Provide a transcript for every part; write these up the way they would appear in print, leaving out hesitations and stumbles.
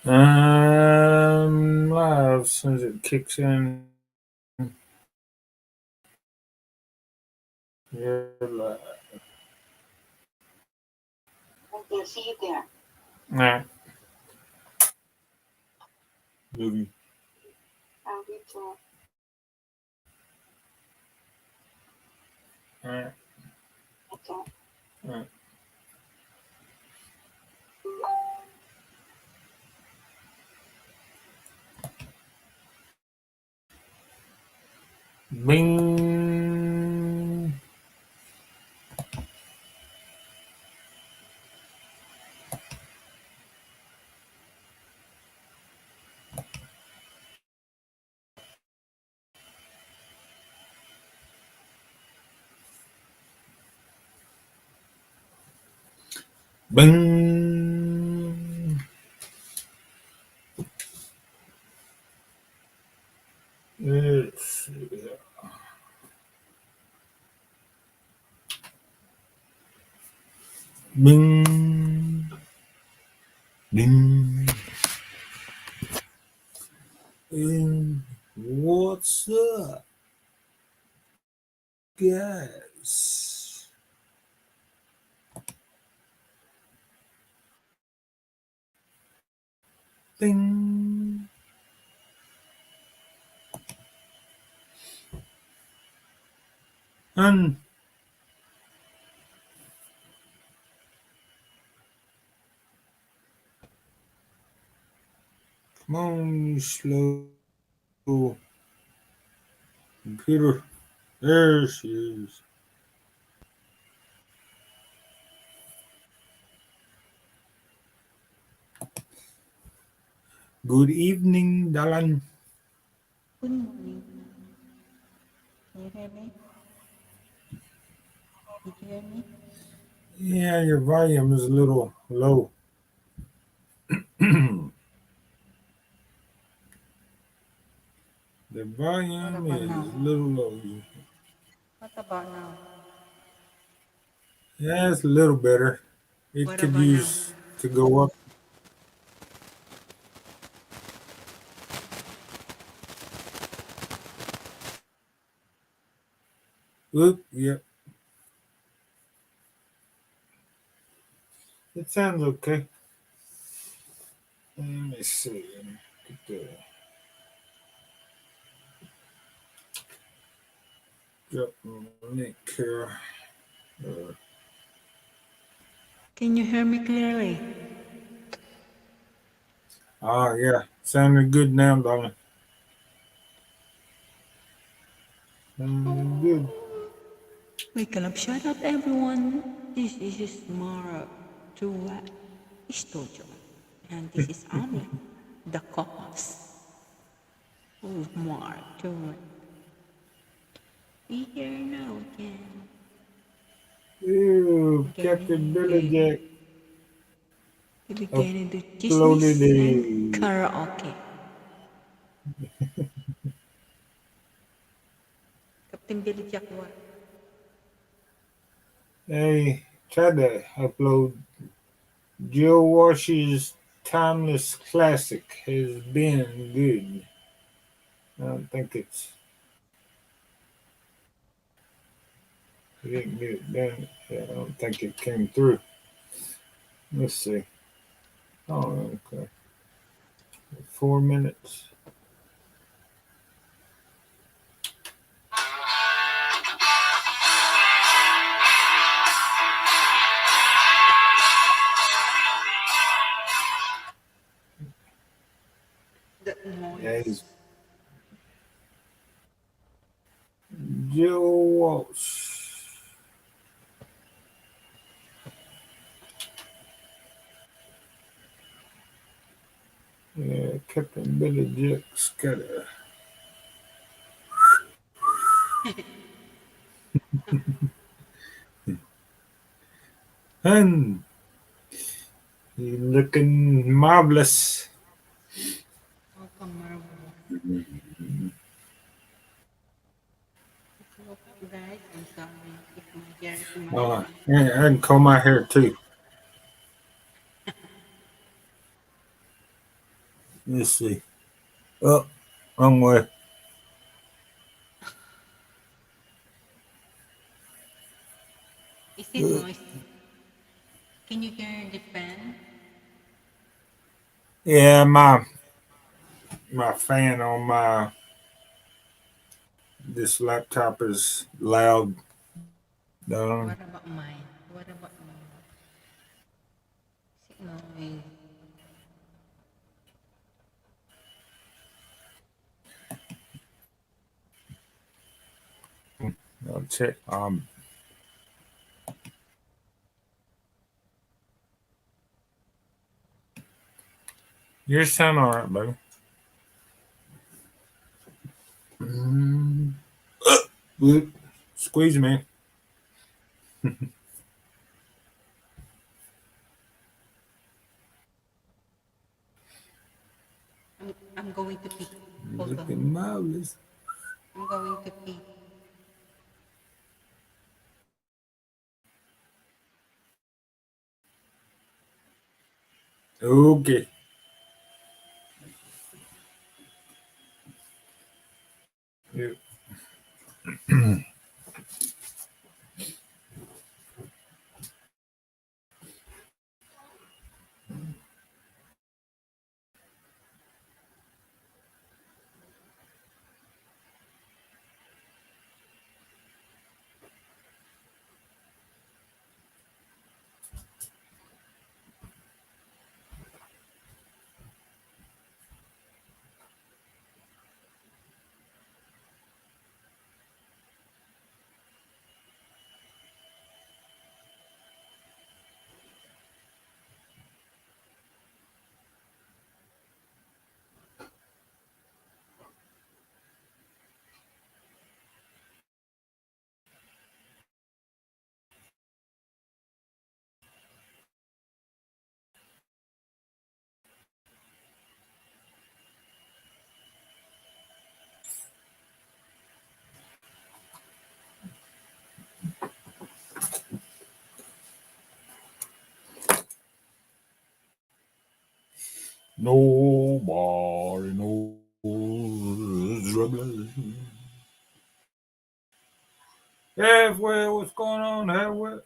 Live as soon as it kicks in. You're live. Okay, see you there. All right. Love you. I'll be too. All right. Okay. All right. Bing. Bing. Let's see. Bing. Ding. And what's up, guys? Ding. And come on, you slow computer. There she is. Good evening, Dalan. Good morning. Can you hear me? Did you hear me? Yeah, your volume is a little low. The What volume about is now? a little low. What about now? Yeah, it's a little better. It What could about now? use to go up. Oop, yep. It sounds okay. Let me see. Get the drop link here. Can you hear me clearly? Yeah. Sounding good now, darling. Sounding good. Wake up, shut up, everyone. This is Mara Tua Studio. And this is Ami, the co-host of Mara Tua. We here now again. Ew, Captain Getting Billy into, Jack getting into uploaded chismis and a. karaoke. Captain Billy Jack what? Hey, tried to upload Joe Wash's timeless classic has been good. I don't think it didn't get it done. Yeah, I don't think it came through. Let's see. Oh, okay. 4 minutes. The Yeah, he's noise. Joe Walsh. Yeah, Captain Billy Jack's got a. And he's looking marvelous. Welcome, Marvel. Welcome, guys. I'm sorry if my hair is messy. And I can comb my hair too. Let's see. Oh, wrong way. Is it noisy? Can you hear the fan? Yeah, my fan on my this laptop is loud. What about mine? What about mine? Is it noisy? I'll check. You sound all right, baby. Mm. Bloop. Squeeze me. I'm going to pee. Hold on. Looking marvelous. I'm going to pee. Okay. Yeah. Nobody knows. Halfway, what's going on? Halfway.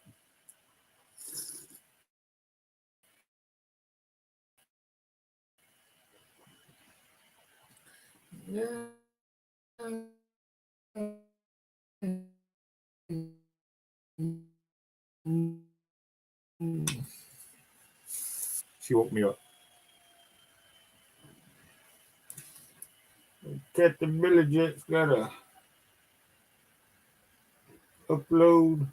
Yeah. She woke me up. Captain Billy Jet's gotta upload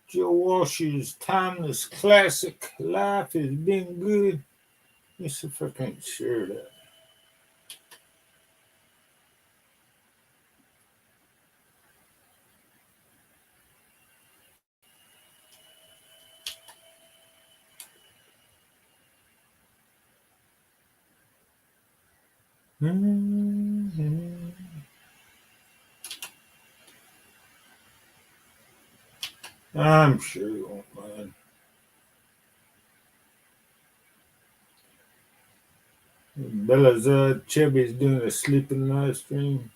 Joe Wash's timeless classic "Life Has Been Good." Let's see if I can share that. Mhm. I'm sure you won't mind. Belazar Chevy's doing a sleeping live stream.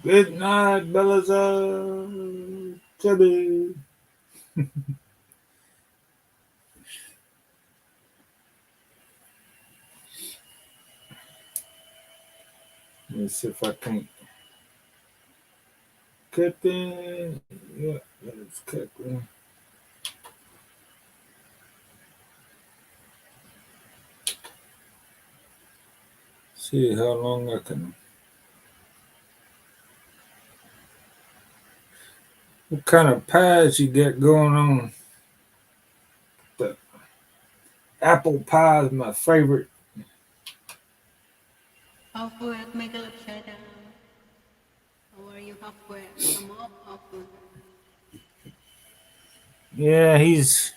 Good night, Belazar Chevy. Let's see if I can cut in. Yeah, let's cut in. See how long I can. What kind of pies you got going on? The apple pie is my favorite. Halfway at Michael Shada. How are you, halfway? Come up, halfway. Yeah, he's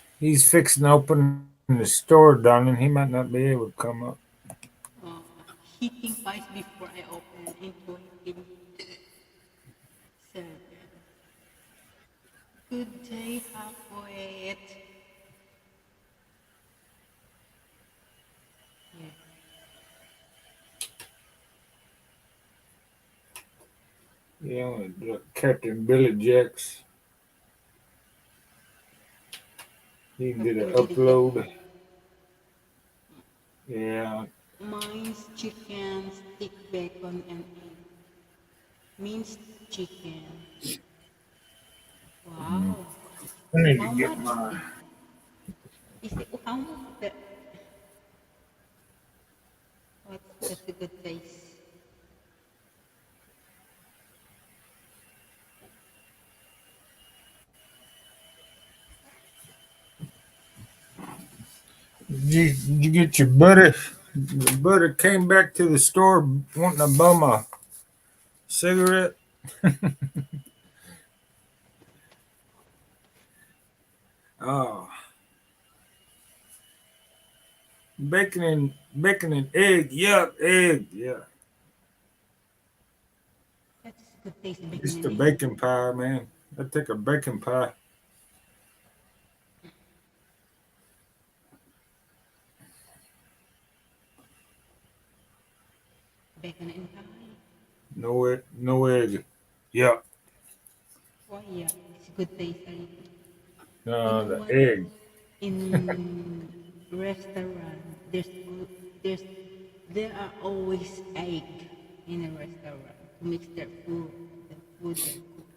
fixing to open the store, darling. He might not be able to come up. Uh, Heating pies before I open in 2027. Good day, halfway. Yeah, Captain Billy Jacks. He did an Captain Billy Jack. upload. Yeah. Mine's chicken, stick bacon, and egg. Minced chicken. Mm. Wow. I need to How get much my. is it? How much the? That's a good taste. Did you get your buddy? Your buddy came back to the store wanting to bum a cigarette. Oh, bacon and egg. Yuck, egg. Yeah, That's a good taste, bacon it's and the egg. bacon pie, man. I take a bacon pie. Bacon and pie. No egg. Yeah, Why, yeah, it's a good taste. You no, know the what? egg. In restaurant, there's there are always egg in a restaurant to mix their food, the food they're cooking.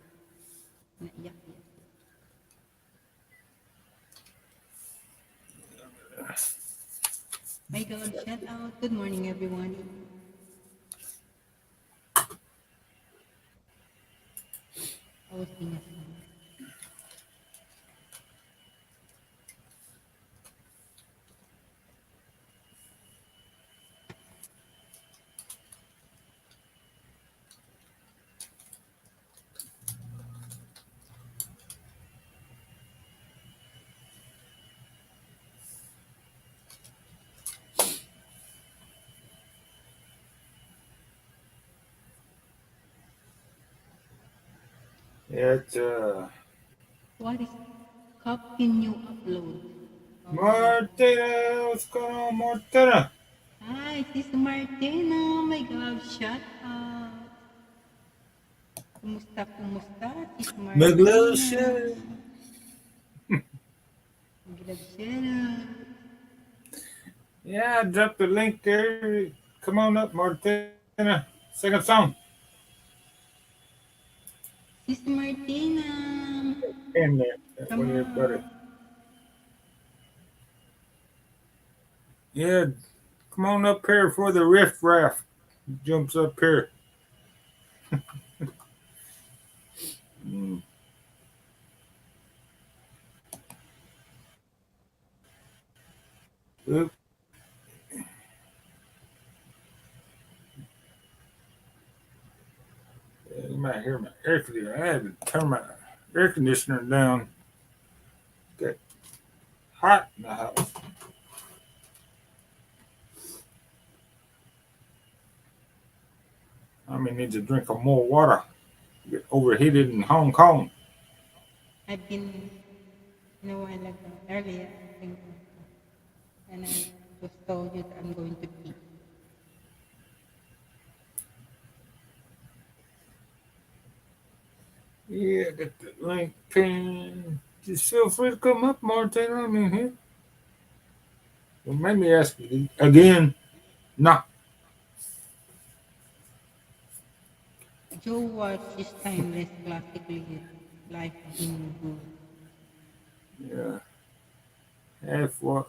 Yeah, yeah. Michael, shout out. Good morning, everyone. I was being a song. Yeah, it's What is cup can you upload? Oh, Martina. What's going on, Martina? hi, Sis Martina. Oh my God, shout out. Kumusta, kumusta, Sis Martina? McLucian. Gilab shout Yeah, I dropped the link there. Come on up, Martina. Second song. Sis Martina, In there. That come way, on. everybody. Yeah, come on up here for the riff raff. Jumps up here. Mm. Oop. Yeah, you might hear my air conditioner. I had to turn my air conditioner down. Got hot in the house. I mean, need to drink more water. Get overheated in Hong Kong. I've been in a while ago, earlier, I think, and I just told you that I'm going to pee. Yeah, get the link pin. Just feel free to come up, Martina. I'm in here. Well, maybe me ask you again. No. Joe Walsh is timeless, classically life been good. Yeah. Half what?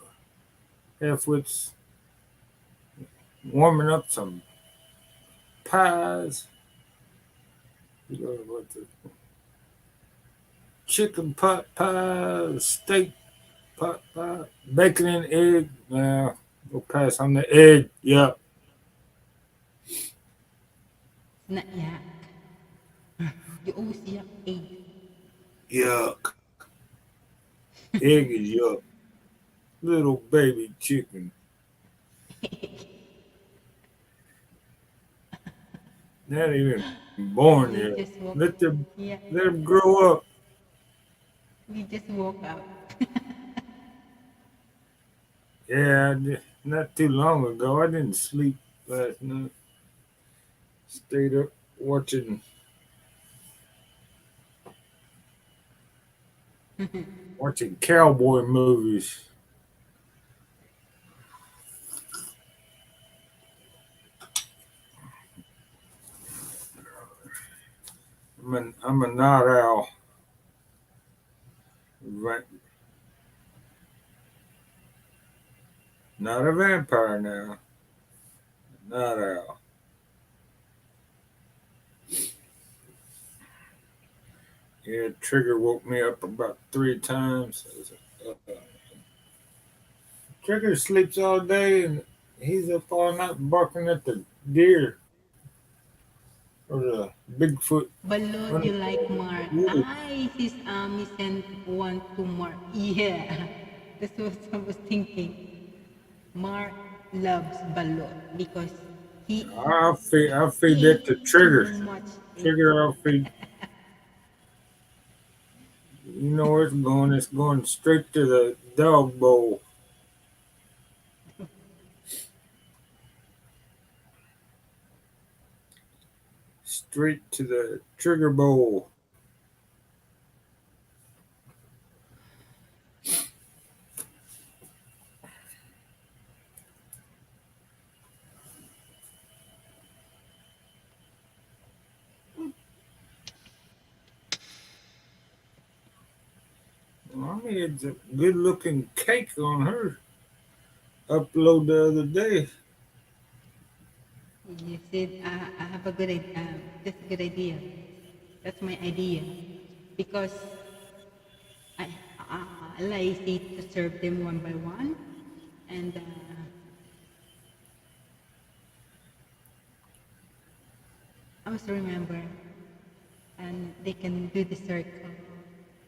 Half wits warming up some pies. You know what the chicken pot pie, steak pot pie, bacon and egg. Now we'll pass on the egg. Yep. It's not yak. You always yak egg. Yuck. Egg is yuck. Little baby chicken. Not even born You yet. just woke Let them yeah, let them grow up. you just woke up. Yeah, not too long ago. I didn't sleep last night. Stayed up watching watching cowboy movies. I'm a night owl. Not a vampire now. Night owl. Yeah, Trigger woke me up about 3 times. Trigger sleeps all day and he's up all night barking at the deer or the Bigfoot. Balot, you like Mark. I his Ami sent one to Mark. Yeah, that's what I was thinking. Mark loves Balot because he I'll feed that to eats too Trigger. much. Trigger, I'll feed. You know where it's going. It's going straight to the dog bowl. Straight to the Trigger bowl. Mommy had a good looking cake on her upload the other day. You said, I have a good idea. That's a good idea. That's my idea. Because I, I lazy to serve them one by one. And I must remember, and they can do the circle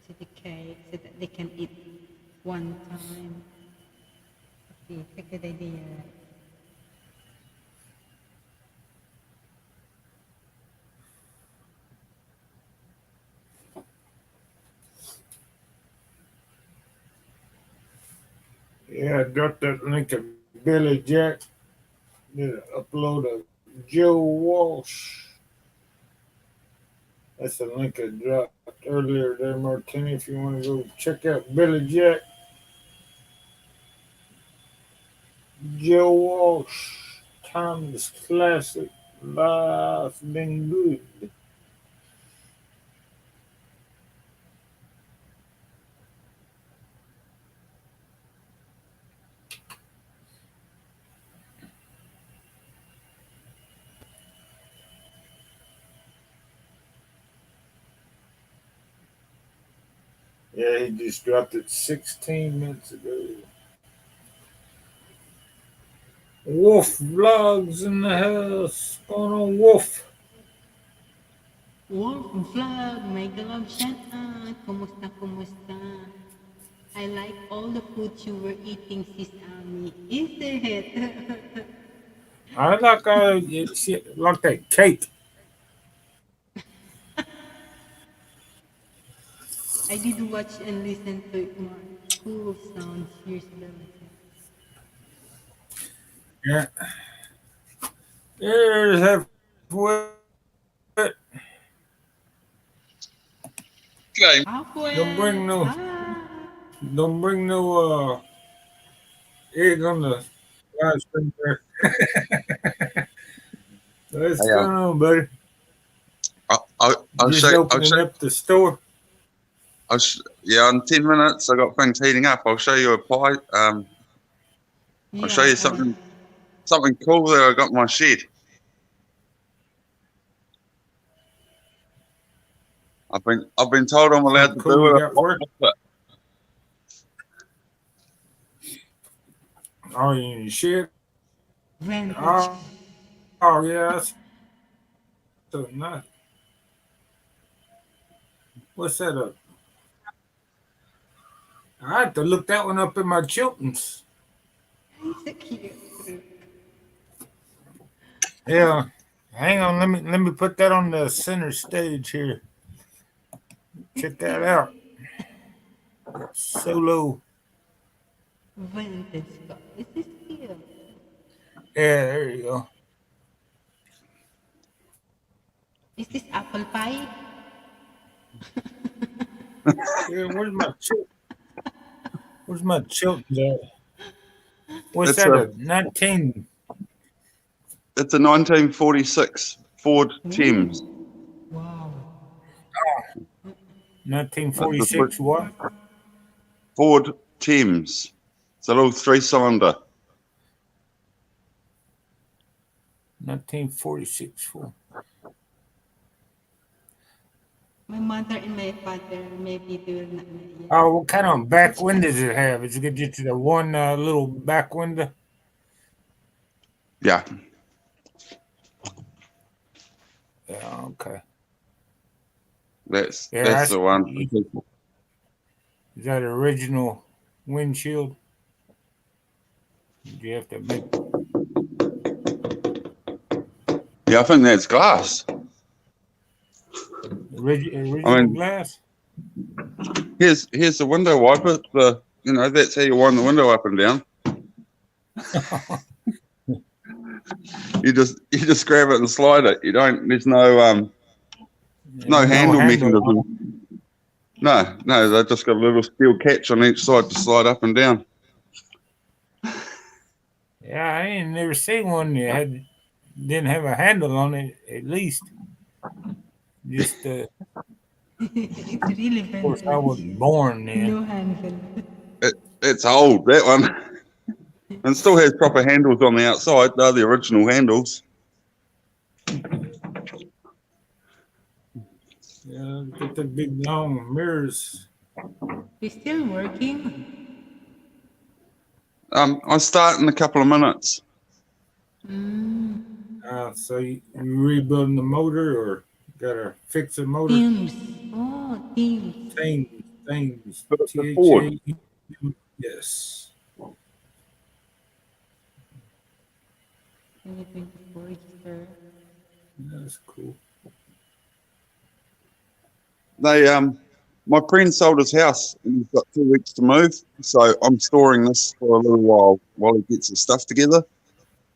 to the cake so that they can eat one time. Okay, it's a good idea. Yeah, I got that link of Billy Jack. Did an upload of Joe Walsh. That's the link I dropped earlier there, Martini. If you want to go check out Billy Jack, Joe Walsh, timeless classic. Life's been good. Yeah, he just dropped it 16 minutes ago. Wolf Vlogs in the house. What's going on, Wolf? Wolf Vlog, mega love shout out. Kumusta, kumusta? I like all the food you were eating, Sis Ami. Is it? I like like that cake. I did watch and listen to it more. Cool sounds. Here's the Yeah, there's halfway. Game. Don't halfway. bring no, Ah, don't bring no egg on the ice cream there. What's Yeah. going on, buddy? I'll Just show. opening up the store. Yeah, in 10 minutes, I got things heating up. I'll show you a pie. I'll yeah. show you something cool that I got in my shed. I've been told I'm allowed Something to cool do you it. got for it? Oh, you shit. Vantage. Oh, yeah, that's so nice. What's that up? I have to look that one up in my Chiltons. It's a cute. Yeah. Hang on, let me put that on the center stage here. Check that out. Solo. Vantage. Is this cute? Yeah, there you go. Is this apple pie? Yeah, where's my chilt? Where's my chilt? What's It's that? a A 19? it's a 1946 Ford Thames. Wow. 1946 what? Ford Thames. It's a little 3-cylinder. 1946 for. My mother and my father maybe they will not know yet. Oh, what kind of back window does it have? Is it just the one little back window? Yeah. Yeah, okay. That's Yeah, that's the one for is people. that original windshield? Do you have to make Yeah, I think that's glass. original I mean, glass? here's the window wiper. That's how you wind the window up and down. You just grab it and slide it. You don't. There's no There's no handle handle on mechanism. No, they've just got a little steel catch on each side to slide up and down. it. Yeah, I ain't never seen one that didn't have a handle on it. At least, just It's really of course I vintage. wasn't born then. No handle. It's old, that one, and still has proper handles on the outside. They're the original handles. Yeah, get the big long mirrors. You're still working? I start in a couple of minutes. So you rebuilding the motor or gotta fix the motor? Teams. Oh, teams. Things. But it's a Ford. THA. Yes. 2024 register. That's cool. My friend sold his house and he's got 2 weeks to move, so I'm storing this for a little while he gets his stuff together,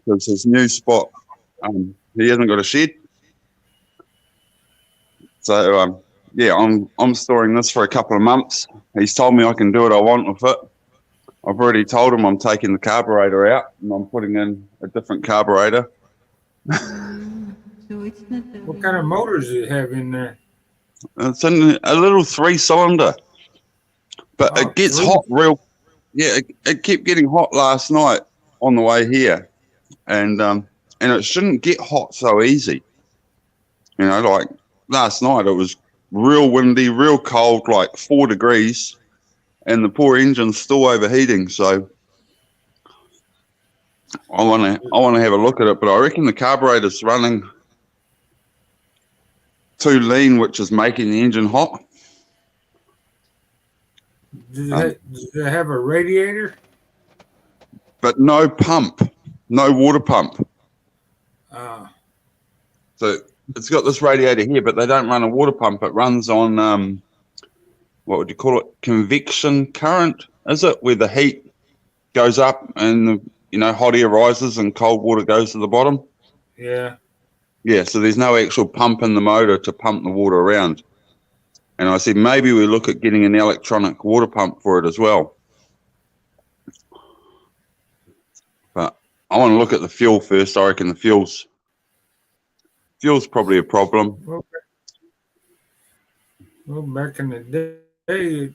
because his new spot, he hasn't got a shed. So yeah, I'm storing this for a couple of months. He's told me I can do what I want with it. I've already told him I'm taking the carburetor out and I'm putting in a different carburetor. So it's not the What kind of motors does it have in there? It's in a little 3-cylinder, but Oh, it gets 3. hot real. Yeah, it kept getting hot last night on the way here, and it shouldn't get hot so easy. Like last night, it was real windy, real cold, like 4 degrees, and the poor engine's still overheating. So I want to have a look at it, but I reckon the carburetor's running too lean, which is making the engine hot. Does it have a radiator? But no pump, no water pump. So it's got this radiator here, but they don't run a water pump. It runs on what would you call it? Convection current, is it? Where the heat goes up and hot air rises and cold water goes to the bottom. Yeah. Yeah, so there's no actual pump in the motor to pump the water around. And I said maybe we look at getting an electronic water pump for it as well. But I want to look at the fuel first. I reckon the fuel's probably a problem. Well, back in the day,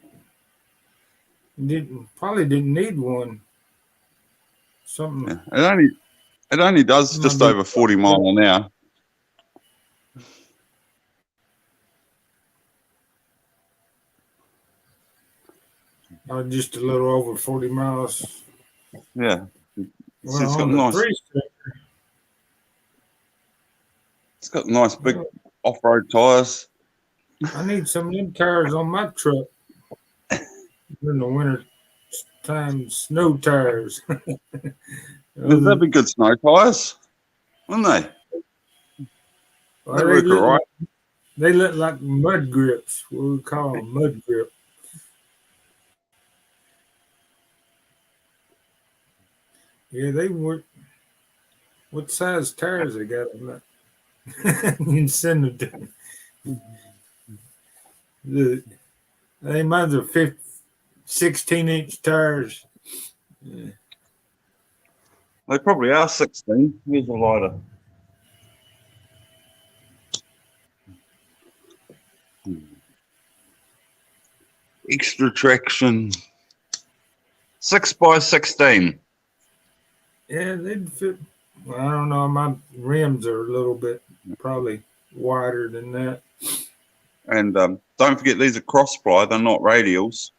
it probably didn't need one. Something. Yeah, it only does just over 40 miles an hour. Just a little over 40 miles. Yeah. Well, It's got on the nice. It's got nice big off-road tires. I need some of them tires on my truck. In the winter time, snow tires. That'd be good snow tires, wouldn't they? Well, they look like mud grips. What we call them, mud grip. Yeah, they work. What size tires they got on that? You can send them to me. They mine's are 16-inch tires. Yeah. They probably are 16. Here's a lighter. Extra traction. 6x16. Yeah, they'd fit. Well, I don't know. My rims are a little bit probably wider than that. And don't forget these are cross ply, they're not radials.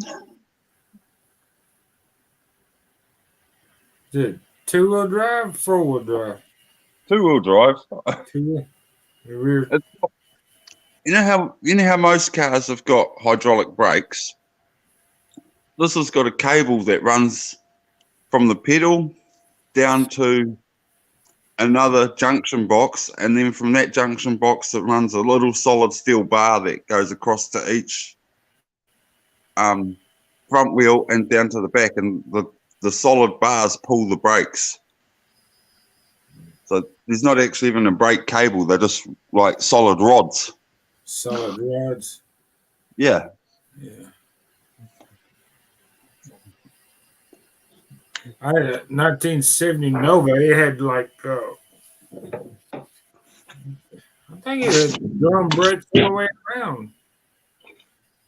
Is it 2-wheel drive, 4-wheel drive? 2-wheel drive. Two. The rear. You know how most cars have got hydraulic brakes? This has got a cable that runs from the pedal down to another junction box, and then from that junction box it runs a little solid steel bar that goes across to each front wheel and down to the back, and the solid bars pull the brakes. So there's not actually even a brake cable, they're just like solid rods. Solid rods. Yeah. Yeah. I had a 1970 Nova. It had like, I think it had drum brakes all the way around.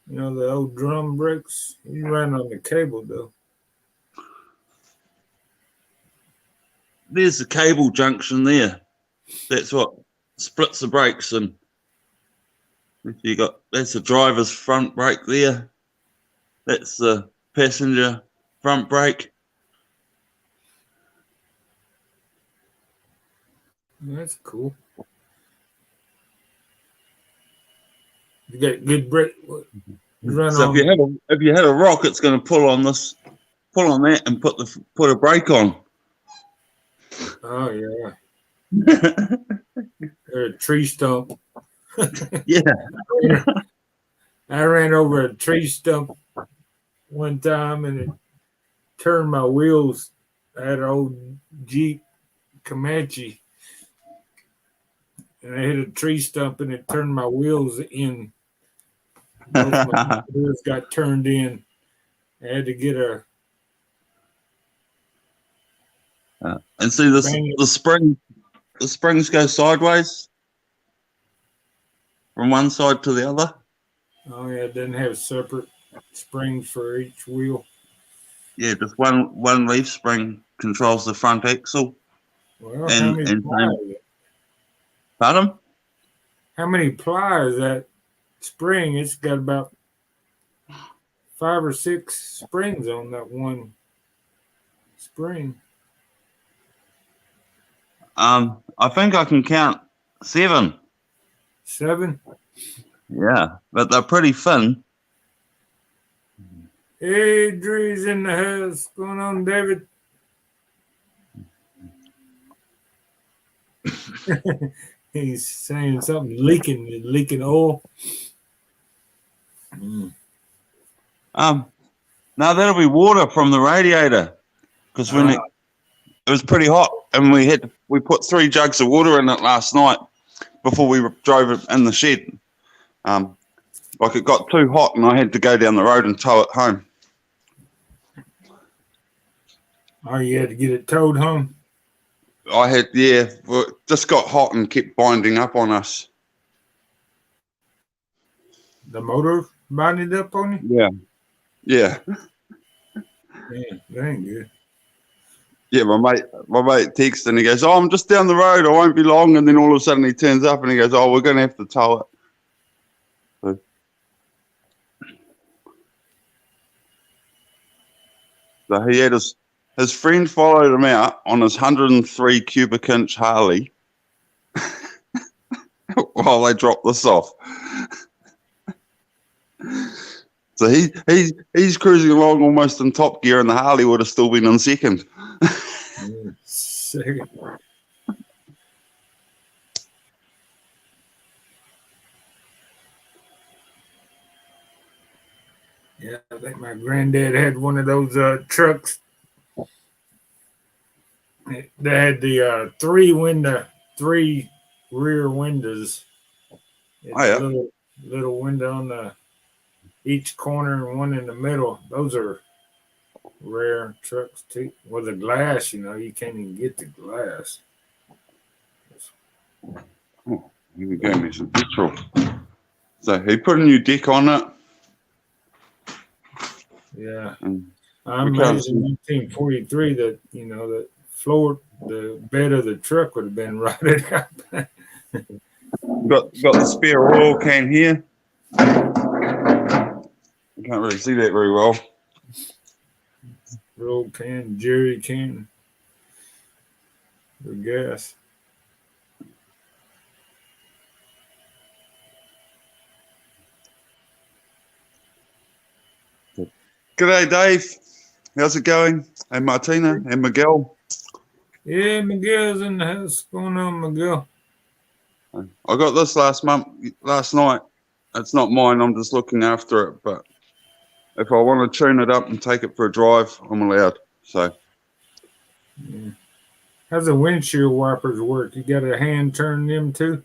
You know, the old drum brakes. You ran on the cable though. There's the cable junction there. That's what splits the brakes, and that's the driver's front brake there. That's the passenger front brake. That's cool. You got good brake. Run So on. if you had a rock, it's going to pull on that, and put a brake on. Oh yeah. Or a tree stump. Yeah. I ran over a tree stump one time and it turned my wheels. I had an old Jeep Comanche and I hit a tree stump and it turned my wheels in. Both my wheels got turned in. I had to get a. And see the springs go sideways from one side to the other. Oh yeah, it didn't have separate springs for each wheel. Yeah, just one leaf spring controls the front axle. Well, how many plies? Pardon? How many plies that spring? It's got about 5 or 6 springs on that one spring. I think I can count 7. 7? Yeah, but they're pretty thin. Hey, Drew's in the house. What's going on, David? He's saying something leaking oil. No, that'll be water from the radiator, because when it was pretty hot, and we put 3 jugs of water in it last night before we drove it in the shed. Like it got too hot, and I had to go down the road and tow it home. Oh, you had to get it towed home? I had, yeah, well, it just got hot and kept binding up on us. The motor binded up on you? Yeah. Yeah. Yeah, that ain't good. Yeah, my mate texted and he goes, "Oh, I'm just down the road. I won't be long." And then all of a sudden he turns up and he goes, "Oh, we're going to have to tow it." So he had his friend followed him out on his 103 cubic inch Harley while they dropped this off. So he's cruising along almost in top gear, and the Harley would have still been in second. Second. Yeah, I think my granddad had one of those trucks. They had the 3 rear windows. Oh, yeah. Little window on the each corner and one in the middle. Those are rare trucks too. Well, the glass, you can't even get the glass. Oh, he gave me some petrol. So he put a new deck on it. Yeah. And I'm we can't amazed in 1943 that, the floor, the bed of the truck would have been rotted out. got the spare oil can here. You can't really see that very well. Roll can, jerry can, for gas. G'day, Dave. How's it going? And Martina and Miguel. Yeah, Miguel's in the house. What's going on, Miguel? I got this last night. It's not mine. I'm just looking after it. But if I want to tune it up and take it for a drive, I'm allowed. So Yeah. How's the windshield wipers work? You got a hand turn them too?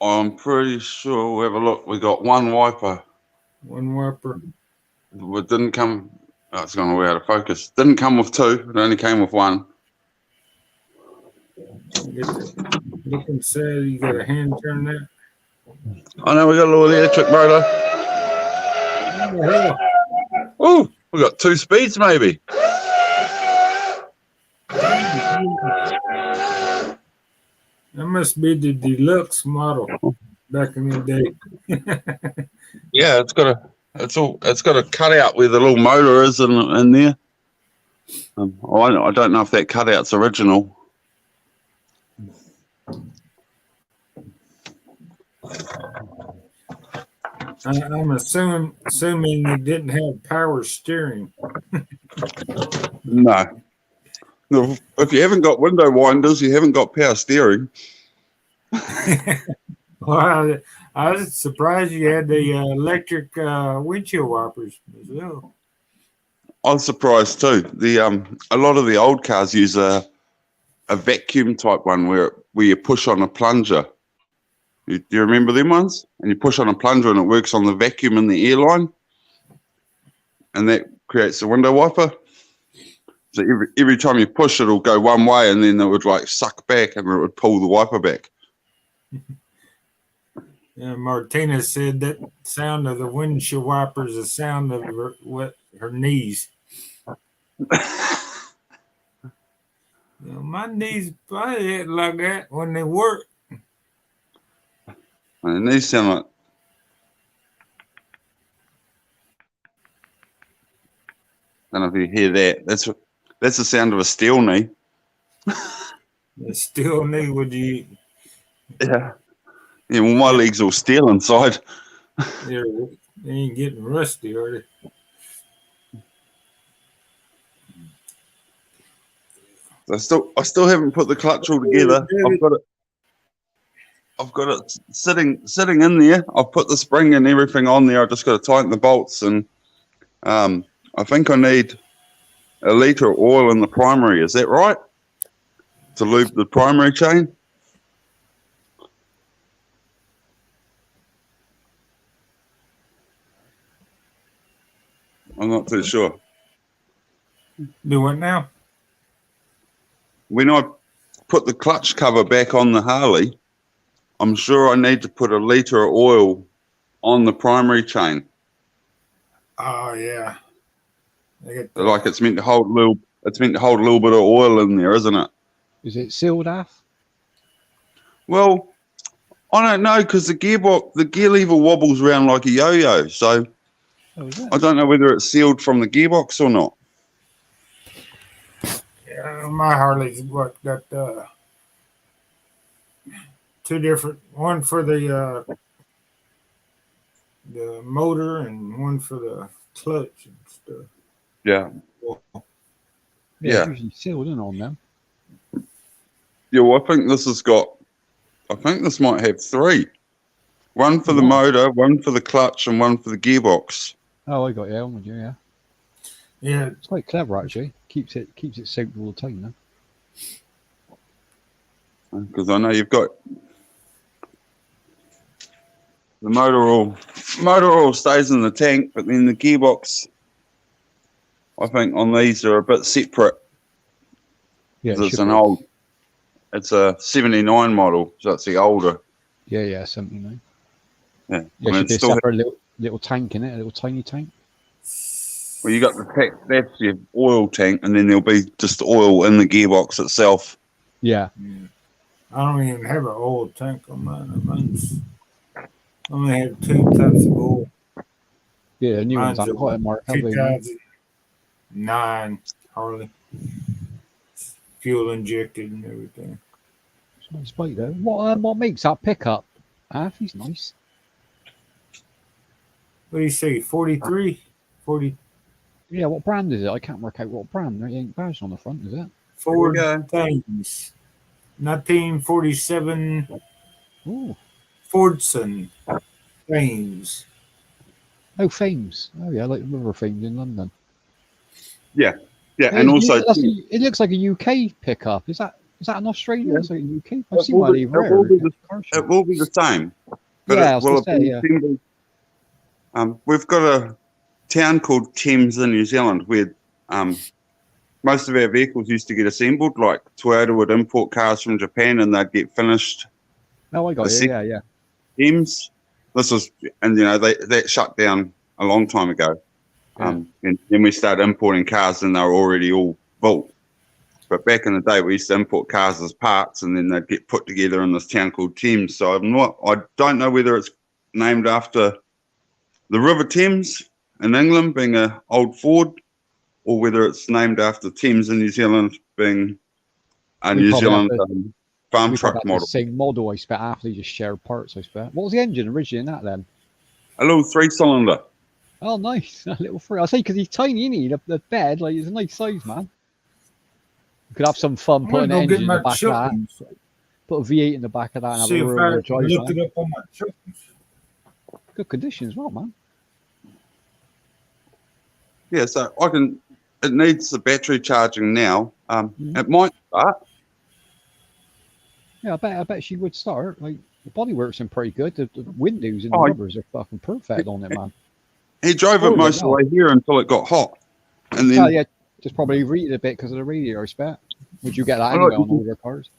I'm pretty sure. We'll have a look. We got one wiper. One wiper. It didn't come. Oh, it's gone way out of focus. Didn't come with two. It only came with one. Looking sad. You got a hand turn that? I know we got a little electric motor. Oh, we got 2 speeds maybe. That must be the deluxe model back in the day. Yeah, it's got a cutout where the little motor is in there. I don't know if that cutout's original. I'm assuming it didn't have power steering. No. If you haven't got window winders, you haven't got power steering. Well, I was surprised you had the electric windshield wipers as well. I was surprised too. A lot of the old cars use a vacuum type one where you push on a plunger. Do you remember them ones? And you push on a plunger and it works on the vacuum in the airline, and that creates a window wiper. So every time you push, it'll go one way, and then it would like suck back, and it would pull the wiper back. Yeah, Martina said that sound of the windshield wipers is the sound of her knees. My knees probably act like that when they work. And these sound like. I don't know if you hear that. That's the sound of a steel knee. The steel knee, would you? Yeah. Yeah, well, my legs all steel inside. They ain't getting rusty, are they? I still haven't put the clutch all together. I've got it sitting in there. I've put the spring and everything on there. I've just got to tighten the bolts, and I think I need a litre of oil in the primary. Is that right? To lube the primary chain? I'm not too sure. Do what now? When I put the clutch cover back on the Harley, I'm sure I need to put a litre of oil on the primary chain. Oh yeah. Like it's meant to hold a little bit of oil in there, isn't it? Is it sealed off? Well, I don't know, because the gear lever wobbles around like a yo-yo, so I don't know whether it's sealed from the gearbox or not. Yeah, my Harley's got 2 different, one for the motor and one for the clutch and stuff. Yeah. Yeah. It's usually sealed in on them. Yeah, well, I think this might have 3. One for the motor, one for the clutch, and one for the gearbox. Oh, I got you. I'm with you, yeah. Yeah. It's quite clever, actually. Keeps it synced all the time, you know. Because I know you've got the motor oil stays in the tank, but then the gearbox, I think on these are a bit separate. Yeah, 'Cause it it's should an be. old, it's a 79 model, so it's the older. Yeah, something like. Yeah, Yeah, I mean, should be a it's still, separate little tank in it, a little tiny tank. well, you got the tank, that's your oil tank, and then there'll be just oil in the gearbox itself. Yeah. I don't even have an oil tank on mine. Mine's I only have 2 types of oil. Yeah, the new ones Mine's aren't a quite a mark, have they? Man? 2009 Harley. Fuel injected and everything. It's a nice bike though. What makes that pickup? He's nice. What do you say? 43? 40 Yeah, what brand is it? I can't work out what brand. There ain't badge on the front, is it? Ford go. Thames. 1947 Oh, Fordson Thames. oh, Fames. Oh yeah, like River Fames in London. Yeah, and also it looks like a UK pickup. Is that an Australian? Yeah. It's like a UK. It I've seen will one be- even it rare. will be the- Car show. it will be the same. But Yeah, I it was will gonna say, be yeah. assembled. We've got a town called Thames in New Zealand where most of our vehicles used to get assembled. Like Toyota would import cars from Japan and they'd get finished Oh, I got the it. Yeah. Thames. This was, and that shut down a long time ago. And then we started importing cars and they were already all built. But back in the day, we used to import cars as parts, and then they'd get put together in this town called Thames. So I don't know whether it's named after the River Thames in England, being an old Ford, or whether it's named after Thames in New Zealand, being a We New probably have Zealand farm We truck got model. the same model, I spec. After they just shared parts, I spec. What was the engine originally in that then? A little 3-cylinder. Oh, nice. A little free. I say because he's tiny, isn't he? The bed, like, it's a nice size, man. You could have some fun I'm gonna putting an go get engine in the my back of that. Chiltons. Put a V8 in the back of that and have See a if real I wheel drive. look Man. it up on my Chiltons. Good condition as well, man. Yeah, so it needs the battery charging now. Mhm. It might start. Yeah, I bet she would start. Like the bodywork's in pretty good. The windows and the Oh, rubbers are fucking perfect on it, man. He drove Oh, it most of the yeah. way here until it got hot. And then Oh yeah, just probably read a bit because of the radiator, I spec. Would you get that Oh, anyway look, on older cars?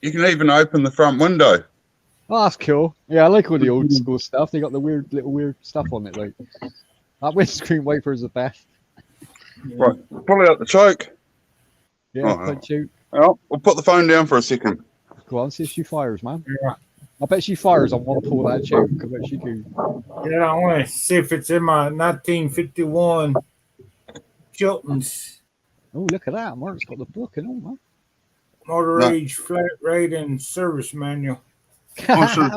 you can even open the front window. Oh, that's cool. Yeah, I like all the old school stuff. They got the weird stuff on it. Like that windscreen wiper is the best. Right, pull it out the choke. Yeah, Oh, punch out. Oh, we'll put the phone down for a second. Go on, see if she fires, man. Yeah. I bet she fires on one pull of that choke. I bet she do. Yeah, I want to see if it's in my 1951 Chiltons. Oh, look at that. Mark's got the book and all, man. Motor No. age, flat rate, and service manual. Oh, sure.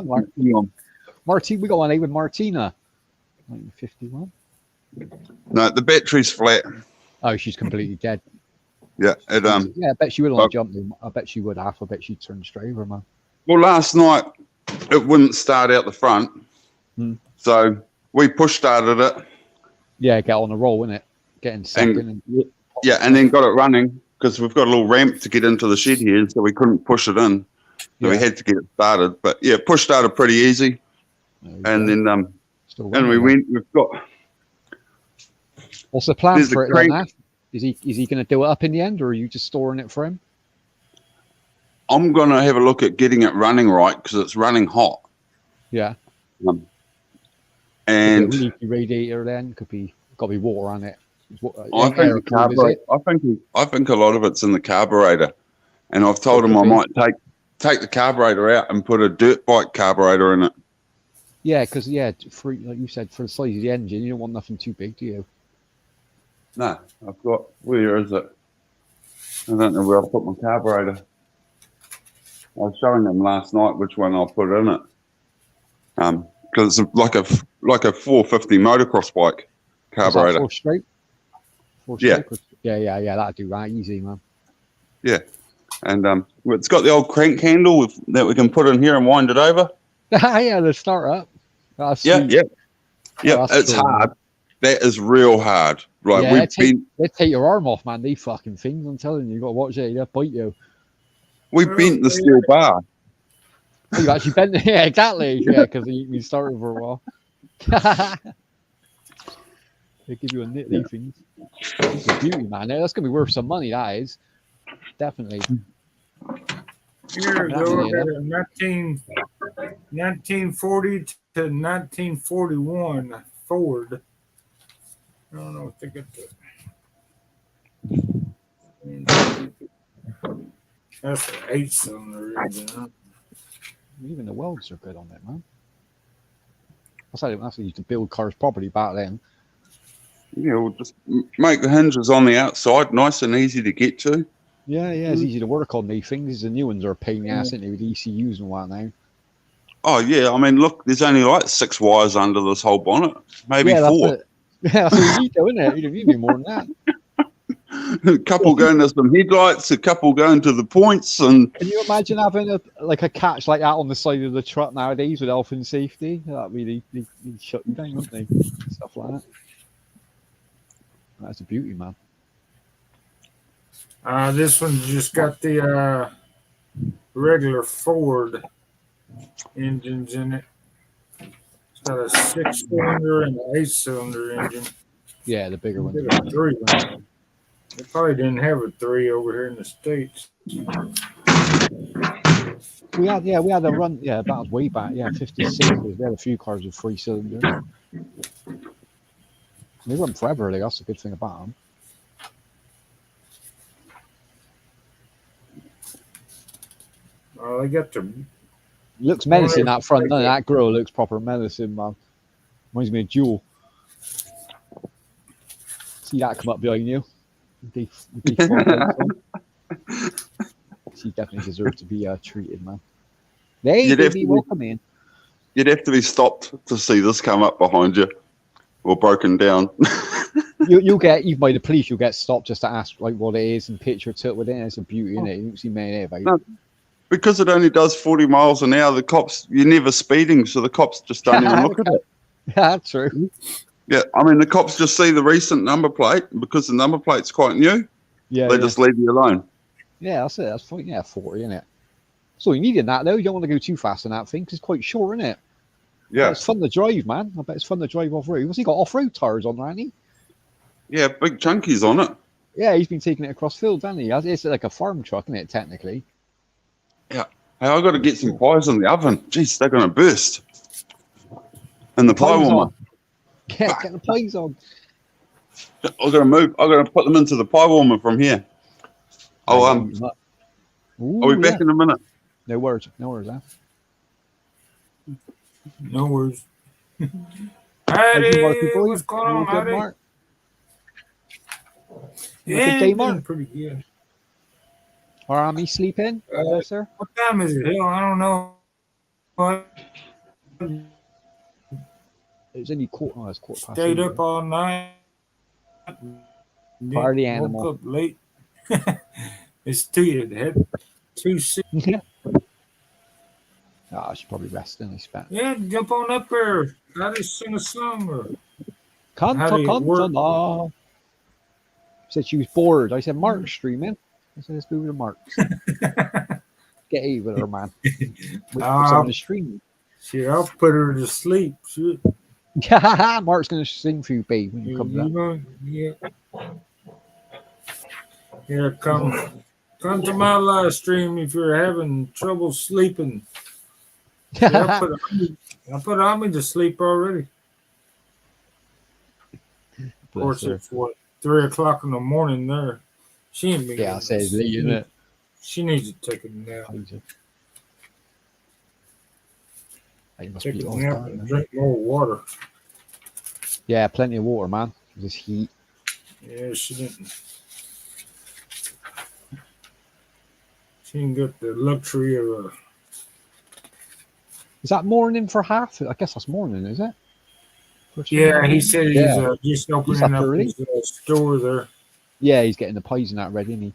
Martin, we got one with Martina. 1951. No, the battery's flat. Oh, she's completely dead. Yeah, it Yeah, I bet she would Oh. have jumped in. I bet she would have. I bet she'd turn straight over, man. well, last night it wouldn't start out the front. Hmm. So we push started it. Yeah, get on the roll, innit? Getting second. And Yeah, and then got it running because we've got a little ramp to get into the shed here, so we couldn't push it in. So we Yeah. had to get it started. But yeah, push started pretty easy. And then Still and running, we man. went, we've got What's the plan there's for a it then, crank. Nath? Is he going to do it up in the end, or are you just storing it for him? I'm gonna have a look at getting it running right because it's running hot. Yeah. And Leaky radiator then could be got to be water on it. I think the carburetor, I think a lot of it's in the carburetor, and I've told him I might take the carburetor out and put a dirt bike carburetor in it. Yeah, because for like you said, for the size of the engine, you don't want nothing too big, do you? No, I've got, where is it? I don't know where I put my carburetor. I was showing them last night which one I'll put in it. Because it's like a 450 motocross bike carburetor. Four straight. Yeah. Yeah. That'd do that easy, man. Yeah, and it's got the old crank handle that we can put in here and wind it over. Yeah, the start up. That's Yeah, sweet. yeah. that's It's cool, man. hard. That is real hard. Right, Yeah, we've they take your arm off, man. They fucking things. I'm telling you, you got to watch it. They'll bite you. bent the steel bar. Oh, you actually been yeah, exactly. Yeah, because you started for a while. They give you a knit these things. It's a beauty, man. That's gonna be worth some money. That is definitely. Here we Yeah, go. I yeah. got a 1940 to 1941 Ford. I don't know if they got the. That's an 8-cylinder engine. Huh? Even the welds are good on it, man. That's how they used to build cars properly back then. Yeah, we'll just make the hinges on the outside nice and easy to get to. Yeah, it's easy to work on these things. The new ones are a pain in the ass, aren't they, with ECUs and whatnot. Oh yeah, I mean, look, there's only like 6 wires under this whole bonnet, maybe Yeah, 4. That's what you need, though, isn't it? You don't need any more than that. A couple going to some headlights, a couple going to the points, and Can you imagine having a catch like that on the side of the truck nowadays with health and safety? That really they shut you down, wouldn't they? Stuff like that. That's a beauty, man. This one's just got the regular Ford engines in it. It's got a 6-cylinder and an 8-cylinder engine. Yeah, the bigger ones. Got a 3 one. They probably didn't have a 3 over here in the States. We had a run, that was way back, 56. We had a few cars with 3 cylinders. They run forever, that's the good thing about them. They got the. Looks menacing that front, doesn't it? That grill looks proper menacing, man. Reminds me of Jewel. See that come up behind you? She definitely deserves to be treated, man. They'd be welcome in. You'd have to be stopped to see this come up behind you or broken down. You'll get, even by the police, you'll get stopped just to ask like what it is and picture it with it. It's a beauty, isn't it? You don't see many about it. No, because it only does 40 miles an hour, the cops, you're never speeding, so the cops just don't even look at it. Yeah, true. Yeah, I mean, the cops just see the recent number plate, because the number plate's quite new, they just leave you alone. Yeah, that's it. That's 40, 40, isn't it? So you need in that, though. You don't want to go too fast in that thing, because it's quite short, isn't it? Yeah. It's fun to drive, man. I bet it's fun to drive off-road. What's he got off-road tires on, hasn't he? Yeah, big chunkies on it. Yeah, he's been taking it across fields, hasn't he? It's like a farm truck, isn't it, technically? Yeah. Hey, I've got to get some pies in the oven. Jeez, they're going to burst. And the pie warmer. Get the pies on. I've got to move. I've got to put them into the pie warmer from here. I'll be back in a minute. No worries, huh? No worries. Howdy, what's going on, good, Mark? Yeah, day, Mark? pretty good. Are me sleeping? Yes, sir. What time is it? Hell, I don't know. What? It's only quarter past. Stayed up all night. Party animal. Woke up late. It's too sick. I should probably rest in this spot. Yeah, jump on up there. How do you sing a song? Or Canta. Said she was bored. I said, Mark's streaming. I said, let's move to Mark's. Get even her, man. On the stream. Shit, I'll put her to sleep. Shit. Mark's going to sing for you, babe, when you come down. Yeah, come to my live stream if you're having trouble sleeping. Yeah, I put Ami to sleep already. Of course, it's 3 o'clock in the morning there. She ain't been. Yeah, I say it's late, isn't it? She needs to take a nap. Take a nap and drink more water. Yeah, plenty of water, man. This heat. Yeah, she didn't. She didn't get the luxury of a. Is that morning for half? I guess that's morning, is it? Yeah, he said he's just opening up his store there. Yeah, he's getting the pies and that ready, isn't he?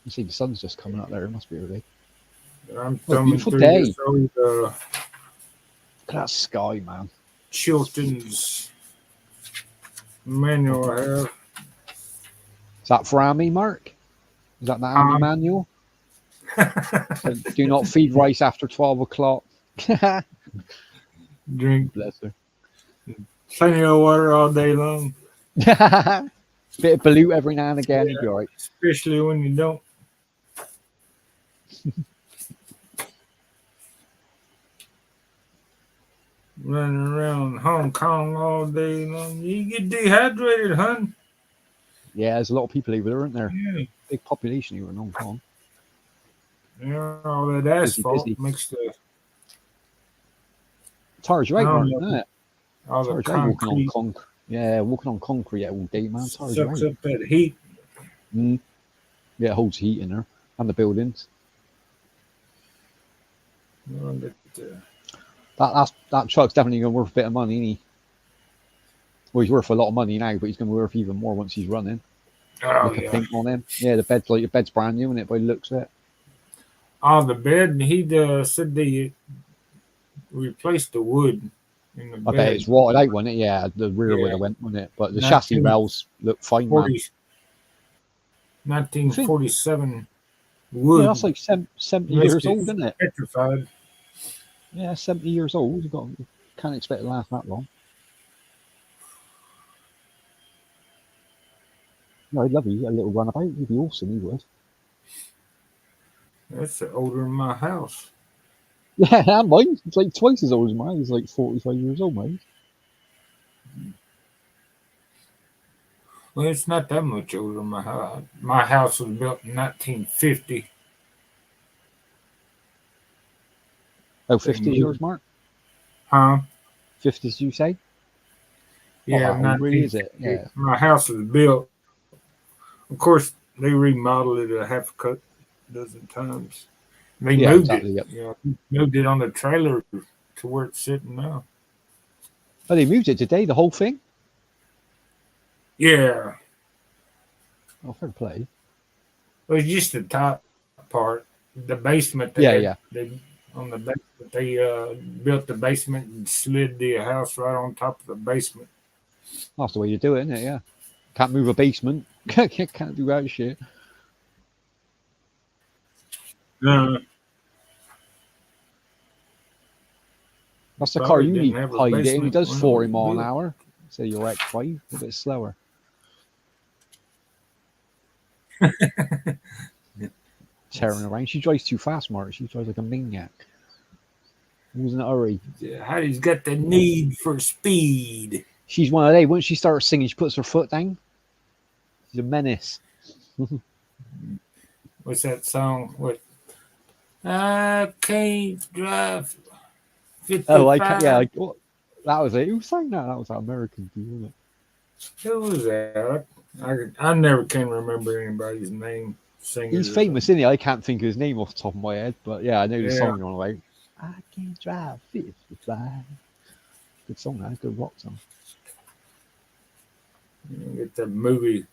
You see, the sun's just coming up there. It must be early. I'm thumbing through day. Look at that sky, man. Chilton's manual I have. Is that for Ami, Mark? Is that the Ami manual? So do not feed rice after 12 o'clock. Drink Bless her. plenty of water all day long, Bit of balut every now and again, you'd be all right. especially when you don't. Running around Hong Kong all day long, you get dehydrated, hun. Yeah, there's a lot of people over there, aren't there? Yeah, Big population here in Hong Kong. all that asphalt busy. makes the Tires you out, I don't Mark, know. isn't it? all the Tires you out walking on concrete concrete. Yeah, walking on concrete all day, man. Tires you sucks out. up that heat. Mm. Yeah, it holds heat in there. And the buildings. Well, but, That truck's definitely going to worth a bit of money, isn't he? Well, he's worth a lot of money now, but he's going to be worth even more once he's running. oh Look at yeah, paint on him. Yeah, the bed's brand new, isn't it? By the looks of it. the bed. He said they replaced the wood in the I bed. bet it's rotted out, wasn't it? Yeah, the rear would Yeah. have went, wouldn't it? But the 19 chassis rails look fine, man. 1947 wood. Yeah, that's like 70 Unless years old, it's isn't it? petrified. Yeah, 70 years old. Can't expect it to last that long. No, I'd love you. A little runabout. He'd be awesome, he would. That's older than my house. Yeah, and mine. It's like twice as old as mine. He's like 45 years old, mate. Well, it's not that much older than my house. My house was built in 1950. Oh, 50 is yours, Mark? Huh? 50, did you say? Yeah, how old really is it? 1950. Yeah. My house was built. Of course, they remodeled it a half a dozen times. They Yeah, moved exactly, it. You know, moved it on the trailer to where it's sitting now. Oh, they moved it today, the whole thing? Yeah, Oh, fair play. it was just the top part, the basement. Yeah. They on the basement. They built the basement and slid the house right on top of the basement. That's the way you do it, isn't it? Yeah. Can't move a basement. Can't do that shit. That's the car Probably you didn't need have a hide it in. He basement does when it 40 was mile an built. hour. So your X5 a bit slower. Tearing around. She drives too fast, Mark. She drives like a maniac. Who's in a hurry? He's got the need for speed. She's one of they. Once she starts singing, she puts her foot down. She's a menace. What's that song? What? I can't drive 55. Oh, I can't. Yeah, what? That was it. Who sang that? That was that American dude, wasn't it? Who was that? I never can remember anybody's name. Singing. He's famous, isn't he? I can't think of his name off the top of my head, but yeah, I know the Yeah. song you're on about. I can't drive 55. Good song, that. Good rock song. Get that movie.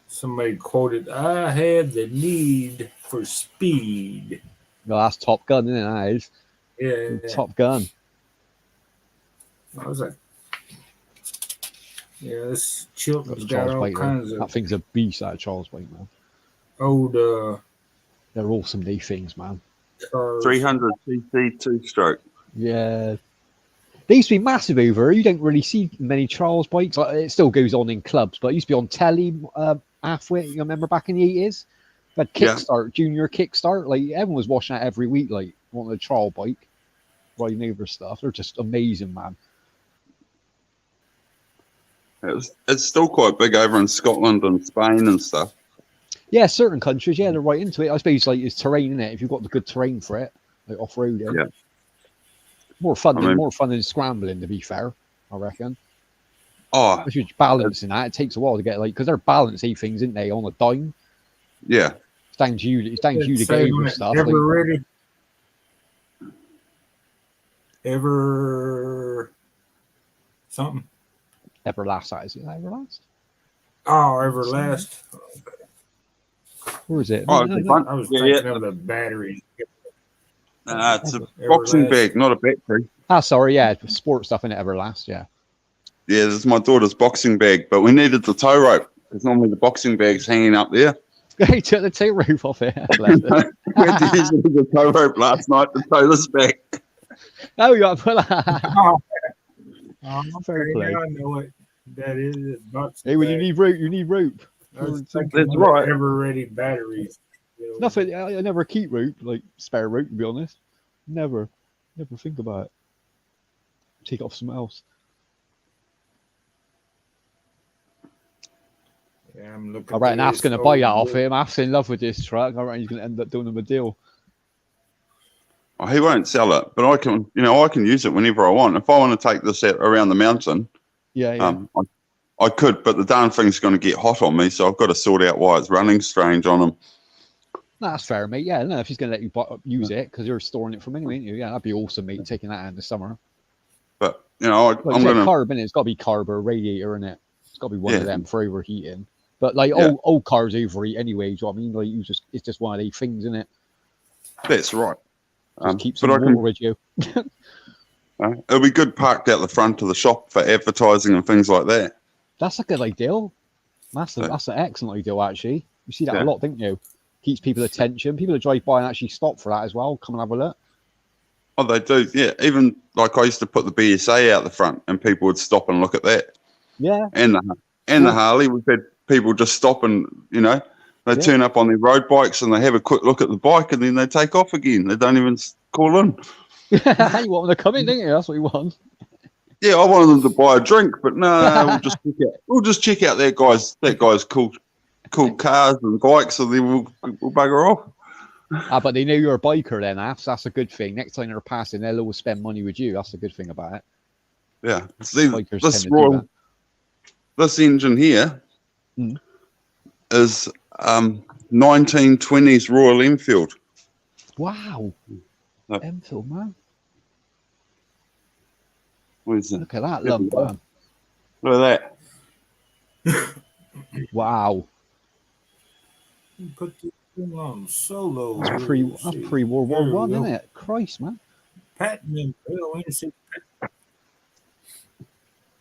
Somebody quoted, "I had the need for speed." No, that's Top Gun, isn't it? That is. Yeah, Top Gun. I was like, yeah, this Chilton's That's got Charles all White. kinds That of thing's a beast, that Charles White, man. old They're awesome, these things, man. cars. 300cc two-stroke. Yeah. They used to be massive over here. You don't really see many Charles bikes. Like, it still goes on in clubs, but it used to be on telly halfway. You remember back in the 80s? But Yeah. Kickstart, Junior Kickstart. Like, everyone was watching that every week, like, wanting a Charles bike, riding over stuff. They're just amazing, man. It's still quite big over in Scotland and Spain and stuff. Yeah, certain countries, yeah, they're right into it. I suppose, like, it's terrain, innit? If you've got the good terrain for it, like off-roading. Yeah. More fun I mean- than scrambling, to be fair, I reckon. Oh, If you're balancing that, it takes a while to get, like, because they're balancing things, isn't they, on a dime? yeah. It's down to you. It's down to you to Say get over on it, stuff. Ever Like, ready? Ever something? Everlast, is it Everlast? Oh, Everlast. Where is it? Oh, No, it's no, fun. I was Yeah, thinking yeah. of the battery. It's a boxing Everlast. bag, not a battery. Ah, sorry, yeah, sport stuff in Everlast, yeah. Yeah, this is my daughter's boxing bag, but we needed the tow rope because normally the boxing bag's hanging up there. He took the tail roof off it. Bless him. We had to use the tow rope last night to tow this back. Oh, you got to pull that. Oh, Fair okay, play. now I know what that is. It butts Hey, when you back. need rope, you need rope. I was That's thinking about right. Ever-ready batteries. Nothing. I never keep rope, like spare rope, to be honest. Never think about it. Take it off something else. Yeah, I'm looking. I reckon through Af's this going to buy that old off him. Af's in love with this truck. I reckon he's going to end up doing him a deal. Oh, he won't sell it, but I can use it whenever I want. If I want to take this out around the mountain, Yeah. I could, but the darn thing's going to get hot on me, so I've got to sort out why it's running strange on him. No, that's fair, mate. Yeah, no, if he's going to let you use it because you're storing it from anyway, ain't you? Yeah, that'd be awesome, mate. Taking that out in the summer. But Like I'm you said, going to. carb, innit? It's got to be carb or radiator, in it. It's got to be one of Yeah. them for overheating. But like Yeah. old cars overheat anyway. Do you know what I mean? Like it's just one of these things, isn't it? That's right. Just keep but some I water can. with you. It'll be good parked out the front of the shop for advertising and things like that. That's a good idea. That's Yeah. an excellent idea, actually. You see that Yeah. a lot, don't you? Keeps people attention. People that drive by and actually stop for that as well. Come and have a look. Oh, they do. Yeah. Even like I used to put the BSA out the front, and people would stop and look at that. Yeah. And the Harley, we've had people just stop and they Yeah. turn up on their road bikes and they have a quick look at the bike and then they take off again. They don't even call in. You want them to come in, don't you? That's what you want. Yeah, I wanted them to buy a drink, but no, we'll just check out that guy's cool cars and bikes, and then we'll bugger off. But they know you're a biker then, Af. So that's a good thing. Next time they're passing, they'll always spend money with you. That's the good thing about it. Yeah. See, Bikers this tend to do that. this engine here Mm. is 1920s Royal Enfield. Wow. Look. Enfield, man. Where's it? Look at that There we lump, go. man. Look at that. Wow. You put this thing on solo. That's See, pre-World War there we One, go. isn't it? Christ, man. Patton and Bill Insect.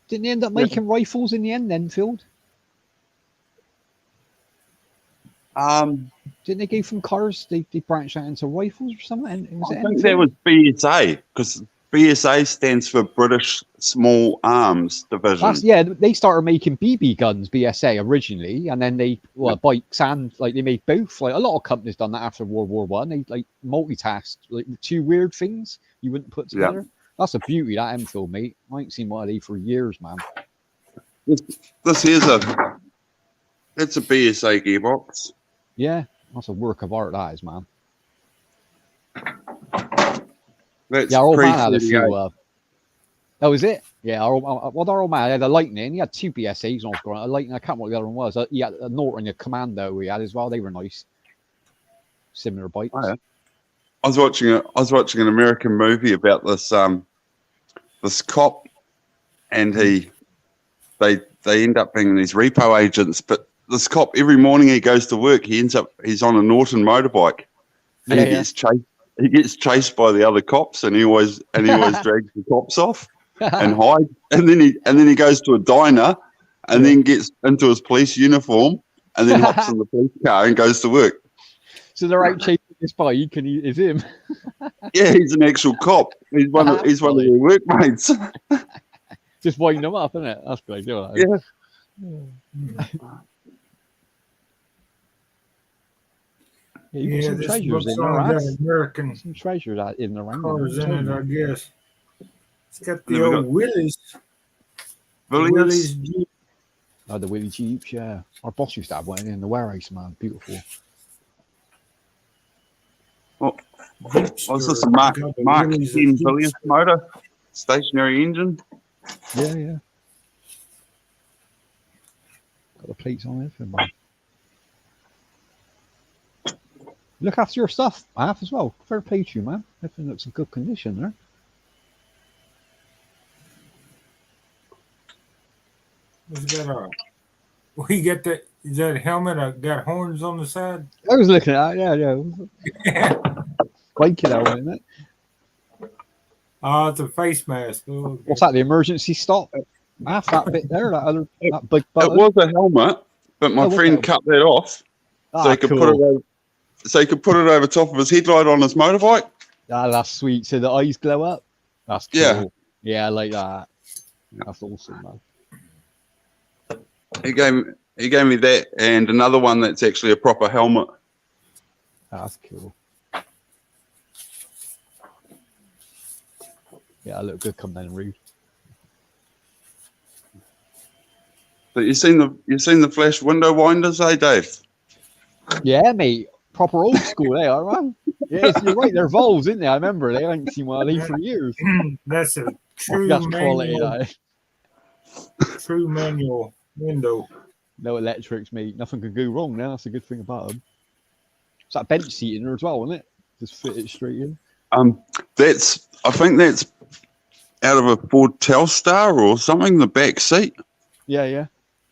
Didn't they end up making rifles in the end, Enfield? Didn't they go from cars? They branched out into rifles or something? And was I it think Enfield? that was BSA because BSA stands for British Small Arms Division. They started making BB guns, BSA originally, and then bikes and they made both. Like a lot of companies done that after World War One. They multitasked two weird things you wouldn't put Yeah. together. That's a beauty, that Enfield, mate. I ain't seen one of these for years, man. This here's it's a BSA gearbox. Yeah, that's a work of art, that is, man. That's Yeah, our old man had a pre-38. few. That was it. Yeah, our old man had a Lightning. He had two BSAs when I was growing up. A Lightning, I can't remember what the other one was. He had a Norton, a Commando. He had as well. They were nice, similar bikes. Oh, yeah. I was watching an American movie about this cop, and they end up being these repo agents. But this cop, every morning he goes to work, he's on a Norton motorbike, and he gets chased by the other cops, and he always drags the cops off and hides, and then he goes to a diner, and then gets into his police uniform, and then hops in the police car and goes to work. So they're out chasing this bike, and it's him. Yeah, he's an actual cop. He's one of their workmates. Just winding them up, isn't it? That's good idea. That. Yeah, you got some this treasures looks in there, like right? got American Some treasures out in the round. cars in it, I guess. It's got the Then we old got Willys. Williams. Jeep. Oh, the Willie Jeeps, yeah. Our boss used to have one in the warehouse, man. Beautiful. Jeepster. What's this? Mark Got the 10 Willys of Villiers Jeeps. motor, stationary engine. Yeah. Got the plates on everything, man. Look after your stuff, Af, as well. Fair play to you, man. Everything looks in good condition there. What's got a? We get that. Is that helmet got horns on the side? I was looking at that, yeah. Biking helmet, isn't it? Oh, it's a face mask. Oh, okay. What's that? The emergency stop? Af, that bit there, that big It button. was a helmet, but my Oh, was friend it? cut that off so he could put it over, so he could put it over top of his headlight on his motorbike. Ah, that's sweet. So the eyes glow up. That's cool. Yeah. Yeah, I like that. That's awesome, man. He gave me that and another one that's actually a proper helmet. That's cool. Yeah, I look good coming down the road. But you seen the flash window winders, eh, Dave? Yeah, mate. Proper old school, they are, man. Yeah, you're right. They're Volvos, isn't they? I remember they ain't seen one of these for years. That's a true That's quality. manual, That. true manual window. No electrics, mate. Nothing could go wrong now. That's a good thing about them. It's that bench seat in there as well, isn't it? Just fit it straight in. I think that's out of a Ford Telstar or something. The back seat Yeah, yeah.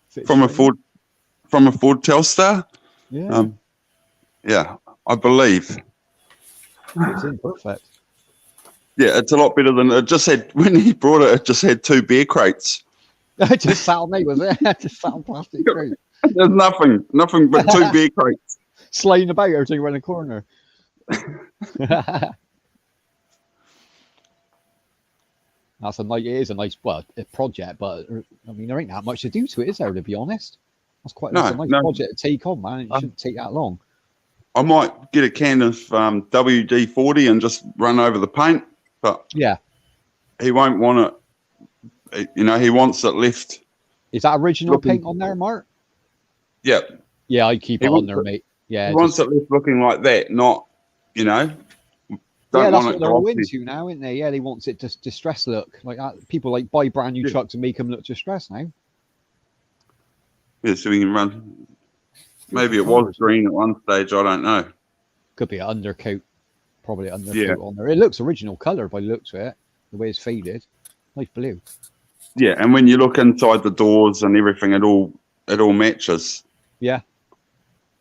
Fit from a straight Ford Telstar. in. Yeah, Yeah, I believe. it's in perfect. Yeah, it's a lot better than it just had when he brought it. It just had 2 beer crates. I just sat on me, was it? Just sat on plastic crate. There's nothing but 2 beer crates. Slaying about every time around the corner. That's a nice. It is a nice, well, a project, but I mean, there ain't that much to do to it, is there? To be honest, that's a nice project to take on, man. It shouldn't take that long. I might get a can of WD-40 and just run over the paint, but Yeah, he won't want it. You know, he wants it left. is that original Looking- paint on there, Mark? Yeah, Yeah, I'd keep He it on wants there, it- mate. Yeah, he wants it left looking like that, not, you know. yeah, Don't that's want what it they're all glossy. into now, isn't they? Yeah, they want it to distress look like that. People like buy brand new Yeah. trucks and make them look distressed now. Yeah, so we can run. Maybe it was green at one stage. I don't know. Could be an undercoat, probably an undercoat Yeah. on there. It looks original color by the looks of it. The way it's faded, nice blue. Yeah, and when you look inside the doors and everything, it all matches. Yeah,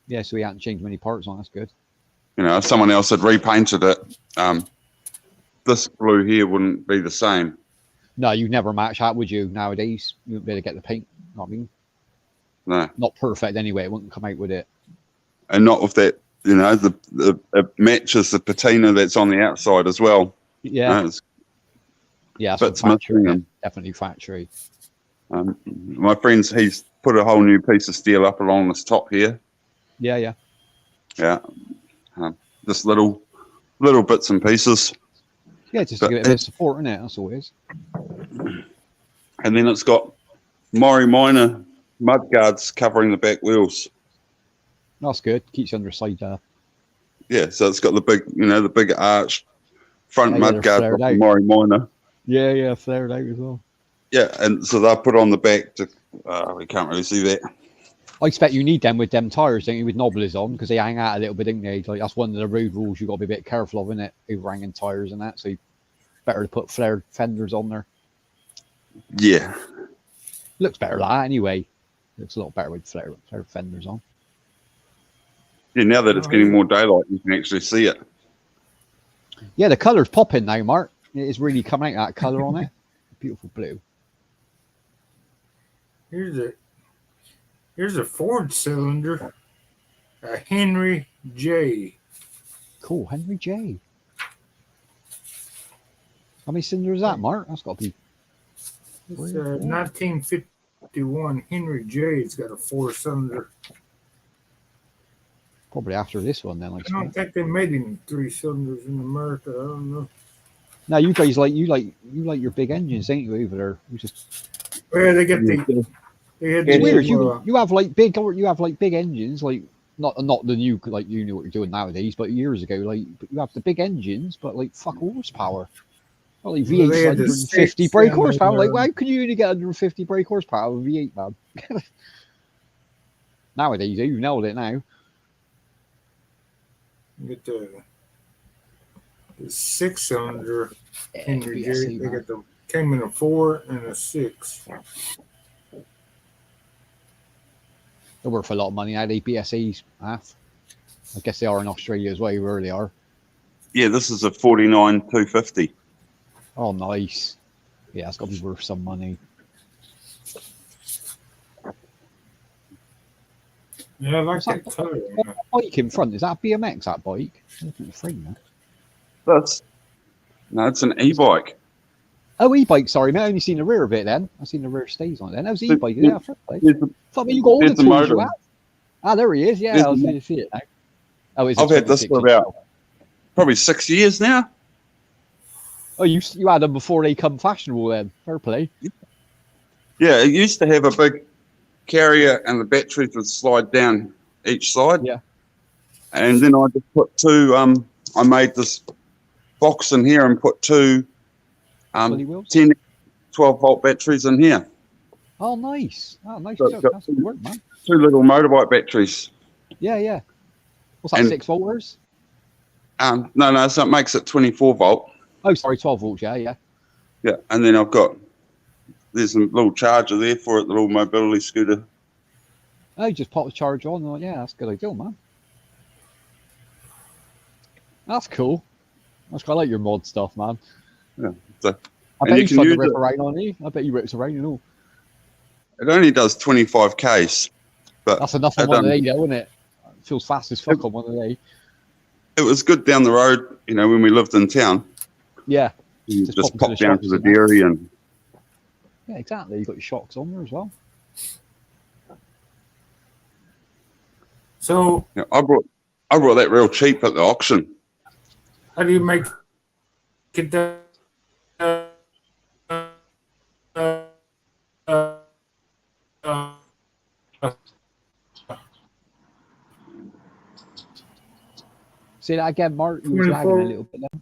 yeah. So we hadn't changed many parts on. That's good. You know, if someone else had repainted it, this blue here wouldn't be the same. No, you'd never match that, would you? Nowadays, you wouldn't be able to get the paint. You know what I mean, No, not perfect anyway. It wouldn't come out with it. and not with that. You know, it matches the patina that's on the outside as well. Yeah, It's yeah. That's what bits factory. missing. And, Definitely factory. my friend's he's put a whole new piece of steel up along this top here. Yeah, yeah. Yeah, just little bits and pieces, Yeah, just to But give it a bit of support, isn't it? That's all it is. and then it's got Mori Minor mud guards covering the back wheels. That's good. Keeps you under side. Yeah, so it's got the big arch front Yeah, mud they're guard flared from out. Mori Minor. Yeah, yeah. Flared out as well. Yeah, and so they're put on the back to. We can't really see that. I expect you need them with them tires, don't you, with nobblers on, because they hang out a little bit, don't they? Like that's one of the road rules you've got to be a bit careful of, isn't it? Overhanging tires and that, so you better to put flared fenders on there. Yeah, Looks better like that anyway. Looks a lot better with flared fenders on. yeah. Now that it's getting more daylight, you can actually see it. Yeah, the colour's popping now, Mark. It is really coming out that colour on it. Beautiful blue. Here's a Ford cylinder, a Henry J. Cool, Henry J. How many cylinders is that, Mark? That's got to be. It's 1951 Henry J. It's got a 4-cylinder. Probably after this one, then. Like, I don't think they made any 3 cylinders in America. I don't know. now you guys like your big engines, ain't you? Over there, you just Well, they get the. They had it's the, weird. You have like big engines, like not the new like you know what you're doing nowadays, but years ago, like you have the big engines, but like fuck horsepower. Well, like Well, V8 they had the 150 six brake and horsepower. Like, the- why can you only get 150 brake horsepower with V8, man? Nowadays, you nailed it now. get the 6-cylinder Henry J. BSC, They man. got came in a 4 and a 6. They're worth a lot of money now. They BSEs half. I guess they are in Australia as well. Where they are. Yeah, this is a 49 250. Oh, nice. Yeah, it's got to be worth some money. Yeah, I like What's that? that color. on That that. bike in front, is that a BMX, that bike? I'm looking at the frame now. That's no, it's an e-bike. Oh, e-bike, sorry, mate. I only seen the rear of it then. I seen the rear stays on it then. That was There- e-bike, yeah, fair play. There's the, Fuck me, you got all the there's the tools you motor. have. Ah, there he is, yeah, There's I was the going to see it now. Oh, it's a I've had this 26 for inch. about probably 6 years now. Oh, you had them before they come fashionable then. Fair play. Yeah, it used to have a big carrier and the batteries would slide down each side. Yeah. And then I just put two, I made this box in here and put two Fully wheels? 10, 12 volt batteries in here. Oh, nice. Oh, nice Got- job. got That's good work, man. Two little motorbike batteries. Yeah, yeah. What's that, And- 6 volters? No, so it makes it 24 volt. Oh, sorry, 12 volts, yeah, yeah. Yeah. And then there's a little charger there for it, the little mobility scooter. Oh, you just pop the charge on. Oh, yeah, that's a good idea, man. That's cool. I like your mod stuff, man. Yeah. So I And bet you you can fun to use rip it- around on you. I bet you ripped around and all. it only does 25 Ks, but That's enough on I've one of done- they, though, isn't it? It feels fast as fuck on one of they. it was good down the road, when we lived in town. Yeah, You Just just pop pop to the down shops to the and that. dairy and yeah, exactly. You got your shocks on there as well. So, I brought that real cheap at the auction. how do you make it? Uh, uh, uh, uh, Say that again, Mark. You was 24. lagging a little bit there.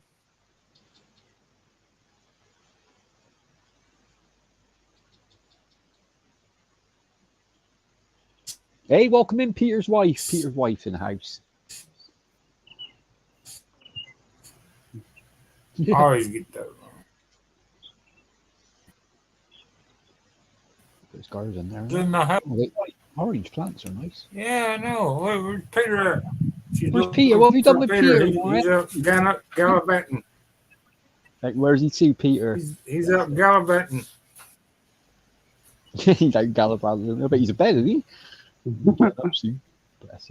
Hey, welcome in, Peter's wife. Peter's wife in the house. I always get that wrong. There's cars in there. Doesn't know how. Oh, wait, orange plants are nice. Yeah, I know. Where's Peter at? She's Where's looking Peter? What have you done for with Peter, He's Wyatt? out gallivanting. Like, where's he to, Peter? He's out gallivanting. He's out gallivanting. I bet he's in bed, isn't he? Bless him.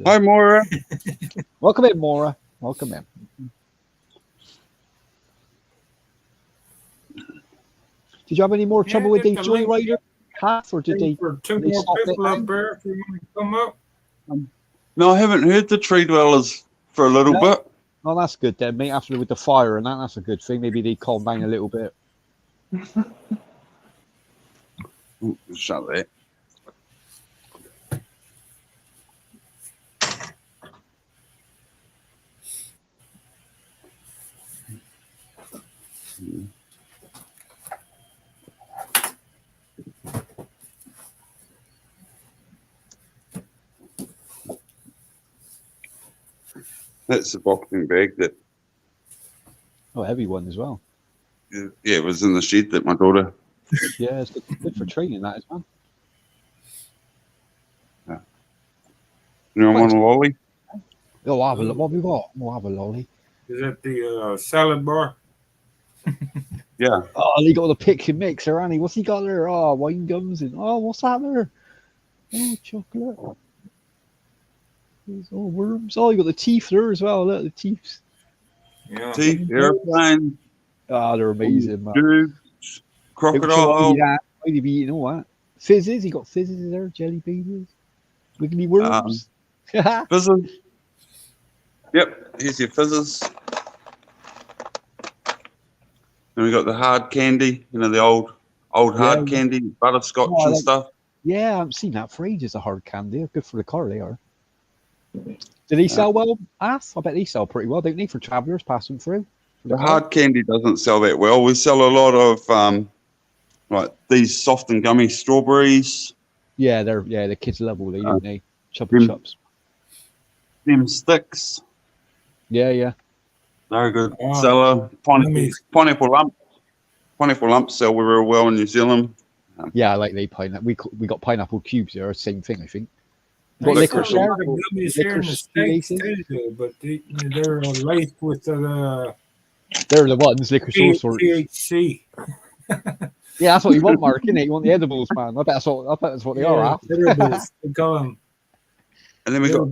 Hi, Maura. Welcome in, Maura. Welcome in. Did you have any more trouble with the there's a link Joyrider half, or did they? for two they more stop it people now? up there if you want to come up. No, I haven't heard the tree dwellers for a little No. bit. Oh, that's good then, mate. After with the fire and that's a good thing. Maybe they calm down a little bit. Ooh, shut that. That's the boxing bag that Oh, heavy one as well. it was in the shed that my daughter. Yeah, it's good for training that as well. Want a lolly? Oh, what have we got? We'll have a lolly. Is that the salad bar? Yeah. Oh, he got the pick and mix there, Annie. What's he got there? Oh, wine gums and what's that there? Oh, chocolate. There's all worms. Oh, you got the teeth there as well. Look, the teeth. Yeah. Teeth, airplane, Oh, they're amazing, man. dude, crocodile. Why do you be eating all that? Fizzes, you got fizzes there, jelly beans, wiggly worms. Fizzes. Yep, here's your fizzes. And we got the hard candy, the old hard Yeah. candy, butterscotch Oh, I and like- stuff. Yeah, I haven't seen that for ages. The hard candy, they're good for the car. They are. Do they sell well? I bet they sell pretty well, don't they? For travellers passing through. For The car? hard candy doesn't sell that well. We sell a lot of like these soft and gummy strawberries, Yeah, the kids love all these, don't they? Chubby them- chops. them sticks. Yeah. They're a good Wow. seller. Gummies. Pineapple lump. Pineapple lumps sell real well in New Zealand. Yeah, I like they pineapple. We got pineapple cubes there, same thing, I think. They Got sell liquor a share. lot of gummies here in the Liquor States shoelaces. too, but they're laced with the They're the ones, liquor all sorts. THC. Yeah, that's what you want, Mark, innit? You want the edibles, man. I bet that's what they are. Huh? Edibles, they call them. And then we got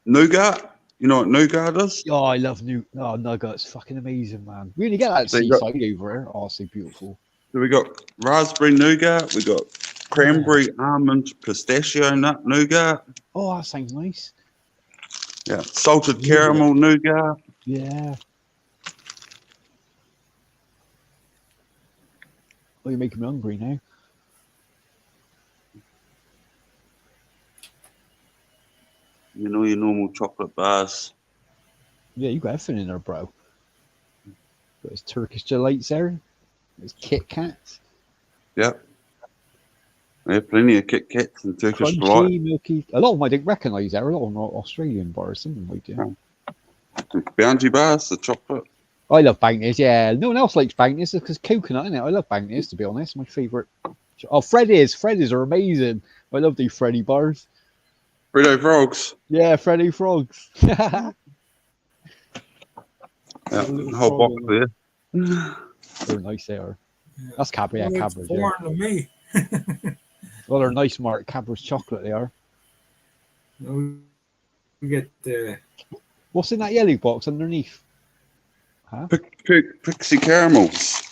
nougat. You know what nougat is? Oh, I love nuggets. Fucking amazing, man. We only get that at So you got- Seaside over here. Oh, so beautiful. So we got raspberry nougat. We got cranberry, almond, pistachio nut nougat. Oh, that sounds nice. Yeah, salted caramel nougat. Yeah. Oh, you're making me hungry now. You know your normal chocolate bars. Yeah, you got everything in there, bro. Got his Turkish delights there. There's Kit Kats. Yep. Yeah, plenty of Kit Kats and Turkish delight. Crunchy, milky. A lot of them I didn't recognise there. A lot of them are Australian bars. Some of them I do. Bounty bars, the chocolate. I love Bankers, yeah. No one else likes Bankers because coconut, innit? I love Bankers, to be honest. My favourite. Oh, Freddy's. Freddy's are amazing. I love these Freddy bars. Frito frogs. Yeah, Freddy Frogs. Yeah, Little the whole frog box in there. They're nice, they are. That's Cadbury, yeah, Well, it's Cadbury's. Yeah. foreign to me. Well, they're nice, Mark. Cadbury's chocolate, they are. We get What's in that yellow box underneath? Pixie caramels.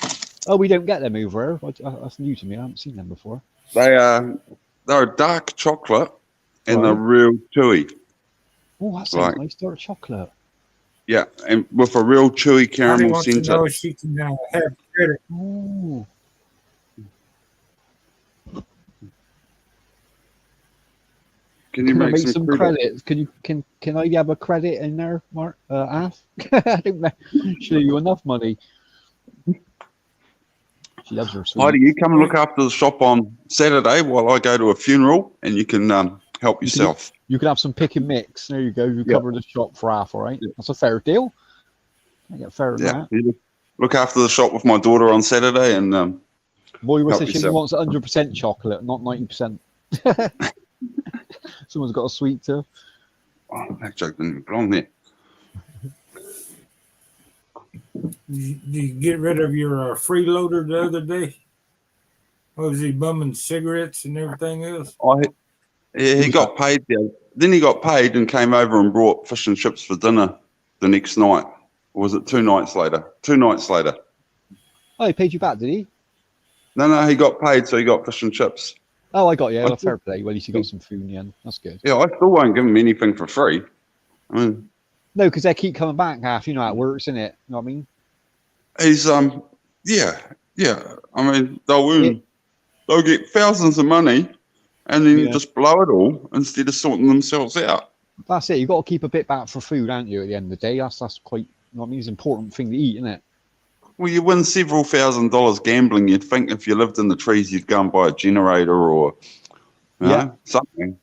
Oh, we don't get them over here. That's new to me. I haven't seen them before. They're dark chocolate and they're real chewy. Oh, that sounds Right. nice. Dark chocolate. Yeah, and with a real chewy Bonnie caramel wants to centre. know if she can have credit. Oh. Can you Can I make some credit? credit? Can I have a credit in there, Mark? Af? I don't know. Show you enough money. She loves her sweet. Heidi, you come and look after the shop on Saturday while I go to a funeral, and you can help yourself. You can have some pick and mix. There you go. You Yeah. cover the shop for half, all right? Yeah. That's a fair deal. I get fair than Yeah, that. you look after the shop with my daughter on Saturday, and Boy, was help she yourself. wants 100% chocolate, not 90%. Someone's got a sweet tooth. oh, that joke didn't even belong there. Did you get rid of your freeloader the other day? What was he bumming cigarettes and everything else? He got paid there. Then he got paid and came over and brought fish and chips for dinner the next night. Or was it 2 nights later? 2 nights later. Oh, he paid you back, did he? No, he got paid, so he got fish and chips. Oh, I got you. I A fair play. Well, at least you got some food in the end. That's good. Yeah, I still won't give him anything for free. I mean, No, because they keep coming back half. You know how it works, innit? You know what I mean? he's yeah. I mean, they'll get thousands of money and then Yeah. just blow it all instead of sorting themselves out. That's it. You got to keep a bit back for food, aren't you? At the end of the day, that's quite. You know what I mean? It's an important thing to eat, isn't it? Well, you win several $1,000s gambling. You'd think if you lived in the trees, you'd go and buy a generator or something.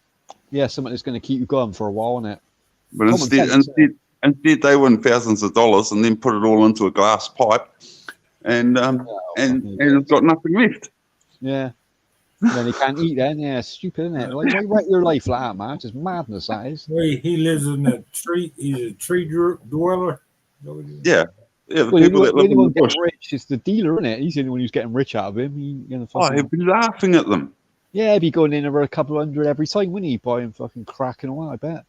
Yeah, something that's going to keep you going for a while, isn't it? But Common instead, sense, instead, they win thousands of dollars and then put it all into a glass pipe, and it's got nothing left. Yeah. And then he can't eat then. Yeah, it's stupid, isn't it? Like, why wreck your life like that, man? It's just madness, that is. Wait, he lives in a tree. He's a tree dweller. Is that what he is? Yeah, the Well, people that live in the anyone bush. getting rich is the dealer, isn't it? He's the only one who's getting rich out of him. Oh, he'd be laughing at them. Yeah, he'd be going in over a couple of hundred every time, wouldn't he? Buying fucking crack and all that, I bet.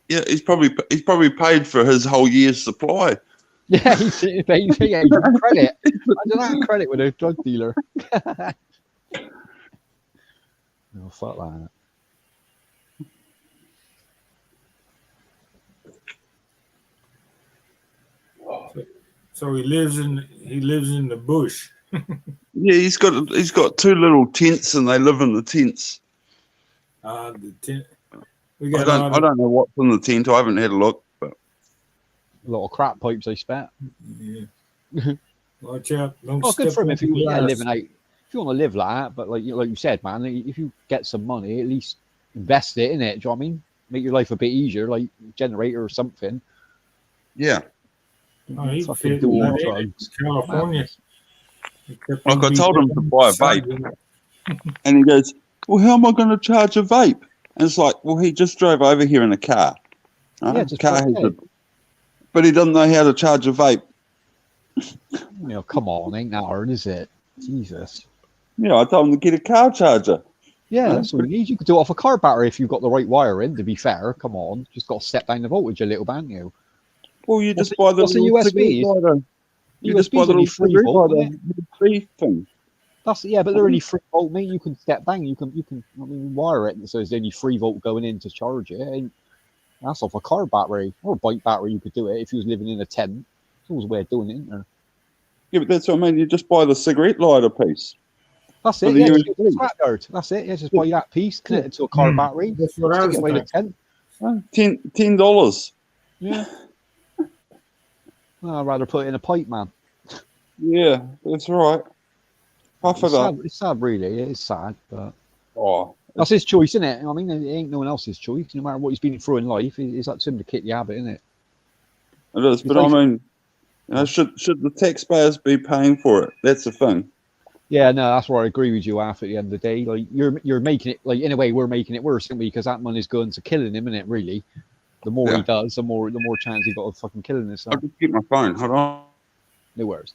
Yeah, he's probably paid for his whole year's supply. Yeah, he's credit. I don't have credit with a drug dealer. Oh, fuck that. So he lives in the bush. Yeah, he's got 2 little tents and they live in the tents. The tent. We I got a lot of- don't know what's in the tent. I haven't had a look, but A lot of crap pipes I spat. Yeah. Watch out! Don't Oh, good step for him on if you the want to glass. live out. If you want to live like that, but like you said, man, if you get some money, at least invest it in it. Do you know what I mean? Make your life a bit easier, like generator or something. yeah. Oh, he Fucking fit do all right in. drugs. California. Except Like I he'd be told him to buy a inside vape. it. And he goes, well, how am I going to charge a vape? And it's like, well, he just drove over here in a car. Yeah, just car plug has it a, but he doesn't know how to charge a vape. You know, come on, ain't that hard, is it? Jesus. Yeah, I told him to get a car charger. Yeah, that's all you need. You could do it off a car battery if you've got the right wire in, to be fair. Come on. Just got to step down the voltage a little bit, haven't you? Well, you What's just buy the what's a little USB? cigarette lighter. You just buy USB's the only little 3 cigarette volt, lighter isn't it? USB thing. That's yeah, but they're only 3 volt, mate. You can step bang, you can I mean wire it so there's only 3 volt going in to charge it. And that's off a car battery or a bike battery, you could do it if you was living in a tent. It's always a way of doing it, isn't there? Yeah, but that's what I mean. You just buy the cigarette lighter piece. That's For it, the yeah, just USB. use a scrapyard. That's it, yeah, just buy that piece, connect it to a car battery, That's what I stick was it away the thinking. tent. $10. Yeah. Well, I'd rather put it in a pipe, man. Yeah, that's right. Puff It's it up. sad, it's sad, really. It is sad, but Oh, that's his choice, isn't it? I mean, it ain't no one else's choice. No matter what he's been through in life, it's up to him to kick the habit, isn't it? it is. But I mean, you know, should the taxpayers be paying for it? That's the thing. Yeah, no, that's where I agree with you. At the end of the day, like you're making it like in a way we're making it worse, aren't we? Because that money's going to killing him, isn't it? Really, the more he Yeah. does, the more chance he got of fucking killing himself. I'll just get my phone. Hold on. No worries.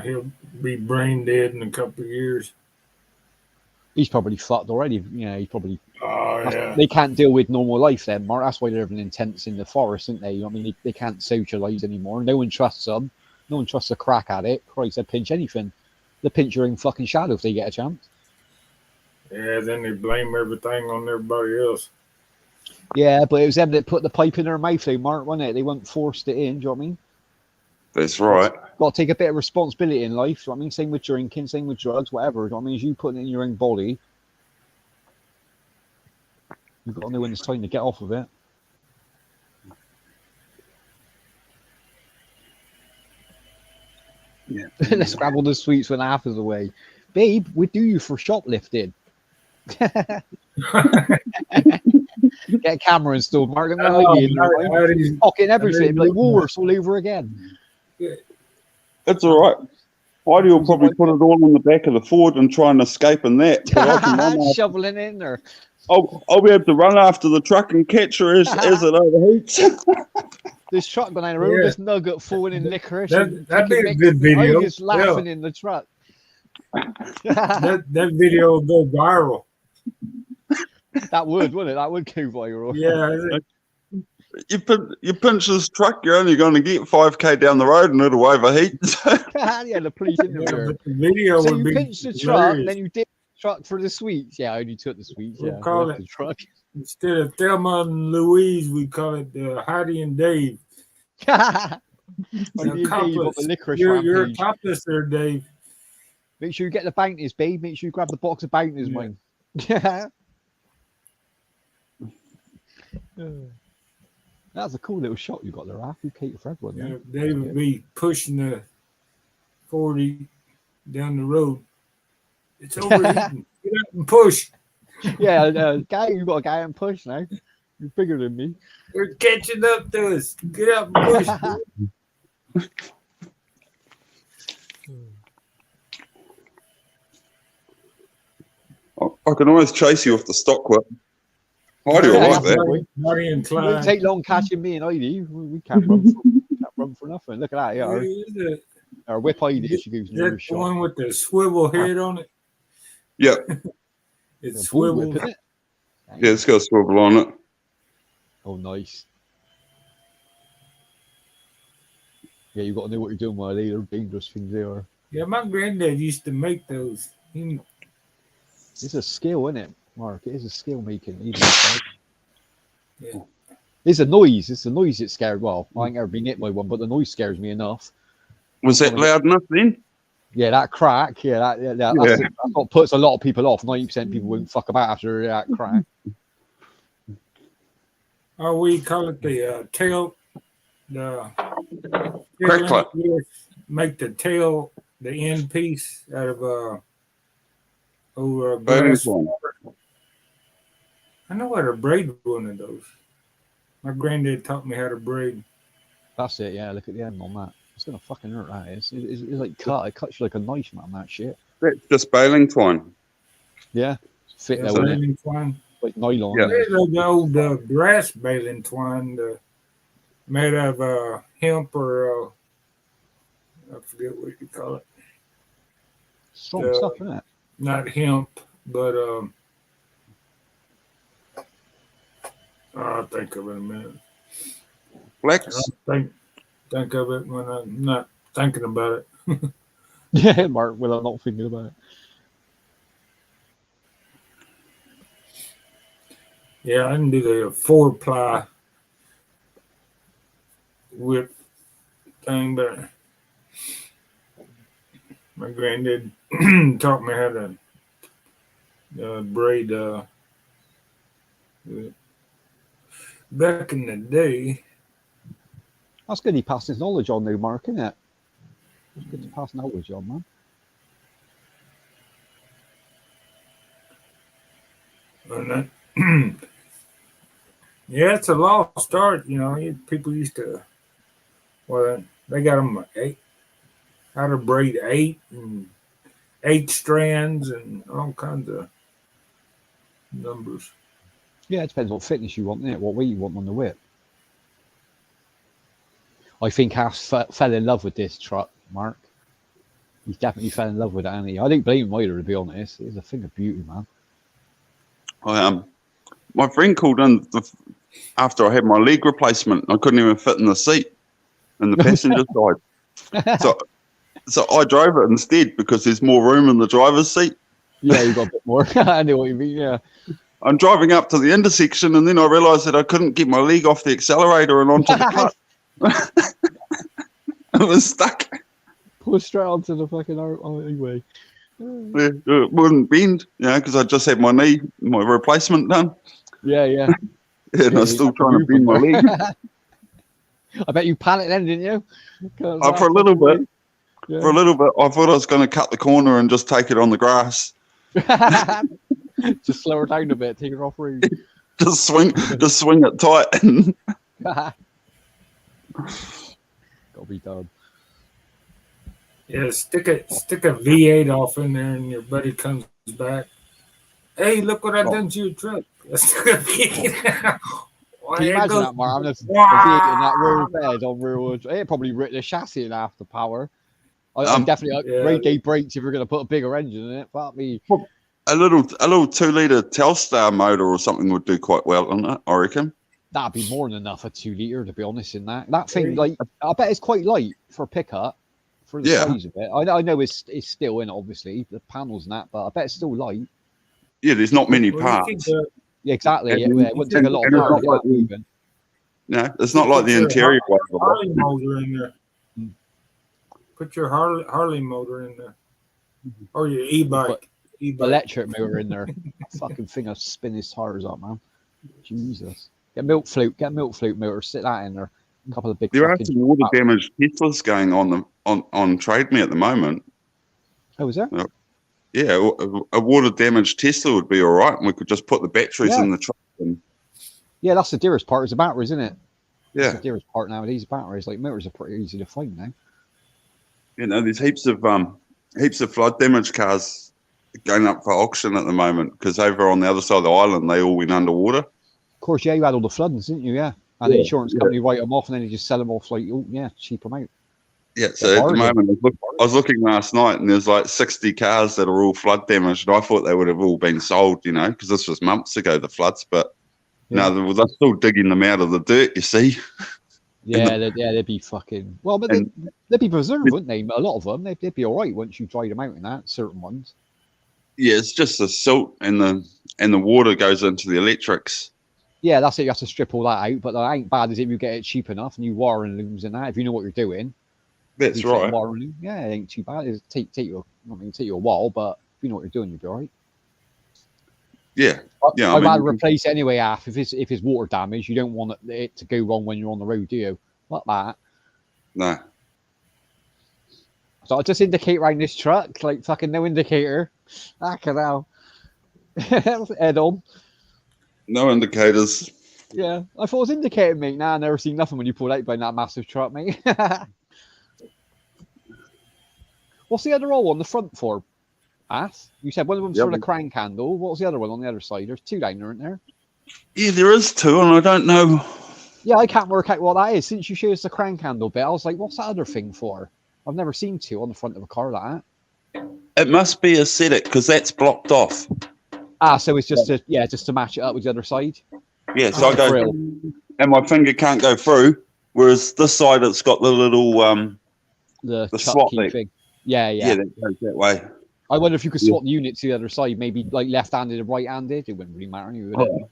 He'll be brain dead in a couple of years. He's probably fucked already. You know, he's probably. Oh yeah. They can't deal with normal life then, Mark. That's why they're living in tents in the forest, aren't they? I mean, they can't socialise anymore. No one trusts them. No one trusts a crack addict. Christ, they'll pinch anything. They'll pinch your own fucking shadow if they get a chance. Yeah, then they blame everything on everybody else. Yeah, but it was them that put the pipe in their mouth, though, Mark, wasn't it? They weren't forced it in. Do you know what I mean? That's right. Got to take a bit of responsibility in life. Do you know what I mean? Same with drinking, same with drugs, whatever. Do you know what I mean? As you put it in your own body, you've got to know when it's time to get off of it. Yeah. Let's grab all the sweets when half is away. Babe, we do you for shoplifting. Get a camera installed, Mark. And pocket everything. Like Woolworths all over again. That's all right. Heidi will probably put it all on the back of the Ford and try and escape in that. But I can run Shoveling in there. I'll be able to run after the truck and catch her as it overheats. This truck going down the road, this nugget falling in licorice. That'd be a good video. Just laughing in the truck. that video will go viral. That would, wouldn't it? That would go viral. Yeah. You pinch this truck, you're only going to get 5k down the road and it'll overheat. Yeah, the police interviewer. But the video So would you be pinched the truck, hilarious. then you did the truck for the sweets. Yeah, I only took the sweets. We'll Yeah, call left it- the truck. Instead of Thelma and Louise, we call it Heidi and Dave. The accomplice. licorice You're rampage. accomplice there, Dave. Make sure you get the bounties, babe. Make sure you grab the box of bounties, Yeah. mine. Yeah. That's a cool little shot you got there, Alf. You cater for everyone. You know, Yeah. Dave would be pushing the 40 down the road. It's overheating. Get up and push. Yeah, guy, you got a guy and push now. You're bigger than me. They're catching up to us. Get up and push. I can always chase you with the stock whip. Heidi will Yeah, like that. Bonnie and It won't Clyde. take long catching me and Heidi. We can't run for nothing. Look at that. Yeah, Is our whip Heidi. She goes near that the the shot. one with the swivel head on it? Yeah, It's A bull whip, swivel. isn't it? yeah, it's got a swivel on it. Oh, nice. Yeah, you got to know what you're doing while they're dangerous things they are. Yeah, my granddad used to make those. He, It's a skill, isn't it, Mark? It is a skill making. Yeah. It's a noise. It's the noise that scared. Well, I ain't ever been hit by one, but the noise scares me enough. Was that loud enough then? Yeah, that crack. Yeah, that's what puts a lot of people off. 90% people won't fuck about after that crack. or we call it the tail. The Cracklet. Make the tail, the end piece out of Baling glass. twine. I know how to braid one of those. My granddad taught me how to braid. That's it. Yeah, look at the end on that. It's gonna fucking hurt. That is. It's like cut. It cuts you like a knife, man. That shit. That's just baling twine. Yeah, fit there, That's wouldn't it? baling twine. Like nylon. Yeah. There's the old grass baling twine made out of hemp or I forget what you call it. Strong stuff, isn't it? not hemp, but I'll think of it in a minute. Flax. I'll think of it when I'm not thinking about it. Yeah, Mark, well, I'm not thinking about it. Yeah, I can do the 4-ply whip thing, but my granddad taught me how to braid. Back in the day, That's good. He passed his knowledge on, now, Mark, isn't it? It's good to pass knowledge on, man. and that, yeah, it's a lost art. People used to. Well, they got them how to braid 8 strands and all kinds of numbers. Yeah, it depends what fitness you want, innit? What way you want on the whip. I think Haas fell in love with this truck, Mark. He's definitely fell in love with it, hasn't he? I don't blame him either, to be honest. It's a thing of beauty, man. My friend called in after I had my leg replacement. I couldn't even fit in the seat, in the passenger side. So I drove it instead because there's more room in the driver's seat. Yeah, you got a bit more. I know what you mean, yeah. I'm driving up to the intersection and then I realised that I couldn't get my leg off the accelerator and onto the clutch. I was stuck. Pull straight onto the fucking highway. It wouldn't bend, because I just had my replacement done. Yeah, yeah. And I was still trying to bend my leg. I bet you panicked then, didn't you? For a little bit. Yeah. For a little bit, I thought I was going to cut the corner and just take it on the grass. Just slow her down a bit, take her off road. Just swing it tight. Gotta be done. Yeah, stick a V8 off in there, and your buddy comes back. Hey, look what I done to your truck. Stick a V8. Can you imagine that, Mark? I'm just in that rear bed on rear wheels. It probably ripped the chassis in half the power. I definitely road gauge brakes if you're going to put a bigger engine in it. Fuck me. A little 2-litre Telstar motor or something would do quite well on that, I reckon. That'd be more than enough, a 2-litre, to be honest. In that thing, like, I bet it's quite light for a pickup. For the size of it, I know it's still in, obviously, the panels and that, but I bet it's still light. Yeah, there's not many parts. Yeah, exactly. It wouldn't take a lot of power to get moving. No, it's not like the interior one. Harley motor in there. Put your Harley motor in there, or your e-bike. Electric motor in there. Fucking thing, I'll spin his tires up, man. Jesus. Get a milk flute motor. Sit that in there. A couple of big. There are some water damaged Teslas going on Trade Me at the moment. Oh, is there? Yeah, a water damaged Tesla would be all right, and we could just put the batteries in the truck. Yeah, that's the dearest part, is the batteries, isn't it? Yeah, that's the dearest part nowadays. Batteries, like motors, are pretty easy to find now. There's heaps of flood damage cars going up for auction at the moment because over on the other side of the island they all went underwater. Of course, yeah, you had all the floodings, didn't you? Yeah, and the insurance company write them off, and then you just sell them off like, cheap them out. Yeah, so at the moment, I was looking last night, and there's like 60 cars that are all flood damaged, and I thought they would have all been sold, because this was months ago, the floods, but no, they're still digging them out of the dirt, you see. Yeah, they'd be fucking... Well, but they'd be preserved, wouldn't they? A lot of them, they'd be all right once you dry them out in that, certain ones. Yeah, it's just the silt and the water goes into the electrics. Yeah, that's it. You have to strip all that out, but that ain't bad as if you get it cheap enough and you wire and looms in that, if you know what you're doing. That's right. Yeah, it ain't too bad. It'll take you a while, but if you know what you're doing, you'll be all right. Yeah. I'd rather replace it anyway, if it's water damage. You don't want it to go wrong when you're on the road, do you? Like that. No. So I'll just indicate around this truck, like fucking no indicator. Fucking hell. Head on. No indicators. Yeah, I thought it was indicating, mate. Nah, I never seen nothing when you pulled out by that massive truck, mate. What's the other roll on the front for? You said one of them's for the crank handle. What was the other one on the other side? There's two down there, isn't there? Yeah, there is two, and I don't know. Yeah, I can't work out what that is. Since you showed us the crank handle bit, I was like, what's that other thing for? I've never seen two on the front of a car like that. It must be acidic because that's blocked off. Ah, so it's just to match it up with the other side. Yeah, so I go, Grill. and my finger can't go through. Whereas this side, it's got the little The The chuck slot key bit. thing. Yeah. yeah, that goes that way. I wonder if you could swap the units to the other side, maybe like left-handed and right-handed. It wouldn't really matter, would it? Oh,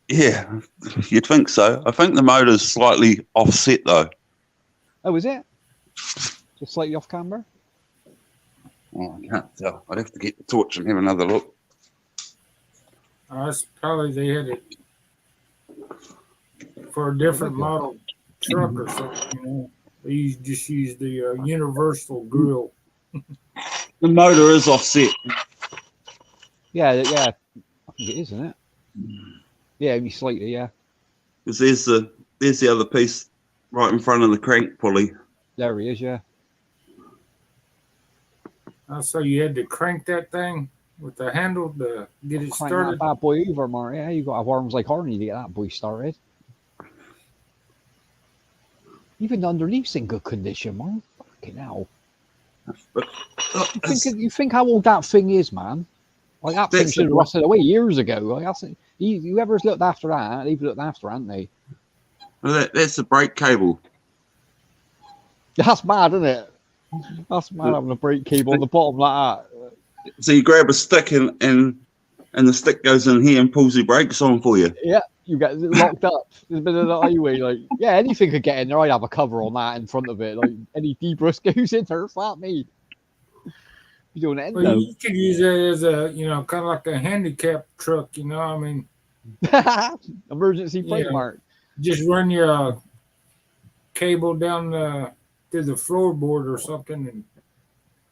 yeah, you'd think so. I think the motor's slightly offset though. Oh, is it? Just slightly off camber? Oh, I can't tell. I'd have to get the torch and have another look. That's probably they had it for a different model truck or something. You know, they just use the universal grill. The motor is offset. Yeah. I think it is, isn't it? Yeah, only slightly. Yeah. Because there's the other piece right in front of the crank pulley. There he is. Yeah. So you had to crank that thing with the handle to get it Crank started. that bad boy over, Mark. Yeah, you got to have arms like Harney to get that boy started. Even the underneath's in good condition, man. Fucking hell. You think how old that thing is, man? Like that thing That's should have the- rusted away years ago. Like whoever's looked after that, they've looked after, haven't they? Well, that's the brake cable. That's mad, isn't it? That's mad having a brake cable on the bottom like that. So you grab a stick and the stick goes in here and pulls the brakes on for you. Yeah, you get locked up. There's been a highway, like yeah, anything could get in there. I'd have a cover on that in front of it. Like any debris goes in there, flat me. You doing it? Well, No. you could use it as a, kind of like a handicap truck. I mean, Emergency plate Yeah. mark. just run your cable down to the floorboard or something, and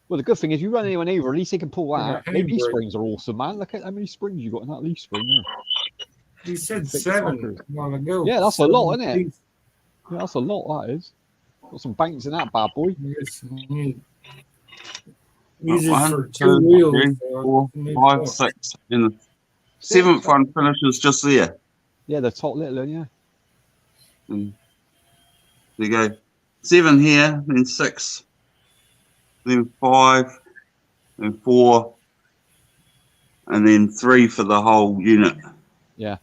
Well, the good thing is you run anyone over, at least they can pull that. Yeah, Maybe handbrake. springs are awesome, man. Look at how many springs you got in that leaf spring there. he said Big 7 fuckers. a while ago. Yeah, that's a lot, 7 isn't it? piece. Yeah, that's a lot, that is. Got some banks in that bad boy. Yes, you use it One, for two, 2 wheels. three, so Four, you need 5, more. 6. And the seventh one finishes just there. Yeah, the top little one, yeah. And there you go. 7 here, then 6, then 5, then 4, and then 3 for the whole unit. Yeah.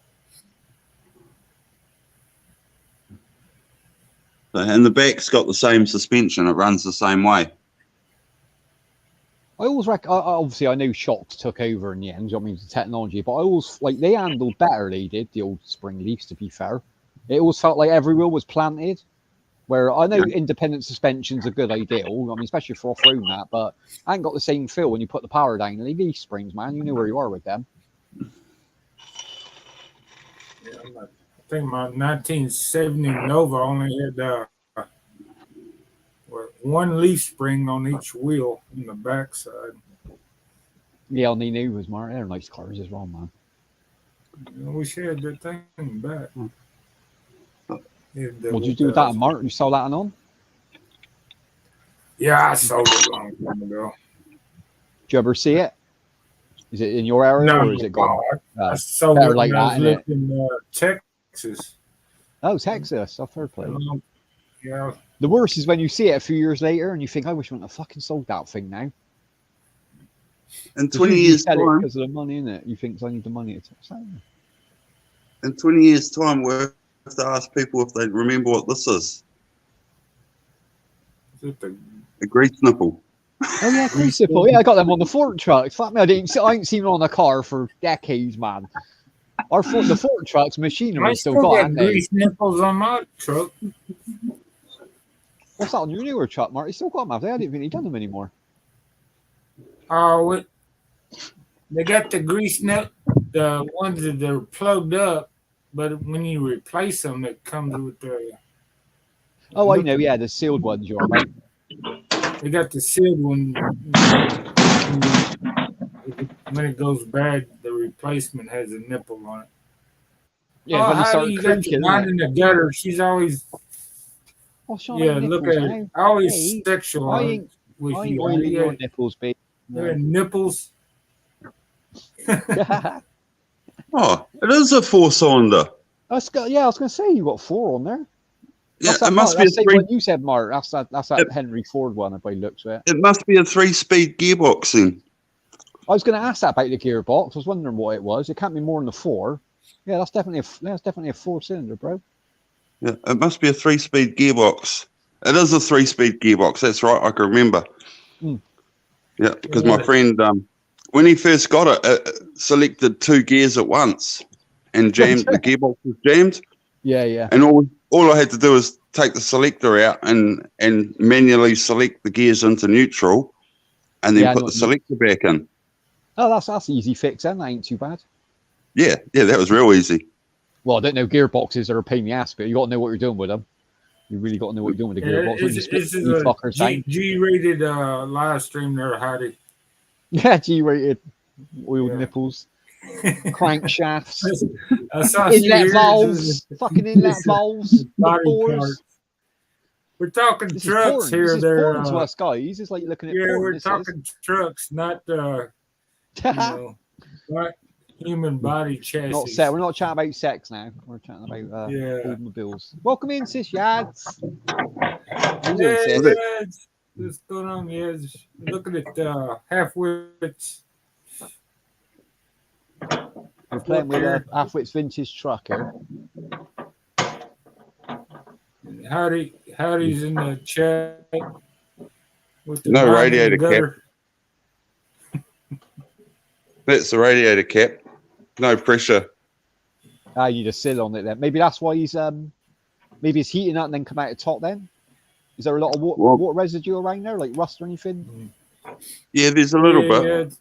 And the back's got the same suspension. It runs the same way. I always obviously I know shocks took over in the end, I mean the technology, but I always like they handled better they did, the old spring leafs, to be fair. It always felt like every wheel was planted. Where I know Yeah. independent suspension's a good idea, I mean, especially for off-road and that, but I ain't got the same feel when you put the power down. The leaf springs, man, you know where you are with them. Yeah, I think my 1970 Nova only had one leaf spring on each wheel in the backside. Yeah, on the new was Mark. They're nice cars as well, man. We shared that thing back. What'd you do with that, Mark? You sold that on? Yeah, I sold it a long time ago. Did you ever see it? Is it in your area or is it gone? I sold better it like when I that, was innit? living in Texas. Oh, Texas, a third place. Yeah, The worst is when you see it a few years later and you think, I wish I wouldn't have fucking sold that thing now. In 20 years' time, because of the money in it. You think I need the money to sell it. in 20 years' time, we'll have to ask people if they remember what this is. is it the A grease nipple. Oh yeah, Crucible. Yeah, I got them on the Ford trucks. Fuck me, I ain't seen them on a car for decades, man. The Ford trucks machinery I still still got, got haven't they? grease nipples on my truck. What's that on your newer truck, Mark? You still got them, have they? I didn't think he'd done them anymore. They got the grease nip, the ones that are plugged up, but when you replace them, it comes with the. Oh, I know, yeah, the sealed ones you're right. They got the sealed one. When it goes bad, the replacement has a nipple on it. Yeah, when you how start do you got creaking, your mind in the gutter? She's always look at it. I always Hey, sexual I ain't with oiling you. your nipples, babe. They're nipples. Oh, it is a 4-cylinder. I was going to say, you got 4 on there. Yeah, That's that, it must Mark, be a that's the three. one you said, Mark. That's that Yep. Henry Ford one, if I looks at it. It must be a 3-speed gearbox then. I was going to ask that about the gearbox. I was wondering what it was. It can't be more than a 4. Yeah, that's definitely a 4-cylinder, bro. Yeah, it must be a 3-speed gearbox. It is a 3-speed gearbox. That's right. I can remember. Mm. Yeah, because my Yeah. friend, when he first got it, selected 2 gears at once and jammed. The gearbox was jammed, Yeah. and all I had to do was take the selector out and manually select the gears into neutral, and then Yeah, I know put the what you mean. selector back in. Oh, that's easy fix, then. That ain't too bad. Yeah, that was real easy. Well, I don't know. Gearboxes are a pain in the ass, but you got to know what you're doing with them. You really got to know what you're doing with the Yeah, gearbox. Don't just this is you a fuckers down. G-rated live stream there, Heidi. Yeah, G-rated oil Yeah. nipples, crankshafts, I saw you inlet here. valves, fucking inlet valves, Body doors. parts. We're talking This is trucks porn. here. This is There, porn to us, guys. It's like looking at yeah, porn. we're This talking trucks, not not human body chassis. Not sex. We're not chatting about sex now. We're chatting about Yeah. automobiles. Welcome in, sis Yads. How you doing, Yeah, sis? yeah, what's going on? Yeah, just looking at half-wits. We're playing with a Halfwit's vintage truck here. Howdy's in the chat with the No bomb in radiator the gutter. That's the radiator cap. No pressure. Ah, you just sit on it then. Maybe that's why he's maybe it's heating up and then come out the top then. Is there a lot of water residue around there, like rust or anything? Yeah, there's a little bit.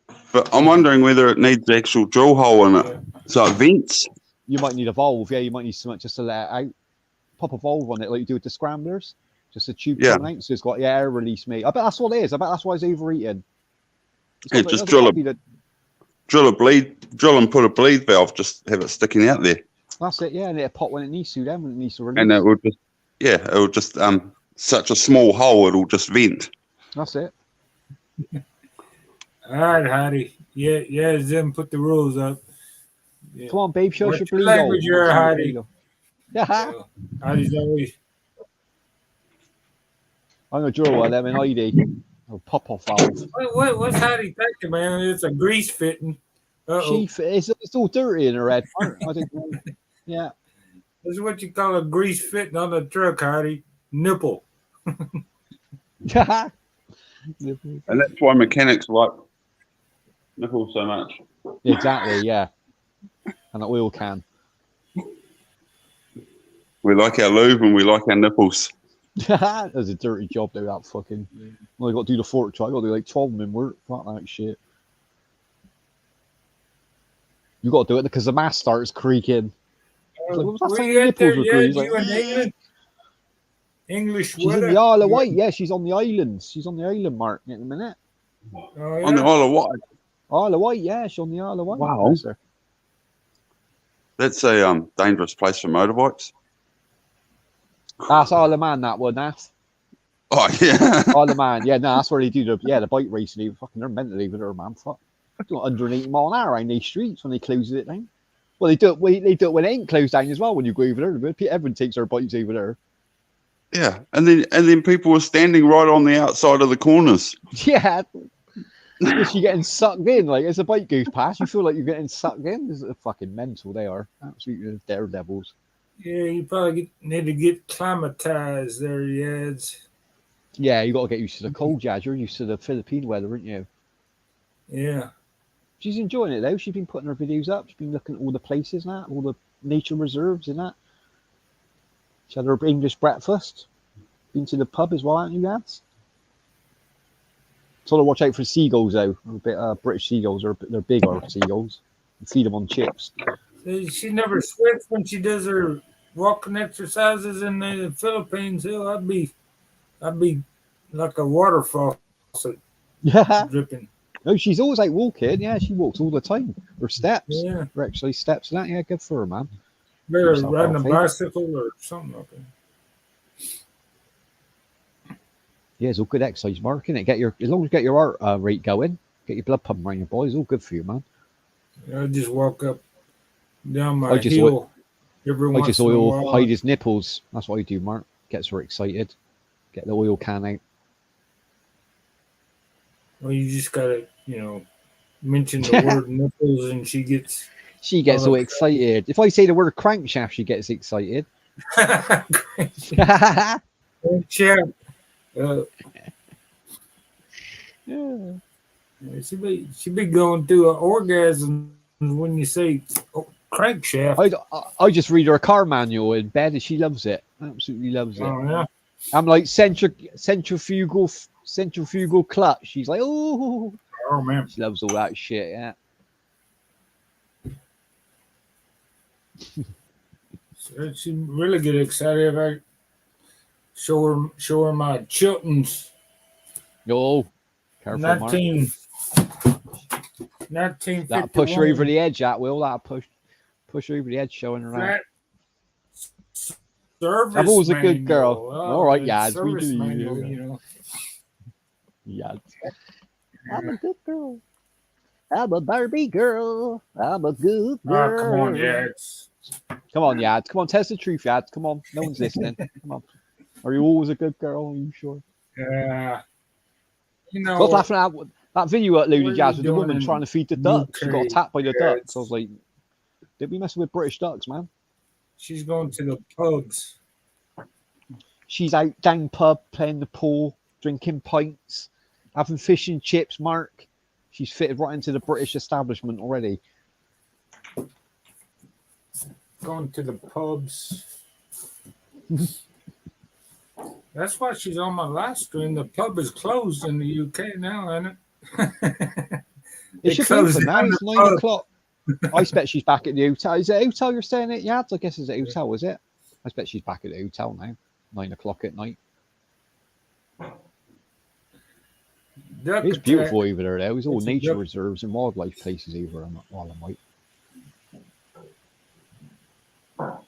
Yeah, But I'm wondering whether it needs the actual drill hole in it. So it vents. You might need a valve, yeah, you might need something just to let it out. Pop a valve on it like you do with the scramblers. Just a tube coming out, so it's got air release, mate. I bet that's what it is. I bet that's why it's overheating. Yeah, just drill and put a bleed valve, just have it sticking out there. That's it, yeah, and it'll pop when it needs to then, when it needs to release. And it will just such a small hole, it'll just vent. That's it. all right, Heidi. Yeah, Zim put the rules up. Yeah. Come on, babe, show us What's your your bleed language hole. here, Heidi? Yeah, Heidi's always. I'm gonna drill one of them in ID. Oh, pop off valve. What's Heidi thinking, man? It's a grease fitting. Uh-oh. It's all dirty in her head. I think, yeah. This is what you call a grease fitting on the truck, Heidi. Nipple. Yeah. And that's why mechanics like nipples so much. Exactly, yeah. And an oil can. We like our lube and we like our nipples. That's a dirty job, though, that fucking. Well, I got to do the fork truck. I got to do like 12 of them in work. Fuck that shit. You got to do it because the mast starts creaking. Like, what was that Where saying? you at Nipples there? were Yeah, greased. you Like, in England? English she's weather? in the Isle of Wight. Yeah, she's on the islands. She's on the island, Mark, in a minute. Oh, yeah? On the Isle of Wight. Isle of Wight, yeah, she's on the Isle of Wight. Wow. Bless her. That's a dangerous place for motorbikes. That's Isle of Man, that one, that's. Oh yeah. Isle of Man, yeah, no, that's where they do the bike racing. Fucking, they're mentally with her, man. Fuck. Doing 180 mile an hour around these streets when they close it down. Well, they do it when it ain't closed down as well. When you go over there, everyone takes their bikes over there. Yeah. And then people were standing right on the outside of the corners. Yeah, you're getting sucked in. Like as a bike goes past, you feel like you're getting sucked in. This is fucking mental. They are absolutely daredevils. Yeah, you probably need to get climatized there, Yads. Yeah, you got to get used to the cold, Jazz. You're used to the Philippine weather, aren't you? Yeah. She's enjoying it though. She's been putting her videos up. She's been looking at all the places and that, all the nature reserves and that. She had her English breakfast. Been to the pub as well, haven't you, lads? Told her watch out for seagulls though. A bit British seagulls they're bigger seagulls. You feed them on chips. She never sweats when she does her walking exercises in the Philippines. Hell, I'd be like a water faucet Yeah. dripping. No, she's always out walking. Yeah, she walks all the time. Her steps. Yeah. Her actually steps and that. Yeah, good for her, man. Better Yourself riding a healthy. bicycle or something like that. Yeah, it's all good exercise, Mark, innit? As long as you get your heart rate going, get your blood pumping around your body, it's all good for you, man. I just walk up down my I just hill every I once just in a oil while. hide his nipples. That's what I do, Mark. Gets her excited. Get the oil can out. Well, you just gotta, mention the word nipples, and she gets She gets all so excited. If I say the word crankshaft, she gets excited. upset. Yeah. She be going through an orgasm when you say crankshaft. I just read her a car manual in bed and she loves it. Absolutely loves it. Oh yeah. I'm like centrifugal clutch. She's like, oh, Oh man. she loves all that shit. Yeah. So she really get excited if I show her my Chilton's No, careful, Mark. 1951 That'll push her over the edge. That will. That'll push her over the edge, showing her out. flat service. I'm always a good girl. manual. All right, the Yads, we service do. manual, Yeah. I'm a good girl. I'm a Barbie girl. I'm a good girl. Come on, Yads. Come on, Yads. Come on, test the truth, Yads. Come on. No one's listening. Come on. Are you always a good girl? Are you sure? Yeah. I was laughing at that video what are uploaded, you Yaz, with the doing woman in trying to feed the ducks. She got UK, attacked by the Yads? ducks. I was like, did we mess with British ducks, man? She's going to the pubs. She's out down pub, playing the pool, drinking pints, having fish and chips, Mark. She's fitted right into the British establishment already. Going to the pubs. That's why she's on my live stream. The pub is closed in the UK now, isn't it? It should be open now. It's 9 o'clock. I expect she's back at the hotel. Is it a hotel you're staying at, Yads? I guess it's a hotel, is it? I expect she's back at the hotel now. 9 o'clock at night. It's beautiful over there, though. It's all nature reserves and wildlife places over on While I'm White. I'll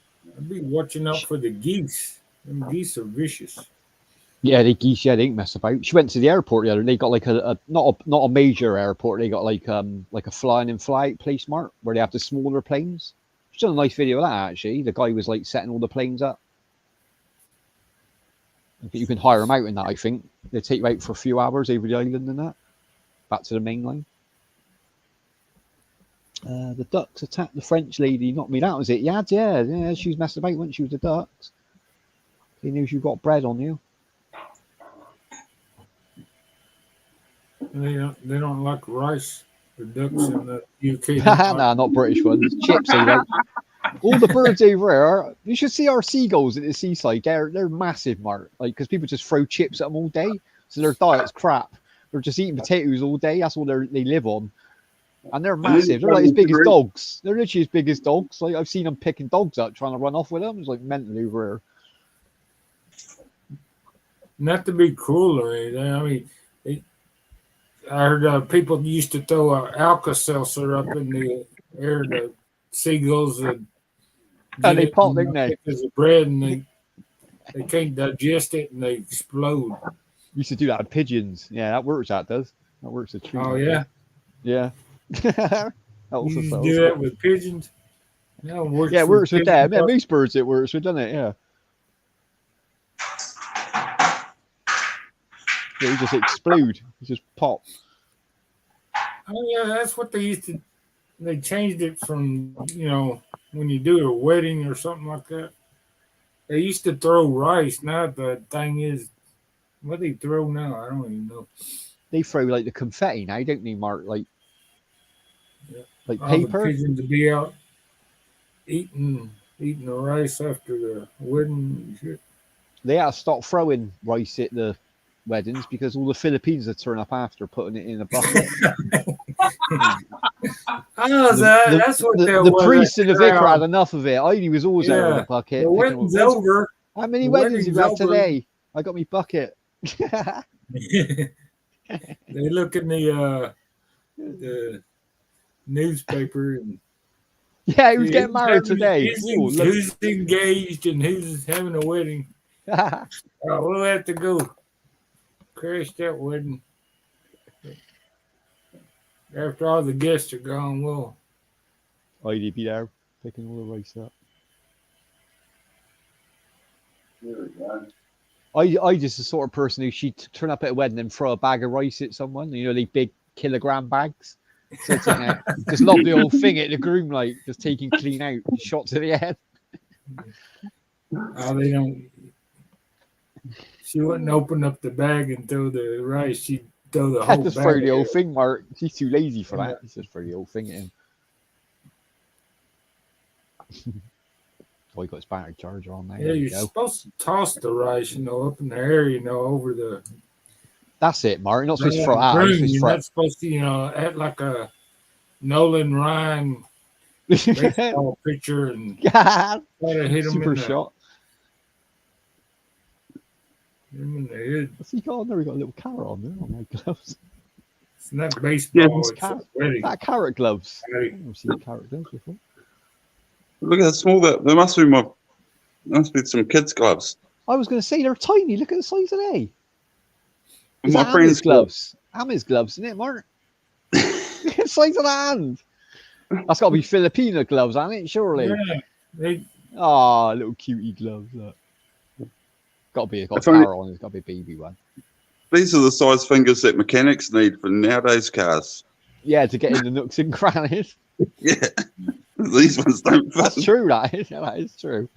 be watching out for the geese. Them geese are vicious. Yeah, they geese. Yeah, they ain't mess about. She went to the airport the other. They got like not a major airport. They got like a flying and fly out place, Mark, where they have the smaller planes. She's done a nice video of that actually. The guy was like setting all the planes up. You can hire them out in that. I think they take you out for a few hours over the island and that, back to the mainland. The ducks attacked the French lady. Not me. That was it. Yeah. She was messing about when she was the ducks. They knew you got bread on you. They don't like rice. The ducks in the UK. Nah, not British ones. Chips, they like. All the birds over there. You should see our seagulls at the seaside. They're massive, Mark. Like, because people just throw chips at them all day, so their diet's crap. They're just eating potatoes all day. That's all they live on, and they're massive. They're like as big as dogs. They're literally as big as dogs. Like I've seen them picking dogs up, trying to run off with them. It's like mental over here. Not to be cruel or anything. I mean, I heard people used to throw Alka-Seltzer up in the air. The seagulls would And they pop, didn't they? As a bread, and they can't digest it, and they explode. Used to do that with pigeons. Yeah, that works. That does. That works a treat. Oh yeah, yeah. That also you used to sells. do that with pigeons. Yeah, it works with them. Yeah, most birds it works with, doesn't it? Yeah. They just explode. They just pop. Oh yeah, that's what they used to. They changed it from when you do a wedding or something like that. They used to throw rice. Now the thing is, what they throw now, I don't even know. They throw like the confetti now, don't they, Mark? Like All paper. The pigeons to be out eating the rice after the wedding and shit. They had to stop throwing rice at the weddings because all the Filipinos would turn up after putting it in a bucket. That's what the priest and the vicar had enough of it. Heidi was always out with a bucket. The wedding's over. How many weddings have you had today? I got me bucket. They look in the newspaper and who's getting married today? Who's engaged and who's having a wedding? We'll have to go crash that wedding. After all the guests are gone, Heidi be there picking all the rice up. There we go. I just the sort of person who she'd turn up at a wedding and throw a bag of rice at someone. You know, they big kilogram bags. So it's like, just lob the whole thing at the groom, like just taking clean out, shot to the head. Oh, they don't. She wouldn't open up the bag and throw the rice. She'd throw the whole Just bag. throw the whole at her. thing, Mark. She's too lazy for that. She's just throw the whole thing at him. Oh, he got his battery charger on there. Yeah, There we you're go. supposed to toss the rice, up in the air, over the. That's it, Mark. You're not supposed to throw it out. You're You're supposed not supposed to, act like a Nolan Ryan to throw it. baseball pitcher and Yeah, try to hit him super in the, shot. hit him in the head. What's he got on there? He got a little carrot on there on my gloves. It's not baseball. it's it's carrot. wedding. That carrot gloves. Right. I've never seen carrot gloves before. Look at how small that. There must be some kids' gloves. I was going to say they're tiny. Look at the size of they. Is My that friend's Ami's gloves? Ami's gloves, isn't it, Mark? Look at the size of the hand. That's got to be Filipino gloves, hasn't it? Surely. Yeah, they, Oh, little cutie gloves. Look. Got to be. Got a If only- carrot on. It's got to be a baby one. These are the size fingers that mechanics need for nowadays cars. Yeah, to get in the nooks and crannies. Yeah, these ones don't That's fit. true. That is. Yeah, that is true.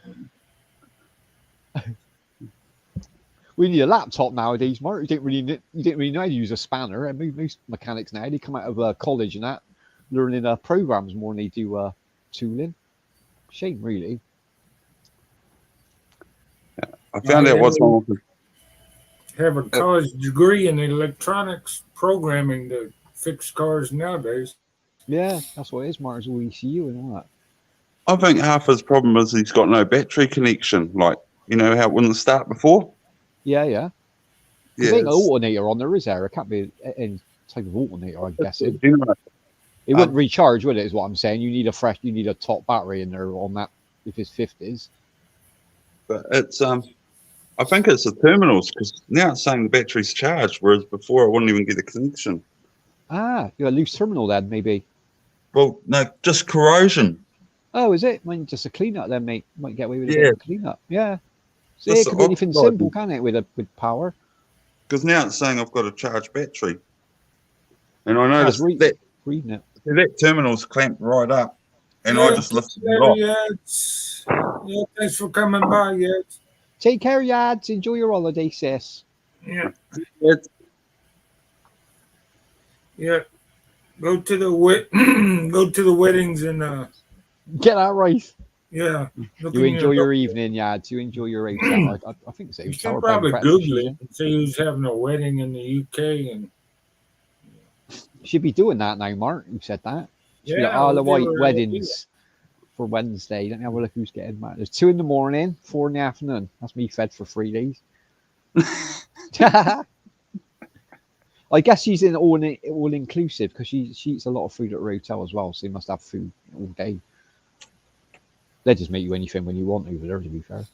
We need a laptop nowadays, Mark. You didn't really know how to use a spanner. And most mechanics now, they come out of college and that, learning programs more than they do tooling. Shame, really. I found out what's wrong with have a college degree in electronics programming to fix cars nowadays. Yeah, that's what it is, Mark. It's all ECU and all that. I think half his problem is he's got no battery connection. Like, how it wouldn't start before? Yeah, yeah. Yeah. There ain't an alternator on there, is there? It can't be any type of alternator, I'm guessing. Anyway, It wouldn't recharge, would it? Is what I'm saying. You need a top battery in there on that if it's 50s. but it's I think it's the terminals because now it's saying the battery's charged, whereas before I wouldn't even get a connection. Ah, you got a loose terminal then, maybe. Well, no, just corrosion. Oh, is it? Might just a cleanup then, mate. Might get away with a Yeah. bit of cleanup. Yeah. See, That's it could the be anything oxide. simple, can it? With power. Because now it's saying I've got a charged battery, and I I was noticed that reading it. that terminal's clamped right up, and I just lifted it off. Yeah, thanks for coming by. Yeah, Take care, yads. Enjoy your holiday, sis. yeah, It's, yeah. Go to the go to the weddings and Get that right. yeah. look You in enjoy your evening, yads. You enjoy your hotel. I think so. You Tower should bed and probably breakfast, Google yeah. it and see who's having a wedding in the UK and Should be doing that now, Mark. You said that. Should be like, yeah, Isle of they Wight were- weddings for Wednesday. Let me have a look who's getting married. There's 2 in the morning, 4 in the afternoon. That's me fed for 3 days. I guess she's in all inclusive because she eats a lot of food at her hotel as well, so you must have food all day. They just make you anything when you want over there, to be fair.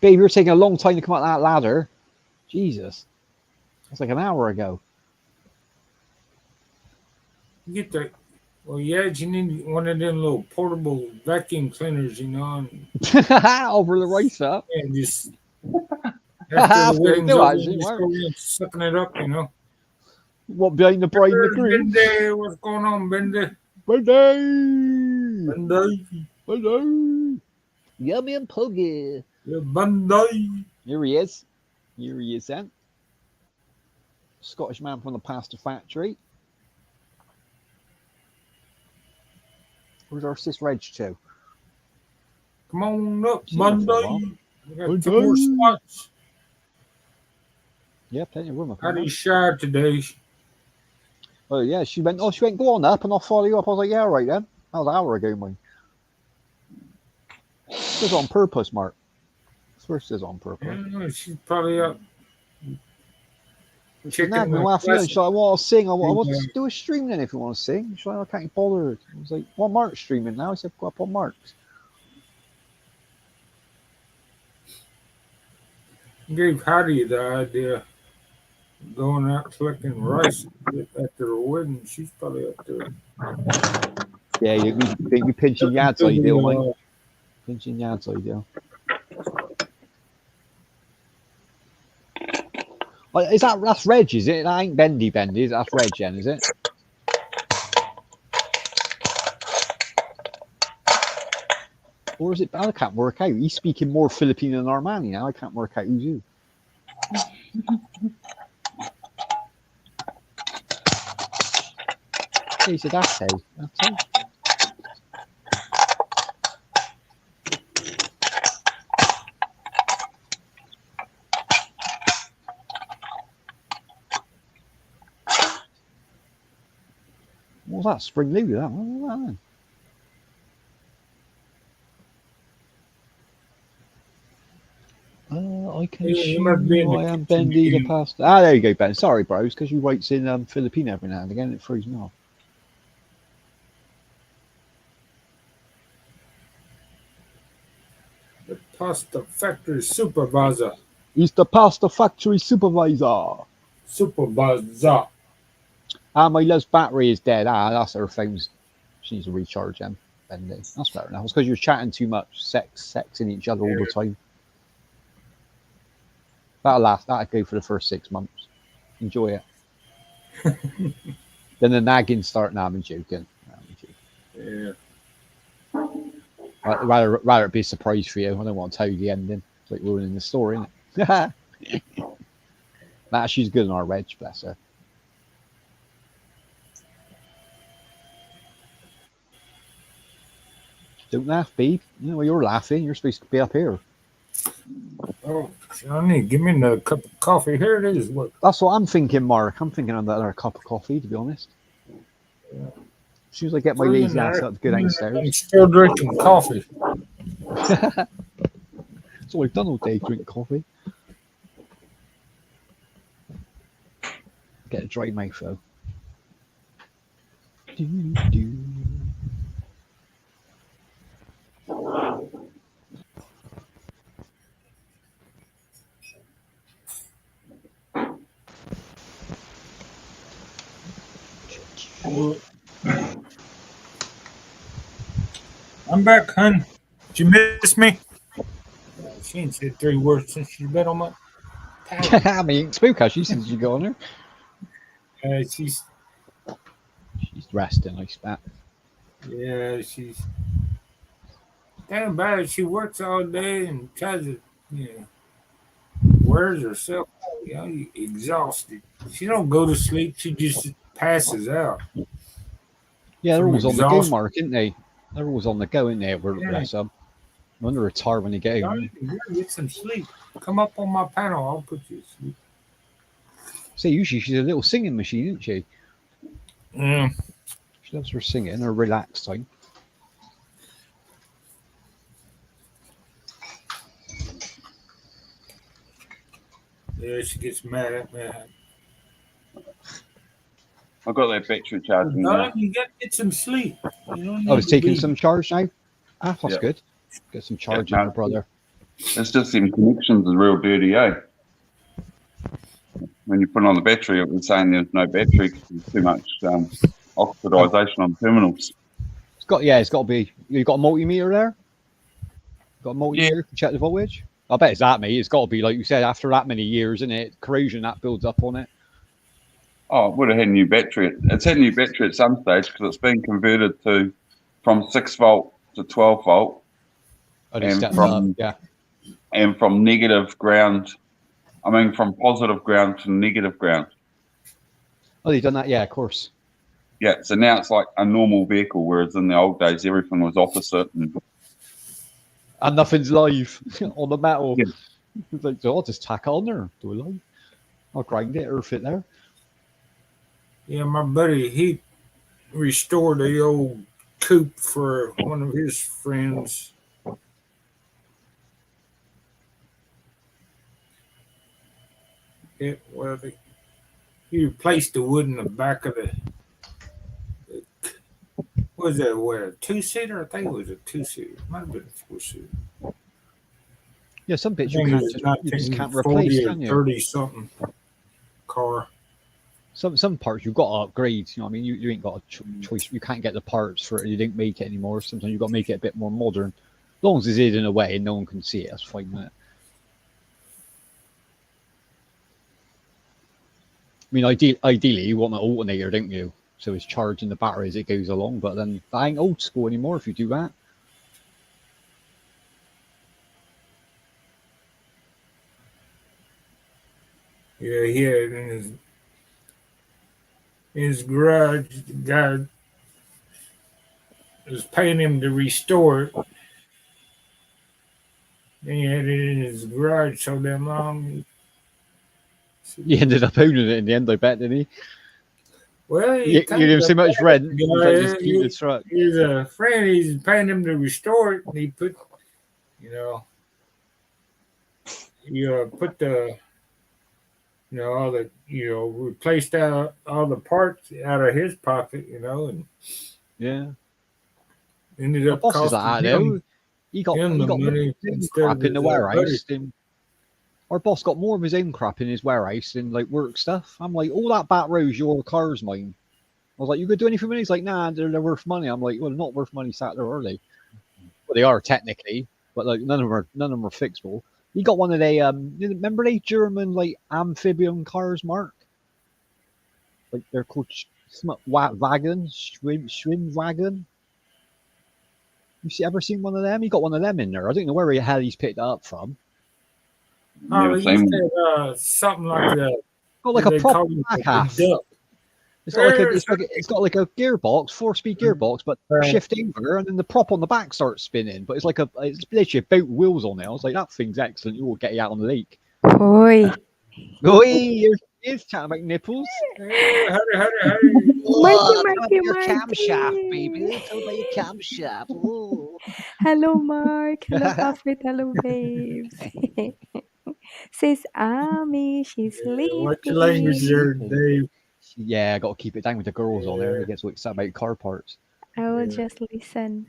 Babe, you're taking a long time to come up that ladder. Jesus. That's like an hour ago. get the well, yeah, you need one of them little portable vacuum cleaners, and Over the rice up. and just After after the they wedding's do, over, actually, just Mark. go in sucking it up, What, behind the bride and the groom? Bendy, what's going on, Bendy? Bendy! Bendy, Bendy! Yummy and puggy. yeah, Bendy. Here he is. Here he is then. Scottish man from the pasta factory. Where's our sis Reg to? Come on up, Seen her for a Monday. while. We got 2 more spots. Yeah, plenty of room. How do you shy today? Oh yeah, she went, go on up and I'll follow you up. I was like, yeah, all right then. That was an hour ago, mine. This is on purpose, Mark. This is on I purpose. don't know, she's probably up. She's Checking like, my no, afternoon. She's like, well, I'll sing. I want Yeah. to do a stream then if you want to sing. She's like, I can't be bothered. I was like, well, Mark's streaming now. I said, go up on Mark's. Gave Hattie the idea of going out collecting rice after a wedding. She's probably up there. Yeah, you pinching the outside deal, mate. Pinching the outside deal. Is that's Reg, is it? That ain't Bendy, is it? That's Reg, then, is it? Or is it? I can't work out. He's speaking more Filipino than Armani now. I can't work out who's who. He said, that's how. That's how. What was that? Spring Louis, that one? What was that then? I can You must be in assume the I am kitchen Bendy the eating. pasta. Ah, there you go, Ben. Sorry, bros, because you writes in Filipino every now and again. It throws me off. The pasta factory supervisor. He's the pasta factory supervisor. Supervisor. Ah, my love's battery is dead. Ah, that's her phone's. She needs to recharge them. Bendy. That's fair enough. It's because you're chatting too much, sexing each other all the time. That'll last. That'll go for the first 6 months. Enjoy it. Then the nagging start. Nah, I'm joking. Yeah. I'd rather it be a surprise for you. I don't want to tell you the ending. It's like ruining the story, isn't it? Nah, she's good in our Reg, bless her. Don't laugh, babe. You know why you're laughing. You're supposed to be up here. Oh, Johnny, give me another cup of coffee. Here it is. Look. That's what I'm thinking, Mark. I'm thinking of another cup of coffee, to be honest. Yeah. As soon as I get my lazy ass up to go I'm downstairs. still drinking coffee. That's all I've done all day, drink coffee. Get a dry mouth, though. Do. I'm back, hun. Did you miss me? She ain't said 3 words since she's been on my panel. I mean, Spook has you since you got on her. She's resting, I expect. Yeah, she's damn bad. She works all day and tries to, wears herself out, exhausted. She don't go to sleep. She just passes out. Yeah, they're From always on the go, exhaustion. Mark, isn't they? They're always on the go, isn't they? We're bless them. I wonder retire when they get home. Get some sleep. Come up on my panel. I'll put you to sleep. See, usually she's a little singing machine, isn't she? Yeah. She loves her singing, her relaxed time. Yeah, she gets mad at me. I've got that battery charging now. You got to get some sleep. I was taking some charge now. Ah, that's Yeah. good. Get some charge Yeah, in her brother. It's just them connections are real dirty, eh? When you put it on the battery, it was saying there's no battery because there's too much oxidization on terminals. It's got to be. You got a multimeter there? Got a multimeter to check the voltage? I bet it's that, mate. It's got to be, like you said, after that many years, isn't it? Corrosion that builds up on it. Oh, it would have had a new battery. It's had a new battery at some stage because it's been converted from 6 volt to 12 volt. And from negative ground, from positive ground to negative ground. Oh, they've done that? Yeah, of course. Yeah, so now it's like a normal vehicle, whereas in the old days, everything was opposite. And nothing's live on the metal. Yeah. It's like, so I'll just tack on there. Do it live. I'll grind it or fit there. Yeah, my buddy, he restored the old coupe for one of his friends. He replaced the wood in the back of the was that a 2-seater? I think it was a 2-seater. Might have been a 4-seater. Yeah, some bits you just can't replace, can you? 30 something car. some parts you've got to upgrade. You know what I mean? You ain't got a choice. You can't get the parts for it. You didn't make it anymore. Sometimes you've got to make it a bit more modern. As long as it's hidden away and no one can see it, that's fine. Isn't it? I mean, ideally, you want an alternator, don't you? So it's charging the battery as it goes along. But then that ain't old school anymore if you do that. Yeah, he had in his garage, the guy was paying him to restore it. Then he had it in his garage so damn long. He ended up owning it in the end, I bet, didn't he? Well, You gave him so much rent, he just keep the truck. He's a friend. He's paying him to restore it, and he put, put the, all the, replaced out all the parts out of his pocket, and Yeah. ended The up boss is costing like that, him. though. He got him the more money of his own instead of crap in the his, warehouse. Our boss got more of his own crap in his warehouse than like work stuff. I'm like, all that back row's your car's mine. I was like, you could do anything with it? He's like, nah, they're worth money. I'm like, well, not worth money sat there early. Well, they are technically, but like none of them are fixable. He got one of the remember they German like amphibian cars, Mark? Like they're called wagon, swim wagon. Ever seen one of them? He got one of them in there. I don't know where the hell he's picked it up from. Oh, Yeah, he same. said something like that. Got like They a proper call it back a half. duck. It's got like a gearbox, 4-speed gearbox, but shift over, and then the prop on the back starts spinning. But it's literally a boat with wheels on it. I was like, that thing's excellent. You will get you out on the lake. Oi. Oi, here's chatting about nipples. Hey, howdy. Mikey, Your cam Mikey. shaft, baby. Tell about your cam shaft. Ooh. Hello, Mark. Hello, Afrit. Hello, babes. Says Ami. She's sleeping. What's your language there, Dave? Yeah, I got to keep it down with the girls on there. They get so excited about car parts. I will Yeah. just listen.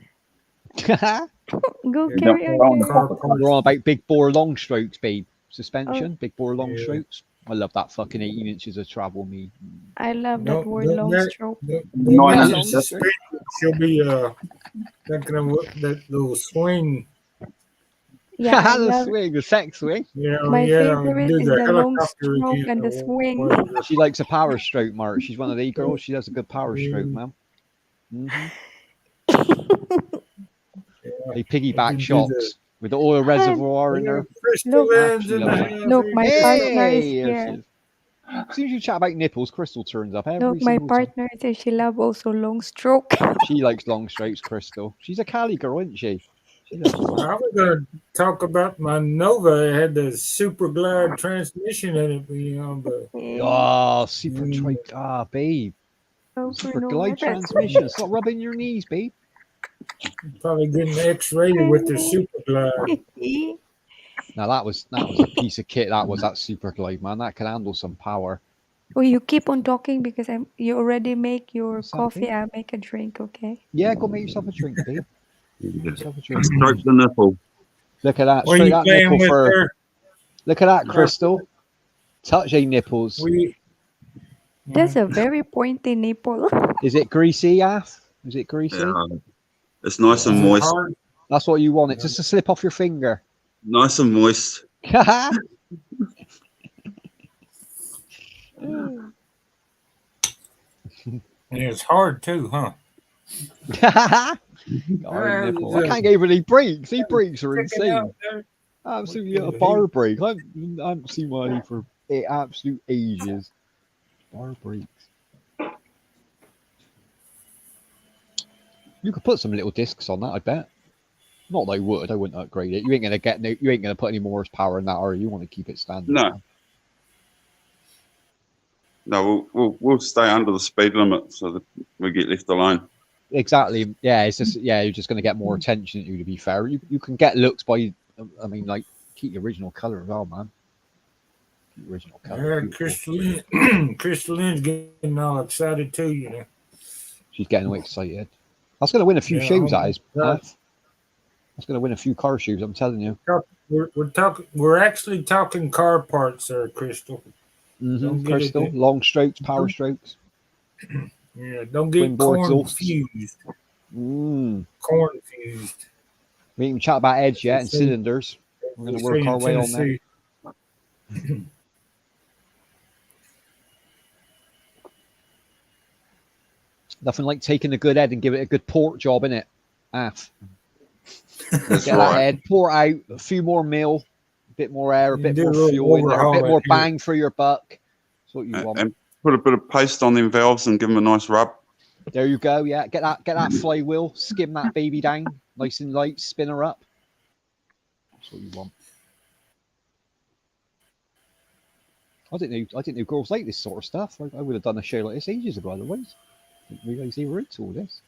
We're Go Yeah, carry on. no, girl. Car on about big bore long strokes, babe. Suspension, big bore long Yeah. strokes. I love that fucking 18 inches of travel, me. I love No, that word, no, long no. stroke. No, Yeah, no, long that's- strokes. She'll be thinking of that little swing. Yeah, I the love swing, the sex swing. My favorite do is the the long helicopter stroke again and the or swing. whatever. She likes a power stroke, Mark. She's one of the girls. She does a good power stroke, man. They piggyback can do shocks with the oil reservoir in there. Crystal Look. Lens in the Look, house. look, my partner is Hey, here. as soon as you chat about nipples, Crystal turns up every Look, my single time. partner says she loves also long stroke. She likes long strokes, Crystal. She's a Cali girl, isn't she? She loves long. I was going to talk about my Nova. It had the Super Glide transmission in it, but Oh, super trike. Babe. Super glide transmission. Stop rubbing your knees, babe. probably getting X-rated with the Super Glide. Now that was a piece of kit. That super glide, man. That can handle some power. Oh, you keep on talking because you already make your What's that, coffee. babe? I make a drink, okay? Yeah, go make yourself a drink, babe. Make yourself a drink. Stroke the nipple. Look at that. What are Straight you that playing nipple with fur. there? Look at that, Crystal. Touch a nipples. That's a very pointy nipple. Is it greasy, Ath? Is it greasy? Yeah. It's nice and Is it moist. hard? That's what you want. It just to slip off your finger. Nice and moist. And it's hard too, huh? Hard nipple. I can't give any breaks. These breaks are Check it out insane. there. Absolutely a bar break. I haven't seen one for absolute ages. Bar breaks. You could put some little discs on that, I bet. Not that I would. I wouldn't upgrade it. You ain't gonna put any more horsepower in that, or you want to keep it standard. No. No, we'll stay under the speed limit so that we get left alone. Exactly. Yeah, it's just you're just going to get more attention at you. To be fair, you can get looks by. I mean, like keep the original color as well, man. Keep the original color. Beautiful. Crystalline's getting all excited too, She's getting all excited. That's going to win a few Yeah, shows. oh That is. my God. That's going to win a few car shoes. I'm telling you. We're talking. We're actually talking car parts, there, Crystal. Don't get it Crystal, that- long strokes, power strokes. Yeah, don't Twin get bore exhausts. confused. Mm. Confused. We ain't even chat about edge yet and See- cylinders. We're going to work Say our in way on that. Tennessee. Nothing like taking a good head and give it a good port job in it. Half. That's Get that right. head, pour out a few more mil, a bit more air, a You bit do a more little fuel in there, a overhaul bit more right here. bang for your buck. That's what you want. And put a bit of paste on them valves and give them a nice rub. There you go. Yeah, get that flywheel, skim that baby down, nice and light, spin her up. That's what you want. I didn't know girls like this sort of stuff. I would have done a show like this ages ago. Otherwise, didn't realise they were into all this.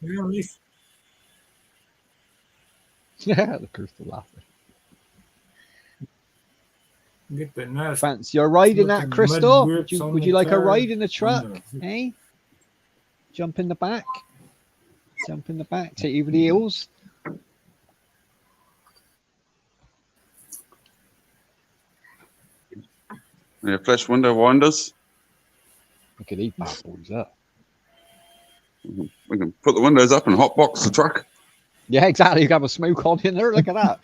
You know, at least Yeah, the crystal laughing. get the nice. Fancy a ride in Look at that the crystal? mud Would grips you, on would the you like a tire. ride in the truck? No. Eh? Jump in the back. Jump in the back. Take you over the hills. Yeah, flash window winders. Look at these bad boys up. We can put the windows up and hotbox the truck. Yeah, exactly. You can have a smoke on in there. Look at that.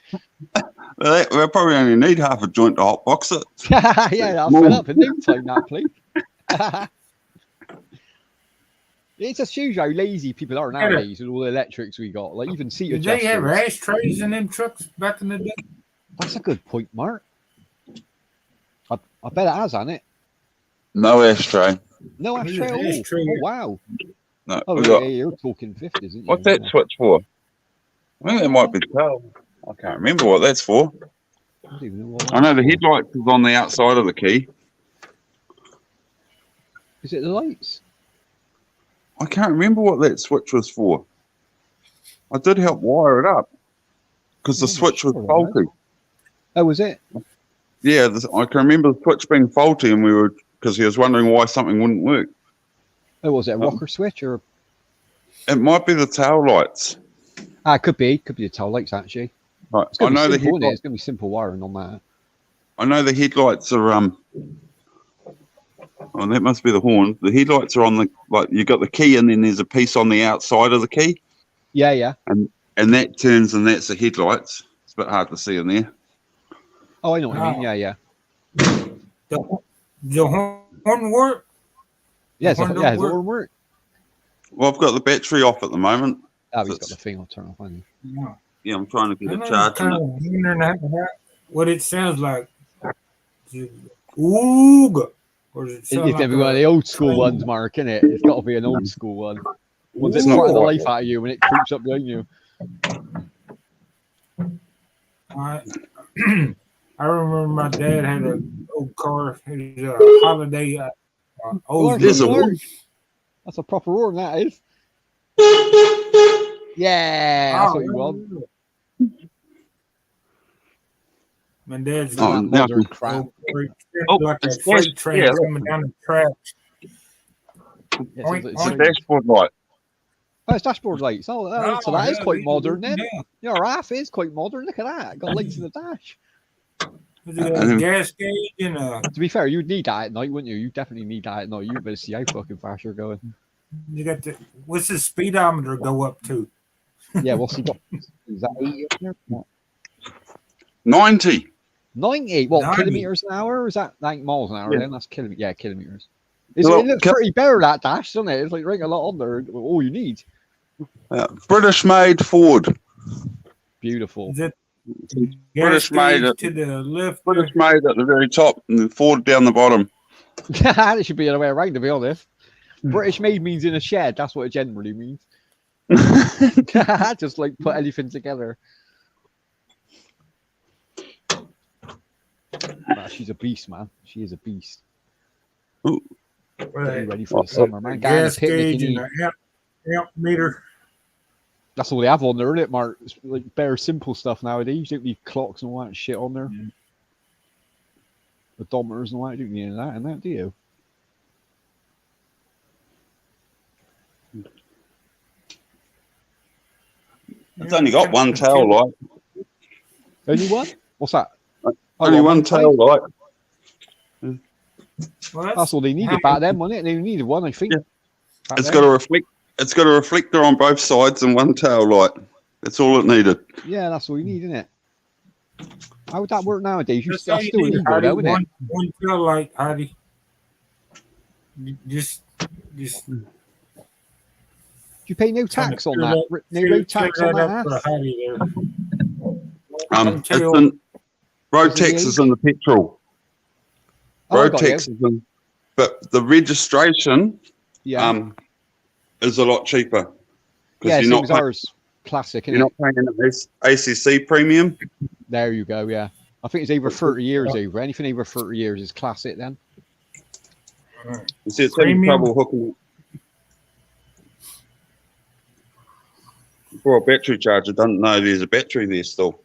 We'll probably only need half a joint to hotbox it. Yeah, I'll fill up in no time that please. It just shows you how lazy people are nowadays with all the electrics we got. Like even seat Did they have adjusters. ashtrays in them trucks back in the day? That's a good point, Mark. I bet it has, hasn't it? No ashtray. No What is ashtray at all. ashtray? Oh wow. No. Oh we yeah, got, you're talking 50s, isn't you? what's that switch for? I think that might be 12. I can't remember what that's for. I don't even know what I know the that's for. headlight is on the outside of the key. Is it the lights? I can't remember what that switch was for. I did help wire it up because the I'm not switch was sure, faulty. Oh, was it? Yeah, I can remember the switch being faulty, and we were because he was wondering why something wouldn't work. Oh, was it a rocker switch or? It might be the tail lights. Ah, it could be the tail lights actually. Right. It's I gonna know be the simple, isn't it? headlights. It's gonna be simple wiring on that. I know the headlights are Oh, that must be the horn. The headlights are on the you got the key, and then there's a piece on the outside of the key, Yeah, yeah. and that turns, and that's the headlights. It's a bit hard to see in there. Oh, I know what you mean. Ah. Yeah, yeah. The horn work? Yeah, it's horn a, don't yeah, it's work? all work. Well, I've got the battery off at the moment. Oh, he's got It's- the thing. I'll turn off. Hasn't No. Yeah, I'm trying to get I a know charge it's in kind it. of wondering what it sounds like. Ooga. Or does it he? sound It's gonna be like one of the old school ones, Mark, isn't it? It's got to be an old school one. One's It's that not part of the quite. life out of you when it creeps up behind you. I I remember my dad had an old car. It was a holiday. Mark, There's a Mark. one. That's a proper roar, that is. Yeah, that's what you want. My dad's Oh, got now Modern I crap. like a it's freight flash- train yeah, coming down the track. Yeah, Point, it's It's a point. dashboard light. Oh, it's dashboard lights. Oh, so that is yeah, quite these modern are- then. yeah. Your RAF is quite modern. Look at that. Got lights in the dash. It's got a And- gas gauge and To be fair, you'd need that at night, wouldn't you? You definitely need that at night. You better see how fucking fast you're going. you got the what's the speedometer go up to? Yeah, what's he got? Is that 80 up there? What? 90. 90? What, 90. kilometers an hour? Or is that like miles an hour Yeah. then? That's kilometers. Yeah, kilometers. It Well, looks pretty bare, that dash, doesn't it? It's like ring a lot on there. All you need. British made Ford. Beautiful. Is it British gas made gauge it. to the left? British made at the very top, and then Ford down the bottom. It should be the other way around, to be honest. British made means in a shed. That's what it generally means. Just like put anything together. Nah, she's a beast, man. She is a beast. Get you Right. ready for the summer, man. Get on a Gas picnic gauge and and eat. an amp meter. That's all they have on there, isn't it, Mark? It's like bare simple stuff nowadays. You don't need clocks and all that shit on there. Yeah. Odometers and all that. You don't need any of that in that, do you? It's only got one tail light. Only one? What's that? Only Oh, one tail light. Well, That's all they needed back then, wasn't it? They needed one, I think. Yeah. back It's then. got a reflect. It's got a reflector on both sides and one tail light. That's all it needed. Yeah, that's all you need, isn't it? How would that work nowadays? That's That's all you still need, illegal, Heidi. though, isn't it? One tail light, Heidi. Just Do you pay no trying to tax on clear that? No road clear tax on that that? up for ass? Heidi there. It's tail. in road Is it the taxes and the petrol. Oh, I Road got you. taxes and but the registration Yeah, is a lot cheaper yeah, because same you're as not ours. Classic, you're isn't not paying an ACC premium. There you go, yeah. I think it's over 30 years over. Anything over 30 years is classic then. You see, it's having Premium. trouble hooking for a battery charger. Doesn't know there's a battery there still.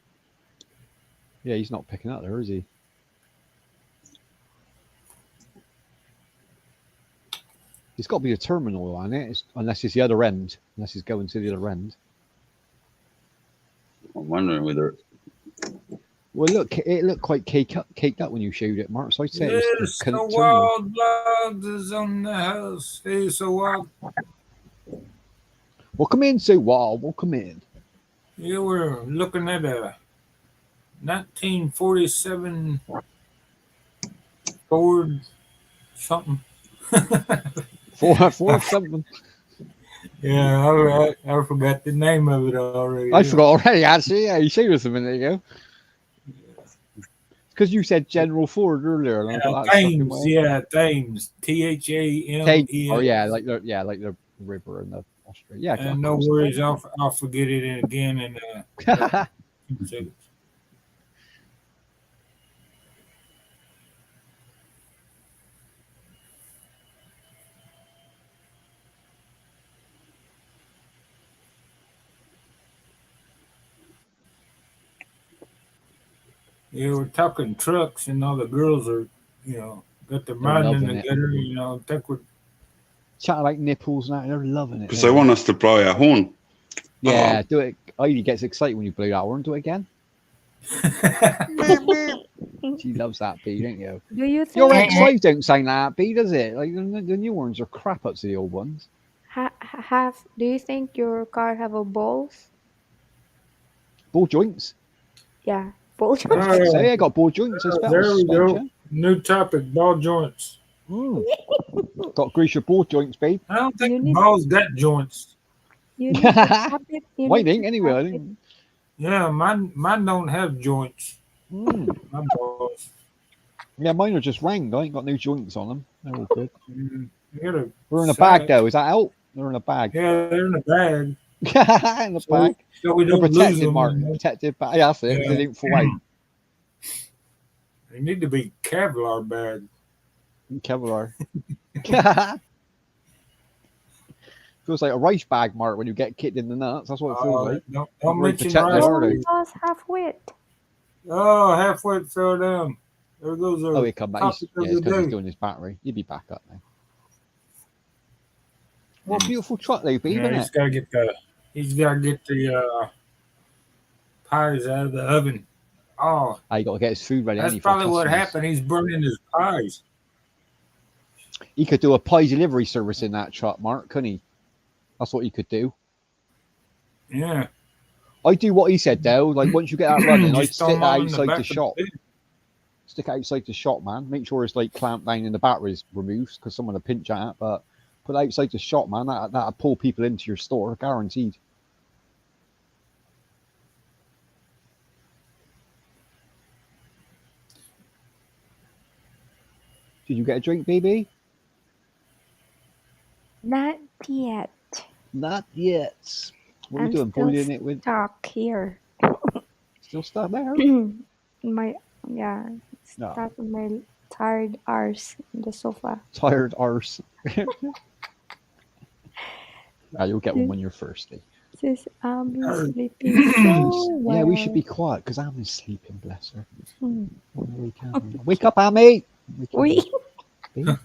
Yeah, he's not picking up there, is he? It's got to be a terminal on it, unless it's the other end. Unless it's going to the other end. I'm wondering whether it's Well, look, it looked quite caked up when you showed it, Mark. So I'd say it was Yes, the the terminal. wild blood is on the house. He's so wild. Welcome in, so wild. Welcome in. You were looking at a 1947 Ford something. For something. Yeah, I forgot the name of it already. I forgot already, actually. Yeah, you showed us a minute ago. Because you said General Ford earlier. And I got that stuck in my Thames, head. yeah, Thames. THAMES. Oh yeah, like the river in the Australia. Yeah, And no worries, I'll forget it again in 2 seconds. Yeah, we're talking trucks, and all the girls are, got their mind in loving the it. gutter. I think we're Chatting like nipples and that. They're loving it. because they want us to blow our horn. Yeah, do it. Heidi gets excited when you blow that horn. Do it again. She loves that bee, don't you? Do you Your think X5 don't sound that bee, does it? Like the new ones are crap up to the old ones. do you think your car have a balls? Ball joints. Yeah, balls. So yeah, I got ball joints as well. there we go. suspension. New topic: ball joints. Mm. Got grease your ball joints, babe. I don't You think need- balls got joints. You need to tap it. You Mine need ain't to anyway. I tap think. it. Yeah, mine don't have joints. Mm. My balls. Yeah, mine are just round. I ain't got no joints on them. They're all good. You gotta They're in a side. bag though. Is that out? They're in a bag. Yeah, they're in a bag. In the So, bag. so we They're don't lose protected, them. Mark. Protected bag. Yeah, that's it. Yeah. They don't fall out. They need to be Kevlar bag. Kevlar. Feels like a rice bag, Mark, when you get kicked in the nuts. That's what it feels like. Don't Very mention protective, rice. are they? Balls half wit. Oh, halfway it fell down. There goes our Oh, he come back. topic Yeah, of it's the because he's day. doing his battery. He'll be back up now. What a beautiful truck though, Beeb, Yeah, isn't he's it? gotta get the pies out of the oven. Oh, Ah, you got to get his food ready. that's ain't he, for probably what customers. happened. He's burning his pies. He could do a pie delivery service in that truck, Mark, couldn't he? That's what he could do. Yeah. I do what he said though. Like once you get that running, I'd Just throw stick 'em that all in outside back the of shop. bin. Stick it outside the shop, man. Make sure it's like clamped down and the battery's removed because someone will pinch at it. But put it outside the shop, man. That'll pull people into your store, guaranteed. Did you get a drink, baby? Not yet. Not yet. What are I'm you doing? still Boiling it with Stuck here. still stuck there? my yeah, No. stuck in my tired arse in the sofa. Tired arse. You'll get one when you're thirsty. Sis, sleeping so well. Yeah, we should be quiet because Ami's sleeping, bless her. Hmm. Wake up, Ami! Wake up, We babe.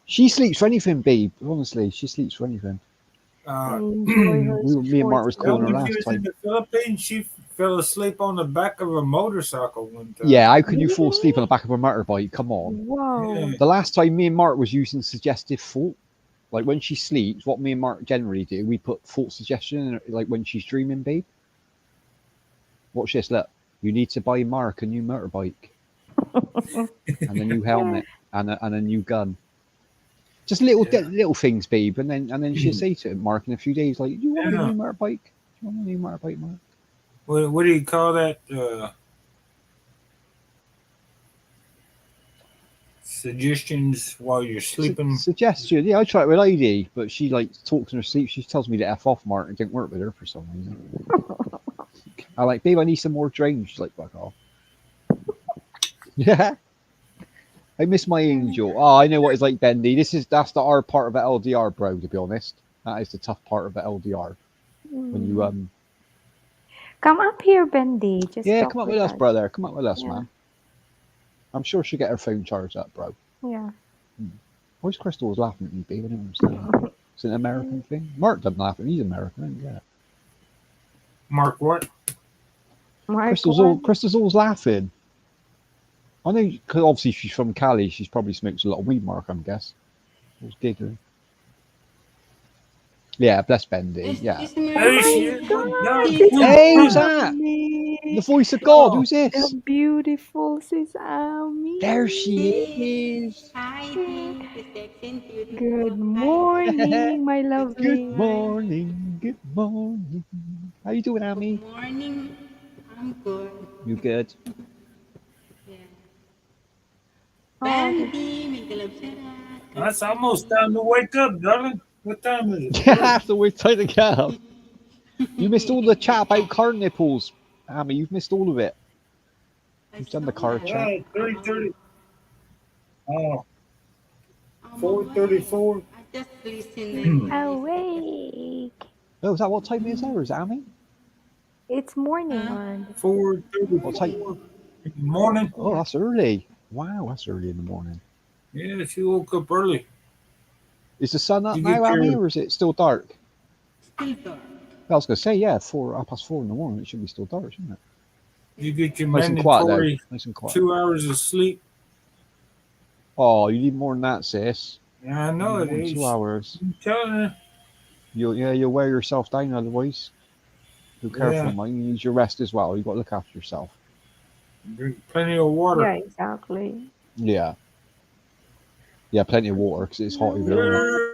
She sleeps for anything, babe. Honestly, she sleeps for anything. enjoy her Me and Mark was sports calling her When last she was time. in the Philippines, she fell asleep on the back of a motorcycle one time. Yeah, how can you fall asleep on the back of a motorbike? Come on. Wow. Yeah. The last time me and Mark was using suggestive thought, like when she sleeps, what me and Mark generally do, we put thought suggestion in, like when she's dreaming, babe. Watch this, look. You need to buy Mark a new motorbike and a new helmet and a new gun. Just little little things, babe, and then she'll say to him, Mark, in a few days, like, "Do you want a new motorbike? Do you want a new motorbike, Mark?" What do you call that? Suggestions while you're sleeping. Suggestion, yeah, I try it with Lady, but she like talks in her sleep. She tells me to f off, Mark. It didn't work with her for some reason. I like, babe, I need some more drain. She's like, fuck off. Yeah. I miss my angel. Oh, I know what it's like, Bendy. That's the hard part of the LDR, bro, to be honest. That is the tough part of the LDR. When you Come up here, Bendy. Just yeah, talk come up with us, brother. Come up with us, Yeah. man. I'm sure she'll get her phone charged up, bro. Yeah. Why's Crystal was laughing at me, babe? I don't understand. It's an American thing. Mark doesn't laugh at me. He's American. I don't get it. Mark what? Mark, Crystal's always laughing. I know, because obviously she's from Cali. She's probably smokes a lot of weed, Mark, I'm guess. Always giggling. Yeah, bless Bendy. Yeah. Hey, shit. Hey, who's that? The voice of God. Who's this? The beautiful Sis Ami. There she is. Hi, Dean, the sexy and beautiful. Good morning, my lovely. Good morning. Good morning. How you doing, Ami? Good morning. I'm good. You good? Yeah. Oh, Bandy, make the love shut That's almost time to wake up, darling. What time is it? Yeah, after we're trying to get up. You missed all the chat about car nipples, Ami. You've missed all of it. You've done the car chat. Right, 3:30. Oh, 4:34. I just listened. awake. Oh, is that what time it is there? Is it, Ami? It's morning, man. 4:34. What time? In the morning. Oh, that's early. Wow, that's early in the morning. Yeah, she woke up early. Is the sun up You now, get Ami, your- or is it still dark? Still dark. I was going to say, yeah, 4:04 in the morning. It should be still dark, shouldn't it? You get your Nice and quiet, though. mandatory Nice and quiet. 2 hours of sleep. Oh, you need more than that, sis. I know You it need more than is. 2 hours. I'm telling You'll wear yourself down otherwise. Be careful, Yeah. man. You need your rest as well. You've got to look after yourself. you, drink plenty of water. Yeah, exactly. Yeah. Yeah, plenty of water because it's hot over there.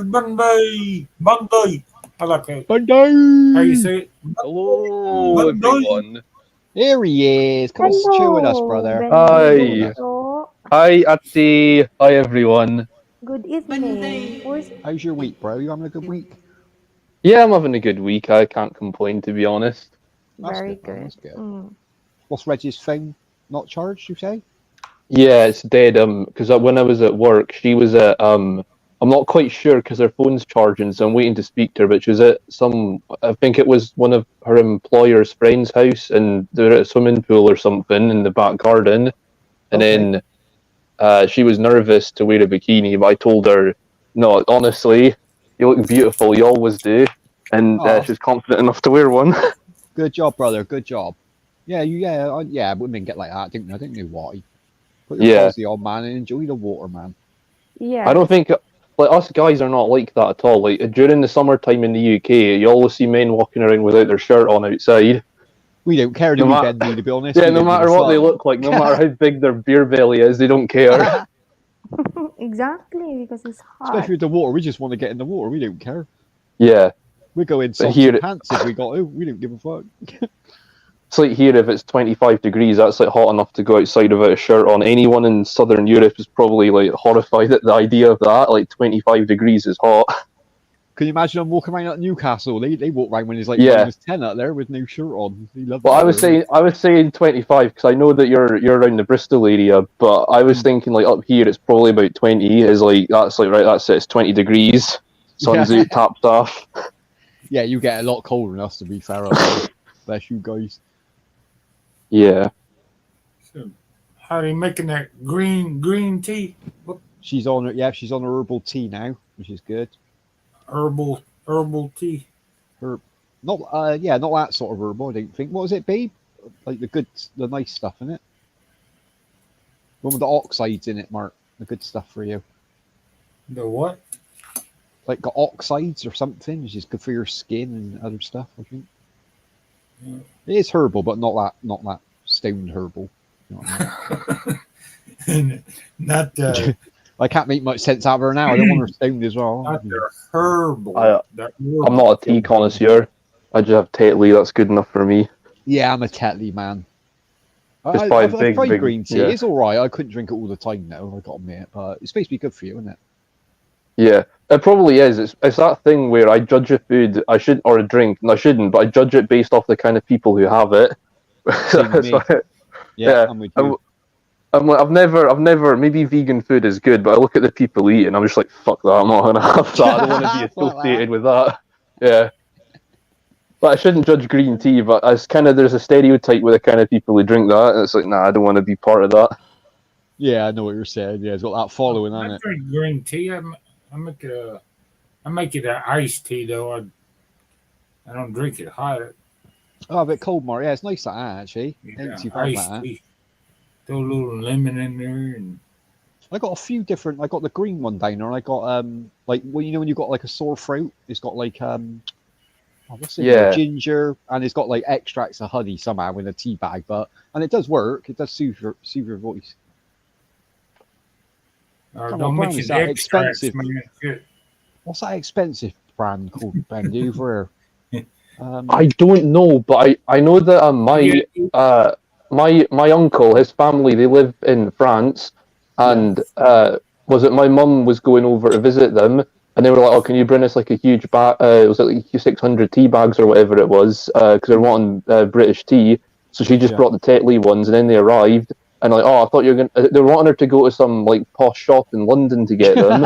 Monday. Monday. I like that. Monday! How you say it? Hello, Monday. everyone. Here he is. Come and chill with us, brother. Bendy. Hi. So, Hi, Ati. Hi, everyone. good Monday. evening. Where's How's your week, bro? You having a good week? Yeah, I'm having a good week. I can't complain, to be honest. That's very good, man, good. that's good. Mm. What's Reggie's phone not charged, you say? Yeah, it's dead. Because when I was at work, she was at I'm not quite sure because her phone's charging, so I'm waiting to speak to her. But she was at I think it was one of her employer's friend's house, and they're at a swimming pool or something in the back garden. And Okay. then she was nervous to wear a bikini, but I told her, no, honestly, you look beautiful. You always do. And Aw. she's confident enough to wear one. Good job, brother. Good job. Yeah, yeah, women get like that, didn't they? I didn't know why. Put your Yeah. palsy on, man, and enjoy the water, man. Yeah. I don't think like us guys are not like that at all. Like during the summertime in the UK, you always see men walking around without their shirt on outside. We don't care, do No we, matter- Bendy, to be honest? Yeah, We no don't give matter a what they fuck. look like, no matter how big their beer belly is, they don't care. exactly, because it's hot. Especially with the water, we just want to get in the water. We don't care. Yeah, We go in But socks here and it- pants if we got to. We don't give a fuck. it's like here if it's 25 degrees, that's like hot enough to go outside without a shirt on. Anyone in Southern Europe is probably like horrified at the idea of that. Like 25 degrees is hot. Can you imagine them walking around at Newcastle? They walk around when it's like Yeah. -10 up there with no shirt on. They love Well, the I was saying 25 because I know that you're around the Bristol area, but I was thinking like up here it's probably about 20. Is like that's like right, that's it. It's 20 degrees. Sun's Yeah. out, tapped off. Yeah, you get a lot colder than us, to be fair. I think. Bless you guys. Yeah. So, how are you making that green tea? What She's on her. Yeah, she's on her herbal tea now, which is good. herbal tea? Not not that sort of herbal. I don't think. What was it, babe? Like the nice stuff in it. One with the oxides in it, Mark. The good stuff for you. The what? Like got oxides or something, which is good for your skin and other stuff. I think Yeah. it is herbal, but not that stoned herbal. You know what I mean? Not the I can't make much sense out of her now. I don't want her stoned as well. not the herbal. I- the I'm not a tea connoisseur. I just have Tetley. That's good enough for me. Yeah, I'm a Tetley man. Just I've buy tried big, green tea. yeah. It's all right. I couldn't drink it all the time though. I got to admit, but it's supposed to be good for you, isn't it? Yeah, it probably is. It's that thing where I judge a food I shouldn't, or a drink, and I shouldn't, but I judge it based off the kind of people who have it. Same with me. So, Yeah, Yeah, I'm with you. I'm like, I've never. Maybe vegan food is good, but I look at the people eating, I'm just like, fuck that. I'm not gonna have that. I don't want to be Fuck that. associated with that. Yeah. But I shouldn't judge green tea. But as kind of there's a stereotype with the kind of people who drink that, and it's like, nah, I don't want to be part of that. Yeah, I know what you're saying. Yeah, it's got that following on I it. drink green tea. I make it an iced tea though. I don't drink it hot. Oh, a bit cold, Mark. Yeah, it's nice that actually. Yeah, Ain't too bad iced that. tea. Throw a little lemon in there and I got a few different. I got the green one down there. And I got like well, you know when you got like a sore throat, it's got like what's it? Yeah. Ginger, and it's got like extracts of honey somehow in a tea bag. And it does work. It does soothe your voice. Come on, don't Brown, mention is that extracts, expensive? man. Shit. What's that expensive brand called Bendover? I don't know, but I know that my uncle, his family, they live in France, and was it my mum was going over to visit them, and they were like, "Oh, can you bring us like a huge bag? Was it like 600 tea bags or whatever it was? Because they're wanting British tea." So she just Yeah. brought the Tetley ones, and then they arrived, and like, "Oh, I thought you were gonna." They were wanting her to go to some like posh shop in London to get them.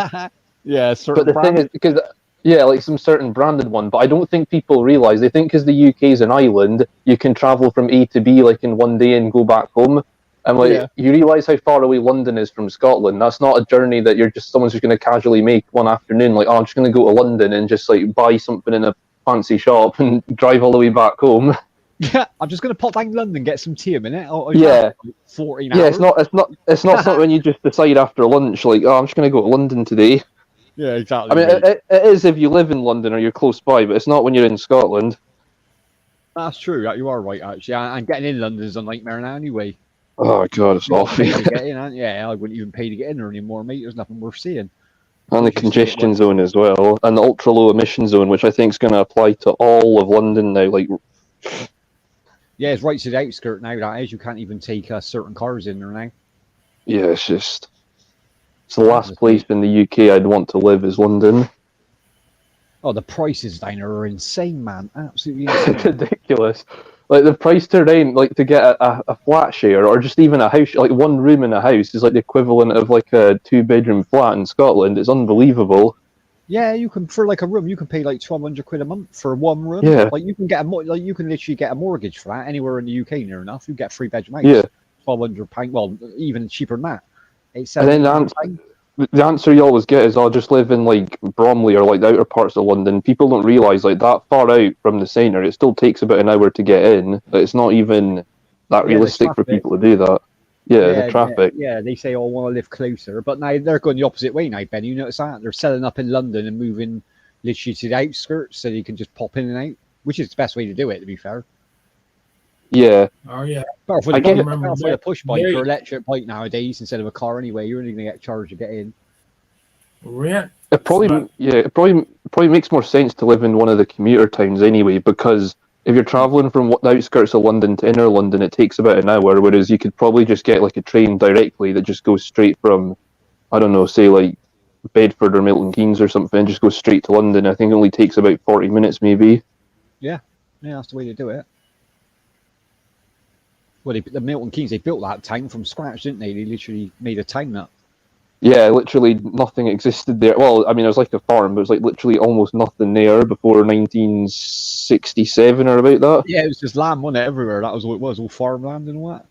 Yeah, certain But the thing brand. is, because like some certain branded one, but I don't think people realize. They think because the UK is an island, you can travel from A to B like in one day and go back home. And like Yeah. you realize how far away London is from Scotland. That's not a journey that someone's just going to casually make one afternoon. Like, oh, I'm just going to go to London and just like buy something in a fancy shop and drive all the way back home. Yeah, I'm just gonna pop down to London, get some tea a minute. Yeah. 14 Yeah, hours. it's not something you just decide after lunch. Like, oh, I'm just going to go to London today. Yeah, exactly. I mean, mate. it is if you live in London or you're close by, but it's not when you're in Scotland. That's true. You are right, actually. And getting in London is a nightmare now anyway. Oh god, it's You got to awful. pay to get in, aren't you? Yeah, I wouldn't even pay to get in there anymore, mate. There's nothing worth seeing. And the congestion zone as well, and the ultra low emission zone, which I think is going to apply to all of London now. Like, Yeah, it's right to the outskirt now. That is, you can't even take certain cars in there now. yeah, it's the last place in the UK I'd want to live is London. Oh, the prices down there are insane, man. Absolutely It's insane. ridiculous. Like the price to rent, like to get a flat share or just even a house, like one room in a house, is like the equivalent of like a 2-bedroom flat in Scotland. It's unbelievable. Yeah, you can for like a room, you can pay like 1,200 quid a month for one room. Yeah. Like you can get you can literally get a mortgage for that anywhere in the UK near enough. You get a 3-bedroom house. Yeah. £1,200. Well, even cheaper than that. It's And then the answer you always get is, I'll just live in like Bromley or like the outer parts of London. People don't realise like that far out from the centre, it still takes about an hour to get in. Like, it's not even that the realistic for traffic. people to do that. Yeah, the traffic. Yeah, they say, "Oh, I want to live closer," but now they're going the opposite way now, Ben. You notice that they're selling up in London and moving literally to the outskirts, so you can just pop in and out, which is the best way to do it. To be fair, Yeah, Oh yeah. better for I the, get- better for the push bike Yeah. or electric bike nowadays instead of a car. Anyway, you're only going to get charged to get in. Rent. it probably makes more sense to live in one of the commuter towns anyway, because if you're travelling from the outskirts of London to inner London, it takes about an hour, whereas you could probably just get like a train directly that just goes straight from, I don't know, say like Bedford or Milton Keynes or something, and just goes straight to London. I think it only takes about 40 minutes maybe. Yeah, that's the way to do it. Well, the Milton Keynes, they built that town from scratch, didn't they? They literally made a town up. Yeah, literally nothing existed there. Well, I mean, it was like a farm, but it was like literally almost nothing there before 1967 or about that. Yeah, it was just land, wasn't it? Everywhere. That was what it was, all farmland and all that.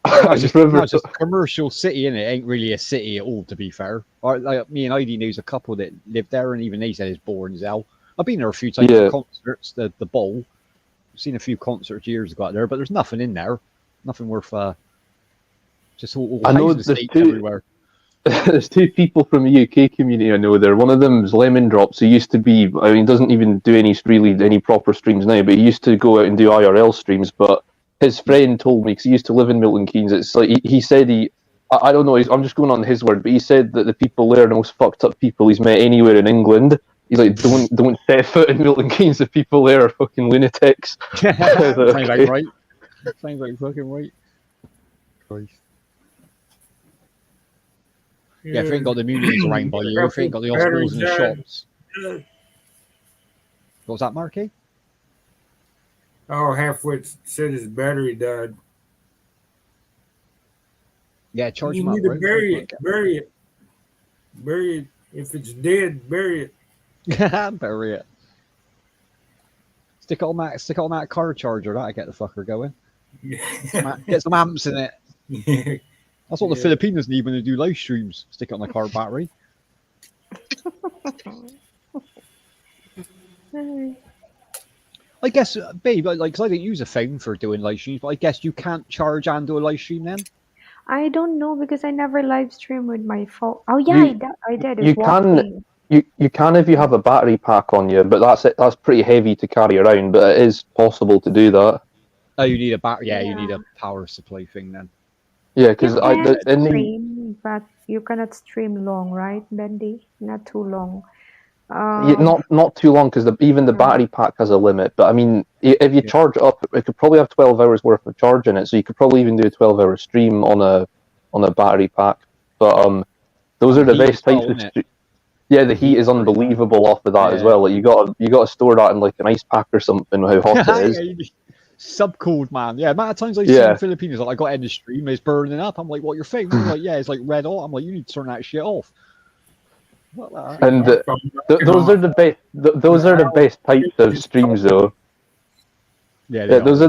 I just remember. It's just a commercial city, and it ain't really a city at all, to be fair. Like me and Heidi knows a couple that lived there, and even they said it's boring as hell. I've been there a few times Yeah. for concerts. The bowl. I've seen a few concerts years ago out there, but there's nothing in there. Nothing worth. Just all I know housing there's estates two- everywhere. There's two people from the UK community I know there. One of them's Lemon Drops, who used to be, I mean, doesn't even do any proper streams now, but he used to go out and do IRL streams. But his friend told me, because he used to live in Milton Keynes, it's like he said I don't know, I'm just going on his word, but he said that the people there are the most fucked up people he's met anywhere in England. He's like, don't set foot in Milton Keynes. The people there are fucking lunatics. Sounds like right. Sounds like fucking right. Christ. Yeah, if you ain't got the munis around by you, if you ain't got the hospitals and the shops. What was that, Marky? Oh, halfway said his battery died. Yeah, charge You them up, need to bro. bury it. Bury it. Bury it. If it's dead, bury it. Bury it. Stick it on that car charger. That'll get the fucker going. Get some amps in it. That's what the Filipinos need when they do live streams. Stick it on the car battery. I guess, babe, like, 'cause I didn't use a phone for doing live streams, but I guess you can't charge and do a live stream then? I don't know because I never live stream with my phone. Oh yeah, I did. you It's can- walking. You can if you have a battery pack on you, but that's pretty heavy to carry around, but it is possible to do that. Oh, you need a battery. Yeah, you Yeah. need a power supply thing then. Yeah, because You can in the, stream, but you cannot stream long, right, Bendy? Not too long. yeah, not too long, because even the battery pack has a limit. But I mean, if you charge it up, it could probably have 12 hours worth of charge in it, so you could probably even do a 12-hour stream on a battery pack. But those are the Heat best as well, types of isn't stream. Yeah, the heat is unbelievable off of that as Yeah. well. Like you got to store that in like an ice pack or something. How hot it is. Subcooled, man. Yeah, amount of times I've seen Yeah. Filipinos, like, I got in the stream, it's burning up. I'm like, what, your phone? They're like, yeah, it's like red hot. I'm like, you need to turn that shit off. What the And those are the best. Those are the best types of streams, though. Yeah, Yeah, those are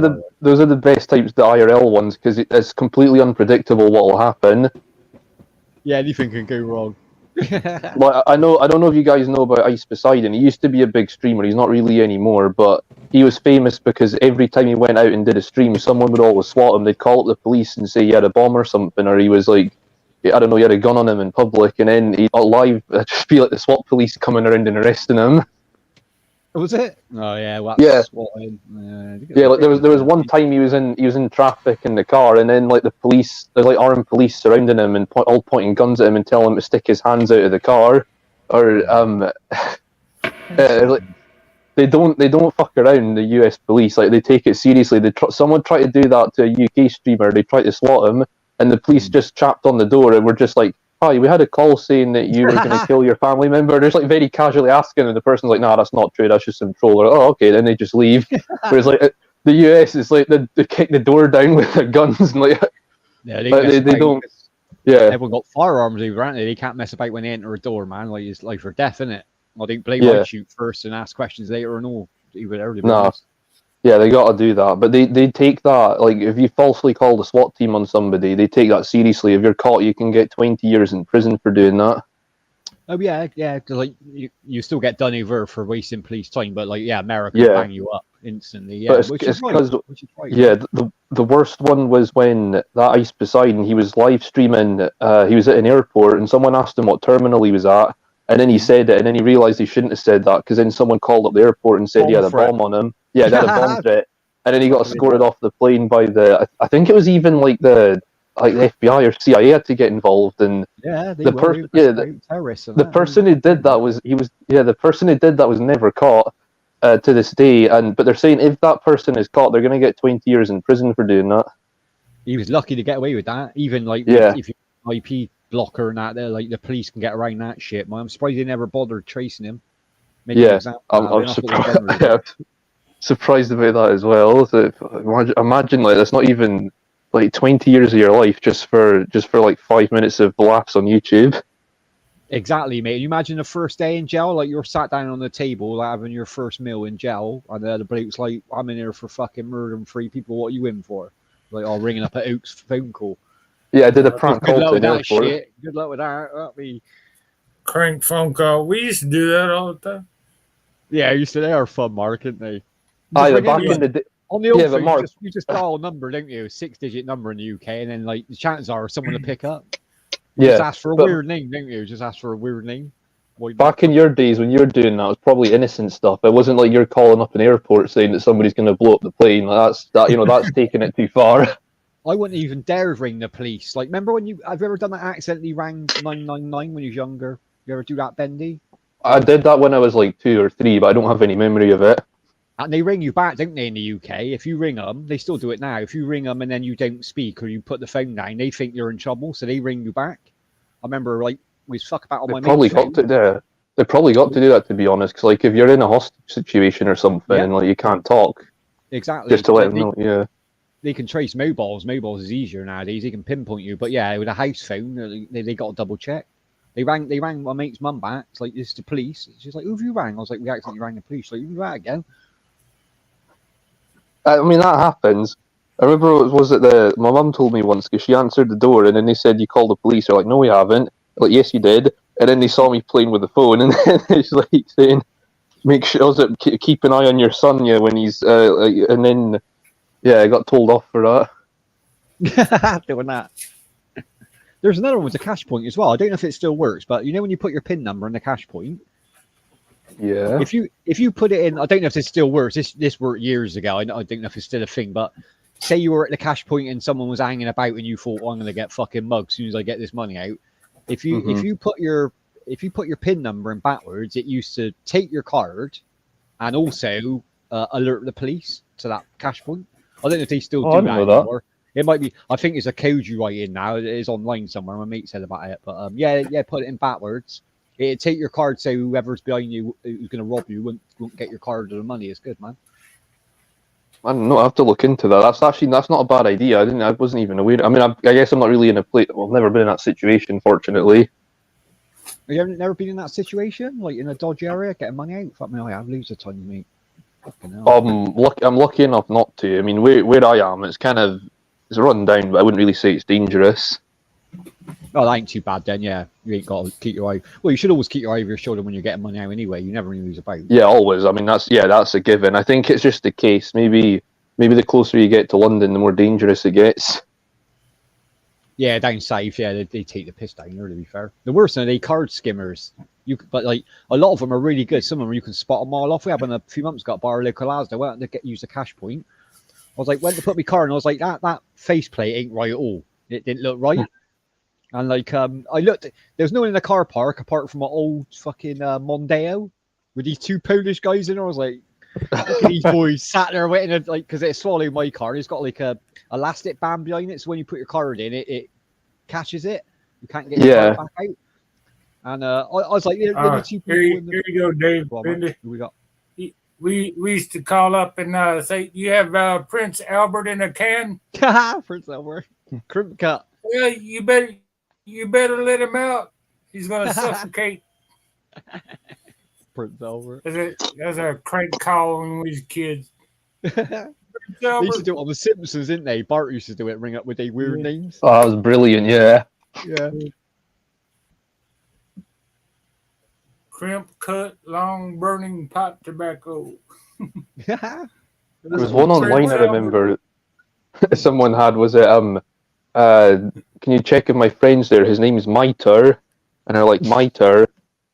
the best types, the IRL ones, because it's completely unpredictable what will happen. Yeah, anything can go wrong. Like I don't know if you guys know about Ice Poseidon. He used to be a big streamer. He's not really anymore, but he was famous because every time he went out and did a stream, someone would always swat him. They'd call up the police and say he had a bomb or something, or he was like, I don't know, he had a gun on him in public, and then he live just be like the SWAT police coming around and arresting him. Was it? Oh yeah, well, Yeah. swatting. Yeah, like there was one time he was in traffic in the car, and then like there's like armed police surrounding him and all pointing guns at him and telling him to stick his hands out of the car, or like, they don't fuck around. The US police, like, they take it seriously. Someone tried to do that to a UK streamer. They tried to swat him, and the police just chapped on the door and were just like, "Hi, we had a call saying that you were going to kill your family member." They're just like very casually asking, and the person's like, "Nah, that's not true. That's just some troll." Or, "Oh, okay," then they just leave. Whereas like the US is like they kick the door down with their guns and like Yeah, they don't. Yeah, Everyone got firearms over, aren't they? They can't mess about when they enter a door, man. Like, it's life or death, isn't it? I think play Yeah. right shoot first and ask questions later or no. Even early. No. Yeah, they got to do that, but they take that, like, if you falsely call the SWAT team on somebody, they take that seriously. If you're caught, you can get 20 years in prison for doing that. Oh yeah, because like you still get done over for wasting police time, but like America Yeah. bang you up instantly. Yeah, But which it's is right. 'cause- Which is right. Yeah, the worst one was when that Ice Poseidon, he was live streaming, he was at an airport, and someone asked him what terminal he was at, and then he said it, and then he realised he shouldn't have said that, because then someone called up the airport and said he had a Bomb threat. bomb on him. Yeah, they had a bomb threat. And then he got escorted off the plane by I think it was even like the FBI or CIA had to get involved, and Yeah, they the were person- yeah, terrorists. And the that, person who did that was the person who did that was never caught to this day. But they're saying if that person is caught, they're going to get 20 years in prison for doing that. he was lucky to get away with that. Even like Yeah. if you IP blocker and that, they're like the police can get around that shit. Man, I'm surprised they never bothered tracing him. Maybe Yeah, an example, I'm that's what they've surprised. done with it. Yeah, surprised about that as well. So imagine like that's not even like 20 years of your life just for like 5 minutes of laughs on YouTube. Exactly, mate. You imagine the first day in jail, like you're sat down on the table having your first meal in jail, and the bloke's like, "I'm in here for fucking murdering 3 people. What are you in for?" Like, oh, ringing up at Oak's phone call. Yeah, I did a prank Good call luck to with an that airport. shit. Good luck with that. That'd be... Crank phone call. We used to do that all the time. Yeah, you said they are fun, Mark, aren't they? Aye, ring back anyone. in the day. On the old Yeah, but phone, Mark- you just dial a number, don't you? 6-digit number in the UK, and then like the chances are someone to pick up. You just Yeah, ask for a but- weird name, don't you? Just ask for a weird name. Why not? Back in your days when you were doing that, it was probably innocent stuff. It wasn't like you're calling up an airport saying that somebody's going to blow up the plane. Like that's taking it too far. I wouldn't even dare ring the police. Like, remember when have you ever done that? Accidentally rang 999 when you was younger? You ever do that, Bendy? I did that when I was like 2 or 3, but I don't have any memory of it. And they ring you back, don't they? In the UK, if you ring them, they still do it now. If you ring them and then you don't speak or you put the phone down, they think you're in trouble, so they ring you back. I remember like we fuck about on They my probably mate's got phone. to do. They probably got to do that, to be honest. Because like if you're in a hostage situation or something Yeah. and like you can't talk, Exactly. just to let Like, them know. Yeah. they can trace mobiles. Mobiles is easier nowadays. They can pinpoint you. But yeah, with a house phone, they got to double check. They rang my mate's mum back. It's like, this is the police. She's like, who have you rang? I was like, we accidentally rang the police. Like, who that again? I mean that happens. I remember was it my mum told me once because she answered the door and then they said you called the police. They're like, no, we haven't. Like, yes, you did. And then they saw me playing with the phone and then it's like saying, make sure keep an eye on your son, yeah, when he's and then yeah, I got told off for that. Doing that. There's another one with the cash point as well. I don't know if it still works, but you know when you put your PIN number in the cash point, Yeah. if you put it in, I don't know if this still works. This worked years ago. I don't know if it's still a thing, but say you were at the cash point and someone was hanging about and you thought, oh, I'm gonna get fucking mugged as soon as I get this money out. If you put your PIN number in backwards, it used to take your card and also alert the police to that cash point. I don't know if they still Oh, I do didn't that know that. anymore. It might be. I think it's a code you write in now. It is online somewhere. My mate said about it, but yeah, put it in backwards. It'd take your card, so whoever's behind you who's going to rob you won't get your card or the money. It's good, man. I don't know. I have to look into that. That's not a bad idea. I wasn't even aware. I mean, I guess I'm not really in a place. Well, I've never been in that situation, fortunately. Have you never been in that situation, like in a dodgy area, getting money out? Fuck me, I have loads of time, mate. Fucking hell. I'm lucky enough not to. I mean, where I am, it's run down, but I wouldn't really say it's dangerous. Oh, that ain't too bad then. Yeah, you ain't got to keep your eye. Well, you should always keep your eye over your shoulder when you're getting money out anyway. You never really lose a boat. Yeah, always. I mean, that's a given. I think it's just the case. Maybe the closer you get to London, the more dangerous it gets. Yeah, down south, yeah, they take the piss down there, to be fair. The worst are they card skimmers. But like a lot of them are really good. Some of them you can spot them all off. We happened a few months ago at Bar Local Asda. Went to use the cash point. I was like, went to put my card, and I was like, that faceplate ain't right at all. It didn't look right. And like, I looked. There's no one in the car park apart from an old fucking Mondeo with these two Polish guys in there. I was like, look at these boys sat there waiting, like, because it swallowed my card. It's got like a elastic band behind it, so when you put your card in, it catches it. You can't get your card back out. And I was like, there are two people Here in the. you go, Dave. Well, Bendy. who we got? We used to call up and say, "You have Prince Albert in a can." Prince Albert, crimp cut. Yeah, you better let him out. He's gonna suffocate. Prince Albert. That's a crank call when we was kids. Prince They used to do it on The Simpsons, didn't they? Bart used to do it, ring up with their weird names. Oh, that was brilliant. Yeah. Yeah. Crimp cut, long burning pot tobacco. There was one online I remember. Someone had can you check if my friend's there? His name is Mitre, and they're like Mitre,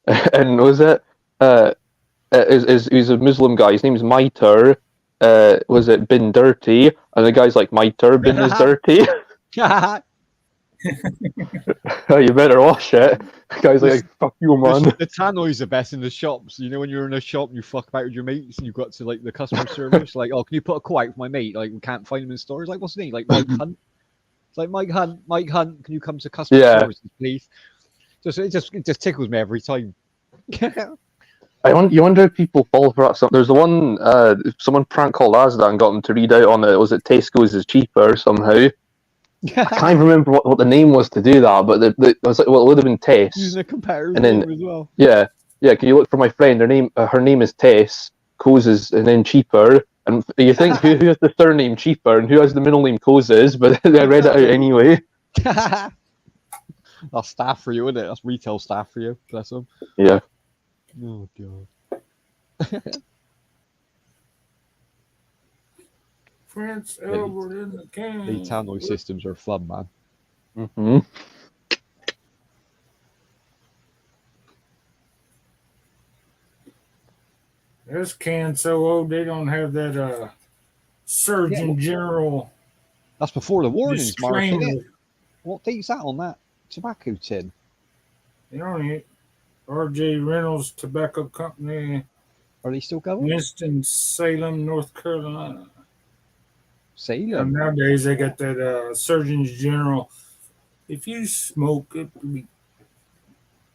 and was it he's a Muslim guy. His name is Mitre. Was it bin dirty? And the guy's like Mitre, bin is dirty. Oh, you better wash it. The guy's like, fuck you, man. The tannoys are best in the shops. You know, when you're in a shop and you fuck about with your mates and you've got to like the customer service, like, oh, can you put a quote for my mate? Like, we can't find him in stores. Like, what's his name? Like Mike Hunt. It's like Mike Hunt. Can you come to customer services, please? It just tickles me every time. You wonder if people fall for that. There's the one someone prank called Asda and got them to read out on it. Was it Tesco's is cheaper somehow? I can't remember what the name was to do that, but it was like, well, it would have been Tess. Using a comparison And then- as well. Yeah. Can you look for my friend? Her name is Tess. Cozes and then cheaper. And you think who has the surname cheaper and who has the middle name Cozes? But I read it out anyway. That's staff for you, isn't it? That's retail staff for you. Bless them. Yeah. Oh god. Prince Yeah, Albert in the can. The tannoy systems are fun, man. Hmm. This can so old they don't have that Surgeon General That's before the warnings, Mark, disclaimer. innit? What date's that on that tobacco tin? You know, R.J. Reynolds Tobacco Company, Are they still going? Winston Salem, North Carolina. Salem. Nowadays they got that Surgeon General. If you smoke it,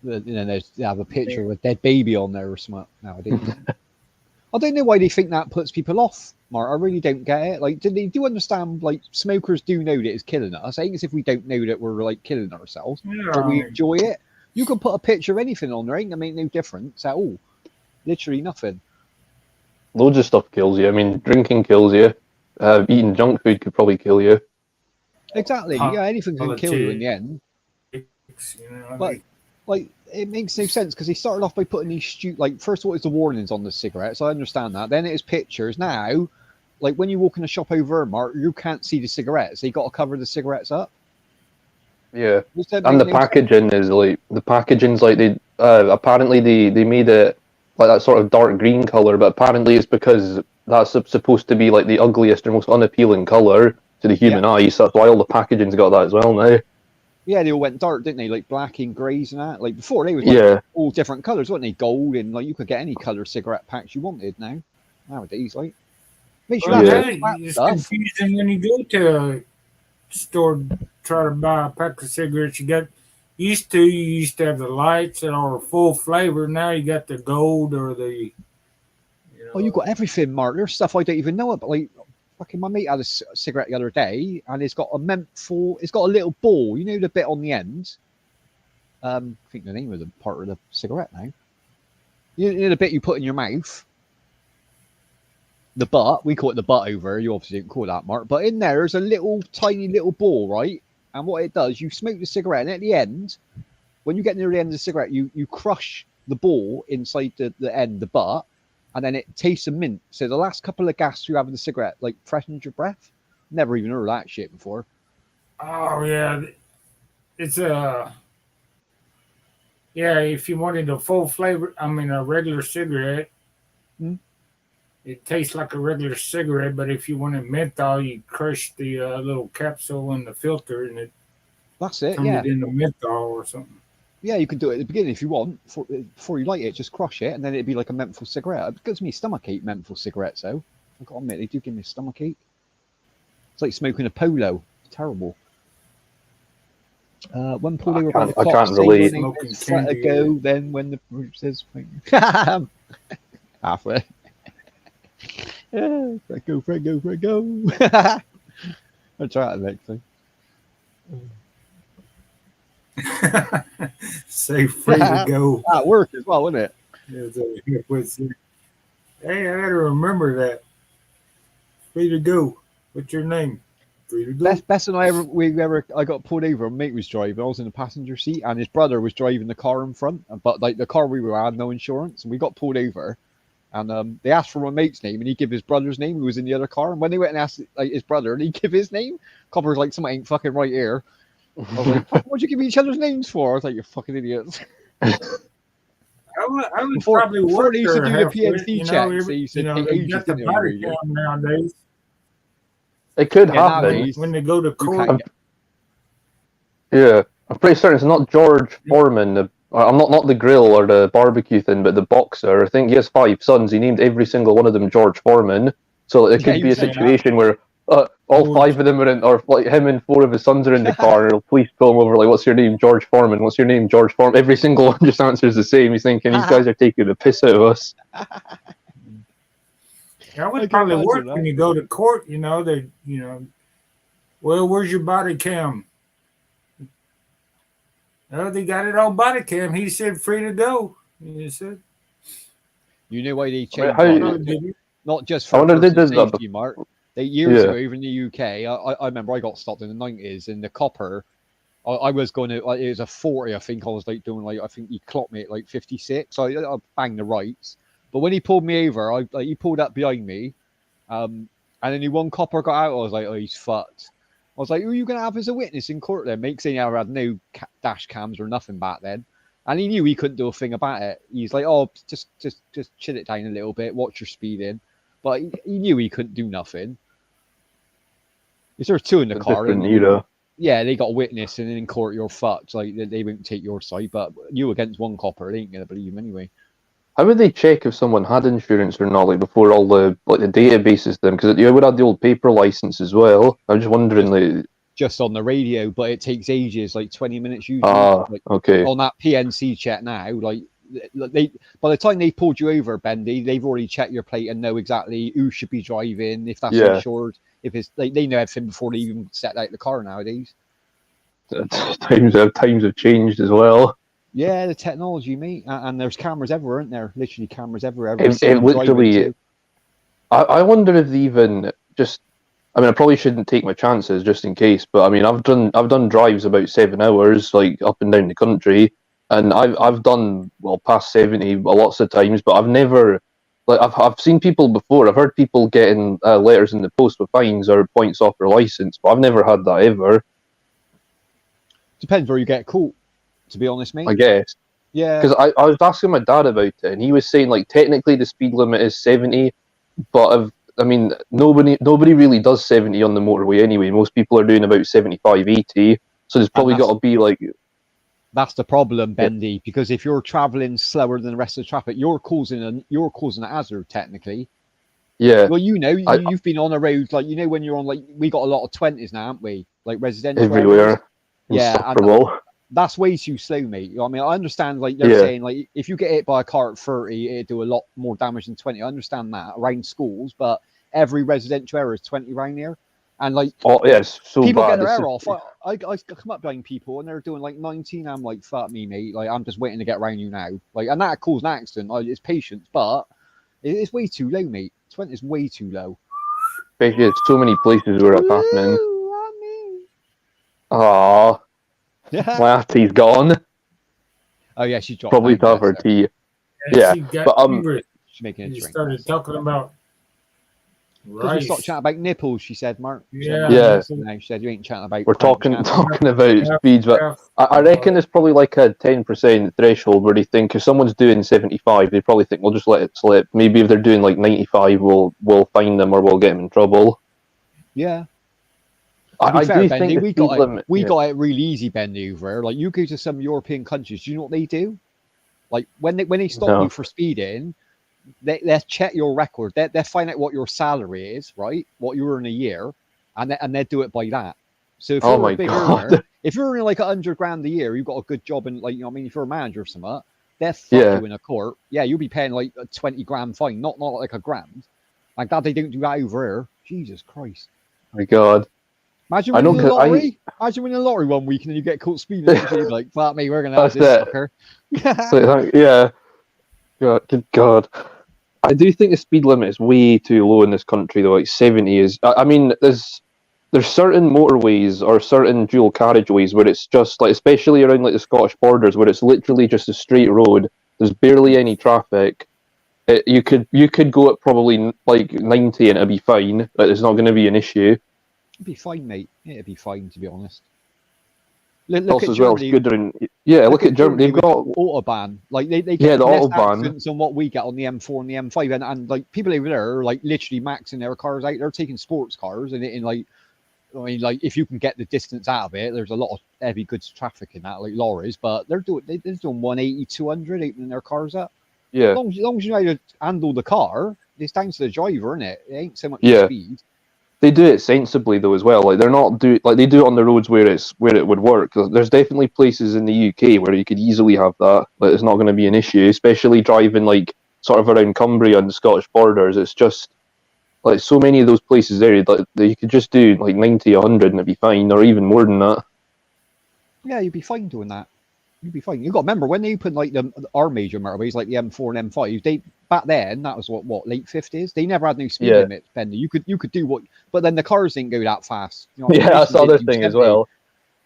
They have a picture of a dead baby on there or something nowadays. I don't know why they think that puts people off, Mark. I really don't get it. Like, do they do understand? Like, smokers do know that it's killing us. I think it's if we don't know that we're like killing ourselves, but we enjoy it. You can put a picture of anything on there, ain't gonna make no difference at all. Literally nothing. Loads of stuff kills you. I mean, drinking kills you. Eating junk food could probably kill you. Exactly. Yeah, anything can kill you in the end. you know, But like, it makes no sense because he started off by putting these like, first of all, it's the warnings on the cigarettes. I understand that. Then it's pictures. Now, like when you walk in a shop over Mark, you can't see the cigarettes. They got to cover the cigarettes up. Yeah. Which don't And the make no sense. packaging is like they apparently they made it like that sort of dark green color, but apparently it's because that's supposed to be like the ugliest or most unappealing color to the human eye. So that's why all the packaging's got that as well now. Yeah, they all went dark, didn't they? Like black and greys and that. Like before, they were like all different colors, weren't they? Gold and like you could get any color cigarette packs you wanted now. Nowadays, like makes you Well, happy. now it's confusing when you go to a store try to buy a pack of cigarettes. You used to have the lights that are full flavor. Now you got the gold or the. Oh, you got everything, Mark. There's stuff I don't even know about. Like, fucking my mate had a cigarette the other day, and it's got a menthol. It's got a little ball. You know the bit on the end. I think the name of the part of the cigarette now. You know the bit you put in your mouth. The butt. We call it the butt over. You obviously didn't call that, Mark. But in there's a little tiny little ball, right? And what it does, you smoke the cigarette, and at the end, when you get near the end of the cigarette, you crush the ball inside the end, the butt. And then it tastes of mint. So the last couple of gas you have in the cigarette, like, freshens your breath. Never even heard of that shit before. Oh yeah, it's if you wanted a full flavor, I mean a regular cigarette, it tastes like a regular cigarette. But if you wanted menthol, you crush the little capsule in the filter, and it that's it. turned Yeah, it into menthol or something. Yeah, you can do it at the beginning if you want. Before you light it, just crush it, and then it'd be like a menthol cigarette. It gives me stomach ache, menthol cigarettes, though. I've got to admit, they do give me a stomach ache. It's like smoking a polo. It's terrible. When Paul I over can't relate. Let it go, then when the group says halfway. Yeah, Fred go. I'll try it next time. Say free to go. At work as well, isn't it? Hey, I gotta remember that. Free to go. What's your name? Free to go. Best and I got pulled over. A mate was driving. I was in the passenger seat, and his brother was driving the car in front. But like the car we were had no insurance, and we got pulled over. And they asked for my mate's name, and he gave his brother's name, who was in the other car. And when they went and asked like his brother, and he give his name, copper was like, "Something ain't fucking right here." I was like, "What'd you give each other's names for?" I was like, "You fucking idiots." I would Before probably they work used to there do the halfway, PNC checks, they used to take they ages got the to body do. cam nowadays. It could Yeah, happen. nowadays- When they go to You court, can't get- Yeah, I'm pretty certain it's not George Foreman. I'm not the grill or the barbecue thing, but the boxer. I think he has 5 sons. He named every single one of them George Foreman. So it Yeah, could you be a say that. situation where all 5 of them are in, or like him and 4 of his sons are in the car, and the police pull him over. Like, "What's your name, George Foreman? What's your name, George Foreman?" Every single one just answers the same. He's thinking these guys are taking the piss out of us. I I would can probably imagine work that. when you go to court. Well, where's your body cam? Oh, they got it on body cam. He said free to go. He said, You know why they changed how- it? Not just for I wonder if they person did that safety, Mark. Years Yeah. ago, even in the UK, I remember I got stopped in the 90s, and the copper, I was going to, it was a 40, I think I was like doing like, I think he clocked me at like 56, so I banged the rights, But when he pulled me over, he pulled up behind me, and then one copper got out. I was like, oh, he's fucked. I was like, who are you going to have as a witness in court then, mate? 'Cause he never had no dash cams or nothing back then. And he knew he couldn't do a thing about it. He's like, oh, just chill it down a little bit, watch your speeding. But he knew he couldn't do nothing. Is there two in the car? Different era. Yeah, they got a witness, and then in court you're fucked. Like they won't take your side, but you against one copper, they ain't gonna believe him anyway. How would they check if someone had insurance or not, like before all the databases then? Because you would have the old paper license as well. I'm just wondering, like, Just on the radio, but it takes ages, like 20 minutes usually. Like, okay. on that PNC check now, like they by the time they pulled you over, Bendy, they've already checked your plate and know exactly who should be driving, if that's Yeah. insured, if it's they know everything before they even set out the car nowadays. Times have changed as well. Yeah, the technology, mate, and there's cameras everywhere, aren't there? Literally cameras everywhere. It literally. I wonder if they even just. I mean, I probably shouldn't take my chances just in case, but I mean, I've done drives about 7 hours, like up and down the country, and I've done past 70 lots of times, but I've never. Like I've seen people before. I've heard people getting letters in the post with fines or points off their license, but I've never had that ever. Depends where you get caught, to be honest, mate. I guess. Yeah. Because I was asking my dad about it, and he was saying like technically the speed limit is 70, but I mean nobody really does 70 on the motorway anyway. Most people are doing about 75, 80. So there's probably got to be like. That's the problem, Bendy, because if you're traveling slower than the rest of the traffic, you're causing a hazard technically. Yeah. Well, you've been on a road, like, when you're on, like, we got a lot of 20s now, haven't we? Like residential Everywhere. areas. Yeah, Insufferable. that's way too slow, mate. I mean, I understand, like, they're saying, like, if you get hit by a car at 30, it'd do a lot more damage than 20. I understand that around schools, but every residential area is 20 around here. And, like, it's so people bad. get their hair off. I come up behind people and they're doing like 19. I'm like, fuck me, mate. Like, I'm just waiting to get around you now. Like, and that caused an accident. It's patience, but it's way too low, mate. 20 is way too low. Especially at so many places where it's happening. Ah, my auntie's gone. Oh yeah, she dropped. Probably to have her tea. And Yeah, she got but, angry. She's making a She drink. started talking about Because we rice. stopped chatting about nipples, she said, Mark. Yeah. Yeah. No, she said you ain't chatting about. We're talking about Yeah. speeds, but I reckon it's probably like a 10% threshold where they think if someone's doing 75, they probably think we'll just let it slip. Maybe if they're doing like 95, we'll find them or we'll get them in trouble. Yeah. I fair, do Bendy, think the we speed got limit. it. We got it really easy, Bendy, over here. Like, you go to some European countries, do you know what they do? Like, when they stop No. you for speeding, they check your record. They find out what your salary is, right? What you earn a year, and they do it by that. So if Oh you're my a big God. earner, if you're earning like $100,000 a year, you've got a good job, and, like, I mean, if you're a manager or something, they'll fuck Yeah. you in a court. Yeah, you'll be paying like a 20 grand fine, not like $1,000. Like that, they don't do that over here. Jesus Christ. My God. Imagine I know, winning the 'cause I- lottery. Imagine winning the lottery one week and then you get caught speeding. You're like, fuck me, we're gonna have That's this it. sucker. So, yeah. God, good God. I do think the speed limit is way too low in this country, though. Like 70 is. I mean, there's certain motorways or certain dual carriageways where it's just like, especially around like the Scottish borders, where it's literally just a straight road. There's barely any traffic. You could go at probably like 90 and it'd be fine. But it's not going to be an issue. It'd be fine, mate. It'd be fine, to be honest. Look Also, at as well, it's Germany. good around. Yeah, look at Germany. They've with got. autobahn. Like they Yeah, get the less autobahn. accidents than what we get on the M4 and the M5, and like people over there are like literally maxing their cars out. They're taking sports cars and in like, I mean, like if you can get the distance out of it, there's a lot of heavy goods traffic in that, like lorries, but they're doing 180, 200, opening their cars up. Yeah. As long as you know how to handle the car, it's down to the driver, isn't it? It ain't so much Yeah. speed. They do it sensibly though as well. Like they're not they do it on the roads where it would work. There's definitely places in the UK where you could easily have that. Like it's not going to be an issue, especially driving like sort of around Cumbria and the Scottish borders. It's just like so many of those places there that you could just do like 90, 100 and it'd be fine, or even more than that. Yeah, you'd be fine doing that. You'd be fine. You got to remember when they opened like our major motorways, like the M4 and M5. They back then that was what late 50s. They never had no speed Yeah. limits. Bendy, you could do what, but then the cars didn't go that fast. You know what I Yeah, mean? that's the other thing as well.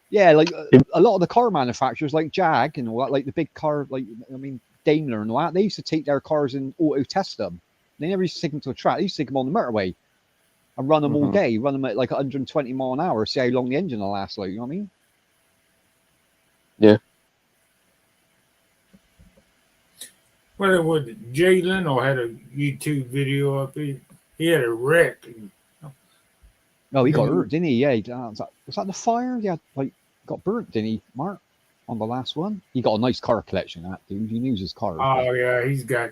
Yeah, like a lot of the car manufacturers, like Jag and all that, like the big car, like I mean, Daimler and all that, they used to take their cars and auto test them. They never used to take them to a track. They used to take them on the motorway and run them all day, run them at like 120 mile an hour, see how long the engine will last. Like, you know what I mean? Yeah. Well, it was Jay Leno had a YouTube video up. He had a wreck. No, he got hurt, didn't he? Yeah, was that the fire? Yeah, like got burnt, didn't he, Mark? On the last one, he got a nice car collection. That dude, he knows his cars. Oh yeah, he's got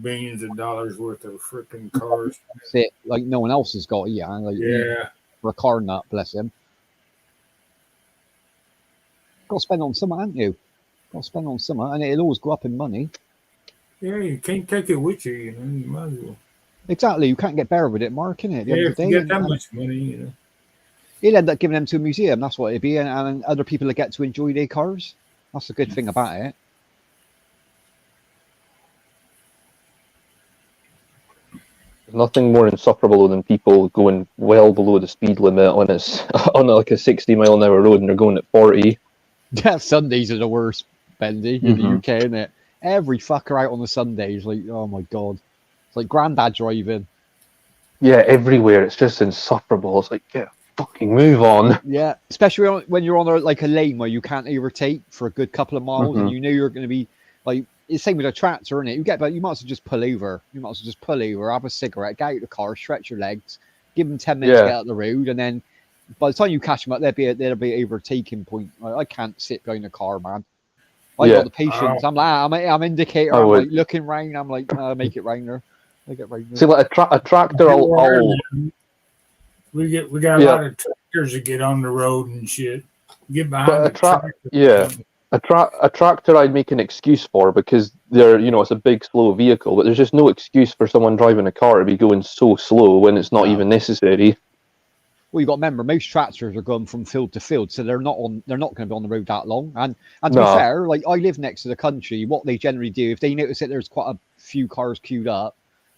billions of dollars worth of freaking cars. That's it. Like no one else has got. Yeah, like Yeah, for a car nut, bless him. Got to spend on something, haven't you? Got to spend on something, and it'll always go up in money. yeah, you can't take it with you. You know, you might as well. Exactly, you can't get better with it, Mark. Innit? At the Yeah, end of if the you day, get that much money, you know. he'll end up giving them to a museum. That's what it'd be, and other people will get to enjoy their cars. That's the good thing about it. Nothing more insufferable than people going well below the speed limit on on like a 60-mile-an-hour road and they're going at 40. Yeah, Sundays are the worst, Bendy, in the UK, isn't it? Every fucker out on the Sundays, like, oh my god. It's like granddad driving. Yeah, everywhere. It's just insufferable. It's like, yeah, fucking move on. Yeah, especially when you're on a lane where you can't overtake for a good couple of miles and you know you're going to be, like, it's the same with a tractor, isn't it? You might as well just pull over. You might as well just pull over, have a cigarette, get out of the car, stretch your legs, give them 10 minutes to get out the road, and then by the time you catch them up, there'll be an overtaking point. I can't sit behind a car, man. I got the patience. I'm indicator. I'm like looking round. I'm like, make it rain there. Make it rain there. See, like a tractor, We got a lot of tractors that get on the road and shit. Get behind the tractor. Yeah. A tractor I'd make an excuse for because it's a big slow vehicle, but there's just no excuse for someone driving a car to be going so slow when it's not even necessary. Well, you got to remember, most tractors are going from field to field, so they're not going to be on the road that long. And to be fair, like I live next to the country, what they generally do, if they notice that there's quite a few cars queued up,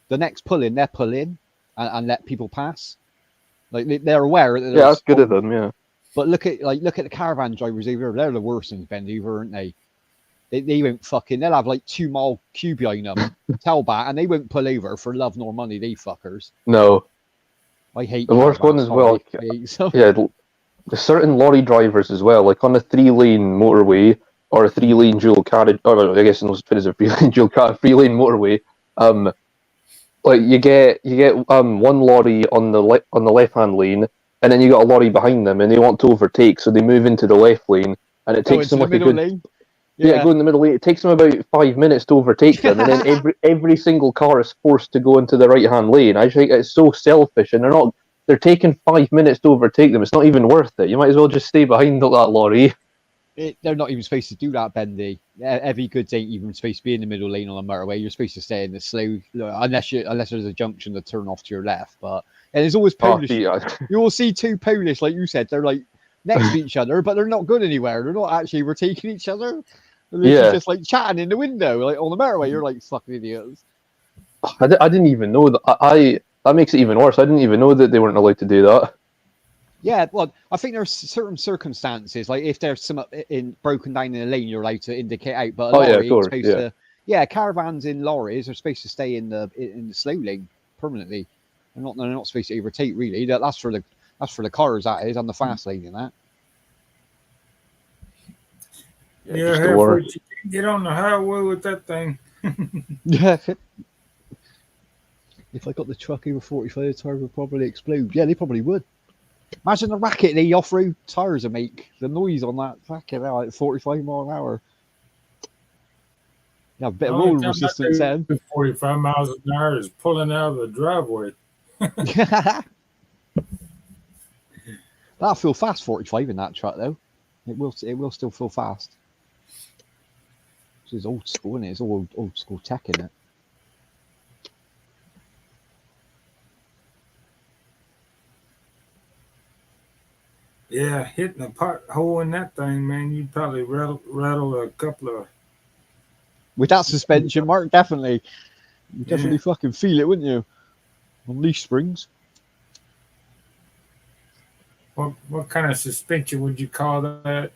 the next pull in and let people pass. Like they're aware that that's good of them, yeah. But look at the caravan drivers over there. They're the worst ones, Bendy, aren't they? They won't they'll have like 2 mile queue behind them, tailback, and they won't pull over for love nor money, they fuckers. No. I hate the worst one as well. Yeah, the certain lorry drivers as well, like on a 3-lane motorway or a 3-lane dual carriage, or I guess in those it is a 3-lane dual 3-lane motorway. Like you get one lorry on the left-hand lane, and then you got a lorry behind them, and they want to overtake, so they move into the left lane, and it takes them like a good lane. Yeah, go in the middle lane. It takes them about 5 minutes to overtake them, and then every single car is forced to go into the right-hand lane. I think it's so selfish, and they're taking 5 minutes to overtake them. It's not even worth it. You might as well just stay behind that lorry. They're not even supposed to do that, Bendy. Every goods ain't even supposed to be in the middle lane on a motorway. You're supposed to stay in the slow, unless there's a junction to turn off to your left. But there's always Polish. You will see 2 Polish, like you said, they're like next to each other, but they're not going anywhere. They're not actually overtaking each other. They're just like chatting in the window, like on the motorway. You're like fucking idiots. I didn't even know that. That makes it even worse. I didn't even know that they weren't allowed to do that. Yeah, well, I think there's certain circumstances, like if there's some broken down in a lane, you're allowed to indicate out. But of course, caravans in lorries are supposed to stay in the slow lane permanently. They're not supposed to overtake really. That's for the cars, that is, on the fast lane and that. Yeah, halfway you can get on the highway with that thing. Yeah. If I got the truck over 45, the tire would probably explode. Yeah, they probably would. Imagine the racket the off-road tires would make. The noise on that fucking like 45 mile an hour. Yeah, a bit of roll resistance then. 45 miles an hour is pulling out of the driveway. That'll feel fast 45 in that truck though. It will still feel fast. This is old school, isn't it? It's all old school tech in it. Yeah, hitting a pothole in that thing, man, you'd probably rattle a couple of. With that suspension, Mark, definitely. You definitely fucking feel it, wouldn't you? On leaf springs. What kind of suspension would you call that?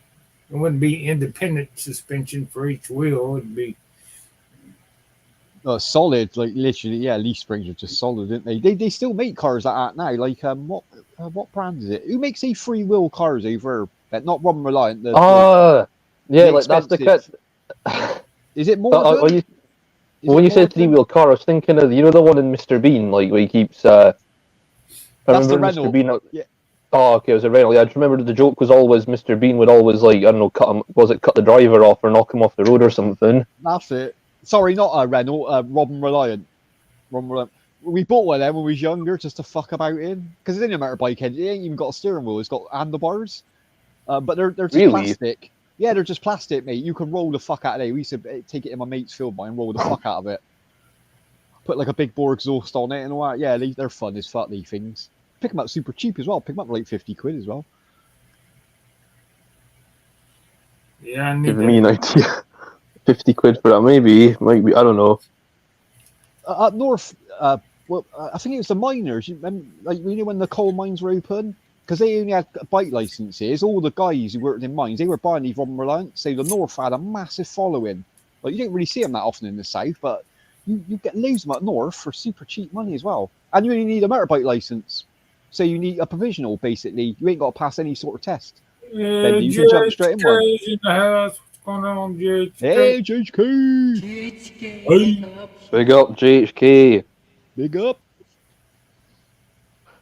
It wouldn't be independent suspension for each wheel. It'd be Solid, like literally, yeah. Leaf springs are just solid, didn't they? They still make cars like that now. Like what brand is it? Who makes a free will cars over? Not Robin Reliant. Yeah, the like that's the kit. expensive- Is it more? When you said three-wheel car, I was thinking of the one in Mr. Bean, like where he keeps. I That's the remember Mr. Renault. Bean. Yeah. Oh, okay, it was a Renault. Yeah, I just remember the joke was always Mr. Bean would always cut him. Was it cut the driver off or knock him off the road or something? That's it. Sorry, not a Renault. Robin Reliant. Robin Reliant. We bought one of them when we was younger just to fuck about in because it's in a motorbike engine. It ain't even got a steering wheel. It's got handlebars, but they're just Really? plastic. Yeah, they're just plastic, mate. You can roll the fuck out of it. We used to take it in my mate's field mine and roll the fuck out of it. Put like a big bore exhaust on it and all that. Yeah, they're fun as fuck, these things. Pick them up super cheap as well. Pick them up for like 50 quid as well. Yeah, I need Giving me an idea. 50 quid for that, maybe. Might be. I don't know. Up north, well, I think it was the miners. You remember, like, you know when the coal mines were open? Because they only had bike licenses. All the guys who worked in mines, they were buying these Robin Reliant. So the north had a massive following. Like, you don't really see them that often in the south, but you get loads of them up north for super cheap money as well. And you only need a motorbike license. So you need a provisional, basically. You ain't got to pass any sort of test. Then you can jump straight in one. in the house. What's going on, JHK? Hey, JHK! GHK. Big up, JHK. Big up.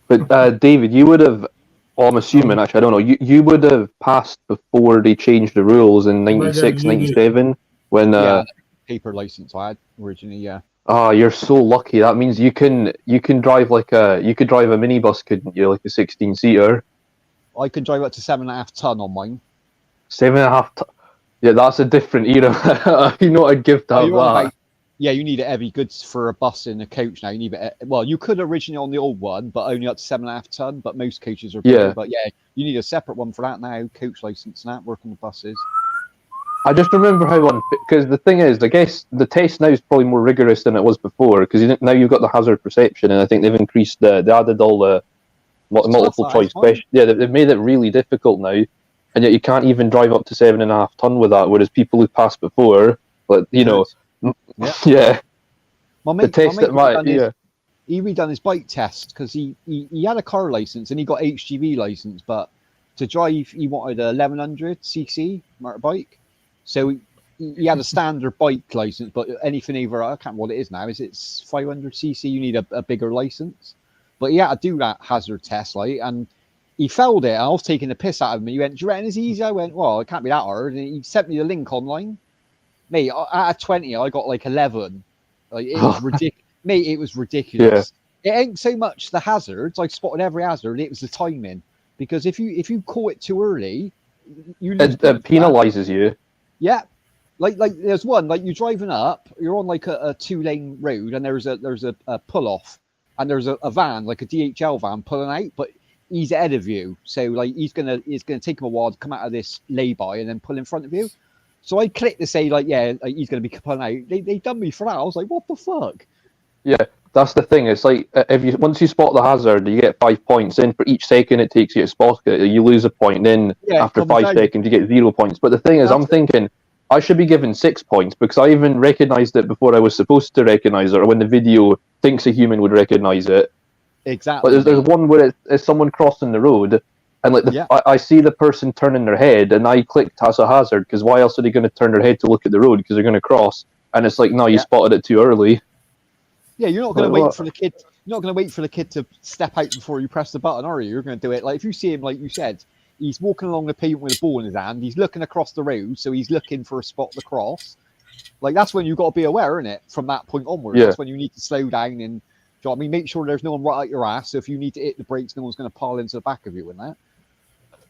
But David, you would have. Well, I'm assuming, actually, I don't know. You would have passed before they changed the rules in 96, 97 when. Yeah, paper license I had originally, yeah. Oh, you're so lucky. That means you can drive you could drive a minibus, couldn't you? Like a 16-seater. I can drive up to 7.5 ton on mine. 7.5 ton. Yeah, that's a different era. You know what I'd give to have that. Yeah, you need a heavy goods for a bus and a coach now. You need well, you could originally on the old one, but only up to 7.5 ton. But most coaches are bigger. Yeah. But yeah, you need a separate one for that now. Coach license and that, work on the buses. I just remember how because the thing is, I guess the test now is probably more rigorous than it was before because now you've got the hazard perception, and I think they've increased they added all the multiple choice questions. Yeah, they've made it really difficult now, and yet you can't even drive up to 7.5 ton with that. Whereas people who passed before, like yeah. My mate, The test he redone his bike test because he had a car license and he got HGV license, but to drive he wanted a 1100cc motorbike. So he had a standard bike license, but anything over, I can't remember what it is now. Is it 500cc? You need a bigger license. But he had to do that hazard test, like, and he failed it. I was taking the piss out of him. He went, "Do you reckon it's easy?" I went, "Well, it can't be that hard." And he sent me the link online. Mate, out of 20, I got like 11. Like, it was ridiculous. Mate, it was ridiculous. Yeah. It ain't so much the hazards. I spotted every hazard. It was the timing. Because if you caught it too early, it penalises you. Yeah. Like there's one, like you're driving up, you're on like a 2-lane road and there's a pull off and there's a van, like a DHL van pulling out, but he's ahead of you. So like it's gonna take him a while to come out of this lay-by and then pull in front of you. So I clicked to say, like, yeah, like, he's going to be pulling out. They done me for that. I was like, what the fuck? Yeah, that's the thing. It's like, once you spot the hazard, you get 5 points. Then for each second it takes you to spot it, you lose a point. Then after 5 seconds, you get 0 points. But the thing is, I'm thinking, I should be given 6 points because I even recognised it before I was supposed to recognise it, or when the video thinks a human would recognise it. Exactly. But there's one where it's someone crossing the road, and like I see the person turning their head, and I clicked as a hazard because why else are they going to turn their head to look at the road because they're going to cross? And it's like, no, you spotted it too early. Yeah, you're not going to wait for the kid. You're not going to wait for the kid to step out before you press the button, are you? You're going to do it. Like if you see him, like you said, he's walking along the pavement with a ball in his hand. He's looking across the road, so he's looking for a spot to cross. Like that's when you've got to be aware, isn't it? From that point onwards, that's when you need to slow down and, do you know what I mean? Make sure there's no one right at your ass. So if you need to hit the brakes, no one's going to pile into the back of you and that.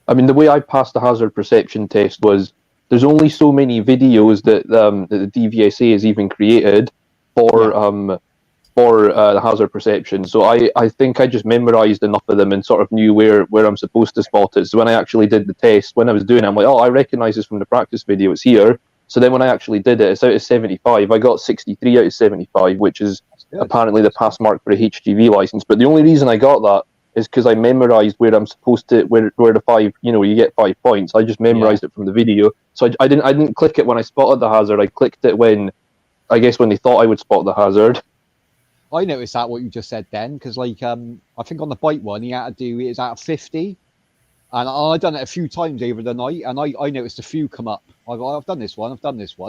I mean, the way I passed the hazard perception test was there's only so many videos that the DVSA has even created for the hazard perception. So I think I just memorized enough of them and sort of knew where I'm supposed to spot it. So when I actually did the test, when I was doing it, I'm like, oh, I recognize this from the practice video. It's here. So then when I actually did it, it's out of 75. I got 63 out of 75, which is apparently the pass mark for a HGV license. But the only reason I got that is because I memorized where I'm supposed to, where the 5, you get 5 points. I just memorized it from the video. So I didn't click it when I spotted the hazard. I clicked it when I guess when they thought I would spot the hazard. I noticed that what you just said then, because like I think on the bike one he had to do it was at 50, and I done it a few times over the night, and I noticed a few come up. I've done this one,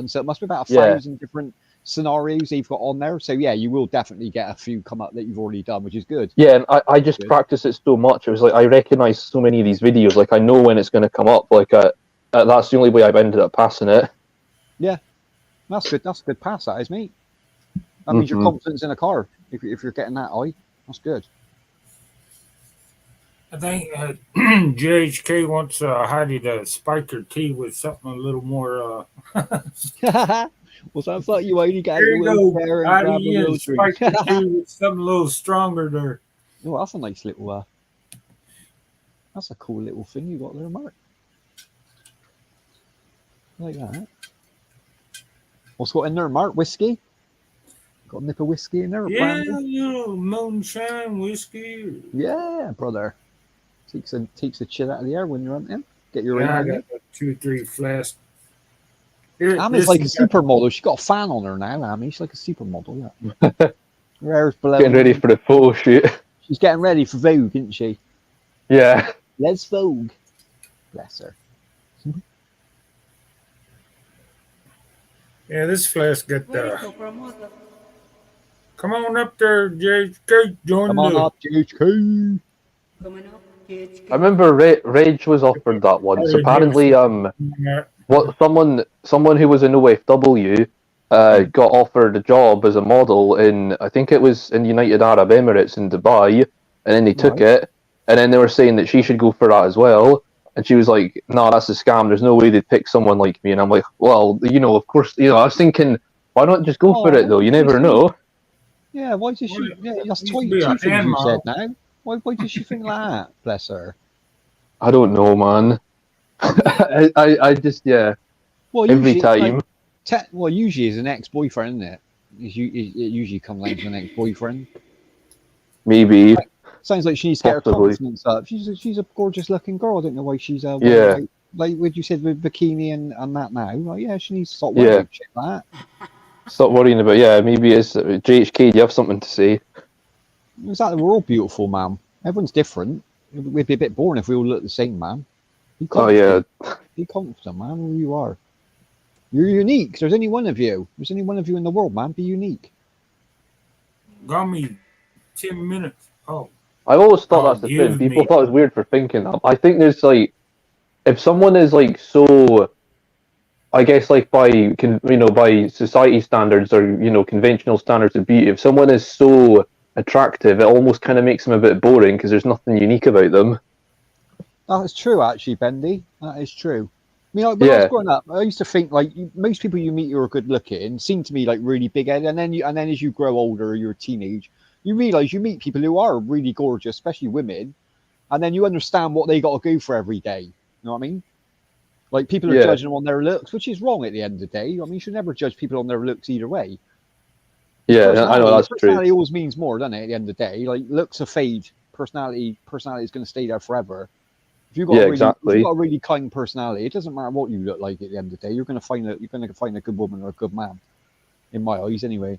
so it must be about 1,000 different scenarios they've got on there. So yeah, you will definitely get a few come up that you've already done, which is good. Yeah, and I just Good. practice it so much. It was like I recognize so many of these videos. Like I know when it's going to come up. Like that's the only way I've ended up passing it. That's good. That's a good pass, that is, mate. That means your Mhm. confidence in a car. If you're getting that high, that's good. I think JHK wants Heidi to spike her tea with something a little more. Well, sounds like you only get There a you little go, chair and Heidi. grab a Yeah, little drink. spike her tea with something a little stronger there. Oh, that's a nice little. That's a cool little thing you got there, Mark. Like that. What's got in there, Mark? Whiskey? Got a nip of whiskey in there? Or Yeah, brandy? little moonshine whiskey. Yeah, brother. Takes the chill out of the air when you're hunting. Get your Yeah, I ring on got it. 2 or 3 flasks. Here, Ami's like a listen, supermodel. She's got a fan on her now, Ami. She's like a supermodel, yeah. Her hair's blowing. Getting ready for the photo shoot. She's getting ready for Vogue, isn't she? Yeah. Let's Vogue. Bless her. Yeah, this flask got Where is the promoter? Come on up there, JHK. Join Come on the. up, JHK. Coming up, GHK. I remember Rage was offered that once. Apparently, someone who was in OFW got offered a job as a model in, I think it was in United Arab Emirates in Dubai, and then they took it, and then they were saying that she should go for that as well, and she was like, "No, that's a scam. There's no way they'd pick someone like me." And I'm like, "Well, of course, I was thinking, why not just go for it though? You never know." Yeah, why does she? Yeah, that's Used to two be a things you hand said model. now. Why does she think that? Bless her. I don't know, man. I just Well, every usually, it's time. well, usually it's an ex-boyfriend, isn't it? It usually comes down to an ex-boyfriend. Maybe. Sounds like she needs to get her Possibly. confidence up. She's a gorgeous looking girl. I don't know why she's Yeah. like what you said with bikini and that now. Like, yeah, she needs to stop Yeah. worrying about shit like that. Stop worrying about. Yeah, maybe it's JHK. Do you have something to say? Exactly, we're all beautiful, man. Everyone's different. We'd be a bit boring if we all looked the same, man. Be Oh confident. yeah. Be confident, man. Who you are. You're unique. There's only one of you. There's only one of you in the world, man. Be unique. Got me 10 minutes. Oh, I've always thought Oh, that's the give thing. People me- thought it was weird for thinking that. I think there's like, if someone is like so, I guess like by by society standards or conventional standards of beauty, if someone is so attractive, it almost kind of makes them a bit boring because there's nothing unique about them. That is true, actually, Bendy. That is true. I mean, like, when I was Yeah. growing up, I used to think like most people you meet who are good looking seem to me like really big headed, and then as you grow older, you're a teenage, you realize you meet people who are really gorgeous, especially women, and then you understand what they got to go for every day. You know what I mean? Like people are Yeah. judging them on their looks, which is wrong at the end of the day. I mean, you should never judge people on their looks either way. Yeah, I know that's true. Personality always means more, doesn't it? At the end of the day, like looks are fade. Personality is going to stay there forever. If you've got Yeah, a really, exactly. if you've got a really kind personality, it doesn't matter what you look like at the end of the day. You're going to find a good woman or a good man, in my eyes, anyway.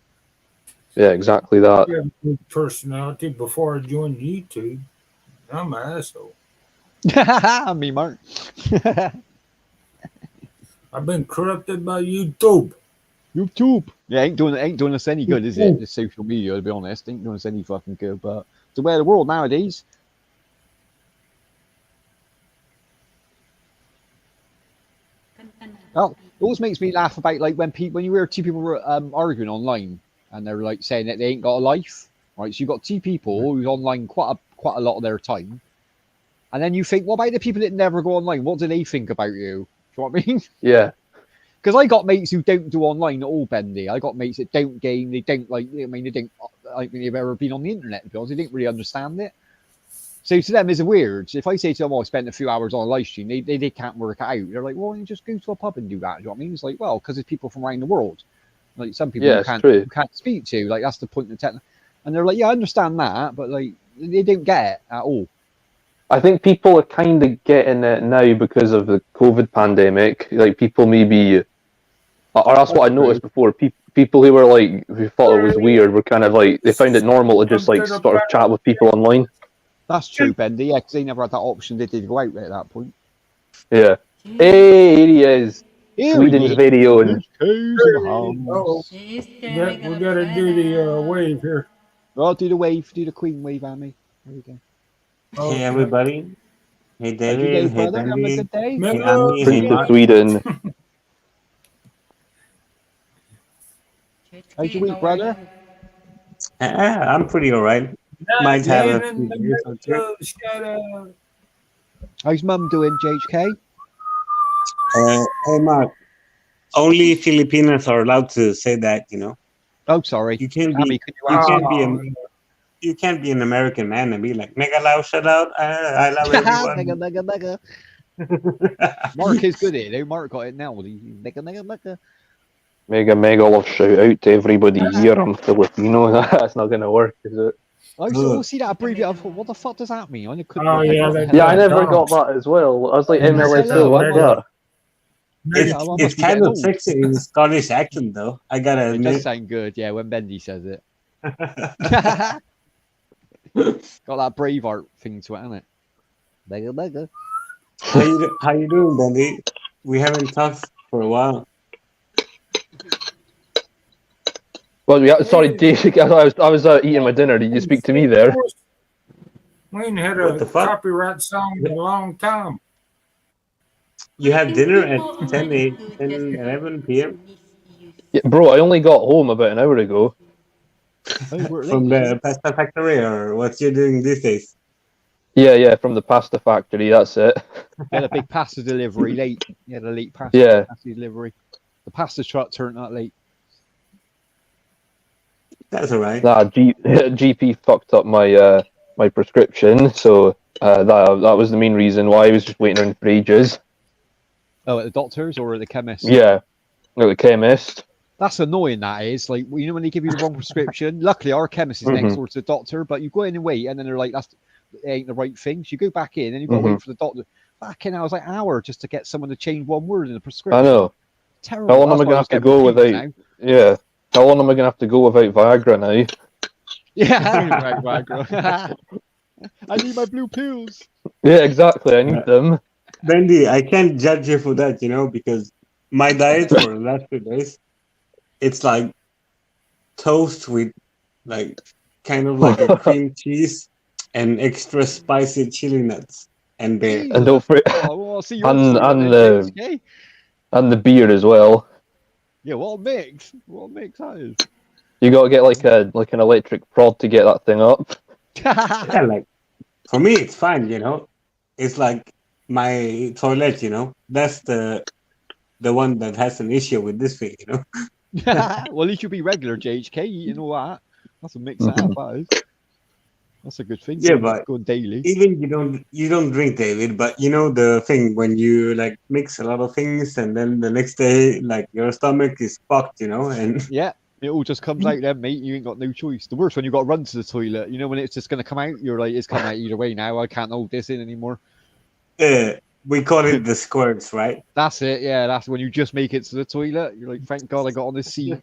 Yeah, exactly that. I have a good personality before I joined YouTube. I'm an asshole. Me, Mark. I've been corrupted by YouTube. YouTube. Yeah, ain't doing us any good, is it? This social media, to be honest, ain't doing us any fucking good. But it's the way of the world nowadays. Oh, it always makes me laugh about like when you hear two people arguing online and they're like saying that they ain't got a life, right? So you've got two people who's online quite a lot of their time, and then you think, what about the people that never go online? What do they think about you? Do you know what I mean? Yeah. Because I got mates who don't do online at all, Bendy. I got mates that don't game. They don't like. I mean, they don't. I think they've ever been on the internet. To be honest, they didn't really understand it. So to them, it's weird. If I say to them, "Oh, I spent a few hours on a live stream," they can't work it out. They're like, "Well, you just go to a pub and do that." Do you know what I mean? It's like, well, because it's people from around the world. Like some people Yeah, you it's can't true. you can't speak to. Like that's the point of tech. And they're like, "Yeah, I understand that," but like they don't get it at all. I think people are kind of getting it now because of the COVID pandemic. Like people maybe Or that's what I noticed before. People who were like who thought it was weird were kind of like they found it normal to just like sort of chat with people online. That's true, Bendy. Yeah, because they never had that option. They did go out at that point. Yeah. Hey, here he is. Here Sweden's he very own. is. Who's in the house? Oh, She's we gotta do the wave here. Well, do the wave. Do the Queen wave, Amy. There we go. Oh, Hey everybody. Hey How'd you David. go, Hey brother? Having a Bendy. good day? Hey Mellow. Ami. Hey Prince of Mark. Sweden. How's your week, brother? I'm pretty alright. Might have a few days or two. Shut up. How's Mum doing, JHK? Hey Mark. Only Filipinos are allowed to say that, you know. Oh, sorry. You can't Amy, be can you answer? you can't be an American man and be like, mega loud, shut out. I love Mega, everyone. mega, mega. Mark is good at it. Mark got it now. Mega, mega, mega. Mega love shout out to everybody here. I'm Filipino. That's not gonna work, is it? I used to see that abbreviation. I thought, what the fuck does that mean? I couldn't Oh, work out yeah, what the that- hell Yeah, I it never dogs. got that as well. I was like, Yeah, MLSO, hello, what's mega. that? It's, Yeah, I must it's be kind getting of old. sexy in Scottish accent though. I gotta It does admit. sound good, yeah, when Bendy says it. Got that Braveheart thing to it, hasn't it? Mega, mega. How you doing, Bendy? We haven't talked for a while. Well, yeah, sorry, Dave. I was eating my dinner. Did you speak to me there? We ain't had What a the fuck? copyright song in a long time. You have dinner at People 10, already 8, do 10 just 11 p.m. misuse. Yeah, bro, I only got home about an hour ago. Oh, we're late. From the pasta factory, or what you're doing these days? Yeah, from the pasta factory. That's it. Had a big pasta delivery late. You had a late pasta, Yeah. pasta delivery. The pasta truck turned up late. That's all right. Nah, GP fucked up my my prescription, so that was the main reason why I was just waiting around for ages. Oh, at the doctor's or at the chemist? Yeah, at the chemist. That's annoying, that is. Like, you know, when they give you the wrong prescription, luckily our chemist is next door to the doctor, but you go in and wait, and then they're like, it ain't the right thing. So you go back in, and you've got to wait for the doctor. Back in, I was like, an hour just to get someone to change one word in the prescription. I know. Terrible. How long am That's I why gonna was have to getting go confused without? now. Yeah. How long am I gonna have to go without Viagra now? Yeah, right, girl. I need my blue pills. Yeah, exactly. I need them. Bendy, I can't judge you for that, you know, because my diet for the last 2 days, it's like toast with like kind of like a cream cheese and extra spicy chili nuts and beer. And don't forget, Oh, well, I'll see you And- on and, Tuesday, okay? and the beer as well. Yeah, what a mix. What a mix that is. You gotta get like an electric prod to get that thing up. Yeah, like for me, it's fine, you know. It's like my toilet, you know. That's the one that has an issue with this thing, you know. Well, at least you'll be regular, JHK, eating all that. That's a mix that up, that is. That's a good thing. Yeah, going- but going daily. Even you don't drink, David, but you know the thing when you like mix a lot of things and then the next day like your stomach is fucked, you know, and Yeah, it all just comes out then, mate. You ain't got no choice. The worst when you got to run to the toilet. You know, when it's just going to come out, you're like, it's coming out either way now. I can't hold this in anymore. we call it the squirts, right? That's it. Yeah, that's when you just make it to the toilet. You're like, thank God I got on this seat.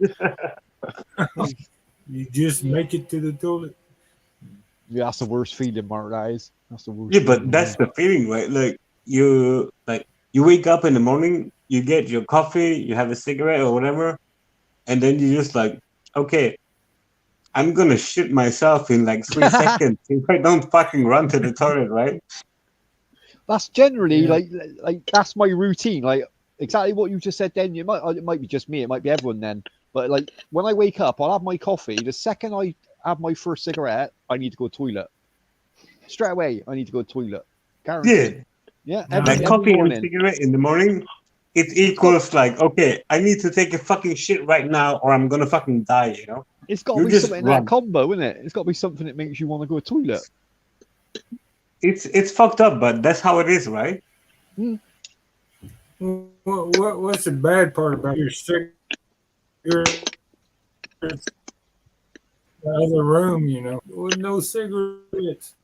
You just make it to the toilet. Yeah, that's the worst feeling, Mark. That is. That's the worst. Yeah, but feeling. that's the feeling, right? Like you wake up in the morning, you get your coffee, you have a cigarette or whatever, and then you just like, okay, I'm gonna shit myself in like 3 seconds if I don't fucking run to the toilet, right? That's generally Yeah. like that's my routine. Like exactly what you just said. Then it might be just me. It might be everyone then. But like when I wake up, I'll have my coffee. The second I have my first cigarette, I need to go to the toilet. Straight away, I need to go to the toilet. Guaranteed. Yeah, Yeah, like every coffee and morning. cigarette in the morning, it equals like, okay, I need to take a fucking shit right now or I'm gonna fucking die, you know? It's got to You be just something in run. that combo, isn't it? It's got to be something that makes you want to go to the toilet. It's fucked up, but that's how it is, right? What's the bad part about your cigarette? The other room, you know, with no cigarettes.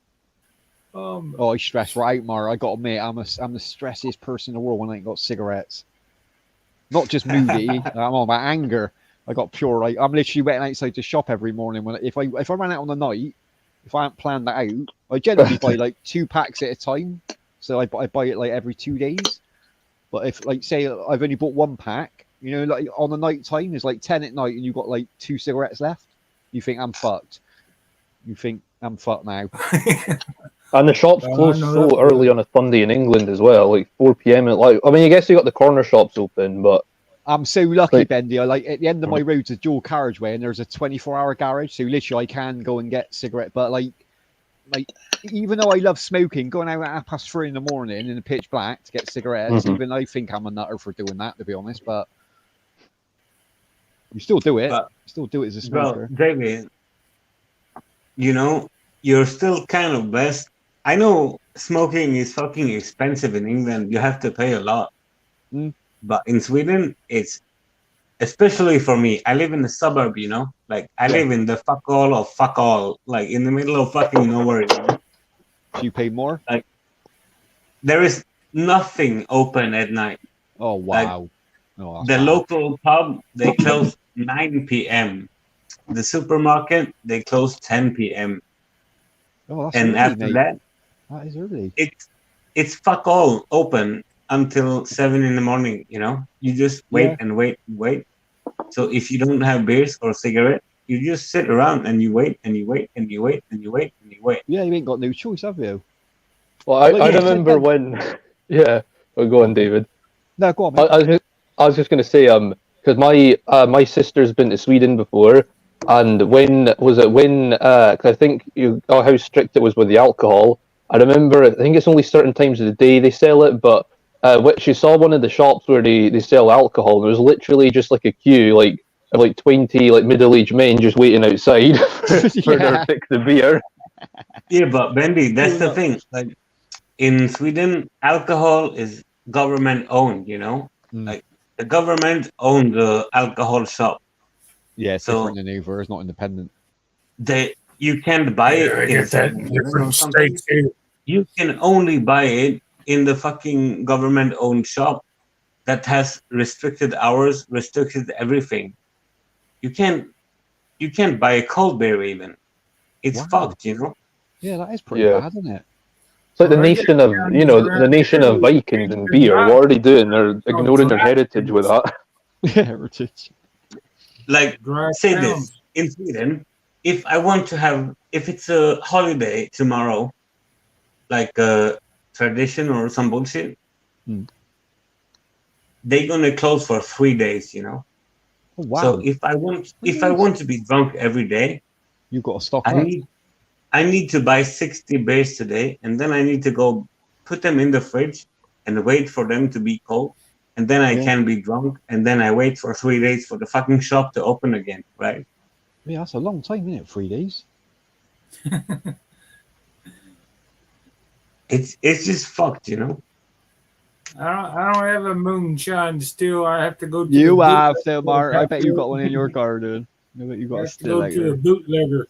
Oh, I stress right out, Mar. I got to admit, I'm the stressiest person in the world when I ain't got cigarettes. Not just moody. I'm on about anger. I got pure. Like I'm literally waiting outside to shop every morning. When if I ran out on the night, if I hadn't planned that out, I generally buy like 2 packs at a time. So I buy it like every 2 days. But if like say I've only bought 1 pack, you know, like on the night time, it's like 10 at night, and you've got like 2 cigarettes left. You think I'm fucked. You think I'm fucked now. And the shops Oh, I close know so that. early on a Sunday in England as well, like 4 p.m. Like, I mean, I guess you got the corner shops open, but I'm so lucky, Like- Bendy. I like at the end of my road's a dual carriageway, and there's a 24-hour garage, so literally I can go and get cigarette. But like even though I love smoking, going out at 3:30 in the morning in the pitch black to get cigarettes, Mhm. even I think I'm a nutter for doing that, to be honest. But you still do it. But- Still do it as a Well, smoker. David, you know, you're still kind of blessed. I know smoking is fucking expensive in England. You have to pay a lot. Mm. But in Sweden, it's especially for me. I live in the suburb, you know, like I Yeah. live in the fuck all of fuck all, like in the middle of fucking nowhere. You know? Do you pay more? There is nothing open at night. Oh wow. Oh, that's The bad. local pub, they close 9 p.m. The supermarket, they close 10 p.m. Oh, that's And early, after mate. that, That is early. it's fuck all open until 7 in the morning. You know, you just wait Yeah. and wait and wait. So if you don't have beers or cigarette, you just sit around and you wait and you wait and you wait and you wait and you wait. Yeah, you ain't got no choice, have you? well, Well, I yeah, remember so- when, yeah. Well, go on, David. No, go on, I, mate. I was just going to say, because my sister's been to Sweden before, and when was it? Because I think how strict it was with the alcohol. I remember, I think it's only certain times of the day they sell it, but which you saw one of the shops where they sell alcohol. And there was literally just like a queue, like of like 20 like middle-aged men just waiting outside for Yeah. their fix of beer. Yeah, but Bendy, that's the thing. Like in Sweden, alcohol is government owned. You know, Mm. like the government owns the alcohol shop. Yeah, it's So- different than over. It's not independent. You can't buy Yeah, it I in get that. 7-Eleven or Different something. states here. You can only buy it in the fucking government owned shop that has restricted hours, restricted everything. You can't buy a cold beer even. It's Wow. fucked, you know. Yeah, that is pretty Yeah. bad, isn't it? It's like the Well, I nation get of, down you know, to the nation of that. Vikings and beer. What are they doing? They're ignoring their heritage with that. Heritage. Like Dry say towns. this in Sweden, if it's a holiday tomorrow, like a tradition or some bullshit, Hmm. they're gonna close for 3 days, you know. Oh, wow. So if I want to be drunk every day, You've got to stock I up. need to buy 60 beers today, and then I need to go put them in the fridge and wait for them to be cold, and then I Yeah. can be drunk, and then I wait for 3 days for the fucking shop to open again, right? Yeah, that's a long time, isn't it? 3 days. It's just fucked, you know. I don't have a moonshine still. I have to go to You the have bootlegger. to, Mark. I bet you got one in your garden. I bet you I got a have to go to the still bootlegger.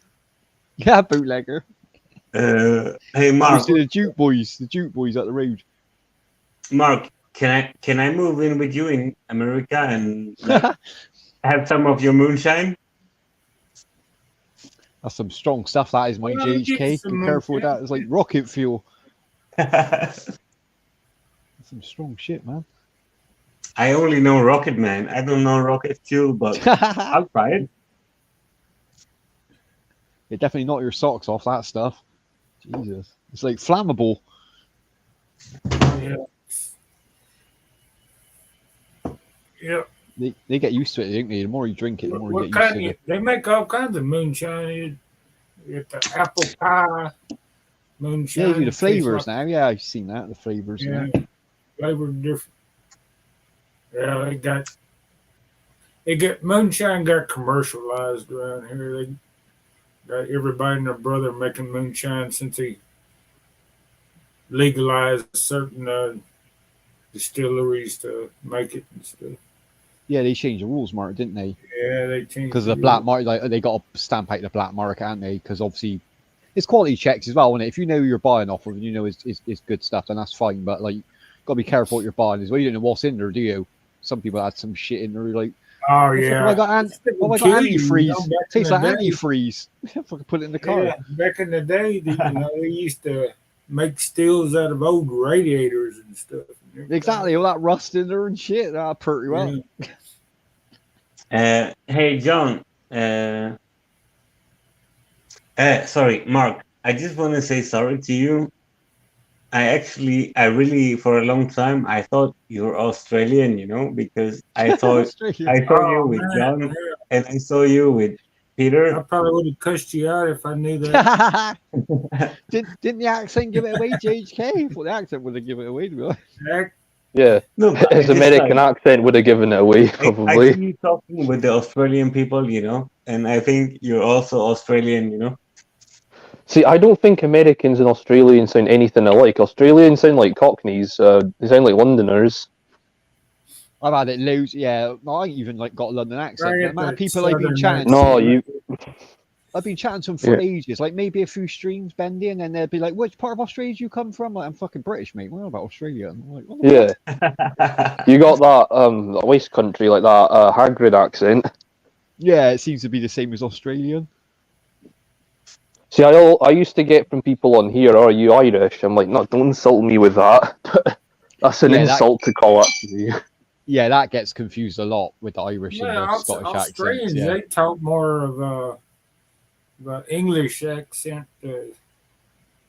Yeah, bootlegger. Hey Mark, You see the Duke boys at the road. Mark, can I move in with you in America and like, have some of your moonshine? That's some strong stuff. That is, my Well, you get GHK. some Be careful with moonshine. that. It's like rocket fuel. I Some strong shit, man. only know Rocket Man. I don't know Rocket Fuel, but I'll try it. It definitely knock your socks off, that stuff. Jesus. It's like flammable. Yeah. Yeah. They get used to it, don't they? The more you drink it, the more you What get used kind? to it. They make all kinds of moonshine. You get the apple pie moonshine. Yeah, you do the tastes flavors like- now. Yeah, I've seen that. The flavors Yeah, now. flavored different. Yeah, moonshine got commercialized around here. They got everybody and their brother making moonshine since they legalized certain distilleries to make it and stuff. Yeah, they changed the rules, Mark, didn't they? Yeah, they changed Because the black market, like they got to stamp out the black market, haven't they? Because obviously, it's quality checks as well, isn't it? If you know you're buying off of, and you know it's good stuff, then that's fine. But like, got to be careful what you're buying as well. You don't know what's in there, do you? some people had some shit in there like, Oh "What the fuck yeah. have I got, It oh, would I got kill you, antifreeze. back in Tastes the like day. antifreeze. Fucking put it in the car. Yeah, back in the day, they used to make stills out of old radiators and stuff. And everything. Exactly, all that rust in there and shit. That pretty well. Yeah. Hey, John. Sorry, Mark. I just want to say sorry to you. I really, for a long time, I thought you were Australian, you know, because I thought Australia. I saw you Oh with man, John yeah. and I saw you with I Peter. probably would have cussed you out if I knew that. Didn't the accent give it away, JHK? I thought the accent would have given it away, to be honest. Heck, Yeah, No, but his I just American like accent would have given it away, I probably. see you talking with the Australian people, you know, and I think you're also Australian, you know. See, I don't think Americans and Australians sound anything alike. Australians sound like Cockneys. They sound like Londoners. I've had it loads. Yeah, no, I ain't even like got a London accent. Right The at amount of that people I've been southern chatting accent. No, to, you. I've been chatting to them for Yeah. ages. Like maybe a few streams, Bendy, and then they'd be like, "Which part of Australia do you come from?" Like, I'm fucking British, mate. What about Australia? And I'm like, what the Yeah, you got that West Country like that Hagrid accent. Yeah, it seems to be the same as Australian. See, I used to get from people on here, "Are you Irish?" I'm like, no, don't insult me with that. That's an Yeah, that- insult to call it to me. Yeah, that gets confused a lot with the Irish and Yeah, the Scottish Australians, accents. Yeah. they talk more of the English accent.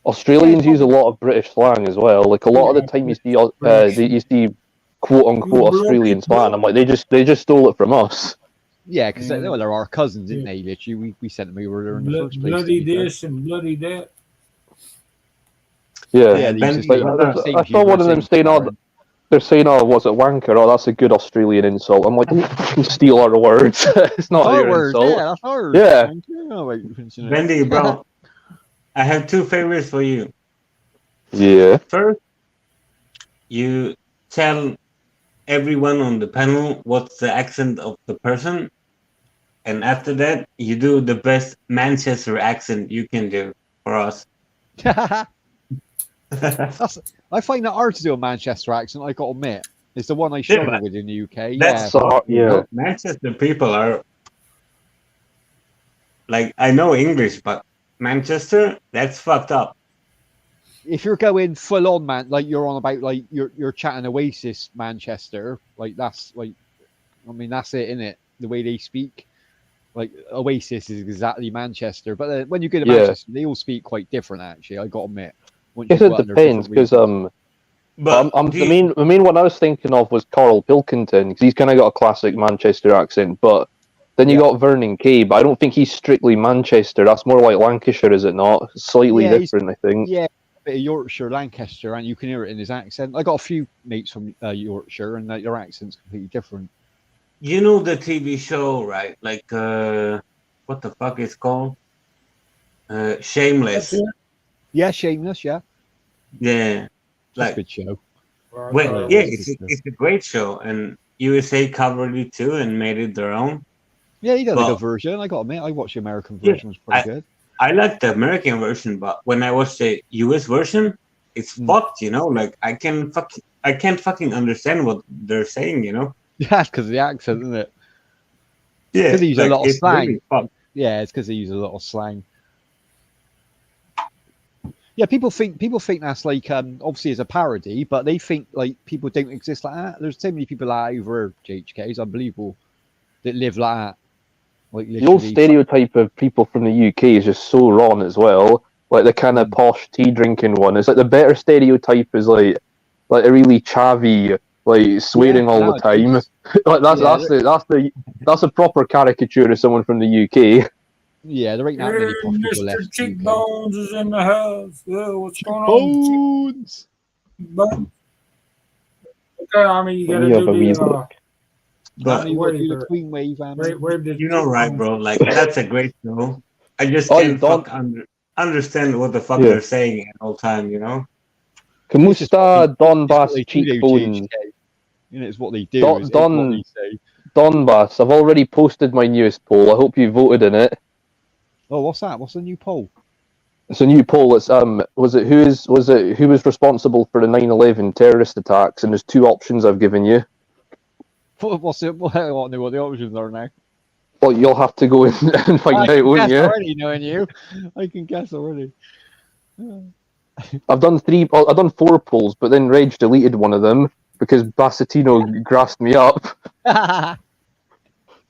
Australians use a lot of British slang as well. Like a lot of the time, you see you see quote unquote Bloody Australian slang. I'm like, they just stole it from us. Yeah, because Yeah. they're our cousins, didn't Yeah. they? Literally, we sent them over there in the first place. Bloody to be fair. this and bloody that. Yeah, Yeah, Ben, they used to Like, say, brother, same I saw one of them same saying, "Oh, swearing. they're saying, oh, was it wanker? Oh, that's a good Australian insult." I'm like, don't fucking steal our words. It's not Our your words, insult. yeah, that's ours. Yeah. Thank you. Oh, wait, mention it. Bendy, bro, I have two favors for you. Yeah. First, you tell everyone on the panel what's the accent of the person, and after that, you do the best Manchester accent you can do for us. I find that hard to do a Manchester accent, I gotta admit. It's the one I Yeah, struggle but with in the UK. That's So, yeah. Manchester people are like, I know English, but Manchester, that's fucked up. If you're going full on, man, like you're on about, like you're chatting Oasis Manchester, like that's like, I mean that's it, innit? The way they speak, like Oasis is exactly Manchester, but when you go to Yeah. Manchester, they all speak quite different. Actually, I gotta admit. Once Guess you it go out there, depends different because regions. But do you- the main one I was thinking of was Carl Pilkington because he's kind of got a classic Manchester accent, but then you got Vernon Kay, but I don't think he's strictly Manchester. That's more like Lancashire, is it not? Slightly Yeah, he's- different, I think. Yeah, a bit of Yorkshire, Lancaster, and you can hear it in his accent. I got a few mates from Yorkshire, and their accent's completely different. you know the TV show, right? Like, what the fuck is called? Shameless. Yeah, Shameless, yeah, Yeah. that's a Like, good show. well, Yeah, yeah, it's it's a great show, and USA covered it too and made it their own. Yeah, he did a Well, good version. I got to admit, I watched the American Yeah, version; it was pretty good. I like the American version, but when I watched the US version, it's fucked, you know. Like I can't fucking understand what they're saying, you know. Yeah, because of the accent, isn't it? Yeah, 'Cause they use a lot of it's slang. really fucked. Yeah, it's because they use a lot of slang. Yeah, people think that's like obviously as a parody, but they think like people don't exist like that. There's so many people like over JHK, it's unbelievable, that live like that. Like The old literally- stereotype of people from the UK is just so wrong as well. Like the kind of posh tea drinking one. It's like the better stereotype is like a really chavvy, like swearing all the time. nowadays. Like Yeah, that's a proper caricature of someone from the UK. Yeah, there ain't that many posh people Mr. left. in the UK. Cheekbones is in the house. Yeah, what's going on? Bones. Cheekbones. Okay, I mean you gotta Yeah, but do we- the But You want to do wave, the Queen Wave, man? wave the you know, right, bro? Like that's a great show. I just Oh, can't you don't- understand what the fuck Yeah. they're saying at all time, you know. Kamusta Donbass It's what they do, cheekbones. JHK. You know, it's what they do. Don- It's Don- what they say. Donbass. I've already posted my newest poll. I hope you voted in it. Oh, what's that? What's the new poll? It's a new poll. It's who was responsible for the 9/11 terrorist attacks? And there's two options I've given you. What's it? I want to know what the options are now. Well, you'll have to go in and find I out, can won't guess you? already, knowing you. I can guess already. I've done 4 polls, but then Reg deleted one of them because Bassatino grassed me up.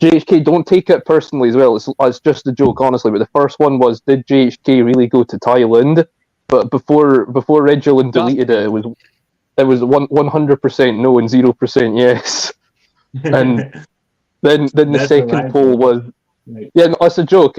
JHK, don't take it personally as well. It's just a joke, honestly. But the first one was, did JHK really go to Thailand? But before Regulin deleted it, it was 100% no and 0% yes. And then the That's second right, poll though. was, Like, yeah, no, it's a joke.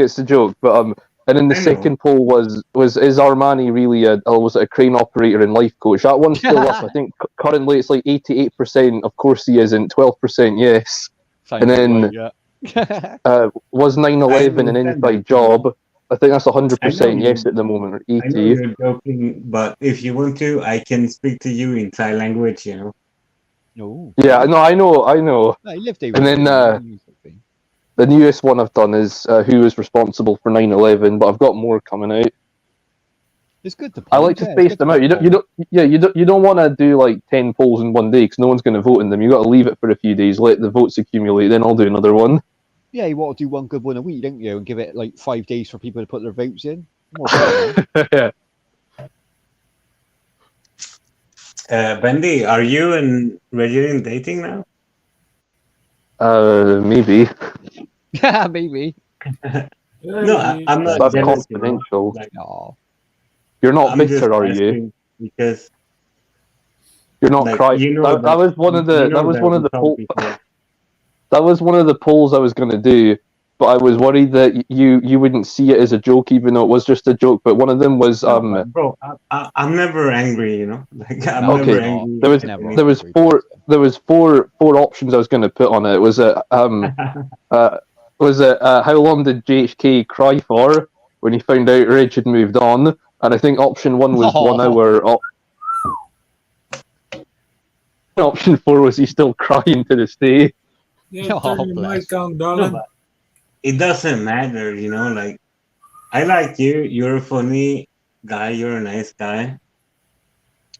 But and then the I know. second poll was is Armani really was it a crane operator and life coach? That one's still up. I think currently it's like 88%. Of course he isn't. 12% yes. Sounds And then right, yeah. was 9/11 an understand inside that. job? I think that's I know 100% you- yes at the moment, or I know 80. you're joking, but if you want to, I can speak to you in Thai language, you know. No. Yeah, no, I know. No, he lived there. And then, The newest one I've done is who is responsible for 9/11, but I've got more coming out. it's good to. I like to space them out. You don't want to do like 10 polls in one day because no one's going to vote in them. You got to leave it for a few days, let the votes accumulate, then I'll do another one. Yeah, you want to do one good one a week, don't you? And give it like 5 days for people to put their votes in. More fun, man. Bendy, are you and Regine dating now? Maybe. Yeah, maybe. No, I'm not That's jealous. You know? confidential. Like, Oh, You're not I'm just bitter, are you? asking because You're not like, crying. you know That was one of the. you know That was one of we the talked polls. before. That was one of the polls I was going to do, but I was worried that you wouldn't see it as a joke, even though it was just a joke. But one of them was No, but bro, I'm never angry, you know. Like I'm No, okay. never no, angry. There was- at never anything. there was angry, there was four options I was going to put on it. Was it how long did JHK cry for when he found out Reg had moved on? And I think option 1 was 1 hour. Option 4 was he's still crying to this day. Yeah, Oh, turn your bless. mic on, No, darling. but it doesn't matter, you know. Like I like you. You're a funny guy. You're a nice guy.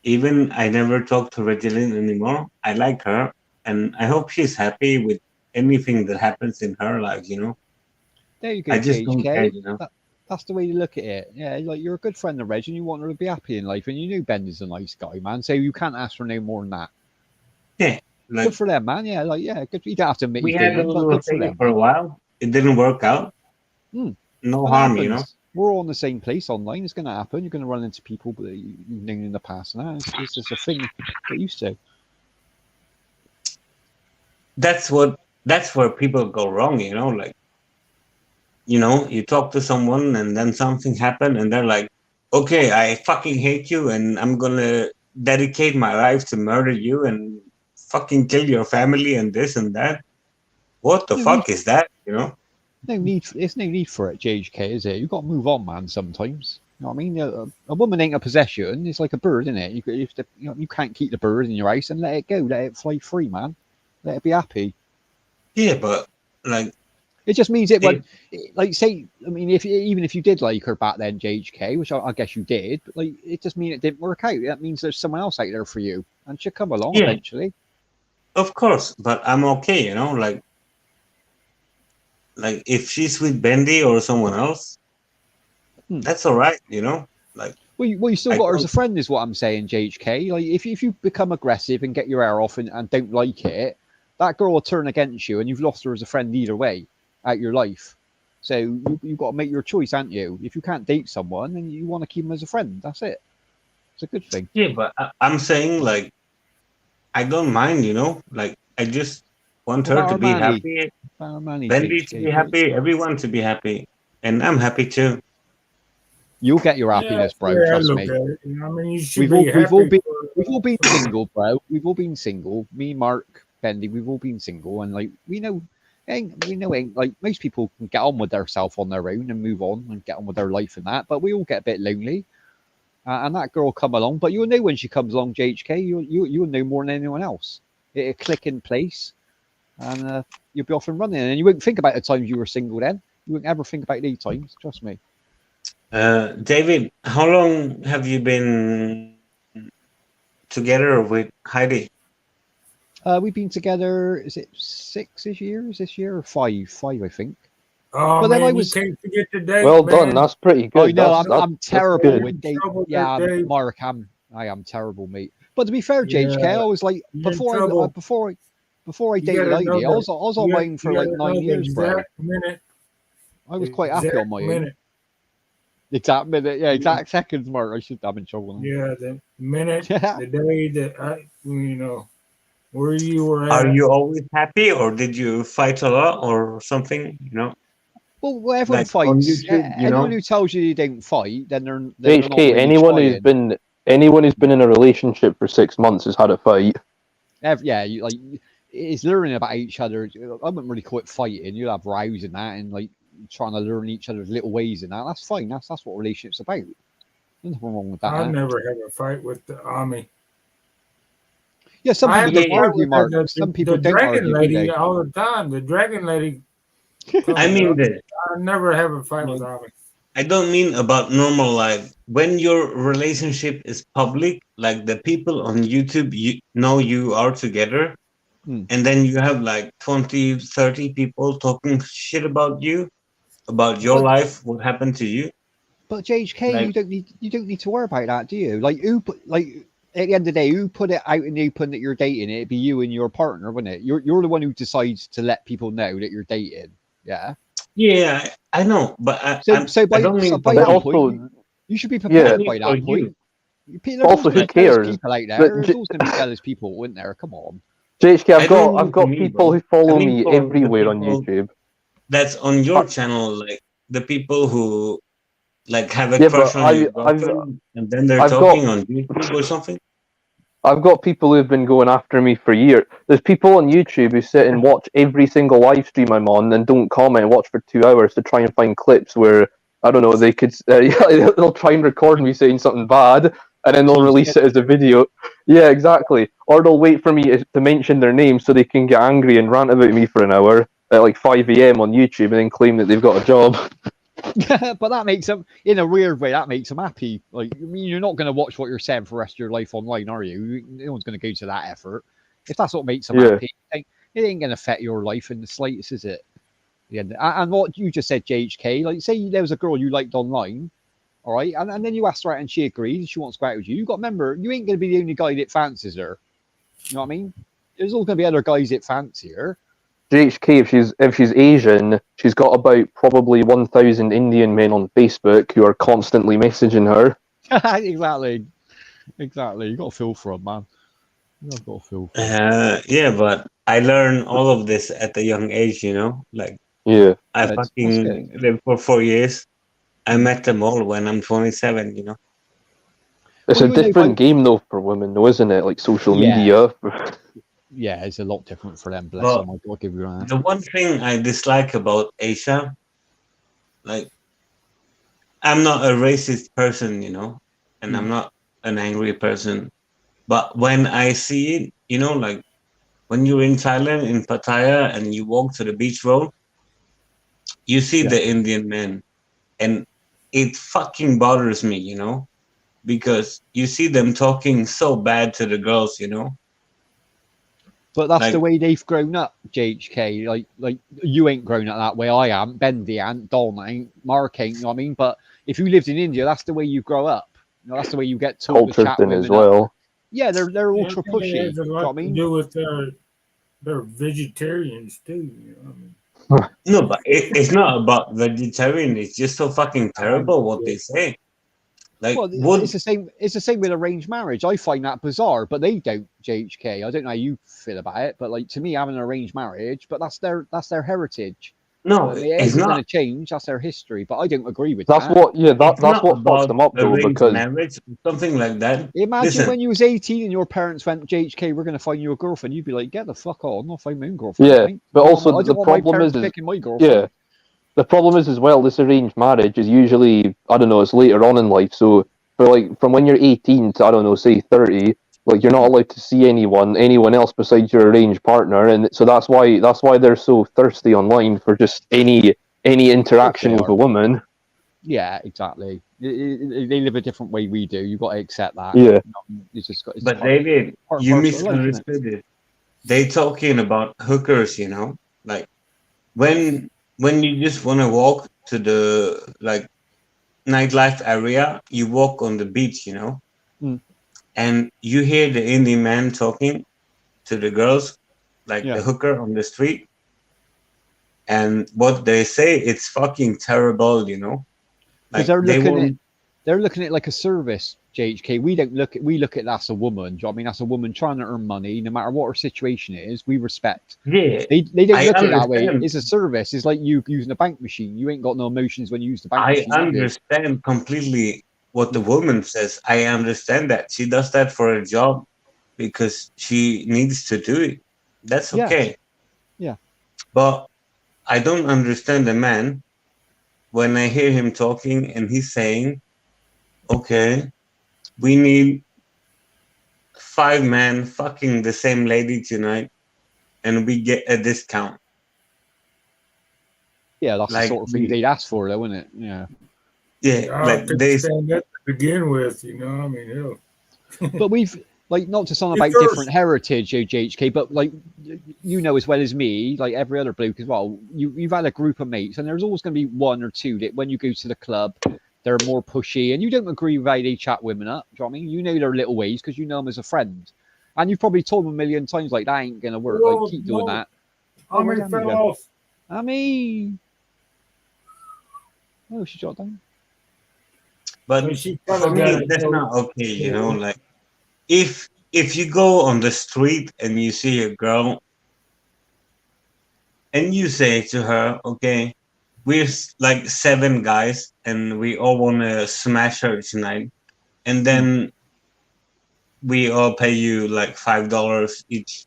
Even I never talk to Regeline anymore. I like her, and I hope she's happy with anything that happens in her life. You know, there you go, I just don't care. JHK. You know, That's the way to look at it. Yeah, like you're a good friend of Reg and you want her to be happy in life, and you know Ben is a nice guy, man. So you can't ask for no more than that. like Good for them, man. Yeah, like good. You don't have to admit we you had a did, but little good for thing them. for a while. It didn't work out. Hmm. No It harm, you know. happens. We're all in the same place online. It's going to happen. You're going to run into people that you've known in the past. Now it's just a thing to get used to. That's where people go wrong, you know. Like, you know, you talk to someone and then something happened, and they're like, "Okay, I fucking hate you, and I'm gonna dedicate my life to murder you and fucking kill your family and this and that." What the No fuck is that? You know? No need. There's no need for it, JHK, is it? You've got to move on, man. Sometimes. You know what I mean? A woman ain't a possession. It's like a bird, isn't it? You can't keep the bird in your house and let it go. Let it fly free, man. Let it be happy. Yeah, but like, It just means it when, like, say, I mean, even if you did like her back then, JHK, which I guess you did, but like, it just means it didn't work out. That means there's someone else out there for you, and she'll come along Yeah. eventually. of course, but I'm okay, you know. Like if she's with Bendy or someone else, that's all right, you know. Like, Well, you still I got her as a don't- friend, is what I'm saying, JHK. Like, if you become aggressive and get your hair off and don't like it, that girl will turn against you, and you've lost her as a friend either way out your life. So you've got to make your choice, haven't you? If you can't date someone, then you want to keep them as a friend. That's it. It's a good thing. yeah, but I'm saying like, I don't mind, you know. Like I just want her What to about be Armani? happy, Armani, Bendy to JHK. be happy, everyone to be happy, and I'm happy too. You'll get your happiness, bro. Yeah, I Trust look me. at it. You know, I mean, you should We've be all- we've all happy been- for- We've all been single, bro. We've all been single. Me, Mark, Bendy. We've all been single, and like we know, like most people can get on with themselves on their own and move on and get on with their life and that. But we all get a bit lonely, and that girl will come along. But you'll know when she comes along, JHK. You'll know more than anyone else. It'll click in place, and you'll be off and running. And you won't think about the times you were single. Then you won't ever think about these times. Trust me. David, how long have you been together with Heidi? We've been together. Is it 6 years this year or five? Five, I think. Oh But then man, I was- you can't forget the date. Well man. done. That's pretty I good. know That's I'm terrible good. with date. Trouble Yeah, with Dave. Mark, I am terrible, mate. But to be fair, JHK, Yeah, I was like you're in before trouble. I You dated gotta know Lady, I was that- on you mine got- for you like gotta 9 know the years, bro. exact minute. I was quite happy on my own. minute. Exact minute, yeah, exact seconds, Mark. I should have in trouble. Now. Yeah, the minute, Yeah. the day that where you were at. Are you always happy, or did you fight a lot, or something? You know, Well, everyone like on fights. YouTube, you Anyone know. who tells you they don't fight, then they're not really HK, anyone who's been in a relationship for 6 months has had a fight. Yeah, it's learning about each other. I wouldn't really call it fighting. You'll have rows and that, and like trying to learn each other's little ways and that. That's fine. That's what a relationship's about. There's nothing wrong with that. I never had a fight with the army. Yeah, some I people had don't to argue, fight Mark. with Some people the don't dragon argue, do lady they? all the time. The dragon lady. I mean, I never have a fight with army. I don't mean about normal life. When your relationship is public, like the people on YouTube, you know you are together, and then you have like 20, 30 people talking shit about you, about your life, what happened to you. But JHK, Like- you don't need to worry about that, do you? Like at the end of the day, who put it out and you put that you're dating? It'd be you and your partner, wouldn't it? You're the one who decides to let people know that you're dating. Yeah. Yeah, I know, but I don't mean by for that me. point, you should be prepared Yeah. by that For point. you. There's Also, always who gonna be jealous cares? people out there. But There's always going to be jealous people, isn't there? Come on. JHK, I don't I've mean got for me, people bro. who follow I mean me for the everywhere on people- YouTube. That's on your channel, like the people who like have a Yeah, crush but on your I've girlfriend, and then they're I've got- talking on YouTube or something. I've got people who've been going after me for years. There's people on YouTube who sit and watch every single live stream I'm on and don't comment and watch for 2 hours to try and find clips where, I don't know, they could, they'll try and record me saying something bad and then they'll release it as a video. Yeah, exactly. Or they'll wait for me to mention their name so they can get angry and rant about me for an hour at like 5 a.m. on YouTube and then claim that they've got a job. But that makes them, in a weird way, that makes them happy. Like, I mean, you're not going to watch what you're saying for the rest of your life online, are you? No one's going to go to that effort. If that's what makes them Yeah. happy, it ain't going to affect your life in the slightest, is it? Yeah. And what you just said, JHK, like, say there was a girl you liked online, all right, and then you asked her out and she agreed and she wants to go out with you. You got to remember, you ain't going to be the only guy that fancies her. You know what I mean? There's all going to be other guys that fancy her. JHK, if she's Asian, she's got about probably 1,000 Indian men on Facebook who are constantly messaging her. Exactly. You got to feel for them, man. You've got to feel for 'em. Yeah, but I learned all of this at a young age, you know. Like Yeah. I That's fucking good. lived for 4 years. I met them all when I'm 27, you know. It's Well, a you know, different like- game though for women, though, isn't it? Like social Yeah. media. Yeah, it's a lot different for them. Bless Well, them. I'll give you that. The one thing I dislike about Asia, like, I'm not a racist person, you know, and I'm not an angry person. But when I see it, you know, like when you're in Thailand, in Pattaya, and you walk to the beach road, you see Yeah. the Indian men, and it fucking bothers me, you know, because you see them talking so bad to the girls, you know. But that's like- the way they've grown up, JHK. Like you ain't grown up that way. I am. Bendy ain't. Don ain't. Mark ain't. You know what I mean? But if you lived in India, that's the way you grow up. You know, that's the way you get taught to Culture chat thing women as up. well. Yeah, they're Yeah, I ultra think it pushy. has a You know what I lot to mean? do with they're vegetarians too. You know what I mean? No, but it's not about vegetarian. It's just so fucking terrible what they say. Like, Well, would it's the same. It's the same with arranged marriage. I find that bizarre, but they don't. JHK. I don't know how you feel about it, but like to me, having an arranged marriage, but that's their heritage. no, It it's isn't going not. to change. That's their history. But I don't agree with That's that. what. Yeah, It's that's not what fucks about them up though, arranged because marriage, something like that. Imagine Listen. when you was 18 and your parents went, JHK, we're going to find you a girlfriend. You'd be like, get the fuck on. I'll find my own girlfriend. Yeah, mate. but I don't also want- I the don't want my problem parents is picking my girlfriend. yeah, the problem is as well. This arranged marriage is usually, I don't know, it's later on in life. So for like from when you're 18 to, I don't know, say 30, like you're not allowed to see anyone else besides your arranged partner, and so that's why they're so thirsty online for just any interaction They with are. a woman. Yeah, exactly. They live a different way we do. You've got to accept that. Yeah. It's just got, it's But part- David, part and you parcel of life, isn't it? misunderstood it. they talking about hookers, you know, like when you just want to walk to the like nightlife area, you walk on the beach, you know, Mm. and you hear the Indian man talking to the girls, like Yeah. the hooker on the street, and what they say, it's fucking terrible, you know. Because Like they they're looking at it like a service, JHK. We look at that's a woman. Do you know what I mean? That's a woman trying to earn money, no matter what her situation is. We respect. yeah, They don't I look at it that way. understand. It's a service. It's like you using a bank machine. You ain't got no emotions when you use the bank I machine. have you? understand completely what the woman says. I understand that she does that for a job because she needs to do it. That's Yeah. okay. Yeah. But I don't understand the man when I hear him talking and he's saying, okay, we need 5 men fucking the same lady tonight and we get a discount. Yeah, that's Like the sort of thing we- they'd ask for, though, isn't it? Yeah. Yeah, I like could they stand that to begin with, you know. I mean, hell. But we've like not to sound You about first. different heritage, JHK, but like you know as well as me, like every other bloke as well. You've had a group of mates, and there's always going to be one or two that when you go to the club, they're more pushy, and you don't agree with how they chat women up. Do you know what I mean? You know their little ways because you know them as a friend, and you've probably told them a million times like that ain't gonna work. Whoa, Like keep doing whoa. that. How where's many Amy fell go? off? I mean, oh, she shot down. but I mean, she for probably got me it. that's not okay, you know, like if you go on the street and you see a girl and you say to her, okay, we're like 7 guys and we all want to smash her tonight, and then we all pay you like $5 each.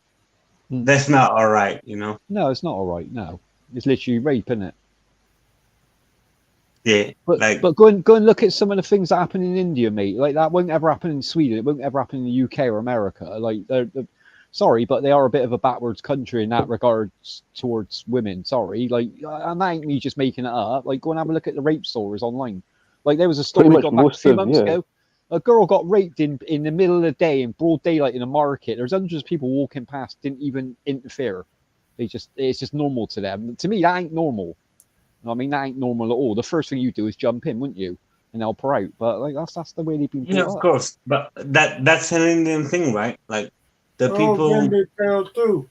Hmm. That's not all right, you know. No, it's not all right. No, it's literally rape, isn't it? Yeah, But like but go and look at some of the things that happen in India, mate. Like that won't ever happen in Sweden. It won't ever happen in the UK or America. Like they're sorry, but they are a bit of a backwards country in that regards towards women. Sorry, like and that ain't me just making it up. Like go and have a look at the rape stories online. Like there was a story much got back a most few of- months yeah. ago. A girl got raped in the middle of the day in broad daylight in a market. There's hundreds of people walking past, didn't even interfere. It's just normal to them. To me, that ain't normal. I mean, that ain't normal at all. The first thing you do is jump in, wouldn't you? And help her out. But like that's the way they've been yeah, brought of up. course, but that's an Indian thing, right? Like the Oh, people, then they fell too.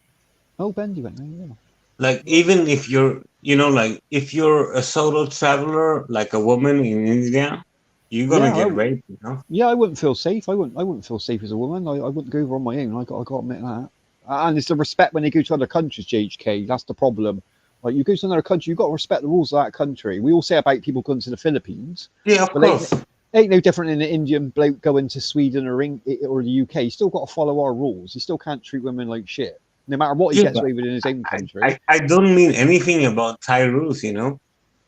Oh, Bendy went there, yeah. like even if you're, you know, like if you're a solo traveler, like a woman in India, you're gonna Yeah, get I- raped, you know. Yeah, I wouldn't feel safe. I wouldn't feel safe as a woman. I wouldn't go over on my own. I got to admit that. And it's the respect when they go to other countries, JHK. That's the problem. Like you go to another country, you've got to respect the rules of that country. We all say about people going to the Philippines. Yeah, of But they- course. Ain't no different than an Indian bloke going to Sweden or the UK. You still got to follow our rules. You still can't treat women like shit, no matter what he Yeah, gets but away with in his own country. I don't mean anything about Thai rules, you know.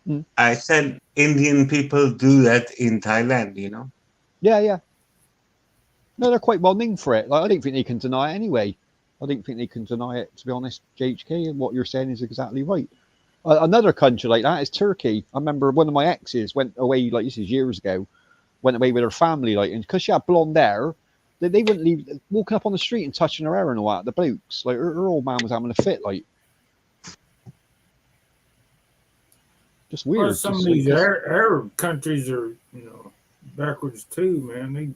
Mm. I said Indian people do that in Thailand, you know. Yeah. No, they're quite well known for it. Like, I don't think they can deny it anyway. I don't think they can deny it, to be honest, JHK. And what you're saying is exactly right. Another country like that is Turkey. I remember one of my exes went away, like this is years ago, went away with her family, like, and because she had blonde hair, they wouldn't leave walking up on the street and touching her hair and all that. The blokes, like her old man was having a fit, like. Just weird. Well, some just of these like- Arab countries are, you know, backwards too, man.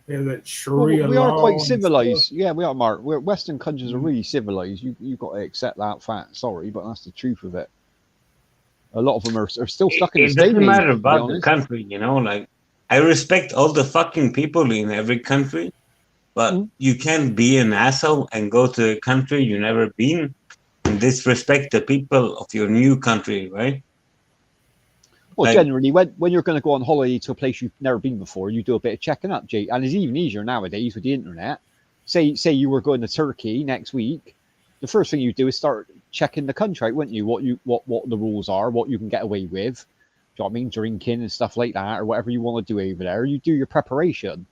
They have that Well, Sharia we are law quite and civilized. stuff. Yeah, we are, Mark. Western countries are really civilized. You've got to accept that fact. Sorry, but that's the truth of it. A lot of them are still stuck in the It stone doesn't age, matter to be about the honest. country, you know. Like I respect all the fucking people in every country, but Mm. you can't be an asshole and go to a country you've never been and disrespect the people of your new country, right? Well, Like- generally, when you're going to go on holiday to a place you've never been before, you do a bit of checking up, Jake. And it's even easier nowadays with the internet. Say you were going to Turkey next week, the first thing you do is start checking the country out, wouldn't you? What the rules are, what you can get away with. Do you know what I mean? Drinking and stuff like that, or whatever you want to do over there. You do your preparation.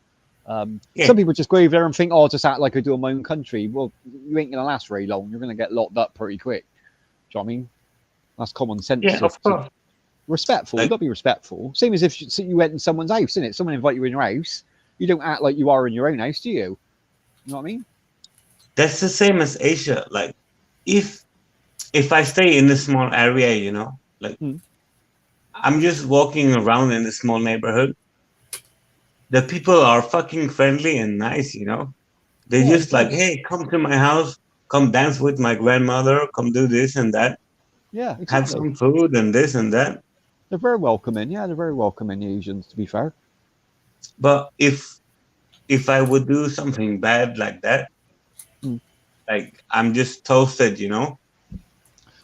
Yeah. Some people just go over there and think, "Oh, I'll just act like I do in my own country." Well, you ain't going to last very long. You're going to get locked up pretty quick. Do you know what I mean? That's common sense. Yeah, of course. Respectful. Like- You've got to be respectful. Same as if you went in someone's house, isn't it? Someone invite you in your house. You don't act like you are in your own house, do you? You know what I mean? that's the same as Asia. Like if I stay in a small area, you know, like Mm. I'm just walking around in a small neighborhood, the people are fucking friendly and nice, you know. They Yeah, just like, hey, come to my house, come dance with my grandmother, come do this and that, yeah, have exactly. some food and this and that. They're very welcoming. Yeah, they're very welcoming, the Asians, to be fair. But if I would do something bad like that, Mm. like I'm just toasted, you know.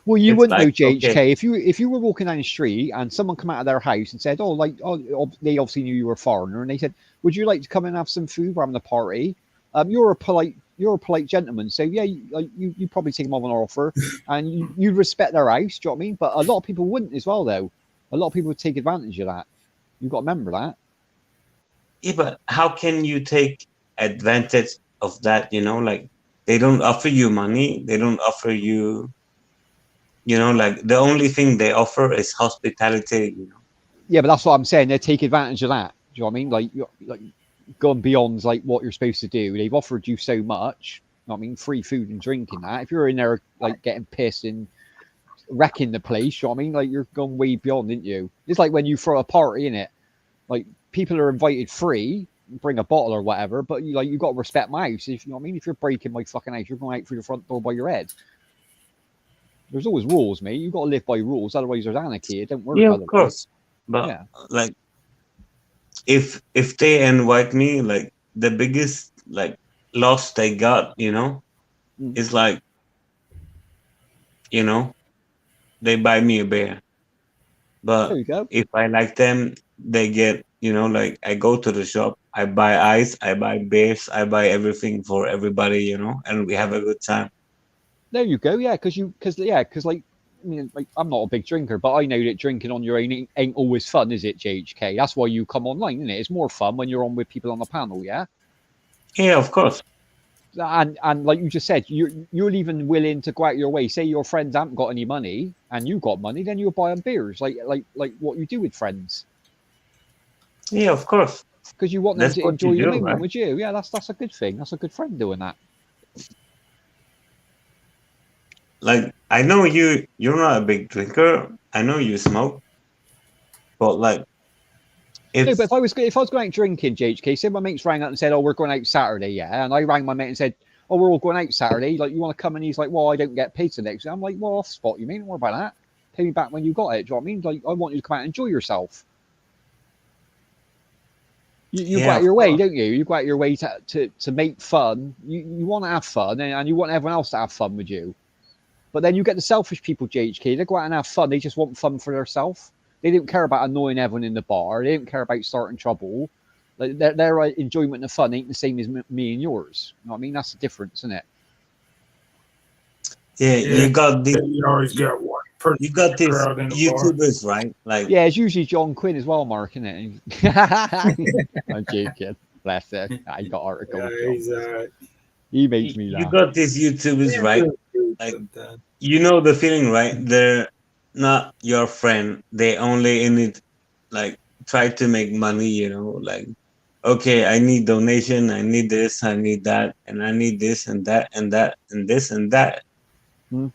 Well, you It's wouldn't know like okay, JHK if you were walking down the street and someone come out of their house and said, they obviously knew you were a foreigner, and they said, "Would you like to come and have some food? We're having a party." You're a polite gentleman, so yeah, you probably take them on an offer, and you respect their house. Do you know what I mean? But a lot of people wouldn't as well, though. A lot of people would take advantage of that. You've got to remember that. yeah, but how can you take advantage of that? You know, like they don't offer you money, they don't offer you, you know, like the only thing they offer is hospitality. You know, Yeah, but that's what I'm saying. They take advantage of that. Do you know what I mean? Like gone beyond like what you're supposed to do. They've offered you so much. You know what I mean, free food and drink and that. If you're in there like getting pissed and wrecking the place, you know what I mean? Like you're going way beyond, didn't you? It's like when you throw a party in it. Like people are invited free, bring a bottle or whatever, but you got to respect my house. If you know what I mean, if you're breaking my fucking house, you're going out through the front door by your head. There's always rules, mate. You got to live by rules, otherwise there's anarchy. It don't work yeah, of otherwise. course. But Yeah. like if they invite me, like the biggest like loss they got, you know, Mm. is like, you know, they buy me a beer. There But you go. if I like them, they get, you know, like I go to the shop, I buy ice, I buy beers, I buy everything for everybody, you know, and we have a good time. There you go. Yeah, because like, I mean, like I'm not a big drinker, but I know that drinking on your own ain't always fun, is it, JHK? That's why you come online, isn't it? It's more fun when you're on with people on the panel, yeah. Yeah, of course. And like you just said, you're even willing to go out your way. Say your friends haven't got any money and you got money, then you'll buy them beers, like what you do with friends, Yeah, of course. because you want them That's to what you enjoy the do, moment right? with you. Yeah, that's a good thing. That's a good friend doing that. Like I know you're not a big drinker. I know you smoke, but like No, if but if I was going out drinking, JHK, say my mates rang up and said, "Oh, we're going out Saturday," yeah, and I rang my mate and said, "Oh, we're all going out Saturday. Like, you want to come?" And he's like, "Well, I don't get paid till next." I'm like, "Well, off spot, you mean? Don't worry about that. Pay me back when you got it." Do you know what I mean? Like, I want you to come out and enjoy yourself. You go yeah, out of your way, course. don't you? You go out your way to make fun. You want to have fun, and you want everyone else to have fun with you. But then you get the selfish people, JHK. They go out and have fun. They just want fun for themselves. They don't care about annoying everyone in the bar. They don't care about starting trouble. Like their enjoyment and fun ain't the same as me and yours. You know what I mean? That's the difference, isn't it? Yeah, Yeah, you always got one person you got these crowd in the bar. YouTubers, right? Like Yeah, it's usually John Quinn as well, Mark, isn't it? I'm joking. Bless him. I got article. Yeah, he's He makes me you laugh. got these YouTubers, right? Like sometimes. you know the feeling, right? They're not your friend. They only in it like try to make money, you know, like okay, I need donation, I need this, I need that, and I need this and that and that and this and that. Hmm.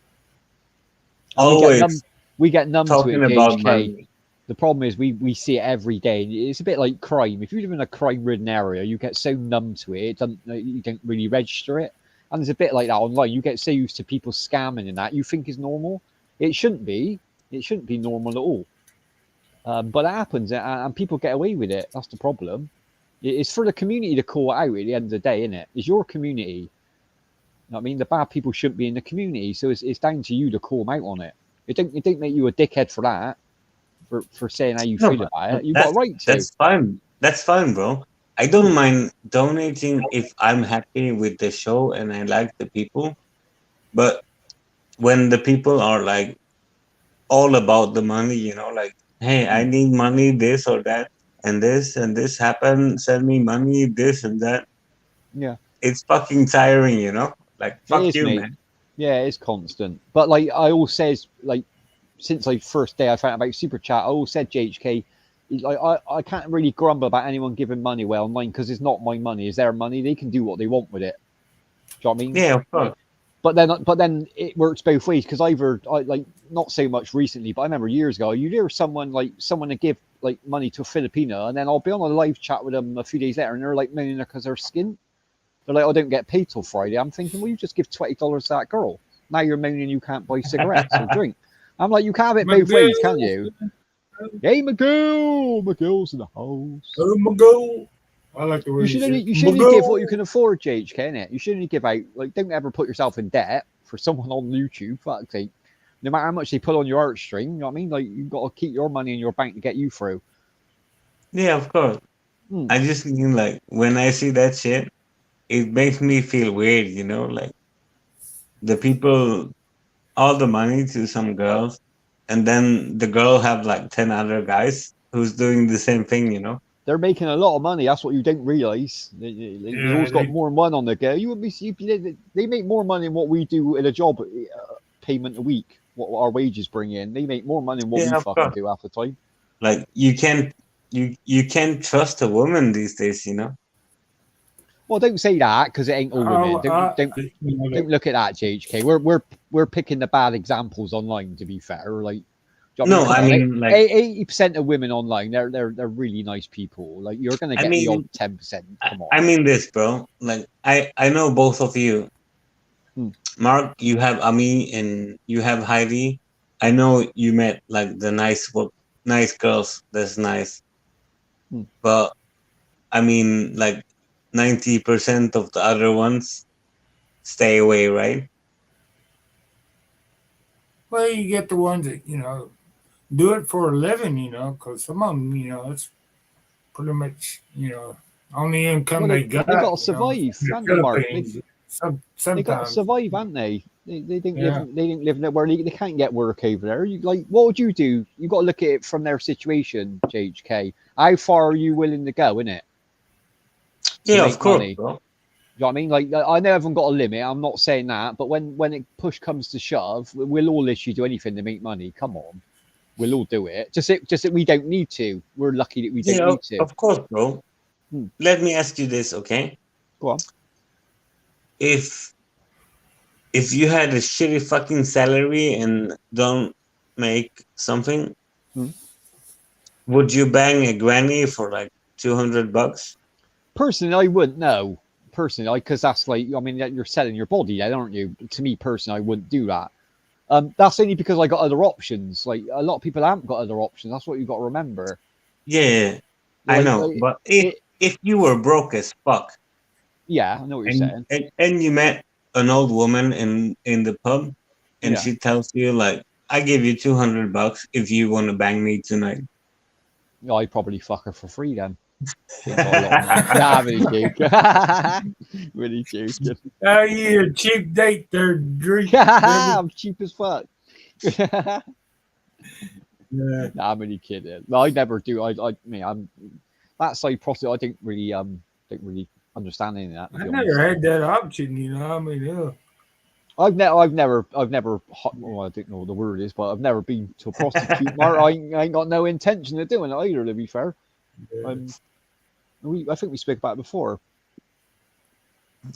And Always we get numb to talking it, about JHK. money. The problem is we see it every day. It's a bit like crime. If you live in a crime-ridden area, you get so numb to it, you don't really register it. And there's a bit like that online. You get so used to people scamming and that you think is normal. It shouldn't be. It shouldn't be normal at all. But it happens, and people get away with it. That's the problem. It's for the community to call it out at the end of the day, isn't it? It's your community. You know what I mean? The bad people shouldn't be in the community, so it's down to you to call them out on it. It don't make you a dickhead for that. For saying how you No, feel but about it. You've got a right to. that's fine. That's fine, bro. I don't mind donating if I'm happy with the show and I like the people. But when the people are like all about the money, you know, like, hey, I need money, this or that, and this happened, send me money, this and that. Yeah, It's fucking tiring, you know? Like, it fuck is, you, mate. man. Yeah, it's constant. But like I always says, like since like first day I found out about Super Chat, I always said JHK, like I can't really grumble about anyone giving money away online because it's not my money, it's their money. They can do what they want with it. Do you know what I mean? Yeah, of course. But then it works both ways because like not so much recently, but I remember years ago you hear someone to give like money to a Filipino, and then I'll be on a live chat with them a few days later, and they're like moaning because they're skint. They're like, I don't get paid till Friday. I'm thinking, well, you just give $20 to that girl. Now you're moaning you can't buy cigarettes or drink. I'm like, you can have it both ways, can't you? Hey, McGill's in the house. Oh my god! I like the way You should only give what you can afford, JHK, innit? You should only give out, like, don't ever put yourself in debt for someone on YouTube. Fuck's sake. No matter how much they pull on your heartstring, you know what I mean? Like, you've got to keep your money in your bank to get you through. Yeah, of course. I just mean like when I see that shit, it makes me feel weird, you know, like the people all the money to some girls, and then the girl have like 10 other guys who's doing the same thing, you know. They're making a lot of money. That's what you don't realize. They've always got more than one on the go. You would be. They make more money than what we do in a job payment a week. What our wages bring in, they make more money than what we fucking do half the time. Like you can't trust a woman these days, you know. Well, don't say that because it ain't all women. Don't look at that, JHK. We're picking the bad examples online. To be fair, like. No, I mean, like 80% of women online, they're really nice people. Like you're gonna get the odd 10%. Come on. I mean this, bro. Like I know both of you. Mark, you have Ami and you have Heidi. I know you met like the nice girls. That's nice. But I mean, like 90% of the other ones stay away, right? Well, you get the ones that do it for a living, because some of them, it's pretty much, only income they got. They got to survive, haven't they, Mark? They got to survive, haven't they? They didn't live where they can't get work over there. What would you do? You got to look at it from their situation, JHK. How far are you willing to go, innit? Yeah, of course, bro. You know what I mean? Like, I know everyone got a limit. I'm not saying that, but when it push comes to shove, we'll all literally do anything to make money. Come on. We'll all do it. Just that we don't need to. We're lucky that we don't need to. Of course, bro. Let me ask you this, okay? Go on. If you had a shitty fucking salary and don't make something, would you bang a granny for like $200? Personally, I wouldn't. No. Personally, because that's like, I mean, you're selling your body, aren't you? To me, personally, I wouldn't do that. That's only because I got other options. Like a lot of people haven't got other options. That's what you got to remember. Yeah, I know. But if you were broke as fuck, yeah, I know what you're saying. And you met an old woman in the pub, and she tells you like, "I give you $200 if you want to bang me tonight." I'd probably fuck her for free then. Nah, I'm really joking. Really joking. Oh, you a cheap date there, Drew. I'm cheap as fuck. Yeah. Nah, I'm really kidding. No, I never do. I'm that side prostitute. I don't really understand any of that. I never had that option, I mean, I've never. Well, I don't know what the word is, but I've never been to a prostitute. I ain't got no intention of doing it either. To be fair. Yeah. I think we spoke about it before.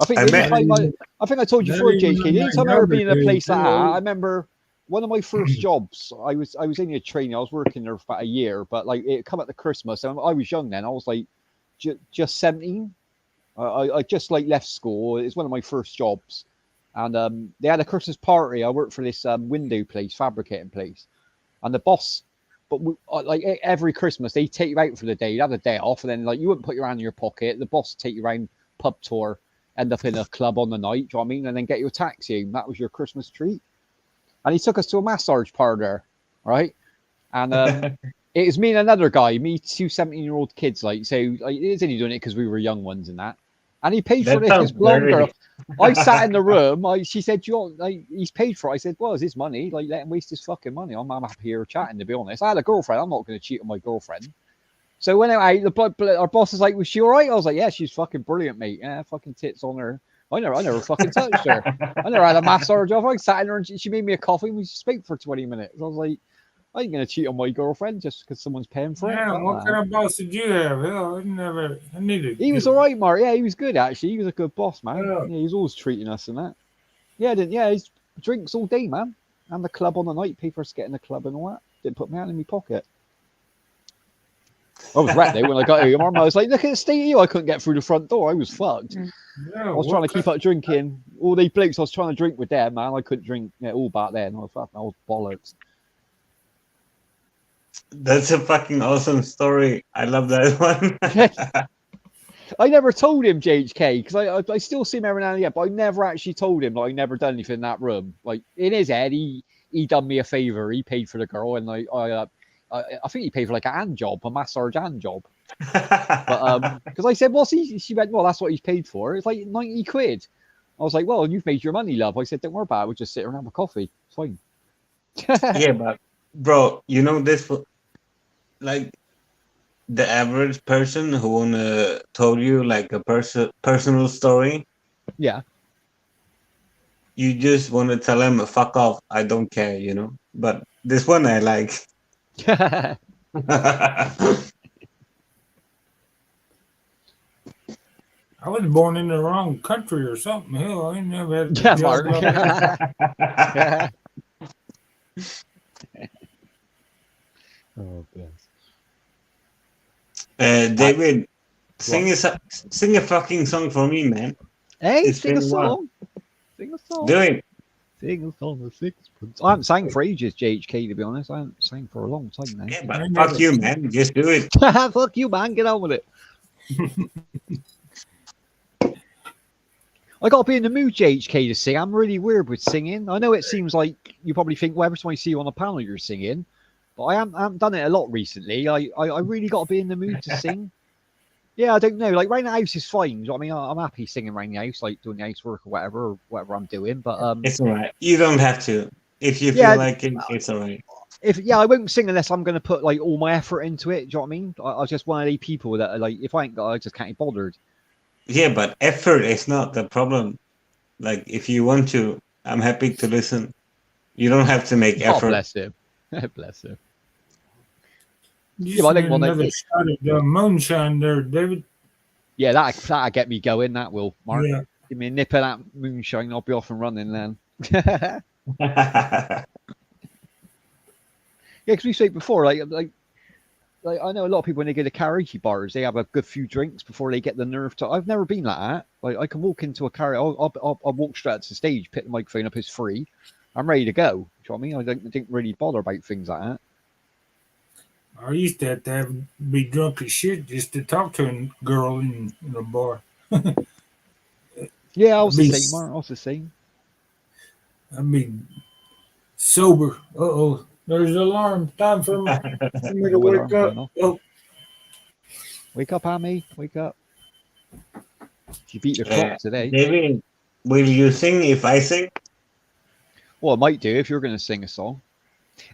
I think I told you before, JK. Anytime I ever been in a place like that, I remember one of my first jobs. I was only a trainee. I was working there for about a year, but like it come up to Christmas, and I was young then. I was like just 17. I just like left school. It was one of my first jobs, and they had a Christmas party. I worked for this window place, fabricating place, and the boss. But like every Christmas, they take you out for the day. You have the day off, and then like you wouldn't put your hand in your pocket. The boss would take you around pub tour, end up in a club on the night. Do you know what I mean? And then get you a taxi. And that was your Christmas treat. And he took us to a massage parlor, right? And it was me and another guy, two 17-year-old kids. Like, so like, he was only doing it because we were young ones and that. And he paid for this blonde girl. I sat in the room. She said, he's paid for it. I said, well, it's his money. Like, let him waste his fucking money. I'm happy here chatting, to be honest. I had a girlfriend. I'm not going to cheat on my girlfriend. So when our boss is like, was she all right? I was like, yeah, she's fucking brilliant, mate. Yeah, fucking tits on her. I never fucking touched her. I never had a massage off. I sat in her and she made me a coffee and we spoke for 20 minutes. I was like, I ain't gonna cheat on my girlfriend just because someone's paying for it. Yeah, Fuck what that. kind of boss did you have? Hell, I needed. He was all right, Mark. Yeah, he was good actually. He was a good boss, man. Yeah. Yeah, he was always treating us and that. Yeah, didn't. Yeah, he's drinks all day, man, and the club on the night. Pay for us getting the club and all that. Didn't put my hand in my pocket. I was wrecked though when I got here. Mum, I was like, look at the state of you. I couldn't get through the front door. I was fucked. I was trying to keep up drinking. All these blokes I was trying to drink with them, man. I couldn't drink all back then. I was fucking old bollocks. That's a fucking awesome story. I love that one. I never told him JHK because I still see him every now and again, but I never actually told him that I never done anything in that room. Like in his head, he done me a favor. He paid for the girl, and I think he paid for like a hand job, a massage hand job. But because I said, "What's he?" She went, "Well, that's what he's paid for. It's like 90 quid." I was like, "Well, you've made your money, love." I said, "Don't worry about it. We'll just sit around and have a coffee. It's fine." Yeah, but bro, you know this, like the average person who wanna told you like a personal story, Yeah. you just want to tell him fuck off. I don't care, you know. But this one I like. I was born in the wrong country or something. Hell, I ain't never had. a Yeah, job Mark. like that. Oh, bless. David, sing a fucking song for me, man. Hey, It's sing a been a while. song. Sing a song. Do it. Sing a song of sixpence. I haven't sang for ages, JHK, to be honest. I haven't sang for a long time now. Yeah, but fuck you, man. Just do it. Fuck you, man. Get on with it. I got to be in the mood, JHK, to sing. I'm really weird with singing. I know it seems like you probably think, well, every time I see you on a panel, you're singing. But I haven't done it a lot recently. I really got to be in the mood to sing. Yeah, I don't know. Like, around the house is fine. I mean, I'm happy singing around the house, like doing the housework or whatever I'm doing. But It's alright. You don't have to. If you feel Yeah, like it, it's alright. I won't sing unless I'm going to put like all my effort into it. Do you know what I mean? I just one of these people that are like, if I ain't got, I just can't be bothered. Yeah, but effort is not the problem. Like, if you want to, I'm happy to listen. You don't have to make God effort. bless him. Bless him. You Yeah, but I just think need one another that- shot of moonshine there, David. Yeah, that'll get me going. That will, Mark. Yeah. Give me a nip of that moonshine. I'll be off and running then. Yeah, Yeah, because we said before, like I know a lot of people when they go to karaoke bars, they have a good few drinks before they get the nerve to. I've never been like that. Like I can walk into a karaoke, I'll walk straight up to the stage, pick the microphone up, it's free. I'm ready to go. Do you know what I mean? I don't really bother about things like that. I used to have be drunk as shit just to talk to a girl in a bar. Yeah, I was the Be- same, Mark. I was the same. I'd be sober. Uh-oh. There's the alarm. Time for me to No wake alarm up. going off. Oh, Wake up, Amy. Wake up. You beat the Yeah. clock today. David, will you sing if I sing? Well, I might do if you're going to sing a song.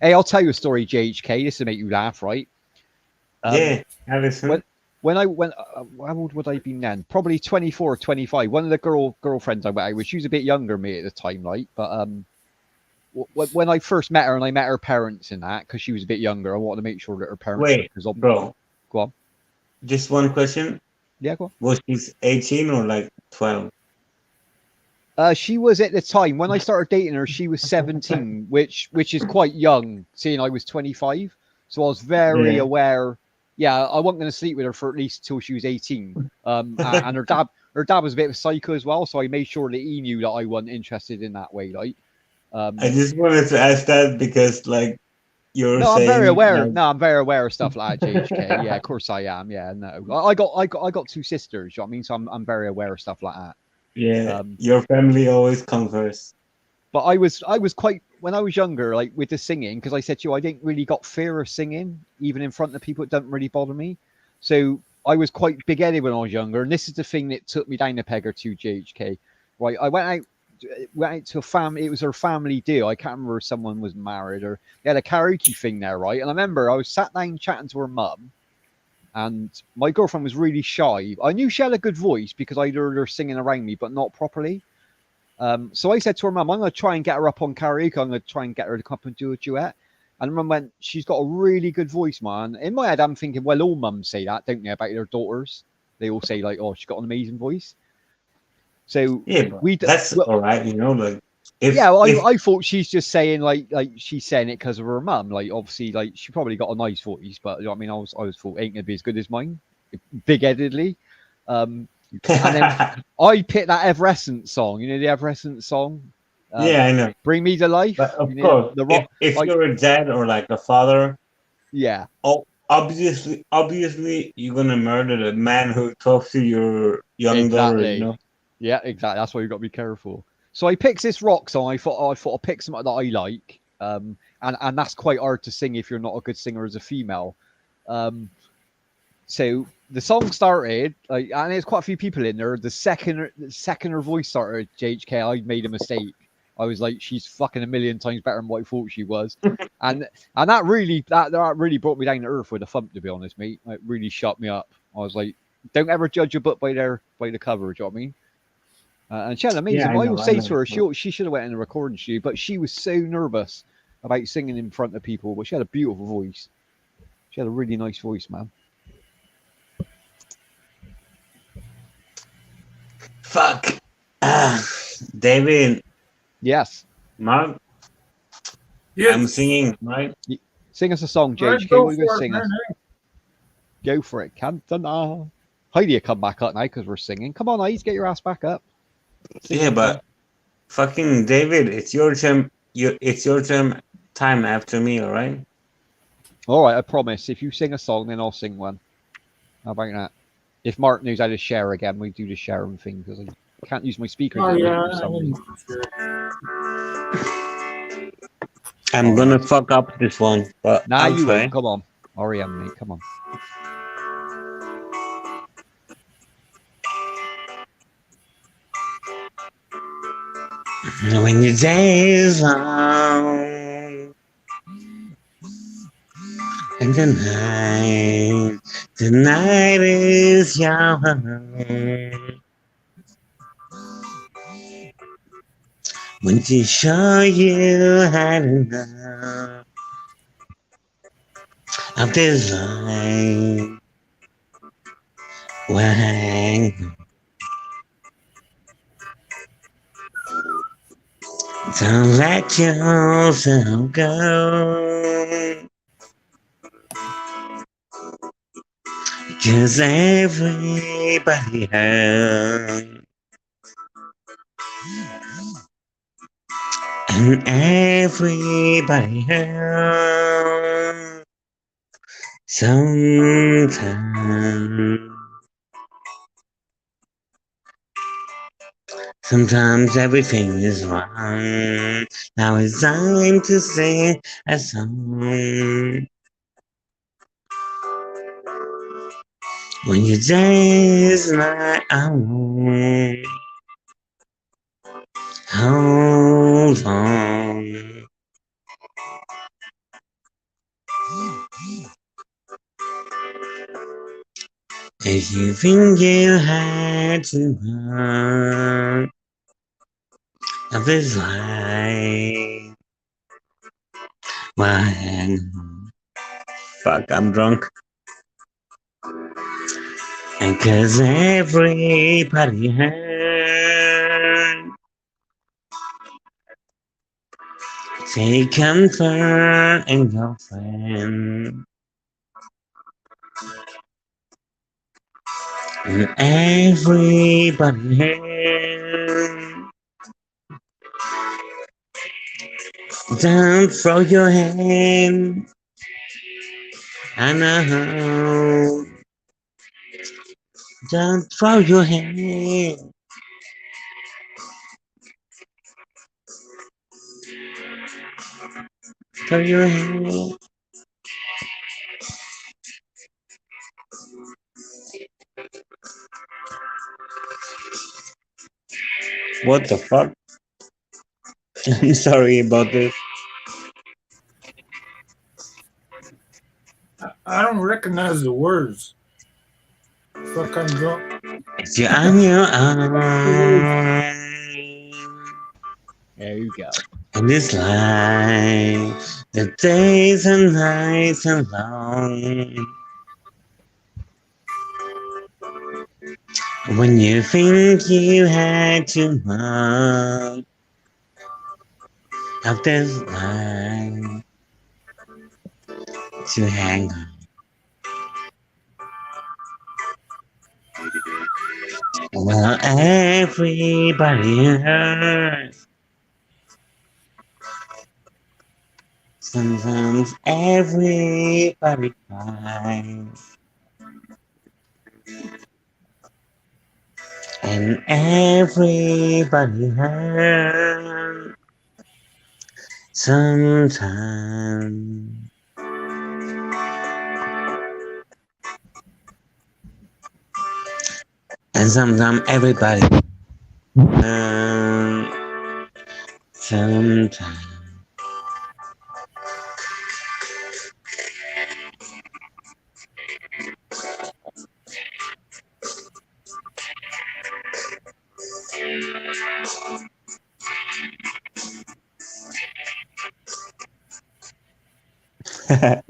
Hey, I'll tell you a story, JHK. This will make you laugh, right? Yeah, Harrison. When how old would I be then? Probably 24 or 25. One of the girlfriends I went out with, she was a bit younger than me at the time, like. But when I first met her and I met her parents in that, because she was a bit younger, I wanted to make sure that her parents. Wait, because bro. Go on. Just one question. Yeah, go on. Was she 18 or like 12? She was at the time when I started dating her. She was 17, which is quite young, seeing I was 25. So I was very Yeah. aware. Yeah, I wasn't going to sleep with her for at least till she was 18. And her dad was a bit of a psycho as well, so I made sure that he knew that I wasn't interested in that way. Like, I just wanted to ask that because, like, you're no, I'm saying. very aware. like, No, I'm very aware of stuff like that, JHK. Yeah, of course I am. Yeah, no, I got two sisters. You know what I mean? So I'm very aware of stuff like that. Yeah, Um, your family always comes first. But I was quite when I was younger, like with the singing, because I said to you, I didn't really got fear of singing, even in front of people. It doesn't really bother me. So I was quite big-headed when I was younger, and this is the thing that took me down a peg or two, JHK. Right, I went out to a family. It was her family deal. I can't remember if someone was married or they had a karaoke thing there, right? And I remember I was sat down chatting to her mum, and my girlfriend was really shy. I knew she had a good voice because I heard her singing around me, but not properly. So I said to her mum, I'm going to try and get her up on karaoke. I'm going to try and get her to come up and do a duet. And mum went, she's got a really good voice, man. In my head, I'm thinking, well, all mums say that, don't they, about their daughters? They all say, like, oh, she's got an amazing voice. So Yeah, but we, that's well, all right. Like if yeah, well, if I thought she's just saying like she's saying it because of her mum. Like obviously, like she probably got a nice voice, but you know what I mean, I was thought ain't gonna be as good as mine, big-headedly. And then I picked that Everescent song. You know the Everescent song. yeah, I know. Bring Me to Life. But of You know, course, the rock. if like, you're a dad or like a father, yeah, obviously, you're gonna murder the man who talks to your young daughter. exactly. You know. Yeah, exactly. That's why you got to be careful. So I picked this rock song. I thought I'd pick something that I like. And that's quite hard to sing if you're not a good singer as a female. So the song started, like, and there's quite a few people in there. The second her voice started, JHK, I made a mistake. I was like, she's fucking a million times better than what I thought she was, and that really brought me down to earth with a thump, to be honest, mate. It really shut me up. I was like, don't ever judge a book by the cover. Do you know what I mean? And she had amazing. Yeah, I I will know, say I to her, know. she should have went in a recording studio, but she was so nervous about singing in front of people. But she had a beautiful voice. She had a really nice voice, man. Fuck. David, Yes. Mark, Yeah. I'm singing, right? Sing us a song, All right, JHK. go What are you going to for it, sing us? man. Go for it. Can't deny. Heidi, come back up now because we're singing. Come on, Heidi, get your ass back up. Sing Yeah, some but song. fucking David, it's your turn. It's your turn. Time after me, all right? All right, I promise. If you sing a song, then I'll sing one. How about that? If Mark knows how to share again, we do the sharing thing because I can't use my speakers. Oh, yeah. For some reason. I'm gonna fuck up this one, but Nah, I'll you try. won't. Come on. REM, mate. Come on. When your day is long and the night is young. When to show you had enough of this life. When don't let yourself go, 'cause everybody hurts. And everybody hurts sometimes. Sometimes everything is wrong. Now it's time to sing a song. When your day is not alone, hold on. If you think you had to run of this life, why? Fuck, I'm drunk. And 'cause everybody hurt, take comfort in your friend. And everybody hurt. Don't throw your hand. I know. Don't throw your hand. Throw your hand. What the fuck? I'm sorry about this. I don't recognize the words. Fuck, I'm drunk. If you're on your own, There you go. In this life, the days and nights are long. When you think you had too much of this life to hang on. Well, everybody hurts. Sometimes everybody cries. And everybody hurts. Sometimes. And sometimes everybody sometimes.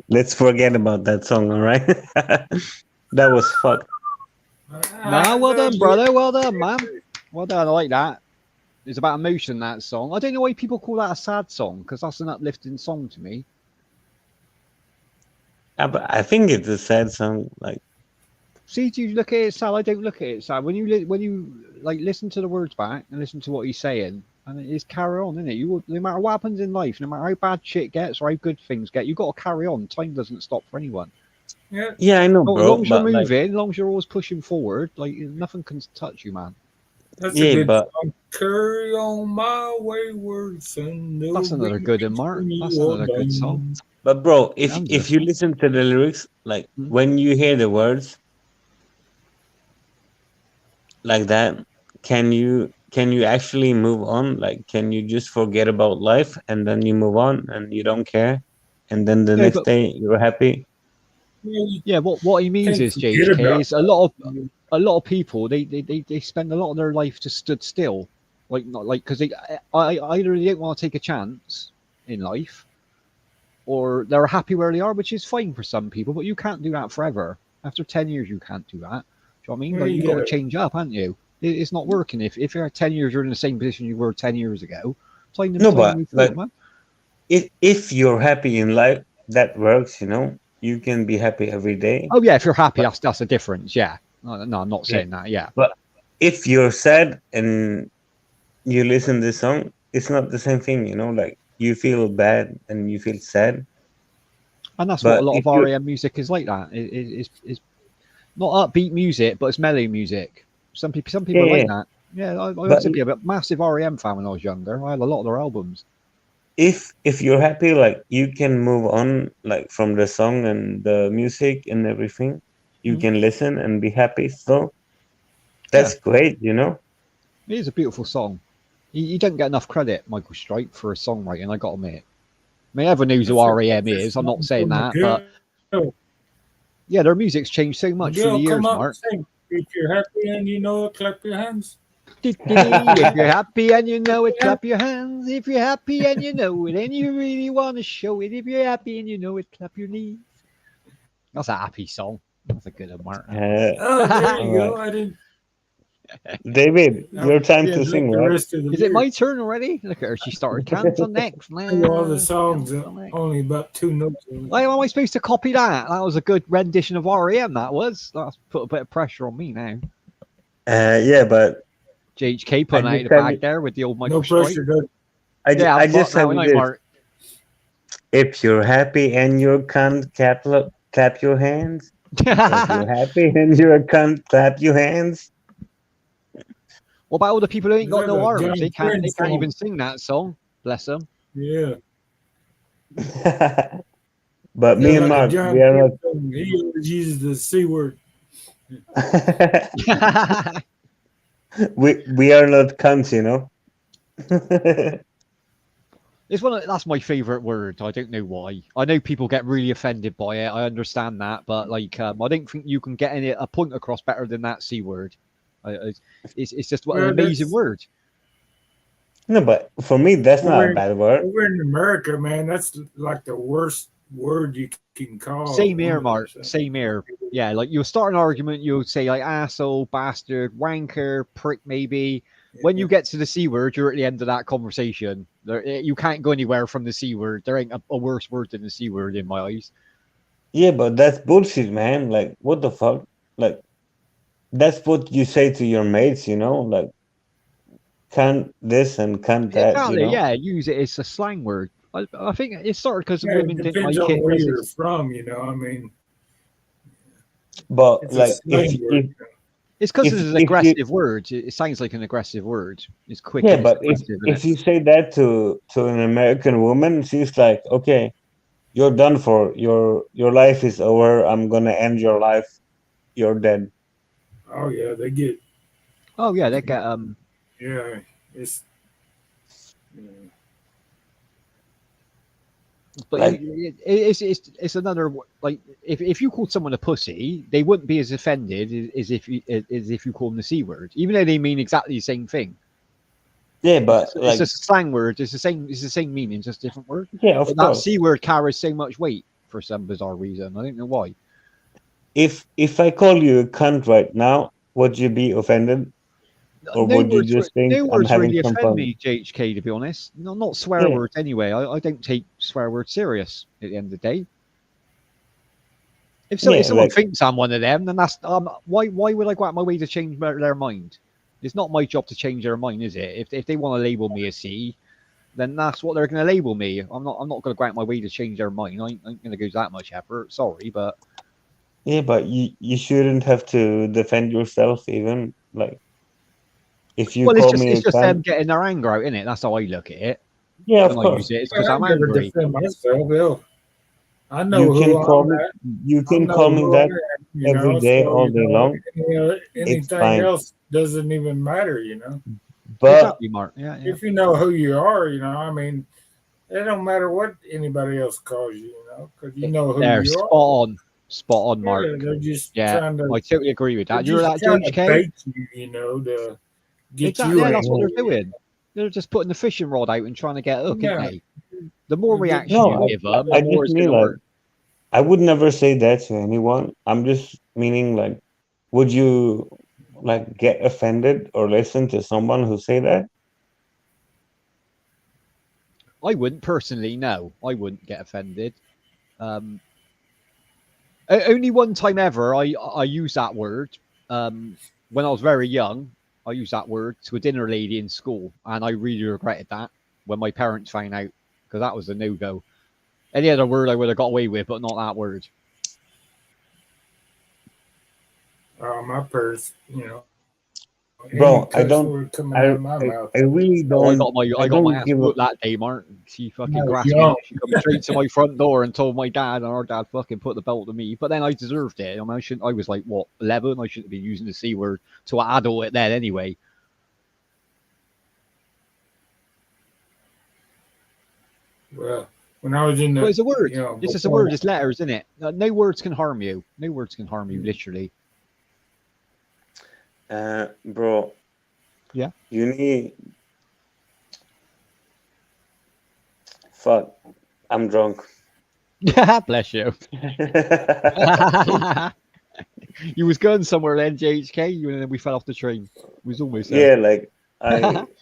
Let's forget about that song, all right? That was fucked. Nah, well done, brother. Well done, man. Well done. I like that. It's about emotion, that song. I don't know why people call that a sad song, because that's an uplifting song to me. But I think it's a sad song. Like, See, do you look at it sad? I don't look at it sad. When you like listen to the words back and listen to what he's saying, and it's carry on, isn't it? No matter what happens in life, no matter how bad shit gets or how good things get, you got to carry on. Time doesn't stop for anyone. yeah, I know, As bro. long as you're But like, moving, as long as you're always pushing forward, like nothing can touch you, man. That's Yeah, a good but- song. Carry on my wayward son. That's another good one, Mark. That's another good song. but bro, if Sounds if good. you listen to the lyrics, like Mhm. when you hear the words like that, can you actually move on? Like, can you just forget about life and then you move on and you don't care, and then the Yeah, next but- day you're happy? Yeah, what he means Can't is, forget JHK, about is a lot of people they spend a lot of their life just stood still, because either they don't want to take a chance in life, or they're happy where they are, which is fine for some people, but you can't do that forever. After 10 years, you can't do that. Do you know what I mean? Like, you got to Yeah. change up, haven't you? It's not working. If you're at 10 years, you're in the same position you were 10 years ago. Time to No, time but, to move forward, like, man. If you're happy in life, that works. You can be happy every day. Oh yeah, if you're happy, that's a difference. Yeah. No, I'm not saying that. Yeah. If you're sad and you listen to this song, it's not the same thing. Like, you feel bad and you feel sad. And that's But what a lot if of you- REM music is like. That it's not upbeat music, but it's mellow music. Some people Yeah, like yeah. that. Yeah, I But- used to be a massive REM fan when I was younger. I had a lot of their albums. If you're happy, like, you can move on, like, from the song and the music and everything. You Mhm. can listen and be happy. So that's great. It is a beautiful song. You don't get enough credit, Michael Stipe, for his songwriting. I got to admit. I mean, everyone knows who REM is. I'm not saying that, but yeah, their music's changed so much through the years, come up Mark. and sing. If you're happy and you know it, clap your hands. If you're happy and you know it, clap your hands. If you're happy and you know it, and you really want to show it. If you're happy and you know it, clap your knees. That's a happy song. That's a good one, Mark. Oh, there you go. Alright. I didn't. David, your time Yeah, to like sing, the right? rest of the Is it my lyrics. turn already? Look at her. She started cancel next. All the songs Cancel are next. only about 2 notes. Why am I supposed to copy that? That was a good rendition of REM. That was. That's put a bit of pressure on me now. Yeah, but JHK putting I out just the tell bag you- there with the old Michael No pressure. Stipe. Doug. Yeah, I just now have I this. Mark. If you're happy and you can't clap your hands. If you're happy and you can't clap your hands. What about all the people who ain't got Is no that a arms? John They can't Prine song? even sing that song. Bless them. Yeah. But me Yeah, and like Mark, John we are not. Prine song. He always uses the C word. we are not cunts, That's my favorite word. I don't know why. I know people get really offended by it. I understand that, but like, I don't think you can get a point across better than that C word. It's just an Well, amazing that's- word. No, but for me, that's not Over a in, bad word. over in America, man, that's like the worst word you can call. Same here, women or Mark. something. Same here. Yeah, like you'll start an argument, you'll say like asshole, bastard, wanker, prick, maybe. When you get to the C word, you're at the end of that conversation. You can't go anywhere from the C word. There ain't a worse word than the C word in my eyes. Yeah, but that's bullshit, man. Like, what the fuck? Like, that's what you say to your mates, you know? Like, can't this and can't that, you Exactly. know? Yeah, use it as a slang word. I think it started because Yeah, women it didn't depends like on it. where 'Cause you're it's, from, you know. I mean, But it's a like, slang word. it's because if it's an if you aggressive word. It sounds like an aggressive word. It's quick yeah, and it's but aggressive, isn't it? if you say that to an American woman, she's like, okay, you're done for. Your life is over. I'm gonna end your life. You're dead. Oh yeah, they get Oh yeah, they get yeah. It's yeah. But Like, it's another like if you called someone a pussy, they wouldn't be as offended as if you call them the c word, even though they mean exactly the same thing. yeah, It's but just, it's like, just a slang word. It's the same meaning, just a different word. yeah, of But that course. c word carries so much weight for some bizarre reason. I don't know why. If I call you a cunt right now, would you be offended, or would you just think No I'm words having really some offend fun? me, JHK. To be honest, no, not swear Yeah, words anyway. I don't take swear words serious at the end of the day. If yeah, someone like, thinks I'm one of them, then that's why would I go out my way to change their mind? It's not my job to change their mind, is it? If they want to label me a C, then that's what they're going to label me. I'm not going to go out my way to change their mind. I ain't going to go to that much effort. Sorry, but yeah, but you shouldn't have to defend yourself even. Like, if you well, call me it's a just them cunt, getting their anger out, isn't it? That's how I look at it. yeah, of When I use course. it, it's Yeah, because I I'm never angry. defend myself. Hell, I know You who can call I'm me, at. you I can know call me who I that am. You every know, day, so all you day know long. It's anything fine. else doesn't even matter. You know, But Exactly, Mark. Yeah, yeah. if you know who you are, you know, I mean, it don't matter what anybody else calls you. You know, because you know who There, you are. spot on, Mark. Yeah, they're just Yeah, trying I to totally agree with they're that. You're just that trying to JHK. bait you. You know, to get Exactly. you Yeah, that's what angry. they're doing. They're just putting the fishing rod out and trying to get a hook, aren't Yeah, they? The more they're getting reaction no, you you. give them, the I more just it's going mean to like, work. I would never say that to anyone. I'm just meaning like, would you like get offended or listen to someone who say that? I wouldn't personally. No, I wouldn't get offended. Um, only one time ever I used that word. When I was very young, I used that word to a dinner lady in school, and I really regretted that when my parents found out because that was a no go. Any other word I would have got away with, but not that word. My purse, you know, any Bro, cuss word coming out of my mouth. I really Oh, don't, I I got my don't ass give a, whooped that day, Martin. She When I fucking was grasped me young. up. She come straight to my front door and told my dad, and our dad fucking put the belt on me. But then I deserved it. I mean, I shouldn't. I was like what 11. I shouldn't be using the c word to an adult then anyway. Well, when I was in But the, it's a word. you know, It's just a before word. It's letters, isn't it? No words can harm you. No words can harm you, literally. bro. Yeah. You need, fuck, I'm drunk. Bless you. You was going somewhere then, JHK, and then we fell off the train. We was almost there. Yeah, like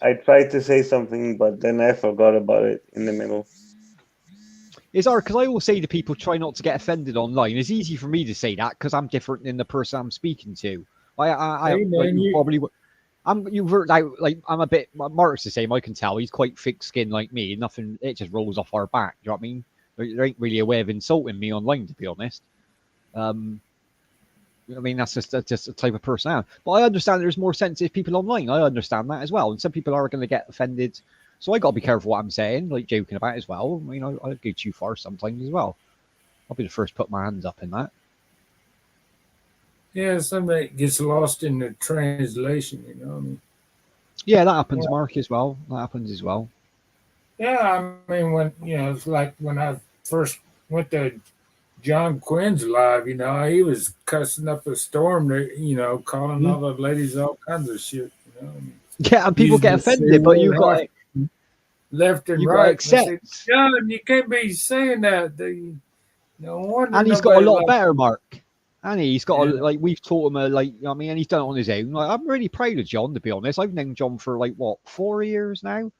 I tried to say something, but then I forgot about it in the middle. It's hard because I always say to people, try not to get offended online. It's easy for me to say that because I'm different than the person I'm speaking to. I hey like man, you you probably. You've worked out like I'm a bit. Mark's the same. I can tell he's quite thick-skinned like me. Nothing. It just rolls off our back. Do you know what I mean? There ain't really a way of insulting me online, to be honest. I mean, that's just a type of person I am. But I understand there's more sensitive people online. I understand that as well. And some people are going to get offended. So I got to be careful what I'm saying, like joking about as well. I mean, I go too far sometimes as well. I'll be the first to put my hands up in that. yeah, somebody gets lost in the translation, you know. I mean, Yeah, that happens, yeah, Mark, as well. That happens as well. yeah, I mean when you know, it's like when I first went to John Quinn's live, you know, he was cussing up a storm, you know, calling all the ladies all kinds of shit, you know. I mean, Yeah, and people using get the C offended, but you word got half it. left and You gotta right. And I said, accept. John, you can't be saying that. No wonder And he's got a nobody lot likes better, Mark. And he's got Yeah. like we've taught him I mean, and he's done it on his own. Like I'm really proud of John, to be honest. I've known John for like what 4 years now.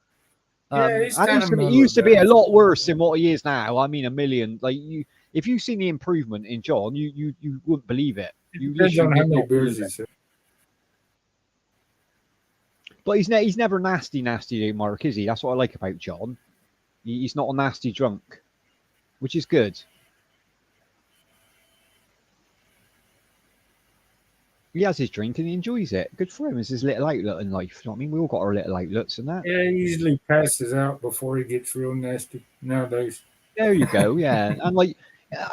Yeah, he's And kinda he used to be a mellowed lot down. worse than what he is now. I mean, a million. Like you, if you seen the improvement in John, you wouldn't believe it. You Depends literally on how would many not beers believe he it. said. But he's never nasty, Mark, is he? That's what I like about John. He's not a nasty drunk, which is good. He has his drink and he enjoys it. Good for him. It's his little outlet in life. You know what I mean? We all got our little outlets and that. Yeah, he usually passes out before he gets real nasty nowadays. There you go. Yeah, and like,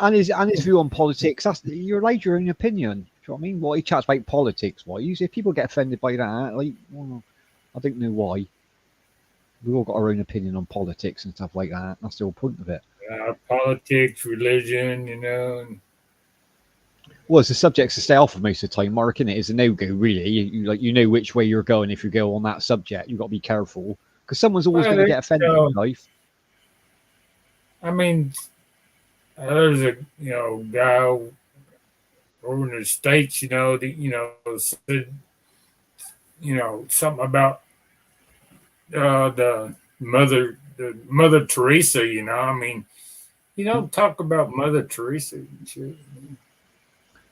and his view on politics. That's you're allowed your own opinion. Do you know what I mean? What he chats about politics. Why? If people get offended by that, like, well, I don't know why. We all got our own opinion on politics and stuff like that. That's the whole point of it. Politics, religion, you know. And Well, it's the subjects to stay off of most of the time. Mark, innit, is a no-go, really. You know which way you're going if you go on that subject. You've got to be careful because someone's always Well, going to get offended you know, in life. I mean, there's a guy over in the States, said something about the Mother Teresa. I mean, you don't talk about Mother Teresa and shit.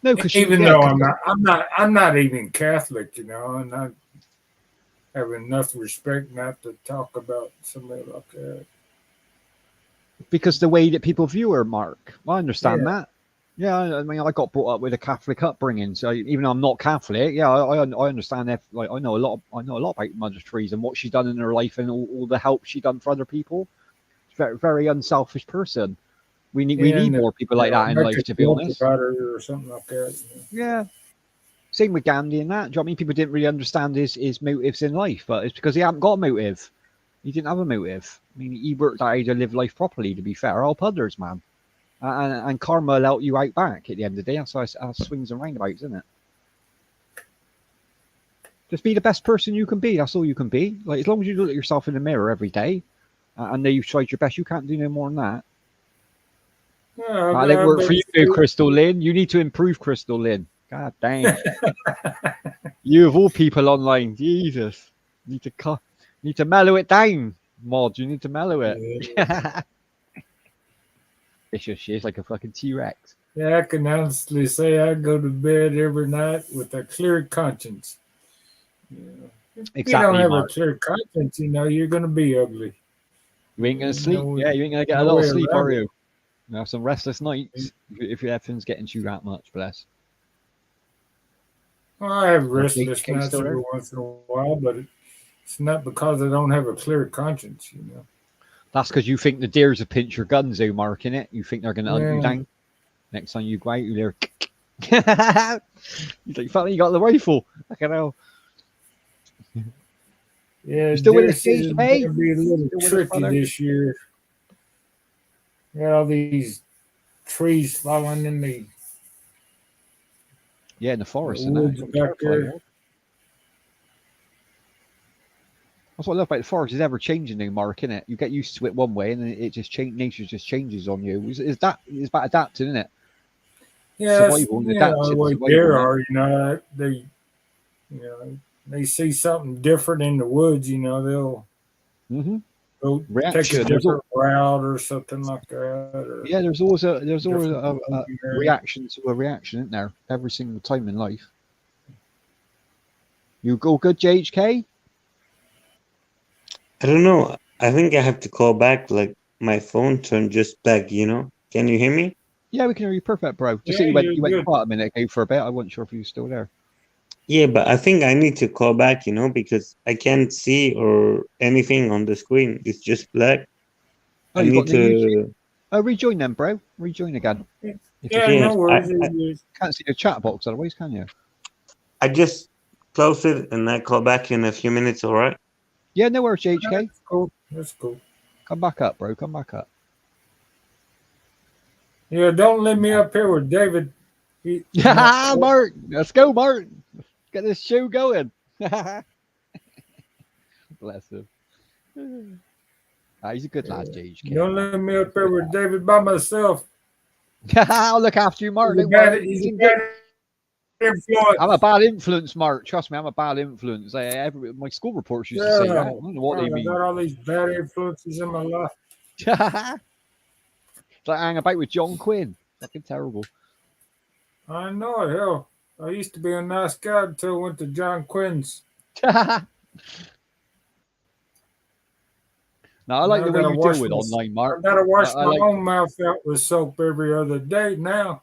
No, because Even though I'm not even Catholic, and I have enough respect not to talk about somebody like that. because the way that people view her, Mark. I understand Yeah. that. Yeah, I mean, I got brought up with a Catholic upbringing, so even though I'm not Catholic, yeah, I understand that. Like, I know a lot about Mother Teresa and what she's done in her life and all the help she done for other people. She's a very, very unselfish person. We need more people like that in life, to be honest. About her or something like that. Yeah. Same with Gandhi and that. Do you know what I mean? People didn't really understand his motives in life, but it's because he hadn't got a motive. He didn't have a motive. I mean, he worked out how to live life properly, to be fair. Help others, man. And karma will help you out back at the end of the day. That's how it swings and roundabouts, isn't it? Just be the best person you can be. That's all you can be. Like, as long as you look at yourself in the mirror every day and know you've tried your best, you can't do no more than that. Yeah, I didn't work for you, Crystal Lynn. You need to improve, Crystal Lynn. God damn. You of all people online, Jesus. Need to mellow it down, Mod. You need to mellow it. Yeah. It's just she's like a fucking T-Rex. Yeah, I can honestly say I go to bed every night with a clear conscience. If Exactly, you don't have Mark. a clear conscience, you're going to be ugly. You ain't gonna You sleep. know, Yeah, you ain't gonna get a no lot of way sleep, around are it. you? You have some restless nights if your everything's getting to you that much. Bless. Well, I have Okay, restless okay, nights still every there? once in a while, but it's not because I don't have a clear conscience. That's because you think the deers have pinched your guns, though, Mark, innit? You think they're gonna hunt you Yeah. down. Next time you go out, you're He's like, finally you got the rifle. Fucking hell. Yeah, still with deer the stage, season's hey? gonna be a little Still with us, tricky brother? this year. Got all these trees falling in the Yeah, in the forest and that. woods You gotta be back careful, there. yeah. That's what I love about the forest. It's ever changing now, Mark, innit? You get used to it one way and then it just nature just changes on you. It's about adapting, isn't it? Yeah, Survival and the adaptive way survival, deer innit? are, they see something different in the woods, they'll Mm-hmm. go take a Reaction. different route or something like that. Or Yeah, there's always a different reaction to a reaction, isn't there? Every single time in life. You go good, JHK? I don't know. I think I have to call back. Like my phone turned just black. Can you hear me? Yeah, we can hear you perfect, bro. Just Yeah, that you you're went good. quiet a minute ago for a bit. I wasn't sure if you were still there. Yeah, but I think I need to call back. Because I can't see or anything on the screen. It's just black. Oh, I you need got no YouTube? to. Oh, rejoin them, bro. Rejoin again. If you Yeah, Yeah, no worries. can't see the chat box otherwise, can you? I just close it and I call back in a few minutes. All right. Yeah, no worries, JHK. That's cool. That's cool. Come back up, bro. Come back up. Yeah, don't let me up here with David. Yeah, Mark. Let's go, Mark. Get this show going. Bless him. He's a good lad, JHK. Don't let me up there with David by myself. I'll look after you, Mark. He's a Don't bad, worry. he's a bad influence. I'm a bad influence, Mark. Trust me, I'm a bad influence. My school reports used to say that. I don't know what they I mean. got all these bad influences in my life. It's like hang about with John Quinn. Fucking terrible. I know it. Hell, I used to be a nice guy until I went to John Quinn's. No, I like Now the I way gotta you wash deal with my- online, I Mark. gotta wash I my like- own mouth out with soap every other day now.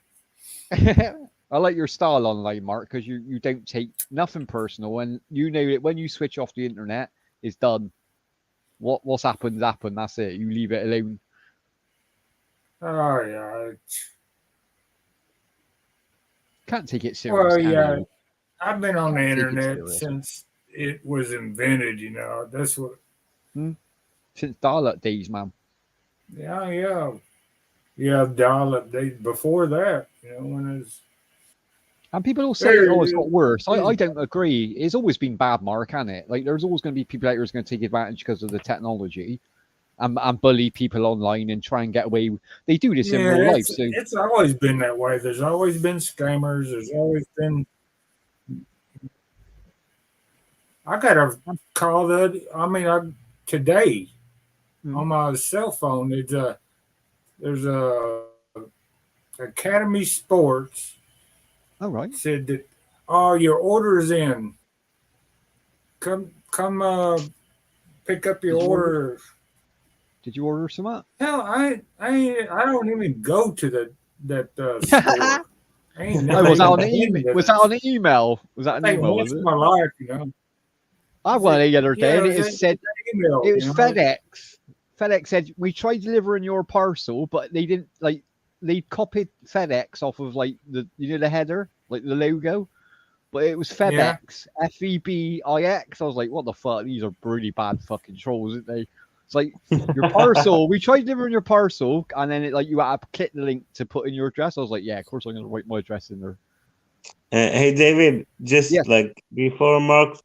I like your style online, Mark, because you don't take nothing personal, and you know that when you switch off the internet, it's done. What's happened. That's it. You leave it alone. Oh yeah. Can't take it serious. Well, can yeah. you? I've been on the Can't take it internet serious. since it was invented. You know, that's what. Since dial-up days, man. Yeah. Dial-up days before that. You know, when it was. And people will say, There "Oh, it's it got worse." I is. don't agree. It's always been bad, Mark, hasn't it? Like, there's always going to be people out there who's going to take advantage because of the technology, and bully people online and try and get away. They do this in real life. So It's always been that way. There's always been scammers. There's always been. I got a call today on my cell phone. There's a Academy Sports all right. said that your order's in. Come pick up your Did you order? order. Did you order some up? Hell, I don't even go to that store. I ain't Oh, was that on never the been email? to Was that on the email? Was that an Like email? once Was in it? my life, you know. I had one the other day, Yeah, and it it was said Email, it was you know? FedEx. FedEx said we tried delivering your parcel, but they didn't like. They copied FedEx off of like the the header, like the logo, but it was Yeah. FedEx, FEBIX. I was like, what the fuck? These are really bad fucking trolls, aren't they? It's like your parcel. We tried delivering your parcel, and then you had to click the link to put in your address. I was like, yeah, of course I'm gonna write my address in there. Hey David, just Yes. like before Mark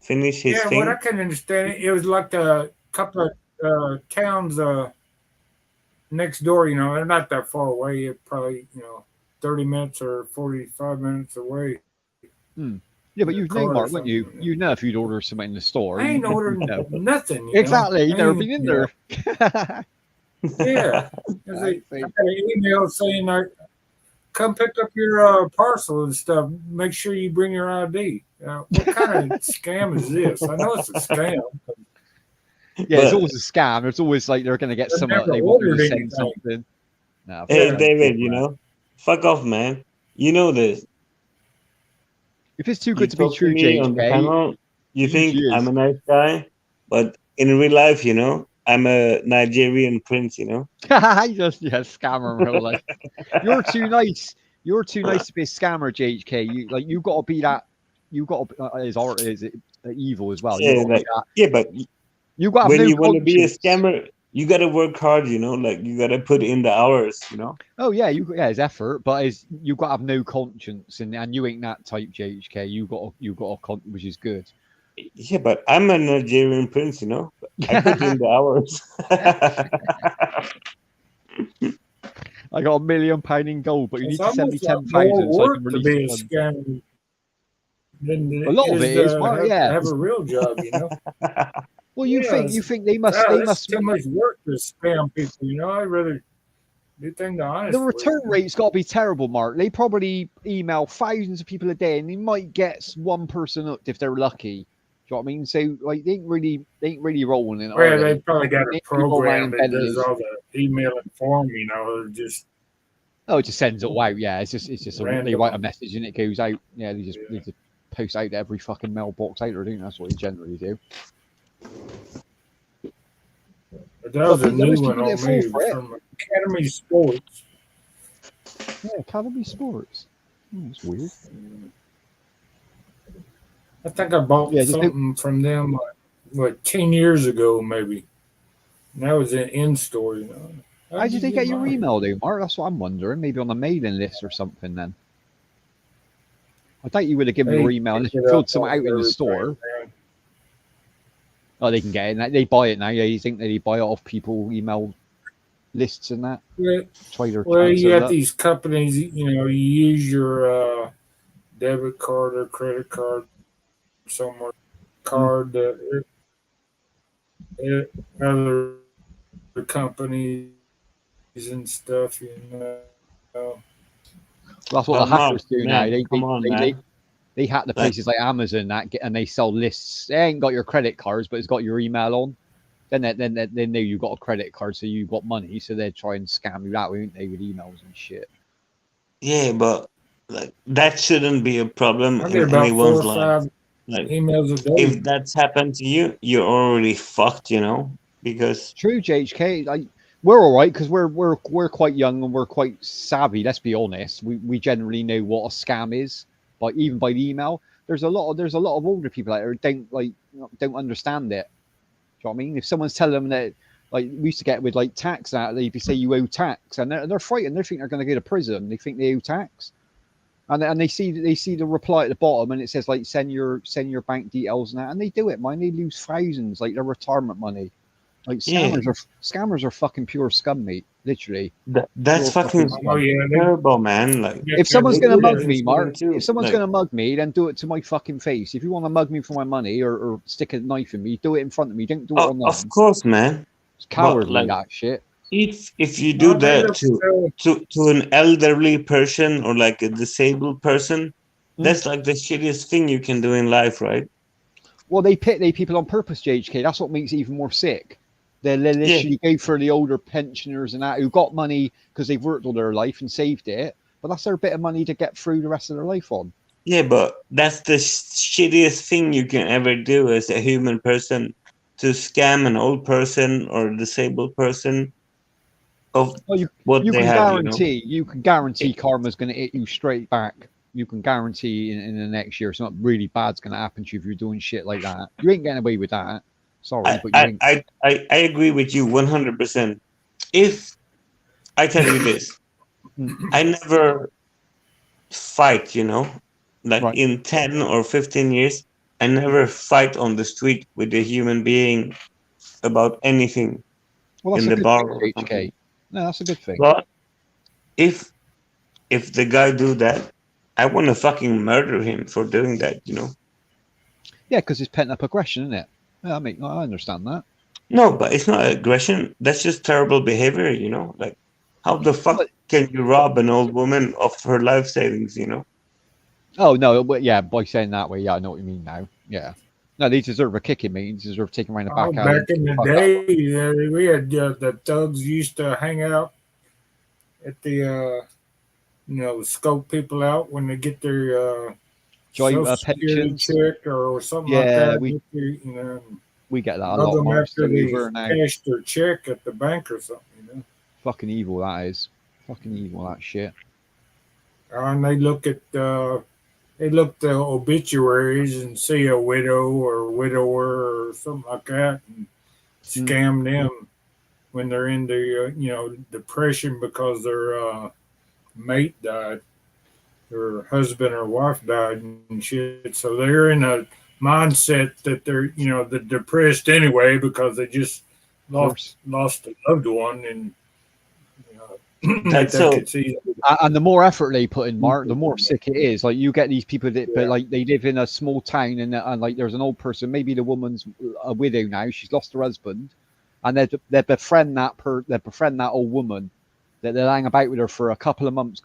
finish his Yeah, thing. what I can understand, it was like a couple of towns next door. You know, they're not that far away. It probably 30 minutes or 45 minutes away. Yeah, but you'd know, Car or Mark, wouldn't you? something. You'd know if you'd order something in the store. I ain't You'd ordering know. nothing. You Exactly. Know? You've I never ain't, been in you know, there. Yeah. I got an email saying, come pick up your parcel and stuff. Make sure you bring your ID. What kind of scam is this? I know it's a scam. Yeah, it's But- always a scam. It's always like they're going to get I've someone. never They want you to ordered send anything. something. No, Hey fuck David, them, you man. know, fuck off, man. You know this. If it's too You good to be talk true, me on the JHK, panel. You think Cheers. I'm a nice guy, but in real life, you know, I'm a Nigerian prince. You know. just scammer in real life. You're too nice. You're too nice to be a scammer, JHK. You got to be that. You got to. His art is evil as well. Yeah, You got to like- be that. Yeah, but You got to have when no you want to be a conscience. scammer, you gotta work hard. You know, like you gotta put in the hours. You know. Oh yeah, his effort, but you got to have no conscience, and you ain't that type, JHK. You got which is good. Yeah, but I'm a Nigerian prince. You know, I put in the hours. I got £1 million in gold, but you need It's to send me almost like 10,000 more so I work can to release be a the funds. scammer than A lot of it is, to Mark, have, yeah. have a real job. You know. Well, you Yeah, think they must That's too much work to spam people. You know, I'd rather do things the honest the way. return rate's got to be terrible, Mark. They probably email thousands of people a day, and they might get one person hooked if they're lucky. Do you know what I mean? So they ain't really rolling in it. Well, are they they? probably got a They keep all program around that does inventors. all the emailing for them. You know, just Oh, it just sends it out. Yeah, it's just they Random. write a message and it goes out. Yeah, they just post out to every fucking mailbox out there. I think that's what they generally do. but that was a But those new people one on that me fall for it. from Academy Sports. Yeah, Academy Sports. That's weird. I think I bought Yeah, just something from them like 10 years ago, maybe. And that was an in store, you know. How did they get your mine? email, though, Mark? That's what I'm wondering. Maybe on a mailing list or something. Then I doubt you would have given They your email unless you picked it filled up something off out in the everything, store. man. Oh, they can get it. They buy it now. Yeah, you think that they buy it off people email lists and that? Yeah. Try their Well, chance you at got luck. these companies, you use your debit card or credit card somewhere, card that other companies and stuff, Well, that's what the But Mark, hackers do now. man, come on, man. They hack the Like, places like Amazon and they sell lists. They ain't got your credit cards, but it's got your email on. Then they know you got a credit card, so you got money. So they try and scam you that way, won't they, with emails and shit. yeah, but like that shouldn't be a problem I in get about 4 anyone's or life. 5 Like, emails a day. if that's happened to you, you're already fucked, because True, JHK. Like, we're all right because we're quite young and we're quite savvy. Let's be honest. We generally know what a scam is, but even by the email, there's a lot of older people out there who don't understand it. Do you know what I mean? If someone's telling them that, like we used to get with like tax, that they say you owe tax, and they're frightened. They think they're going to go to prison. They think they owe tax, and they see the reply at the bottom, and it says like send your bank details and that, and they do it. Man, they lose thousands, like their retirement money. Like yeah, scammers are fucking pure scum, mate. Literally. that's Pure fucking scum. Oh yeah, terrible, man. Like, If someone's they gonna do that mug in me, Sweden Mark, too. if someone's Like, gonna mug me, then do it to my fucking face. If you want to mug me for my money or stick a knife in me, do it in front of me. Don't do it online. of course, man. It's cowardly, like- that shit. If you do they that look to an elderly person or like a disabled person, that's like the shittiest thing you can do in life, right? Well, they pit people on purpose, JHK. That's what makes it even more sick. They literally go for the older pensioners and that who got money because they've worked all their life and saved it, but that's their bit of money to get through the rest of their life on. Yeah, but that's the shittiest thing you can ever do as a human person, to scam an old person or a disabled person of Well, what you they can have. guarantee guarantee karma's going to hit you straight back. You can guarantee in the next year something really bad's going to happen to you if you're doing shit like that. You ain't getting away with that. Sorry, but you ain't. I agree with you 100%. If I tell you this, I never fight, like Right. in 10 or 15 years, I never fight on the street with a human being about anything Well, that's in a the good bar thing, or HK. something. No, that's a good thing. But if the guy do that, I want to fucking murder him for doing that, Yeah, because it's pent up aggression, isn't it? Yeah, I understand that. No, but it's not aggression. That's just terrible behavior, Like, how the fuck can you rob an old woman of her life savings, Oh no, but yeah, by saying that way, yeah, I know what you mean now. Yeah. No, they deserve a kicking, mate. They deserve taking around the back alley. back in the Fuck day, we had the thugs used to hang out at the scope people out when they get their Joint Social Security pensions. check or something like Yeah, that. we- We get that a mug lot. them Mark. after they Over now. cash their check at the bank or something. Fucking evil that is. Fucking evil that shit. And they look at the obituaries and see a widow or widower or something like that and scam them when they're in the depression because their mate died, their husband or wife died and shit. So they're in a mindset that they're depressed anyway because they just lost a loved one and That's they so- could see. And the more effort they put in, Mark, the more sick it is. Like you get these people that, but like they live in a small town, and like there's an old person. Maybe the woman's a widow now. She's lost her husband, and they befriend that old woman. That they'll hang about with her for a couple of months,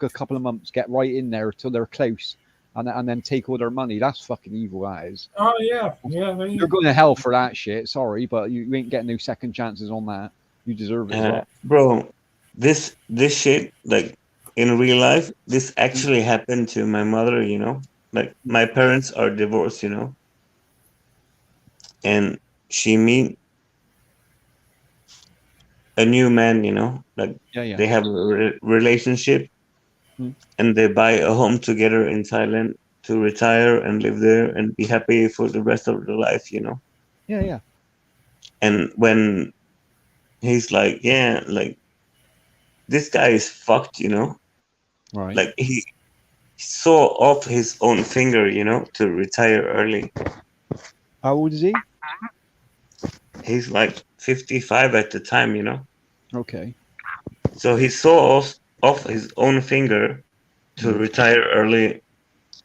get right in there till they're close, and then take all their money. That's fucking evil. That is. Oh yeah. You're going to hell for that shit. Sorry, but you ain't getting no second chances on that. You deserve it. As well. Bro, this shit, like in real life, this actually happened to my mother, like my parents are divorced, and she meet a new man, like Yeah. they have a relationship and they buy a home together in Thailand to retire and live there and be happy for the rest of their life, Yeah. And when he's like, yeah, like this guy is fucked, Right. like he saw off his own finger, to retire early. How old is he? he's like 55 at the time, you know. Okay. So he saw off his own finger to Mm. retire early,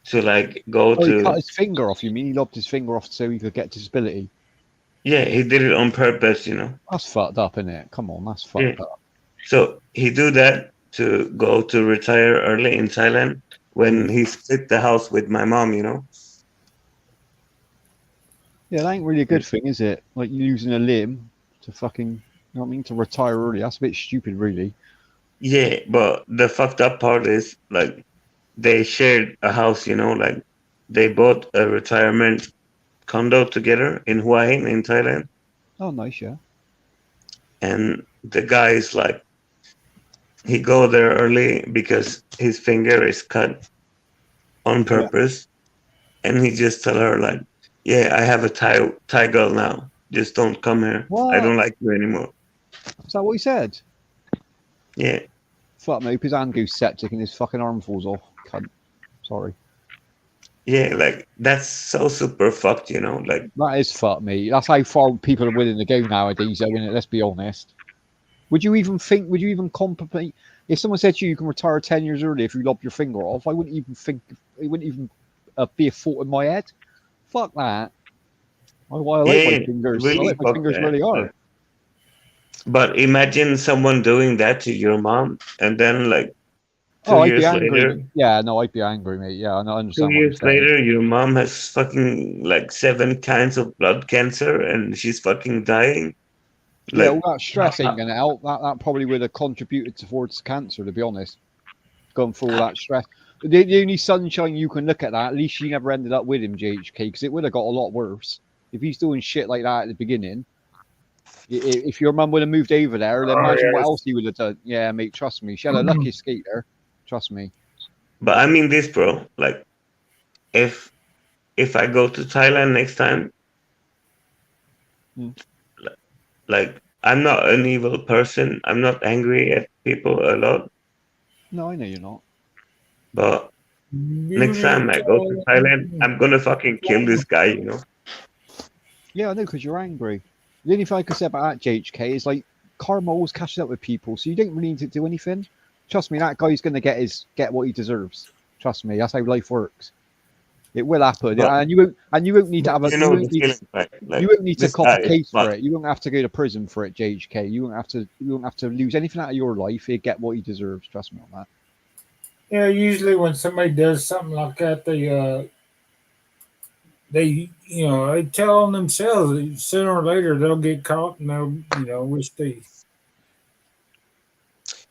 to like go Oh, he cut to. his finger off. You mean he lobbed his finger off so he could get disability? Yeah, he did it on purpose, you know. That's fucked up, isn't it? Come on, that's Yeah. fucked up. So he do that to go to retire early in Thailand when he split the house with my mom, you know. Yeah, that ain't really a good thing, is it? Like using a limb to fucking, you know what I mean, to retire early. That's a bit stupid, really. Yeah, but the fucked up part is like they shared a house, you know, like they bought a retirement condo together in Hua Hin in Thailand, Oh, nice, yeah. and the guy is like he go there early because his finger is cut on purpose, and he just tell her like, yeah, I have a Thai girl now, just don't come here. I What? don't like you anymore. Is that what he said? Yeah. Fuck me, his hand goes septic and his fucking arm falls off. Cunt. Sorry. Yeah, like that's so super fucked, you know. Like That is fuck me. That's how far people are willing to go nowadays, though, innit? Let's be honest. Would you even contemplate if someone said to you, you can retire 10 years early if you lob your finger off? I wouldn't even think, it wouldn't even be a thought in my head. Fuck that. I like yeah, my fingers. really I like my fuck fingers that. really hard. But imagine someone doing that to your mom, and then like 2 Oh, I'd years be angry. later, Mate. Yeah, no, I'd be angry, mate. Yeah, I understand. 2 what you're years saying. later, your mom has fucking like 7 kinds of blood cancer, and she's fucking dying. Yeah, Like, all that stress ain't gonna help. That probably would have contributed towards cancer, to be honest. Going through all that stress. The only sunshine you can look at that, at least she never ended up with him, JHK, because it would have got a lot worse. If he's doing shit like that at the beginning, if your mum would have moved over there, then imagine what else he would have done. Yeah, mate, trust me. She had a lucky escape there. Trust me. but I mean this, bro. Like, if I go to Thailand next time, like I'm not an evil person. I'm not angry at people a lot. No, I know you're not. But next time I go to Thailand, I'm gonna fucking kill this guy, you know. Yeah, I know, because you're angry. The only thing I could say about that, JHK, is like karma always catches up with people, so you don't really need to do anything. Trust me, that guy's gonna get what he deserves. Trust me, that's how life works. It will happen, But- and you won't need to have a. You You know won't the need, feeling, right? Like, you won't need to this cop a guy, case for but- it. You won't have to go to prison for it, JHK. You won't have to lose anything out of your life. He'll get what he deserves. Trust me on that. Yeah, usually when somebody does something like that, they they tell on themselves that sooner or later they'll get caught and they'll wish they.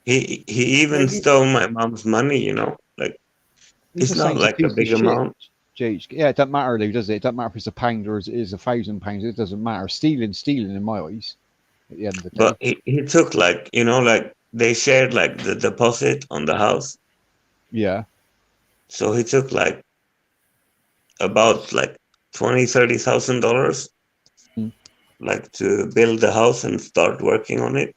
He even stole my mom's money, you know. Like, He's it's just not saying like a piece of big shit, amount. JHK. Yeah, it doesn't matter though, does it? It doesn't matter if it's a pound or it is £1,000. It doesn't matter. Stealing in my eyes. At the end of the day. But he took like, you know, like they shared like the deposit on the house. Yeah. So he took like about like $20,000-$30,000 like to build the house and start working on it.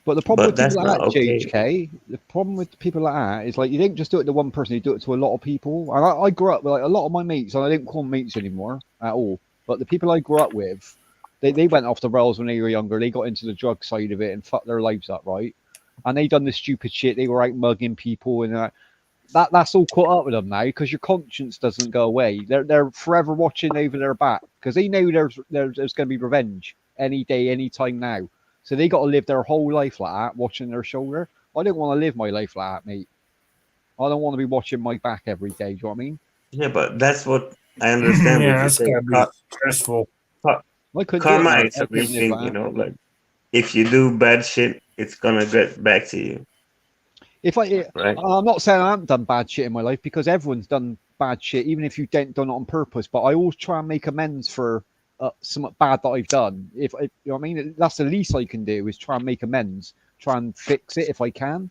But the problem But with people that's like that, not okay. JHK, the problem with people like that is like you don't just do it to one person, you do it to a lot of people. And I grew up with like a lot of my mates, and I don't call them mates anymore at all. But the people I grew up with, they went off the rails when they were younger. They got into the drug side of it and fucked their lives up, right? And they done this stupid shit. They were out mugging people, and that's all caught up with them now because your conscience doesn't go away. They're forever watching over their back because they know there's going to be revenge any day, any time now. So they got to live their whole life like that, watching their shoulder. I don't want to live my life like that, mate. I don't want to be watching my back every day. Do you know what I mean? Yeah, but that's what I understand. Yeah, what you that's say. gotta be stressful. I couldn't do it, Karma man. is I a real couldn't live thing, like you that. know. Like, if you do bad shit, it's gonna get back to you. If Right. I'm not saying I haven't done bad shit in my life because everyone's done bad shit, even if you don't done it on purpose. But I always try and make amends for something bad that I've done. If you know what I mean, that's the least I can do is try and make amends, try and fix it if I can.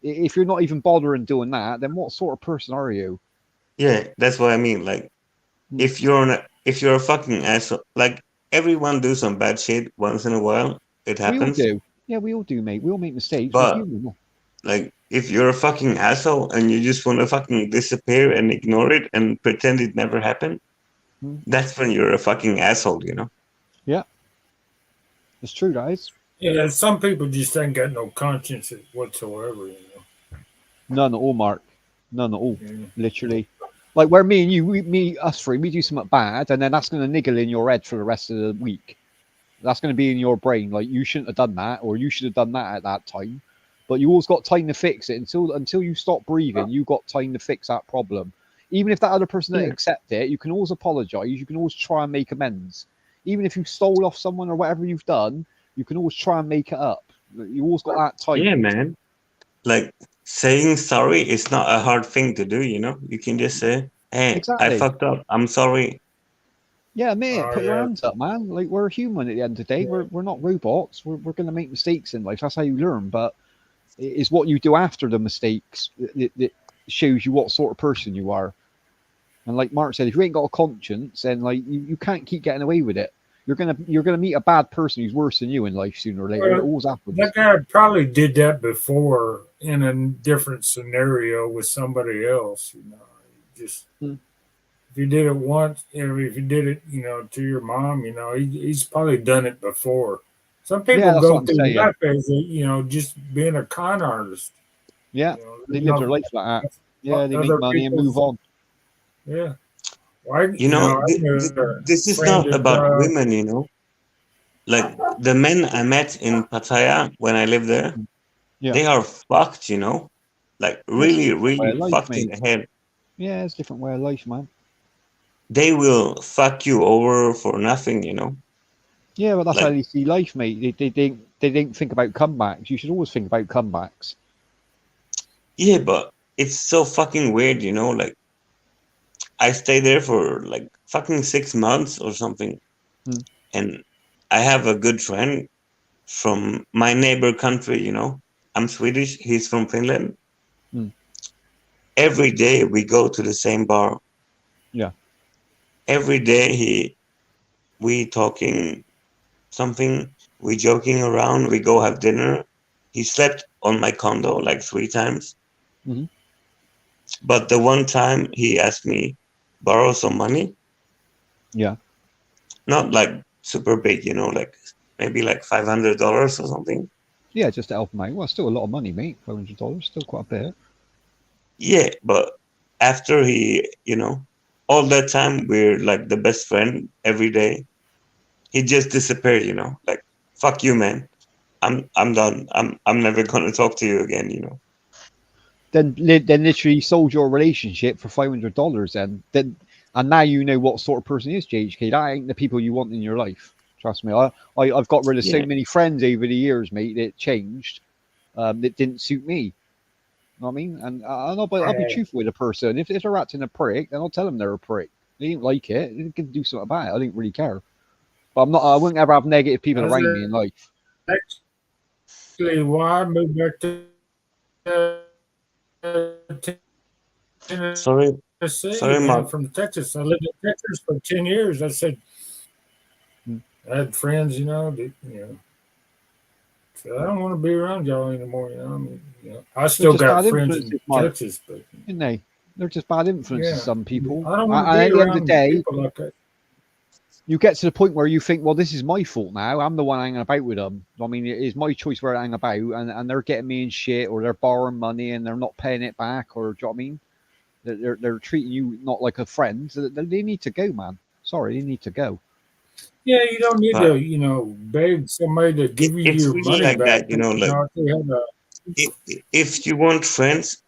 If you're not even bothering doing that, then what sort of person are you? Yeah, that's what I mean. Like, if you're a fucking asshole, like everyone do some bad shit once in a while. It We all happens. do. Yeah, we all do, mate. We all make mistakes. But- We're human. Like, if you're a fucking asshole and you just want to fucking disappear and ignore it and pretend it never happened, Hmm. that's when you're a fucking asshole, you know? It's true, guys. Yeah, some people just ain't got no conscience whatsoever. None at all, Mark. None at all. Yeah. Literally. Like where me and you, us three, we do something bad, and then that's going to niggle in your head for the rest of the week. That's going to be in your brain. Like you shouldn't have done that, or you should have done that at that time. But you always got time to fix it until you stop breathing. You got time to fix that problem. Even if that other person doesn't accept it, you can always apologize. You can always try and make amends. Even if you stole off someone or whatever you've done, you can always try and make it up. You always got that time. Yeah, man. Like saying sorry is not a hard thing to do, you know? You can just say, hey, I Exactly. fucked up. I'm sorry. Yeah, mate, Oh, put your yeah. hands up, man. Like we're human at the end of the day. Yeah. We're not robots. We're going to make mistakes in life. That's how you learn. But it's what you do after the mistakes that shows you what sort of person you are. And like Mark said, if you ain't got a conscience, then like you can't keep getting away with it. You're gonna meet a bad person who's worse than you in life sooner or later. Well, It always happens. That guy probably did that before in a different scenario with somebody else. Just Hmm. if you did it once, if you did it, to your mom, he's probably done it before. Some people Yeah, that's go what I'm through saying. life as just being a con artist. Yeah, they live their life like that. Yeah, they make Other money and move on. Yeah. Well, You know, I knew this is friend not that, about women, you know? Like the men I met in Pattaya when I lived there, Yeah. they are fucked, you know? Like really, really life, fucked in mate. the head. Yeah, it's a different way of life, man. They will fuck you over for nothing, you know? Yeah, but that's Like- how they see life, mate. They didn't think about comebacks. You should always think about comebacks. Yeah, but it's so fucking weird, you know? Like I stayed there for like fucking 6 months or something. Hmm. And I have a good friend from my neighbor country, you know? I'm Swedish, he's from Finland. Hmm. Every day we go to the same bar. Yeah. Every day we talking something, we joking around, we go have dinner. He slept on my condo like 3 times. Mhm. But the one time he asked me borrow some money, Yeah. not like super big, you know, like maybe like $500 or something. Yeah, just to help them out. Well, still a lot of money, mate. $500, still quite a bit. Yeah, but after he, you know, all that time we're like the best friend every day. He just disappeared, you know, like fuck you, man. I'm done. I'm never gonna talk to you again, you know. Then literally sold your relationship for $500. And now you know what sort of person is JHK. That ain't the people you want in your life. Trust me. I've got rid of so Yeah. many friends over the years, mate. That changed. That didn't suit me. You know what I mean? And I'll be truthful with a person. If they're acting a prick, then I'll tell them they're a prick. They didn't like it. They can do something about it. I didn't really care. But I wouldn't ever have negative people That's around it. me in life. actually why I moved back to Sorry, Tennessee. sorry, Man, Mark. from Texas. I lived in Texas for 10 years. I said, I had friends, so I don't want to be around y'all anymore. I still just got bad friends in influences, Mark. Texas, but Didn't they? They're just bad influences. Yeah. Some people. I don't want to And be at the end around of the day, people like that. you get to the point where you think, well, this is my fault now. I'm the one hanging about with them. I mean, it is my choice where I hang about, and they're getting me in shit, or they're borrowing money and they're not paying it back, or do you know what I mean? They're treating you not like a friend. They need to go, man. Sorry, they need to go. Yeah, you don't need But- to, beg somebody to give you It's your really money like back. that, you know, like- if they have a- If you want friends,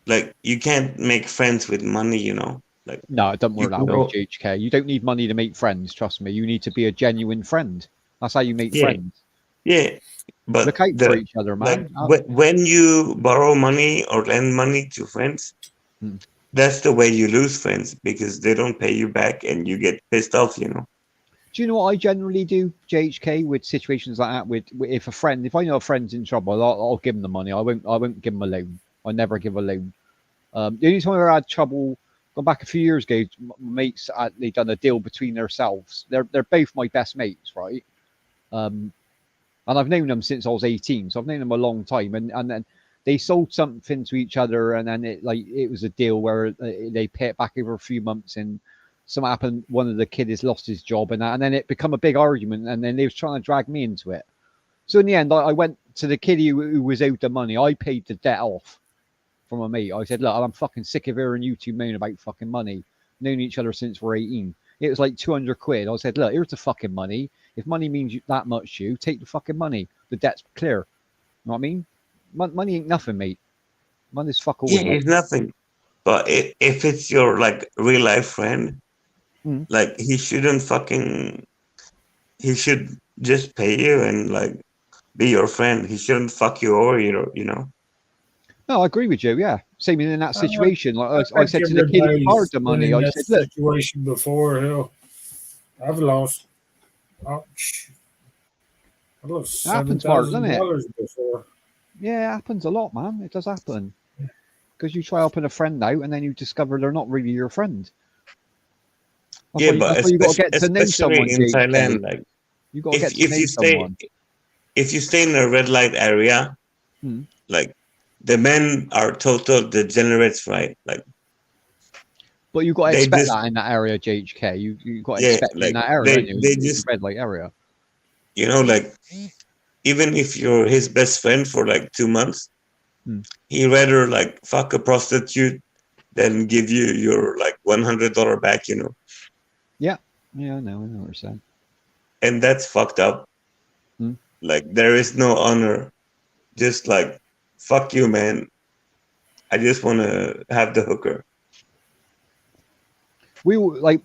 like you can't make friends with money, you know. Like No, it doesn't work You that know- way, JHK. You don't need money to make friends. Trust me. You need to be a genuine friend. That's how you make Yeah. friends. yeah, but Look out for each other, man. like when you borrow money or lend money to friends, Hmm. that's the way you lose friends because they don't pay you back and you get pissed off, you know. Do you know what I generally do, JHK, with situations like that? With if I know a friend's in trouble, I'll give them the money. I won't give them a loan. I never give a loan. The only time I ever had trouble, gone back a few years ago, my mates they done a deal between themselves. They're both my best mates, right? And I've known them since I was 18, so I've known them a long time. And then they sold something to each other, and then it was a deal where they pay it back over a few months, and something happened. One of the kids lost his job and that, and then it become a big argument, and then they was trying to drag me into it. So in the end, I went to the kid who was owed the money. I paid the debt off from a mate. I said, look, I'm fucking sick of hearing you two moan about fucking money. Known each other since we're 18. It was like 200 quid. I said, look, here's the fucking money. If money means that much to you, take the fucking money. The debt's clear. You know what I mean? Money ain't nothing, mate. Money's fuck all. Yeah, it's nothing. But if it's your like real life friend, like he shouldn't fucking. He should just pay you and like be your friend. He shouldn't fuck you over, you know. No, I agree with you. Yeah, same in that situation. Like I said to the Everybody's kid who borrowed the been money, in I that said, look, situation before. Hell, I've lost. I've lost Happens, Mark, doesn't it? $7,000 before. yeah, it happens a lot, man. It does happen. Because you try helping a friend out, and then you discover they're not really your friend. Yeah, but that's why you got to get to know especially someone. in JK. Thailand, like You got to get to if know you stay someone. if you stay in a red light area, like the men are total degenerates, right? Like, But you got to they expect just- that in that area, JHK. You got to Yeah, expect it like, in that area. they- don't you? they In the just- red light area. you know, like even if you're his best friend for like 2 months, he rather like fuck a prostitute than give you your like $100 back, you know. Yeah, I know what you're saying. And that's fucked up. Like there is no honor. Just like fuck you, man. I just want to have the hooker. We were, like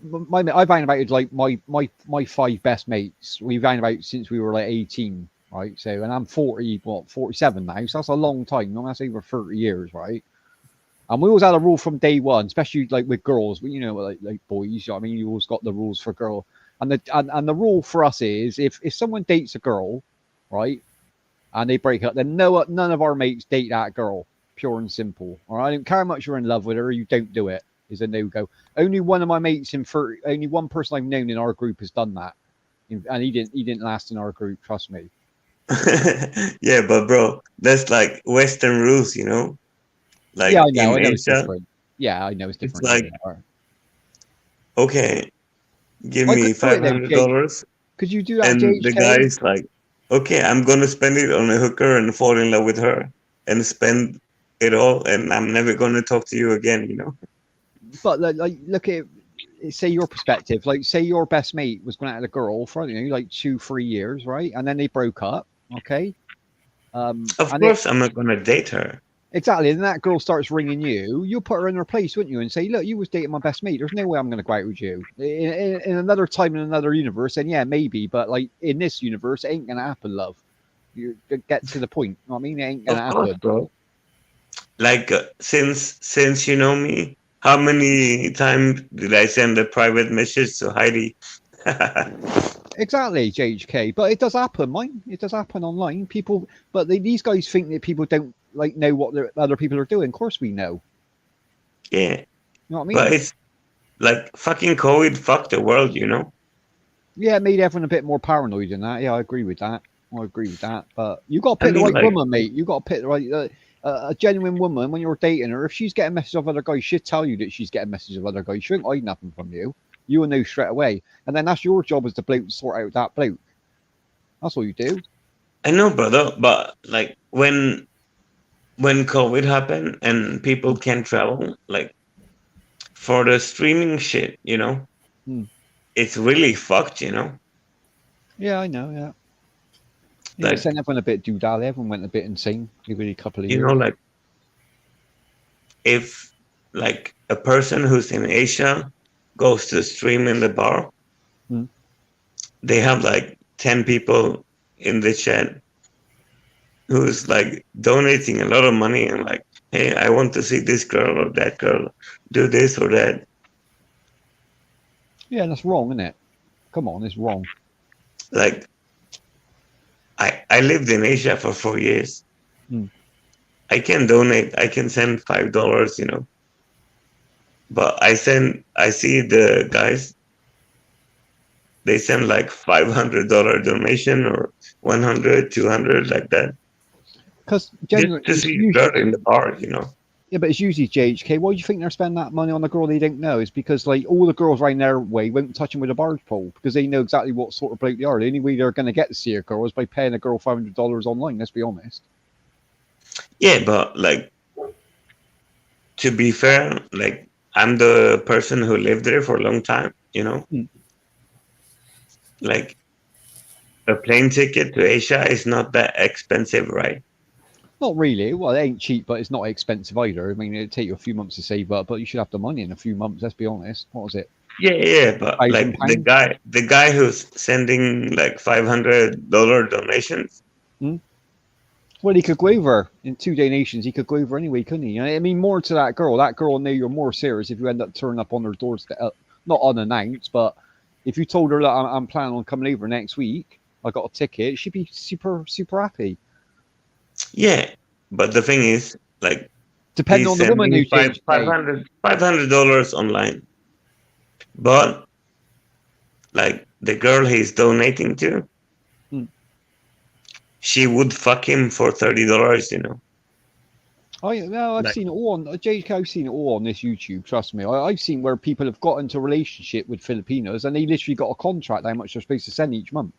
I've been about like my 5 best mates. We've been about since we were like 18, right? So, and I'm 47 now. So that's a long time. That's over 30 years, right? And we always had a rule from day one, especially like with girls. You know, like boys. You know what I mean, you always got the rules for girl. And the rule for us is if someone dates a girl, right, and they break up, then none of our mates date that girl. Pure and simple. All right, I don't care how much you're in love with her, you don't do it. Is a no go. Only one of my mates only one person I've known in our group has done that, and he didn't last in our group. Trust me. Yeah, but bro, that's like Western rules, you know. Like Yeah, I know. I in know it's Asia, different. Yeah, I know it's different. like- okay, give I me could do it though, $500, Could you do that, and JHK? the guy's like, okay, I'm gonna spend it on a hooker and fall in love with her and spend it all, and I'm never gonna talk to you again, you know. But like look at say your perspective. Like say your best mate was going out with a girl for like 2-3 years, right? And then they broke up. Okay. Of and course, I'm not gonna date her. Exactly. And that girl starts ringing you. You'll put her in her place, wouldn't you? And say, look, you was dating my best mate. There's no way I'm going to go out with you. In another time, in another universe, then yeah, maybe. But like in this universe, it ain't going to happen, love. You get to the point. You know what I mean? It ain't going to Of course, happen. bro. Like since you know me, how many times did I send a private message to Heidi? Exactly, JHK. But it does happen, mine. It does happen online. People, but these guys think that people don't like know what other people are doing. Of course, we know. Yeah, You know what I mean? but it's like fucking COVID fucked the world, you know. Yeah, it made everyone a bit more paranoid than that. Yeah, I agree with that. I agree with that. But you got to pick I the mean, right like- woman, mate. You got to pick the right. A genuine woman, when you're dating her, if she's getting messages of other guys, she'll tell you that she's getting messages of other guys. She won't hide nothing from you. You will know straight away. And then that's your job as the bloke to sort out that bloke. That's all you do. I know, brother, but like when COVID happened and people can't travel, like for the streaming shit, you know, it's really fucked, you know. Yeah, I know. Yeah. Yeah, Like- it's sent everyone a bit doodally. Everyone went a bit insane over a couple of years. You know, like if like a person who's in Asia goes to stream in the bar, they have like 10 people in the chat who's like donating a lot of money and like, hey, I want to see this girl or that girl do this or that. Yeah, that's wrong, isn't it? Come on, it's wrong. Like I lived in Asia for 4 years. I can donate, I can send $5, you know. But I see the guys, they send like $500 donation or 100, 200, like that. Because Just to see a girl in the bar, you know. Yeah, but it's usually JHK. Why do you think they're spending that money on a girl they don't know? It's because like all the girls around their way won't touch them with a barge pole because they know exactly what sort of bloke they are. The only way they're going to get to see a girl is by paying a girl $500 online. Let's be honest. Yeah, but like, to be fair, like, I'm the person who lived there for a long time, you know? Mm. Like, a plane ticket to Asia is not that expensive, right? Not really. Well, it ain't cheap, but it's not expensive either. I mean, it'd take you a few months to save up, but you should have the money in a few months. Let's be honest. What was it? Yeah, but like £1,000? the guy who's sending like $500 donations. Well, he could go over in 2 donations. He could go over anyway, couldn't he? I mean, more to that girl. That girl will know you're more serious if you end up turning up on her doorstep, not unannounced, but if you told her that I'm planning on coming over next week, I got a ticket, she'd be super, super happy. Yeah, but the thing is, like, Depending on the woman who changed $500 online, but like the girl he's donating to, she would fuck him for $30, you know. I've seen it all on JK. I've seen it all on this YouTube. Trust me, I've seen where people have got into a relationship with Filipinos and they literally got a contract how much they're supposed to send each month.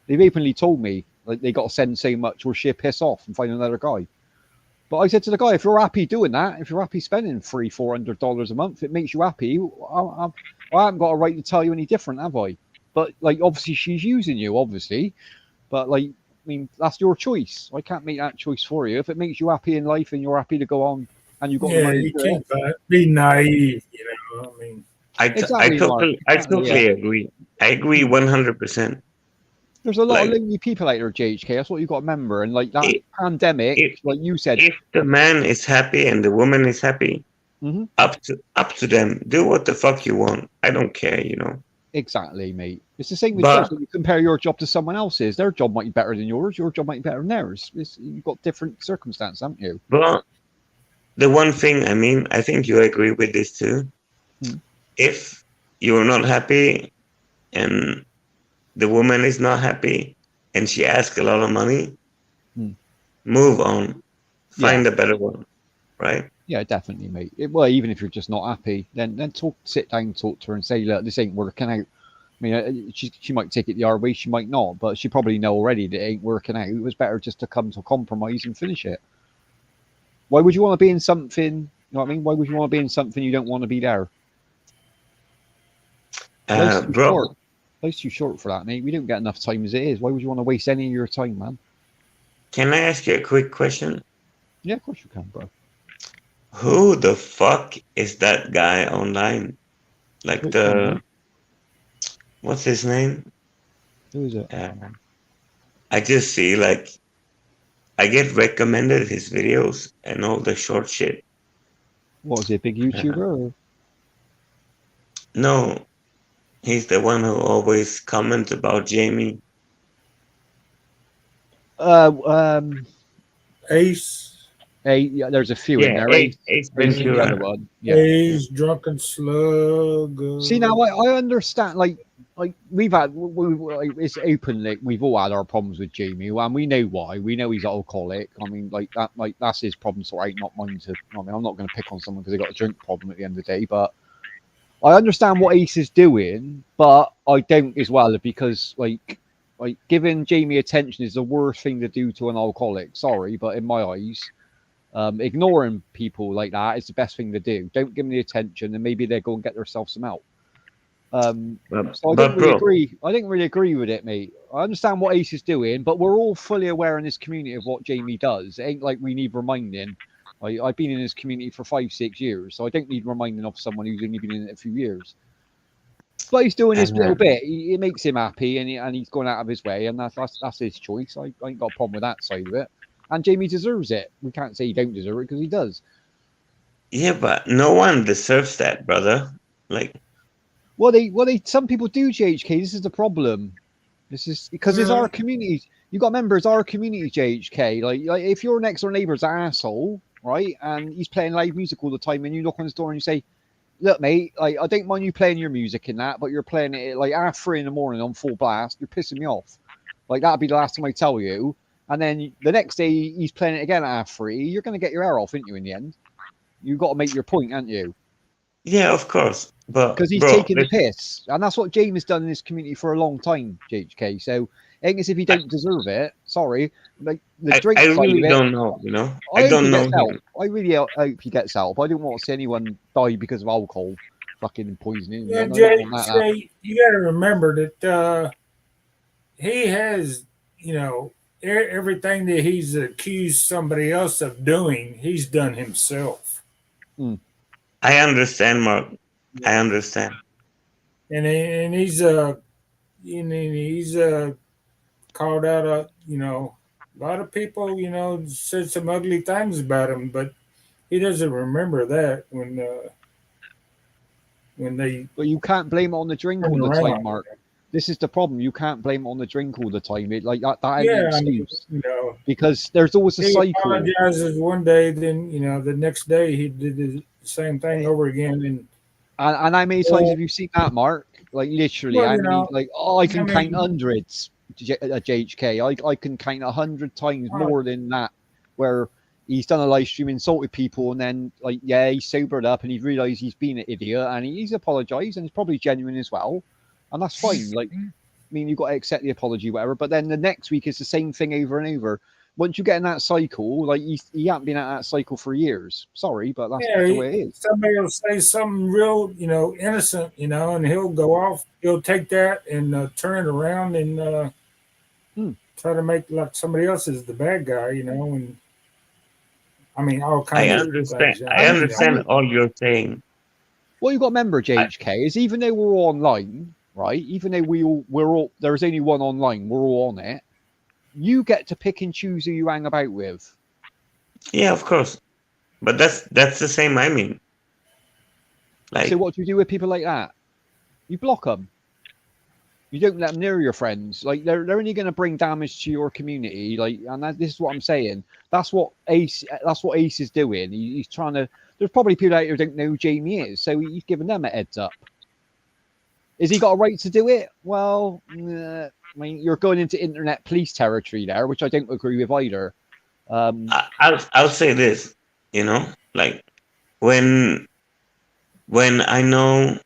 They've openly told me like they got to send so much or she'll piss off and find another guy. But I said to the guy, if you're happy doing that, if you're happy spending $300-400 a month, it makes you happy. I haven't got a right to tell you any different, have I? But like, obviously, she's using you, obviously. But like, I mean, that's your choice. I can't make that choice for you. If it makes you happy in life and you're happy to go on and you've got the money you to do it, can't be naive. You know, I mean, I totally agree. I agree 100%. there's a lot of Like, lonely people out there, JHK. That's what you've got to remember. And like that pandemic, like you said, if the man is happy and the woman is happy, up to them. Do what the fuck you want. I don't care, you know. exactly, mate. It's the same with jobs. When you compare your job to someone else's, their job might be better than yours. Your job might be better than theirs. You've got different circumstances, haven't you? But the one thing, I mean, I think you agree with this too. If you're not happy and the woman is not happy and she asks a lot of money, move on. Find a better one, right? Yeah, definitely, mate. Well, even if you're just not happy, then sit down, talk to her and say, look, this ain't working out. I mean, she might take it the hard way, she might not, but she probably know already that it ain't working out. It was better just to come to a compromise and finish it. Why would you want to be in something, you know what I mean? Why would you want to be in something you don't want to be there? Bro. Life's too short for that, mate. We don't get enough time as it is. Why would you want to waste any of your time, man? Can I ask you a quick question? Yeah, of course you can, bro. Who the fuck is that guy online? Like what's his name? Who is it? I just see like I get recommended his videos and all the short shit. What, is he a big YouTuber? Or? No, he's the one who always comments about Jamie. Ace. Yeah, there's a few in there. Ace Ventura. The one. Yeah. Ace, Drunken Slug. See, now I understand. Like we've had, it's open. Like we've all had our problems with Jamie, and we know why. We know he's alcoholic. I mean, like that. Like that's his problem. So I not mine to. I mean, I'm not going to pick on someone because they got a drink problem at the end of the day. But I understand what Ace is doing, but I don't as well because like giving Jamie attention is the worst thing to do to an alcoholic. Sorry, but in my eyes. Ignoring people like that is the best thing to do. Don't give them the attention, and maybe they'll go and get themselves some help. So I don't really agree. I didn't really agree with it, mate. I understand what Ace is doing, but we're all fully aware in this community of what Jamie does. It ain't like we need reminding. I've been in this community for 5-6 years, so I don't need reminding of someone who's only been in it a few years. But he's doing his little bit. It makes him happy, and he's going out of his way, and that's his choice. I ain't got a problem with that side of it. And Jamie deserves it. We can't say he don't deserve it because he does. Yeah, but no one deserves that, brother. Like, some people do, JHK. This is the problem. This is because it's our community. You got members, our community, JHK. Like if your next door neighbor's an asshole, right, and he's playing live music all the time, and you knock on his door and you say, "Look, mate, like I don't mind you playing your music in that, but you're playing it like 3:30 in the morning on full blast. You're pissing me off." Like that'd be the last time I tell you. and then the next day he's playing it again at half 3, you're going to get your hair off, aren't you? In the end, you got to make your point, aren't you? Yeah, of course. But Because he's bro, taking the listen, piss, and that's what James has done in this community for a long time, JHK. So, ain't as if he don't deserve it. Sorry, like the drink I side really of it. don't know. You know, I I hope don't he know gets help. him. I really hope he gets help. I don't want to see anyone die because of alcohol, fucking poisoning. Yeah, I don't want that. Jay, you got to remember that he has, everything that he's accused somebody else of doing, he's done himself. I understand, Mark. I understand. And he's called out a lot of people said some ugly things about him, but he doesn't remember that when they But you can't blame it on the drink turn all the around. time, Mark. This is the problem. You can't blame it on the drink all the time. It like that ain't Yeah, an I mean, excuse. Because there's always a he cycle. apologizes one day, then the next day he did the same thing over again, and And how many times have you seen that, Mark? Like literally, Well, how you many? know, Like, oh, I can I count mean- hundreds. JHK, I can count 100 times Oh. more than that. Where he's done a live stream, insulted people, and then like, yeah, he's sobered up and he's realised he's been an idiot, and he's apologised, and it's probably genuine as well, and that's fine. Like, I mean, you've got to accept the apology, whatever. But then the next week is the same thing over and over. Once you get in that cycle, like he hasn't been at that cycle for years. Sorry, but that's Yeah, the way it is. somebody will say something real, innocent, and he'll go off. He'll take that and turn it around and try to make like somebody else is the bad guy, And I mean, all I kinds of understand. things. I understand all you're saying. What you got to remember, JHK, is even though we're all online, right? Even though we're all there's only one online, we're all on it. You get to pick and choose who you hang about with. Yeah, of course. But that's the same. I mean, like, So what do you do with people like that? You block them. You don't let them near your friends. Like they're only going to bring damage to your community. Like, and this is what I'm saying. That's what Ace is doing. He's trying to. There's probably people out there who don't know who Jamie is, so he's giving them a heads up. Is he got a right to do it? Well, I mean, you're going into internet police territory there, which I don't agree with either. I'll say this, like when I know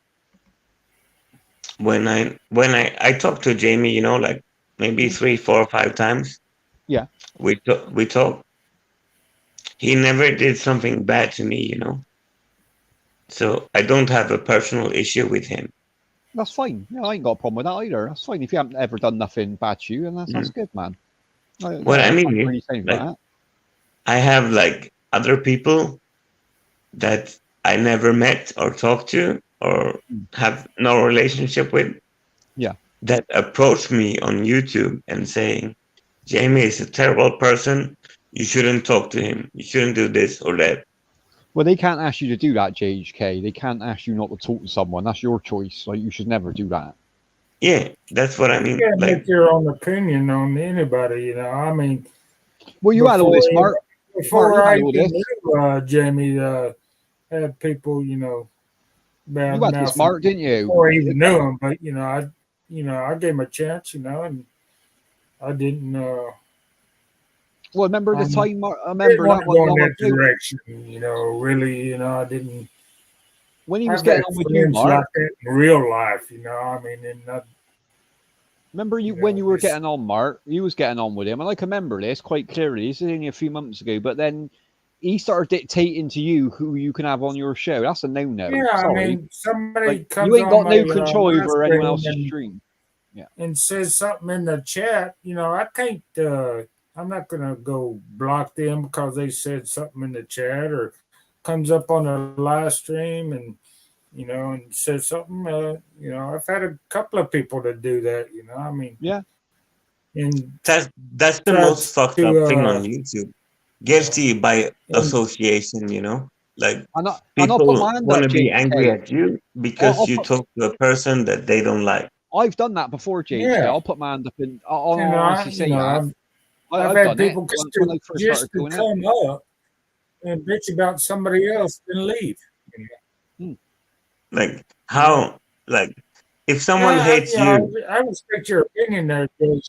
when I talk to Jamie, like maybe 3, 4, or 5 times. Yeah. We talk. He never did something bad to me, So I don't have a personal issue with him. That's fine. Yeah, I ain't got a problem with that either. That's fine. If you haven't ever done nothing bad to you, and that's good, man. What I mean can't is, really say like, that. I have like other people that I never met or talked to or have no relationship with. Yeah. That approach me on YouTube and saying, Jamie is a terrible person. You shouldn't talk to him. You shouldn't do this or that. Well, they can't ask you to do that, JHK. They can't ask you not to talk to someone. That's your choice. Like, you should never do that. Yeah, that's what I mean. You can't Like, make your own opinion on anybody, I mean, Well, you had all this, Mark. before Mark, I you had all even this. knew Jamie, had people, bad You had this, Mark, didn't you? before I even knew him. But I gave him a chance, and I didn't. Well, remember the time, Mark? I Didn't remember want that to go in one that direction, really, I didn't. when he was I've getting had on with you, friends Mark. like that in real life, I mean, and Remember you Yeah, when you were it's- getting on, Mark? You was getting on with him, and I can remember this quite clearly. This is only a few months ago, but then he started dictating to you who you can have on your show. That's a no-no. yeah, Sorry. I mean, somebody Like, comes you ain't on got no my, control live over anyone stream else's stream. and says something in the chat, I can't. I'm not gonna go block them because they said something in the chat or comes up on a live stream and and said something. I've had a couple of people to do that. I mean, Yeah. and that's the Try most fucked to, up thing on YouTube. Guilty by association, Like, And I'll people put my hand want up, to be JK. angry at you because I'll you put- talk to a person that they don't like. I've done that before, JK. Yeah. I'll put my hand up and I'll and honestly say that. I've I've had done people it when I first just started to doing it. come up and bitch about somebody else and leave. Like, how, like, if someone hates you, I respect your opinion there, Joe.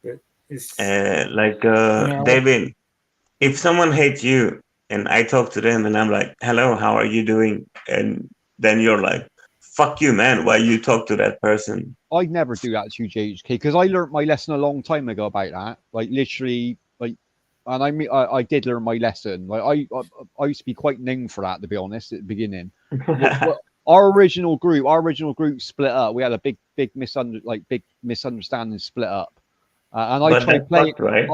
But It's know. David, if someone hates you and I talk to them and I'm like, "Hello, how are you doing?" and then you're like, "Fuck you, man! Why you talk to that person?" I'd never do that to you, JHK, because I learnt my lesson a long time ago about that. Like literally, like, and I mean, I did learn my lesson. Like I used to be quite known for that, to be honest, at the beginning. Our original group split up. We had a big misunderstanding, split up, and I But tried that's playing. fucked, right?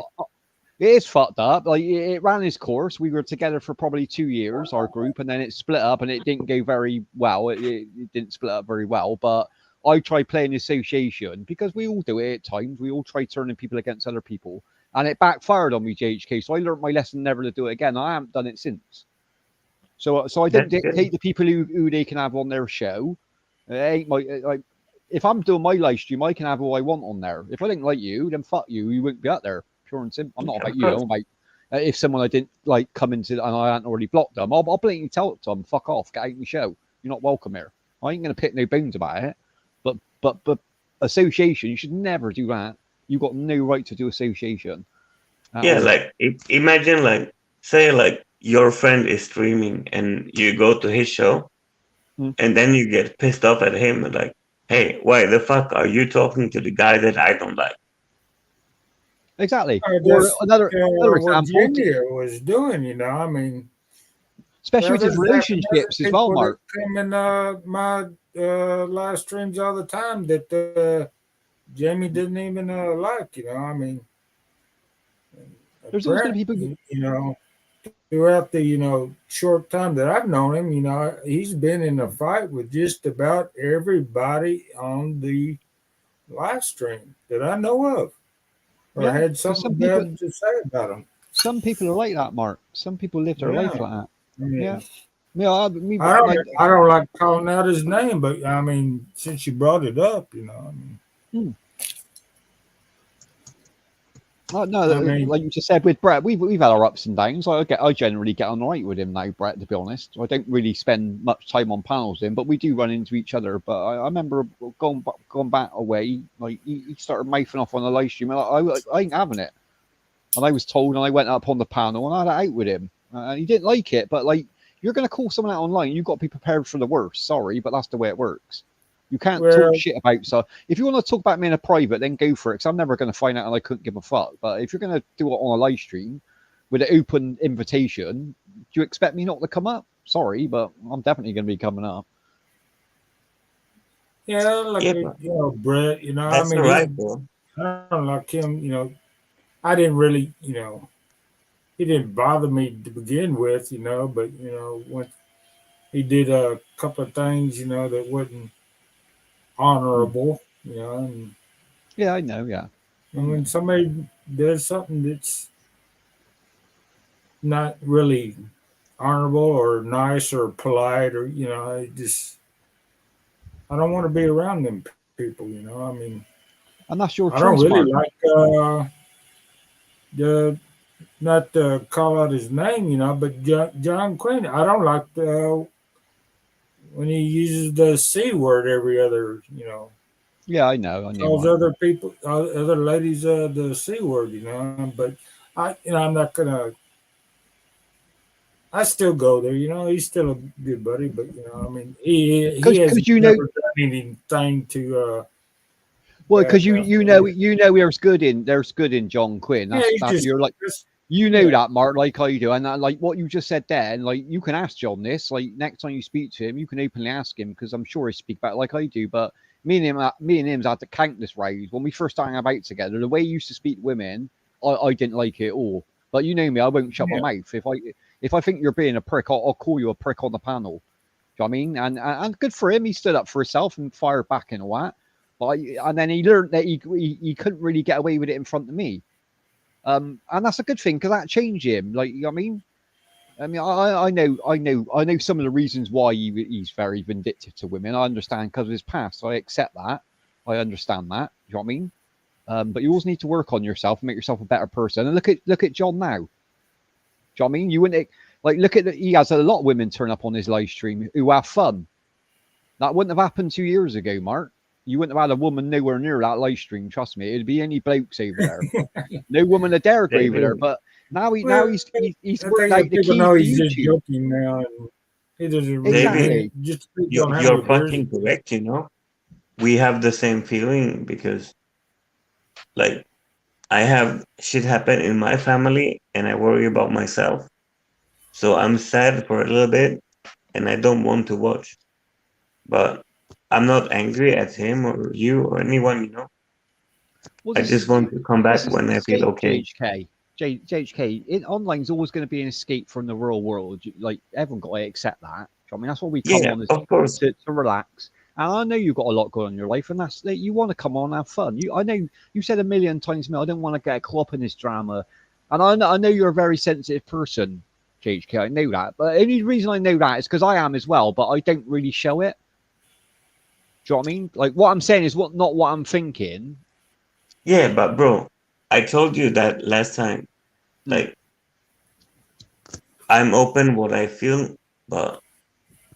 It is fucked up. Like it ran its course. We were together for probably 2 years, our group, and then it split up, and it didn't go very well. It didn't split up very well, but I tried playing association because we all do it at times. We all try turning people against other people, and it backfired on me, JHK. So I learned my lesson never to do it again. I haven't done it since. So I don't That's dictate good. the people who they can have on their show. It ain't my like. If I'm doing my live stream, I can have who I want on there. If I didn't like you, then fuck you. You wouldn't be out there. Pure and simple. I'm not Of about you. course. I'm about if someone I didn't like come into and I hadn't already blocked them, I'll blatantly tell them, fuck off, get out of my show. You're not welcome here. I ain't gonna pick no bones about it. But association, you should never do that. You got no right to do association. Yeah, like imagine like say like your friend is streaming and you go to his show and then you get pissed off at him and like, hey, why the fuck are you talking to the guy that I don't like? Exactly. Or That's another what example, Junior was doing. I mean, especially with his there's relationships as well, people Mark. that come in my live streams all the time that Jamie didn't even like. I mean, There's always going Brent, to be people. Throughout the short time that I've known him, he's been in a fight with just about everybody on the live stream that I know of, or had something bad to say about him. Some people are like that, Mark. Some people live their life like that. I mean, Yeah. I don't like calling out his name, but I mean, since you brought it up, No, like you just said with Brett, we've had our ups and downs. I generally get on right with him now, Brett. To be honest, I don't really spend much time on panels with him, but we do run into each other. But I remember going back away, like he started mouthing off on the live stream, and I ain't having it. And I was told, and I went up on the panel and I had it out with him, and he didn't like it. But like, you're going to call someone out online, you've got to be prepared for the worst. Sorry, but that's the way it works. You can't talk shit about. So if you want to talk about me in a private, then go for it. Because I'm never going to find out, and I couldn't give a fuck. But if you're going to do it on a live stream with an open invitation, do you expect me not to come up? Sorry, but I'm definitely going to be coming up. Yeah, like Brett. That's I mean, right, bro. I don't like him. I didn't really, he didn't bother me to begin with, but when he did a couple of things, that wasn't honorable, and yeah, I know, yeah. And when somebody does something that's not really honorable or nice or polite, or I don't want to be around them people. I mean, and that's your choice. I don't really like not to call out his name, but John Quinn. I don't like when he uses the C word every other, Yeah, I know. Calls other people, other ladies, the C word, But I'm not gonna. I still go there, He's still a good buddy, but I mean, he hasn't never done anything to. Well, because you know there's good in John Quinn. You're like that, Mark, like I do, and like what you just said there, and like you can ask John this. Like next time you speak to him, you can openly ask him because I'm sure he speak back like I do. But me and him's had the countless rows when we first started about together. The way he used to speak to women, I didn't like it at all. But you know me, I won't shut my mouth. If I think you're being a prick, I'll call you a prick on the panel. Do you know what I mean? And good for him. He stood up for himself and fired back and all that. And then he learned that he couldn't really get away with it in front of me. And that's a good thing because that changed him. Like, you know what I mean, I know some of the reasons why he's very vindictive to women. I understand because of his past. I accept that. I understand that. Do you know what I mean? But you always need to work on yourself and make yourself a better person. And look at John now. Do you know what I mean? You wouldn't look at he has a lot of women turn up on his live stream who have fun. That wouldn't have happened 2 years ago, Mark. You wouldn't have had a woman nowhere near that live stream. Trust me, it'd be any blokes over there. No woman would dare go over there. But now Well, he's I worked think out that the people key know to he's just YouTube. joking now, and he doesn't really Exactly. mean it. Just don't have You're any beers. fucking correct, you know. We have the same feeling because, like, I have shit happen in my family and I worry about myself. So I'm sad for a little bit and I don't want to watch. But I'm not angry at him or you or anyone, you know. Well, I this just is want to come back this is when an I feel escape, okay. JHK. JHK. Online's always going to be an escape from the real world. Like everyone got to accept that. I mean, that's what we come Yeah, on is of course. to relax. And I know you've got a lot going on in your life, and that's that you want to come on and have fun. I know you said a million times to me, I don't want to get caught up in this drama. And I know you're a very sensitive person, JHK. I know that. But the only reason I know that is because I am as well, but I don't really show it. Do you know what I mean? Like what I'm saying is not what I'm thinking. Yeah, but bro, I told you that last time. Like, I'm open what I feel, but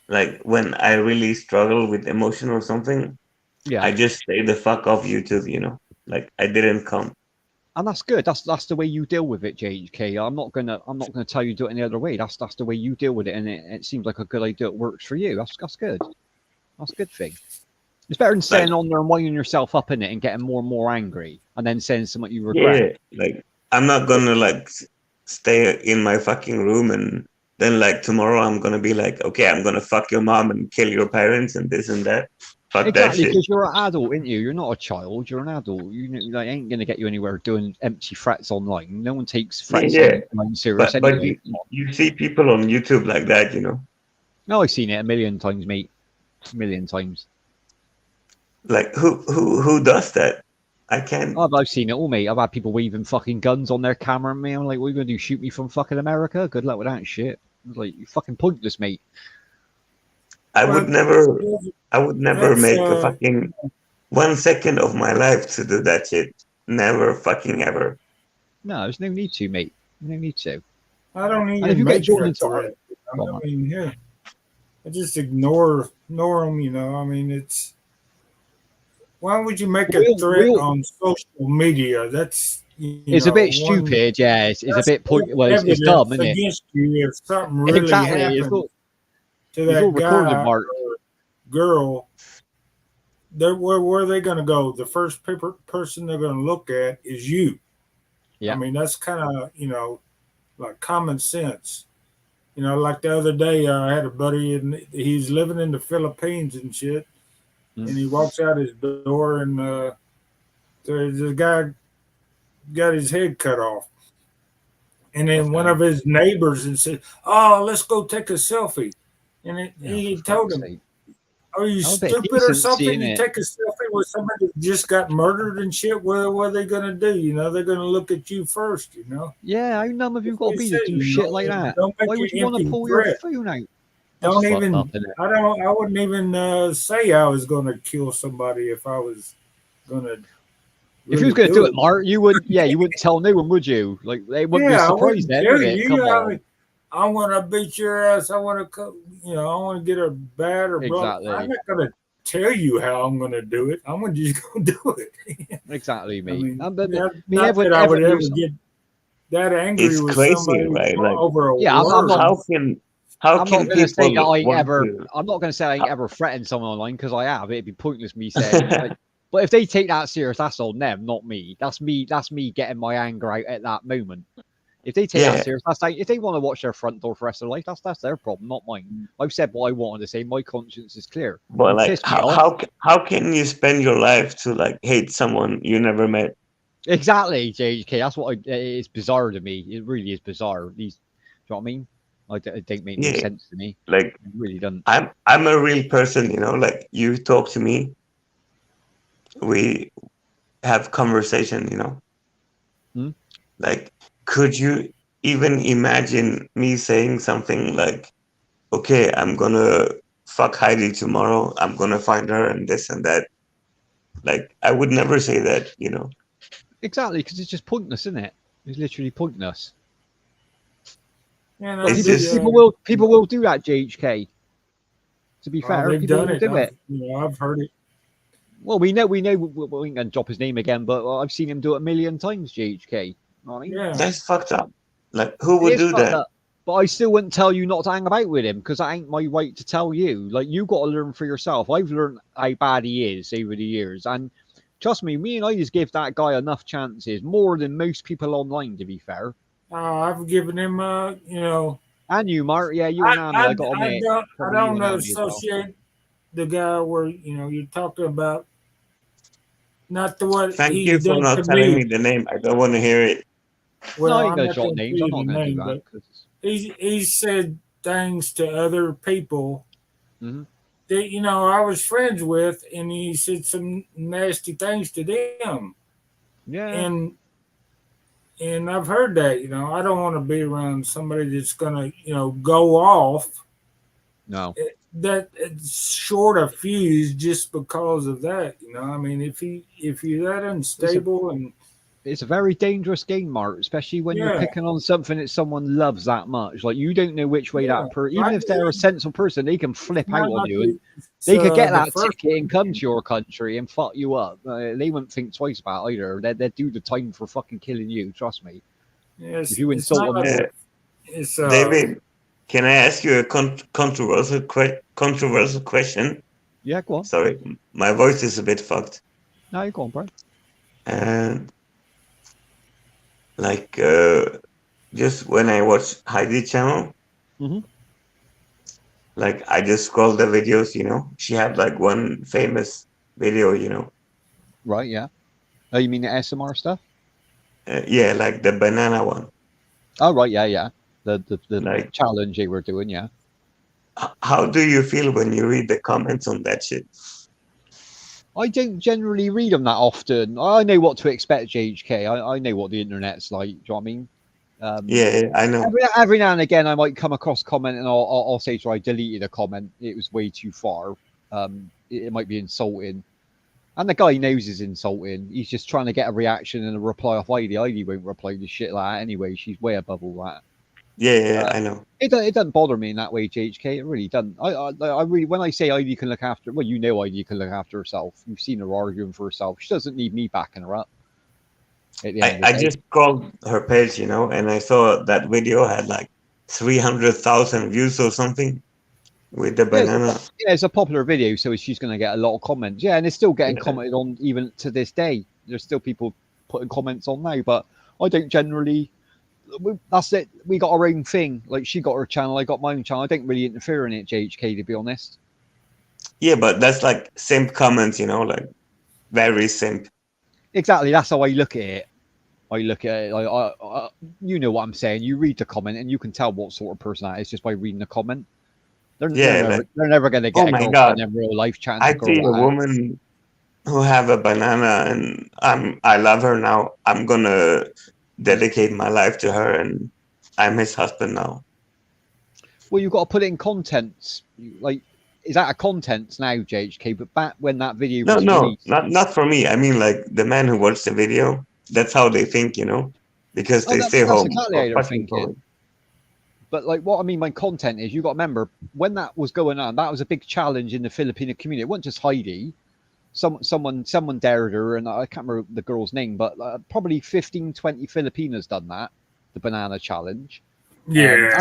like when I really struggle with emotion or something, Yeah. I just stay the fuck off YouTube, you know. Like I didn't come. And that's good. That's the way you deal with it, JHK. I'm not gonna tell you to do it any other way. That's the way you deal with it, and it seems like a good idea. It works for you. That's good. That's a good thing. It's better than staying on there and winding yourself up in it and getting more and more angry, and then saying something you regret. Yeah, like I'm not gonna like stay in my fucking room and then like tomorrow I'm gonna be like, okay, I'm gonna fuck your mom and kill your parents and this and that. Fuck Exactly, that shit. because you're an adult, aren't you? You're not a child. You're an adult. You like, ain't gonna get you anywhere doing empty threats online. No one takes threats Yeah, online serious but anyway. you see people on YouTube like that, you know. No, I've seen it a million times, mate. A million times. Like who does that? I can't. I've seen it all, mate. I've had people waving fucking guns on their camera at me. I'm like, what are you gonna do? Shoot me from fucking America? Good luck with that shit. I was like, you fucking pointless, mate. I would never That's, make a fucking 1 second of my life to do that shit. Never fucking ever. No, there's no need to, mate. No need to. I don't And if even you get make drawn that into threat. Go I on. mean, yeah, I just ignore them. You know, I mean, it's why would you make a threat on social media? That's it's a bit stupid, yeah. It's a bit well, it's dumb, isn't it? Against you if something really Exactly. happened to It's all that recorded, guy Mark. or girl. Where are they going to go? The first person they're going to look at is you. Yeah. I mean, that's kind of like common sense. Like the other day, I had a buddy and he's living in the Philippines and shit. And he walks out his door and the guy got his head cut off. And then one of his neighbors and said, "Oh, let's go take a selfie." And he told him, "Are you stupid or something? You take a selfie with somebody that just got murdered and shit. What are they gonna do? They're gonna look at you first. Yeah, how numb have you got to be to do shit like that? Don't make Why would you want to empty pull threat. your phone out? Don't That's even. fucked up, innit? I wouldn't even say I was gonna kill somebody if I was gonna. If you was going to do it, Mark, you would. Yeah, you wouldn't tell no one, would you? Like they wouldn't be surprised then, would it? Come on. I want to beat your ass. I want to, I want to get her bad or broke. I'm not going to tell you how I'm going to do it. I'm just going to do it. Exactly, me. I mean, I would ever get that angry it's with crazy, somebody right? Like, over a word. how can I'm not going to say that I people ever. want to- I'm not going to say I ain't ever threatened someone online because I have. It'd be pointless me saying. Like, but if they take that serious, that's on them, not me. That's me. That's me getting my anger out at that moment. If they take that serious, that's like if they want to watch their front door for the rest of their life, that's their problem, not mine. I've said what I wanted to say. My conscience is clear. But like, how can you spend your life to like hate someone you never met? Exactly, JHK. That's what it's bizarre to me. It really is bizarre. These, do you know what I mean? It don't make no sense to me. Like, it really doesn't. I'm a real person, like you talk to me. We have conversation, Like, could you even imagine me saying something like, okay, I'm gonna fuck Heidi tomorrow, I'm gonna find her and this and that? Like, I would never say that, Exactly, because it's just pointless, isn't it? It's literally pointless. Yeah, people will do that, JHK. To be fair, they've people done will it. do it. I've heard it. Well, we know we ain't gonna drop his name again, but I've seen him do it a million times. GHK. You know what I mean? Yeah. That's fucked up. Like, who It would is do fucked that? up. But I still wouldn't tell you not to hang about with him because that ain't my right to tell you. Like, you got to learn for yourself. I've learned how bad he is over the years, and trust me, I just give that guy enough chances, more than most people online, to be fair. I've given him, you know, And you, Mark, yeah, you and Andy, I got to admit, I probably you don't and Andy as well. associate the guy where, you know, you're talking about, not the what Thank he's you for done not to telling me me. the name. I don't want to hear it. Well, No, I ain't I'm gonna not drop going to names. say I'm the not gonna do name, that. but he's said things to other people Mhm. that, you know, I was friends with, and he said some nasty things to them. Yeah, And I've heard that, you know, I don't want to be around somebody that's gonna, you know, go off no. that it's short a fuse just because of that. You know, I mean, if you're that unstable and It's a very dangerous game, Mark, especially when you're yeah, picking on something that someone loves that much. Like, you don't know which way yeah, even if they're a sensible person, they can it's flip not out on like you, and it's, they could get the that first ticket and come one. to your country and fuck you up. They wouldn't think twice about it either. They'd do the time for fucking killing you. Trust me. Yeah, If you it's insult not them like more, it's David, can I ask you a controversial question? yeah, go on. Sorry, my voice is a bit fucked. No, you go on, bro. And like, just when I watch Heidi channel, Mhm. like I just scroll the videos. You know, she had like one famous video. You know, Right, yeah. Oh, you mean the SMR stuff? yeah, like the banana one. Oh, right, yeah, yeah. The Like, challenge they were doing, yeah. how do you feel when you read the comments on that shit? I don't generally read them that often. I know what to expect, JHK. I know what the internet's like. Do you know what I mean? Yeah, I know. Every now and again, I might come across a comment and I'll say to her, I deleted a comment. It was way too far. It might be insulting. And the guy knows he's insulting. He's just trying to get a reaction and a reply off Heidi. Heidi won't reply to shit like that anyway. She's way above all that. Yeah, I know. It doesn't bother me in that way, JHK. It really doesn't. I really, when I say Heidi can look after, well, you know Heidi can look after herself. You've seen her arguing for herself. She doesn't need me backing her up. At the end I of the day. just scrolled her page, you know, and I saw that video had like 300,000 views or something with the banana. Yeah, it's a popular video, so she's going to get a lot of comments. Yeah, and it's still getting Yeah. commented on even to this day. There's still people putting comments on now, but I don't generally. That's it. We got our own thing. Like, she got her channel, I got my own channel. I don't really interfere in it, JHK, to be honest. Yeah, but that's like simp comments, you know, like very simp. Exactly. That's how I look at it. I look at it like, you know what I'm saying. You read the comment and you can tell what sort of person that is just by reading the comment. They're never going to get oh a my girlfriend God. in real life chatting I to a girl see a like that. woman who have a banana and I love her now. I'm gonna dedicate my life to her and I'm his husband now. Well, you've got to put it in contents. Like, is that a contents now, JHK? But back when that video was No, released, not for me. I mean, like the man who watched the video. That's how they think, you know, because they stay that's home. exactly or how they're fucking thinking. home. But like, what I mean by content is, you got to remember when that was going on. That was a big challenge in the Filipino community. It wasn't just Heidi. Someone dared her, and I can't remember the girl's name, but probably 15, 20 Filipinas done that, the banana challenge. Yeah,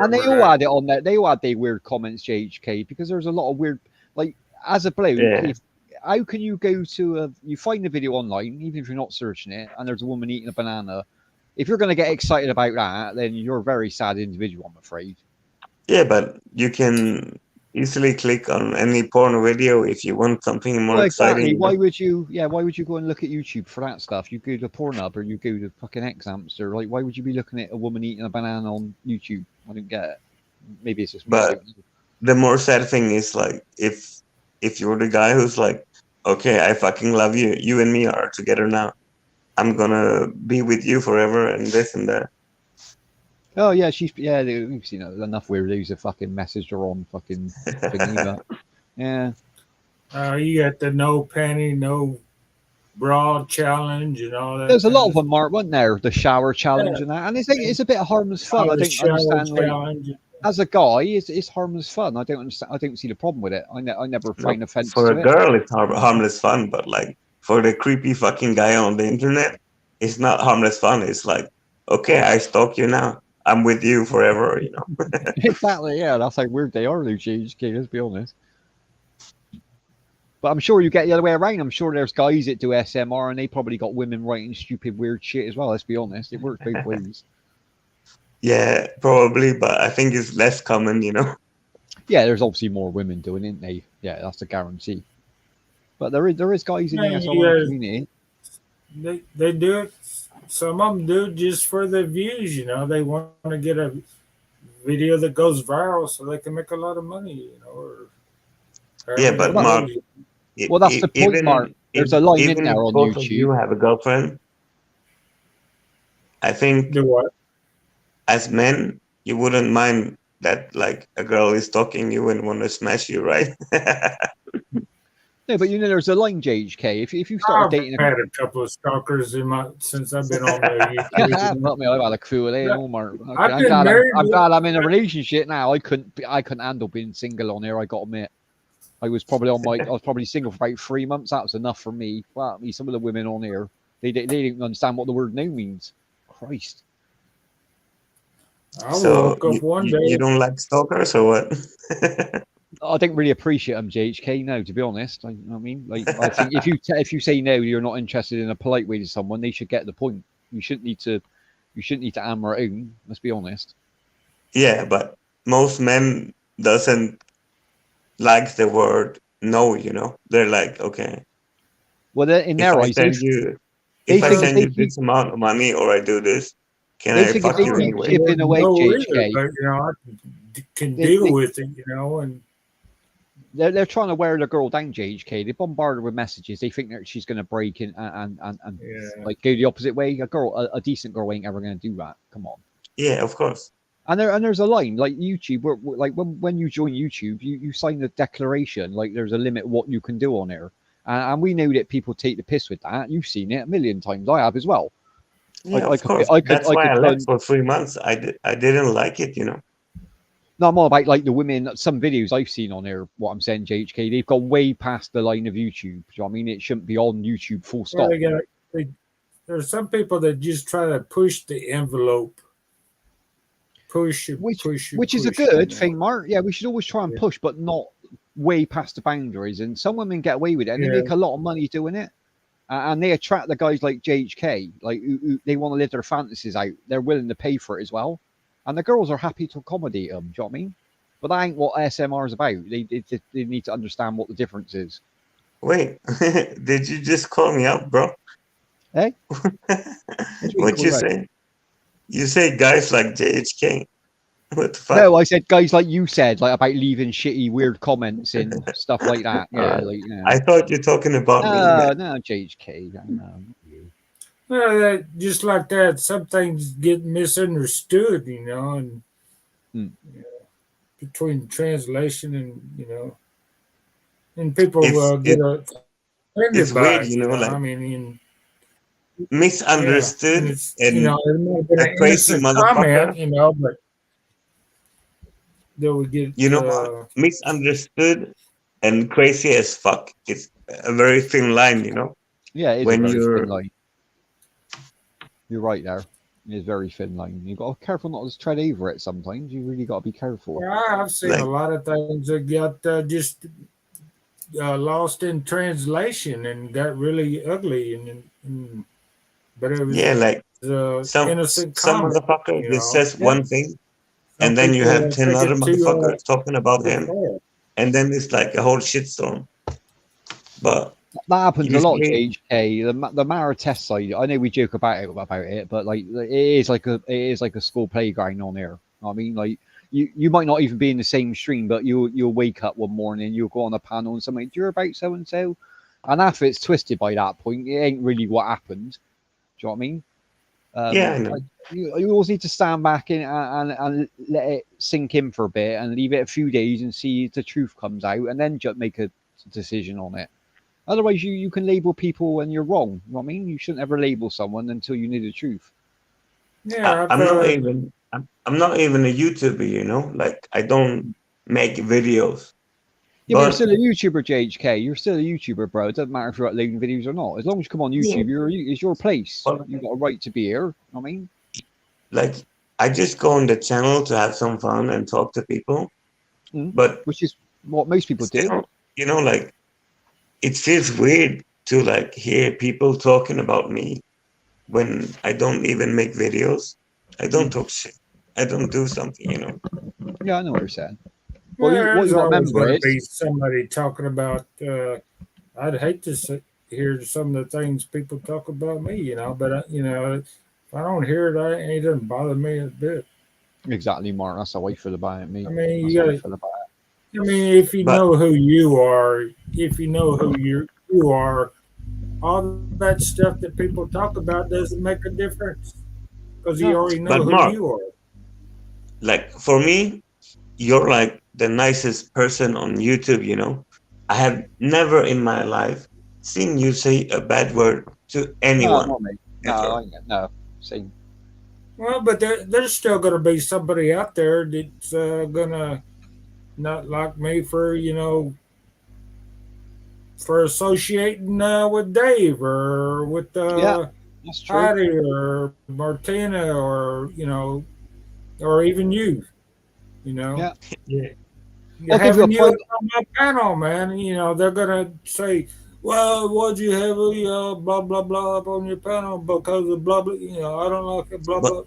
and they all had it on there. They all had their weird comments, JHK, because there's a lot of weird, like, as a bloke, Yeah. how can you go to you find a video online, even if you're not searching it, and there's a woman eating a banana? If you're going to get excited about that, then you're a very sad individual, I'm afraid. Yeah, but you can easily click on any porn video if you want something more Exactly. exciting. Why would you? Yeah, why would you go and look at YouTube for that stuff? You go to Pornhub or you go to fucking Xhamster. Like, why would you be looking at a woman eating a banana on YouTube? I don't get it. Maybe it's just me. But the more sad thing is like if you're the guy who's like, okay, I fucking love you. You and me are together now. I'm gonna be with you forever and this and that. Oh yeah, we've seen enough weirdos have fucking messaged her on fucking thingy, but yeah. You got the no panty, no bra challenge and all that. There's a lot of stuff. them, Mark, wasn't there? The shower challenge and that, and it's a bit of harmless fun. I The don't shower understand. Like, challenge. as a guy, it's harmless fun. I don't understand. I don't see the problem with it. I never find offense For to a it. girl, it's harmless fun, but like for the creepy fucking guy on the internet, it's not harmless fun. It's like, okay, I stalk you now. I'm with you forever, you know. Exactly. Yeah, that's how weird they are, Luigi. Let's be honest. But I'm sure you get the other way around. I'm sure there's guys that do SMR and they probably got women writing stupid, weird shit as well. Let's be honest. It works both ways. Yeah, probably, but I think it's less common, you know. Yeah, there's obviously more women doing it, isn't they? Yeah, that's a guarantee. But there is guys in the Yeah, SMR community. they do it. Some of them do it just for the views. You know, they want to get a video that goes viral so they can make a lot of money. You know, or Yeah, but Well, Mark, Well, that's the point, Mark. There's a line in even there if on both of YouTube. you have a girlfriend, I think do what? as men, you wouldn't mind that like a girl is stalking you and want to smash you, right? No, but you know, there's a line, JHK. If you start I've dating had a couple of stalkers since I've been on the YouTube. Not me, I've had a crew of them, Mark. I've I'm been glad married I'm with- glad I'm in a relationship now. I couldn't handle being single on here. I got to admit, I was probably single for about 3 months. That was enough for me. Well, some of the women on here, they didn't understand what the word no means. Christ. I So woke up one day. you don't like stalkers or what? I didn't really appreciate them, JHK. No, to be honest, I mean, like, I think if you say no, you're not interested in a polite way to someone. They should get the point. You shouldn't need to hammer it in. Let's be honest. Yeah, but most men doesn't like the word no, you know. They're like, okay, Well, in if their I eyes, send you they if I think send they you this amount of money or I do this, can they I think if fuck they you keep anyway? chipping away, No either, JHK, but you know, I can They- deal they- with it. You know, and they're trying to wear the girl down, JHK. They bombard her with messages. They think that she's going to break in and yeah. like go the opposite way. A decent girl ain't ever going to do that. Come on. Yeah, of course. And there's a line like YouTube, where like when you join YouTube, you sign the declaration. Like there's a limit what you can do on there, and we know that people take the piss with that. You've seen it a million times. I have as well. Yeah, I of could- course. I could- That's I why could I left turn- for 3 months. I didn't like it, you know. No, I'm all about like the women. Some videos I've seen on there. What I'm saying, JHK, they've gone way past the line of YouTube. Do you know what I mean? It shouldn't be on YouTube. Full stop. Well, there's some people that just try to push the envelope. Push it, Which push it, which is a push it, good you know. thing, Mark. Yeah, we should always try and Yeah. push, but not way past the boundaries. And some women get away with it, and Yeah. they make a lot of money doing it. And they attract the guys like JHK, like who they want to live their fantasies out. They're willing to pay for it as well, and the girls are happy to accommodate them. Do you know what I mean? But that ain't what ASMR is about. They need to understand what the difference is. Wait, did you just call me out, bro? Hey, What'd you say? You say guys like JHK. What the fuck? No, I said guys like you said, like about leaving shitty, weird comments and stuff like that. Yeah, like, you know. I thought you're talking about me. No, JHK. No. Well, just like that, some things get misunderstood, you know, and Hmm. you know, between translation and and people It's- get offended it's by weird, it, you know, like- I mean, Misunderstood and it's, and it might have been a an crazy innocent motherfucker. comment, but they would get You know, misunderstood and crazy as fuck. It's a very thin line, you know. Yeah, it's When a very you're- thin line. You're right there. It's a very thin line. You've got to be careful not to tread over it sometimes. You really got to be careful. I've seen Like- a lot of things that got just lost in translation and got really ugly, and but it was Yeah, like some innocent some comment. motherfucker you just know? says one thing, Some and then you people have 10 take other it too, motherfuckers talking about too him, far. and then it's like a whole shitstorm. But That happens a lot, Usually- JHK. The Mara test side. I know we joke about it, but like it is like a school playground on there. I mean, like you might not even be in the same stream, but you'll wake up one morning, you'll go on a panel and something. You're about so and so, and after it's twisted by that point, it ain't really what happened. Do you know what I mean? Yeah, I know. like, you always need to stand back and let it sink in for a bit and leave it a few days and see if the truth comes out, and then just make a decision on it. Otherwise, you can label people when you're wrong. You know what I mean? You shouldn't ever label someone until you know the truth. Yeah, I'm not even I'm not even a YouTuber, you know. Like I don't make videos, Yeah, but you're but still a YouTuber, JHK. You're still a YouTuber, bro. It doesn't matter if you're uploading videos or not. As long as you come on yeah, YouTube, it's your place. but You've got a right to be here. I mean, like I just go on the channel to have some fun and talk to people. mm, But which is what most people do. still, you know, like it feels weird to like hear people talking about me when I don't even make videos. I don't talk shit. I don't do something, you know. Yeah, I know what you're saying. Well, What there's you got to always remember going to is, be somebody talking about. I'd hate to hear some of the things people talk about me, you know. But you know, if I don't hear it, it doesn't bother me a bit. exactly, Mark. That's how I feel about it, I mate. mean, That's you how I got to. feel about I mean, if you But know who you are, if you know who you are, all that stuff that people talk about doesn't make a difference because it. you No, already know but who Mark, you are. like for me, you're like the nicest person on YouTube, you know. I have never in my life seen you say a bad word to no, anyone not me. No, ever. no. Same. Well, but there's still going to be somebody out there that's going to not like me for for associating with Dave or with Yeah, that's true. Heidi or Martina or or even you. You know, Yeah, yeah, you're I'll give you a having you plug. on my panel, man. You know they're gonna say, "Well, why'd you have a blah blah blah up on your panel because of blah blah." You know, I don't like it, blah But blah.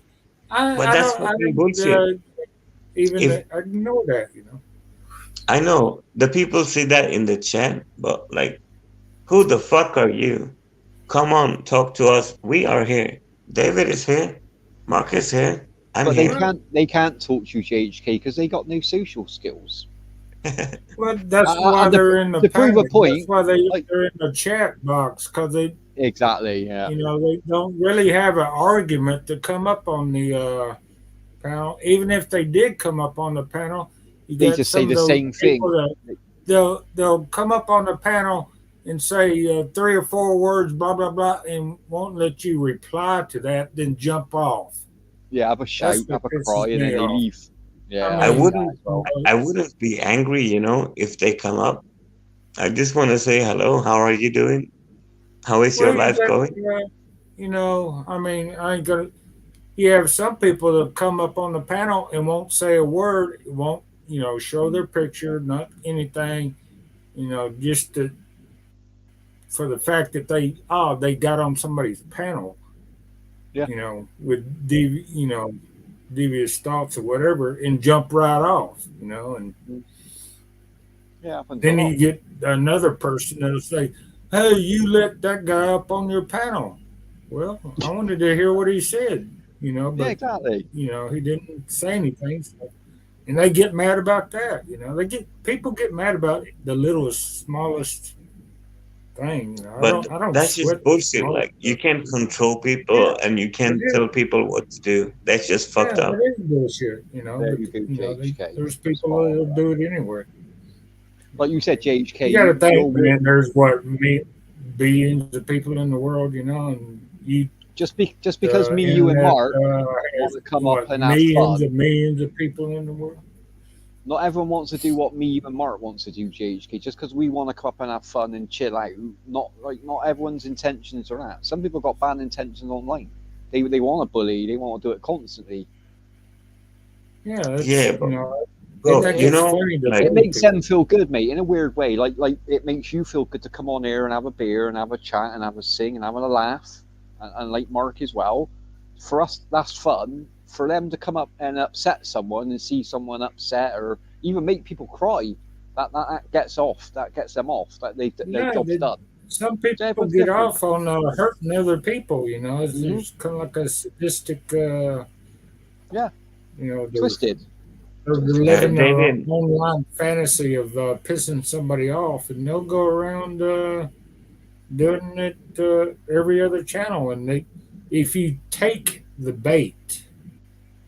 but I that's don't. I fucking didn't bullshit. even If ignore that. You know. I know the people see that in the chat, but like, who the fuck are you? Come on, talk to us. We are here. David is here. Mark is here. I'm But they here. Well, can't they can't talk to you, JHK, because they got no social skills. well, that's why And they're in the to prove panel. a That's point, why like they're in the chat box because exactly, yeah, they don't really have an argument to come up on the panel. Even if they did come up on the panel, you they got just say some of the those same people thing. that they'll come up on the panel and say 3 or 4 words, blah blah blah, and won't let you reply to that. Then jump off. Yeah, have a That's shout, what have a cry, pisses and then me they off. leave. I Yeah, I I do mean, that wouldn't as well. I wouldn't be angry, you know, if they come up. I just want to say hello. How are you doing? How is your well, you life got going? I mean, I ain't gonna. You have some people that come up on the panel and won't say a word, won't show their picture, not anything, just for the fact that they got on somebody's panel, Yeah, with devious thoughts or whatever, and jump right off, and yeah, happens a then lot. you get another person that'll say, "Hey, you let that guy up on your panel." Well, I wanted to hear what he said, Yeah, but exactly. he didn't say anything. So, and they get mad about that. People get mad about the littlest, smallest thing. But I don't that's just sweat the bullshit. small Like you stuff. can't control Yeah, people and you it can't is. tell people what to do. That's just Yeah, fucked up. it is bullshit. There But you go, JHK. there's Spot people on. that'll do it anyway. Like you said, JHK, You got to you're think, weird. man. There's billions of people in the world, and Just because the me, you, and internet Mark want has to come up what and have fun. millions of people in the world. Not everyone wants to do what me, you, and Mark wants to do, JHK. Just because we want to come up and have fun and chill out, not everyone's intentions are that. Some people got bad intentions online. They want to bully. They want to do it constantly. Yeah, Yeah, it's but it bro, makes you it know, funny to like It bully makes them people. feel good, mate, in a weird way. Like it makes you feel good to come on here and have a beer and have a chat and have a sing and have a laugh, and like Mark as well. For us, that's fun. For them to come up and upset someone and see someone upset or even make people cry, that gets off. That gets them off. That their Yeah, job's done. some So people everyone's get different. off on hurting other people. Hmm. It's kind of like a sadistic. Yeah, They're twisted. living their David, online fantasy of pissing somebody off, and they'll go around doing it every other channel. And if you take the bait,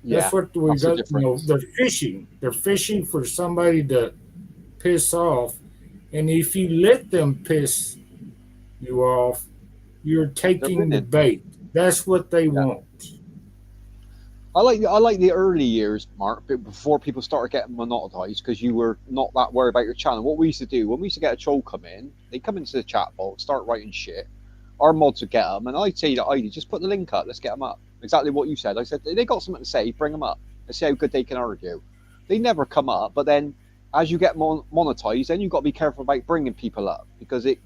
that's Yeah, what we that's the got. difference. They're fishing. They're fishing for somebody to piss off, and if you let them piss you off, you're They're taking the winning. bait. That's what they Yeah. want. I like the early years, Mark, but before people started getting monetized, because you were not that worried about your channel. What we used to do when we used to get a troll come in, they come into the chat box, start writing shit. Our mods would get them, and I'd say to Ida, just put the link up, let's get them up. Exactly what you said. I said they got something to say, bring them up. Let's see how good they can argue. They never come up, but then as you get monetized, then you've got to be careful about bringing people up, because they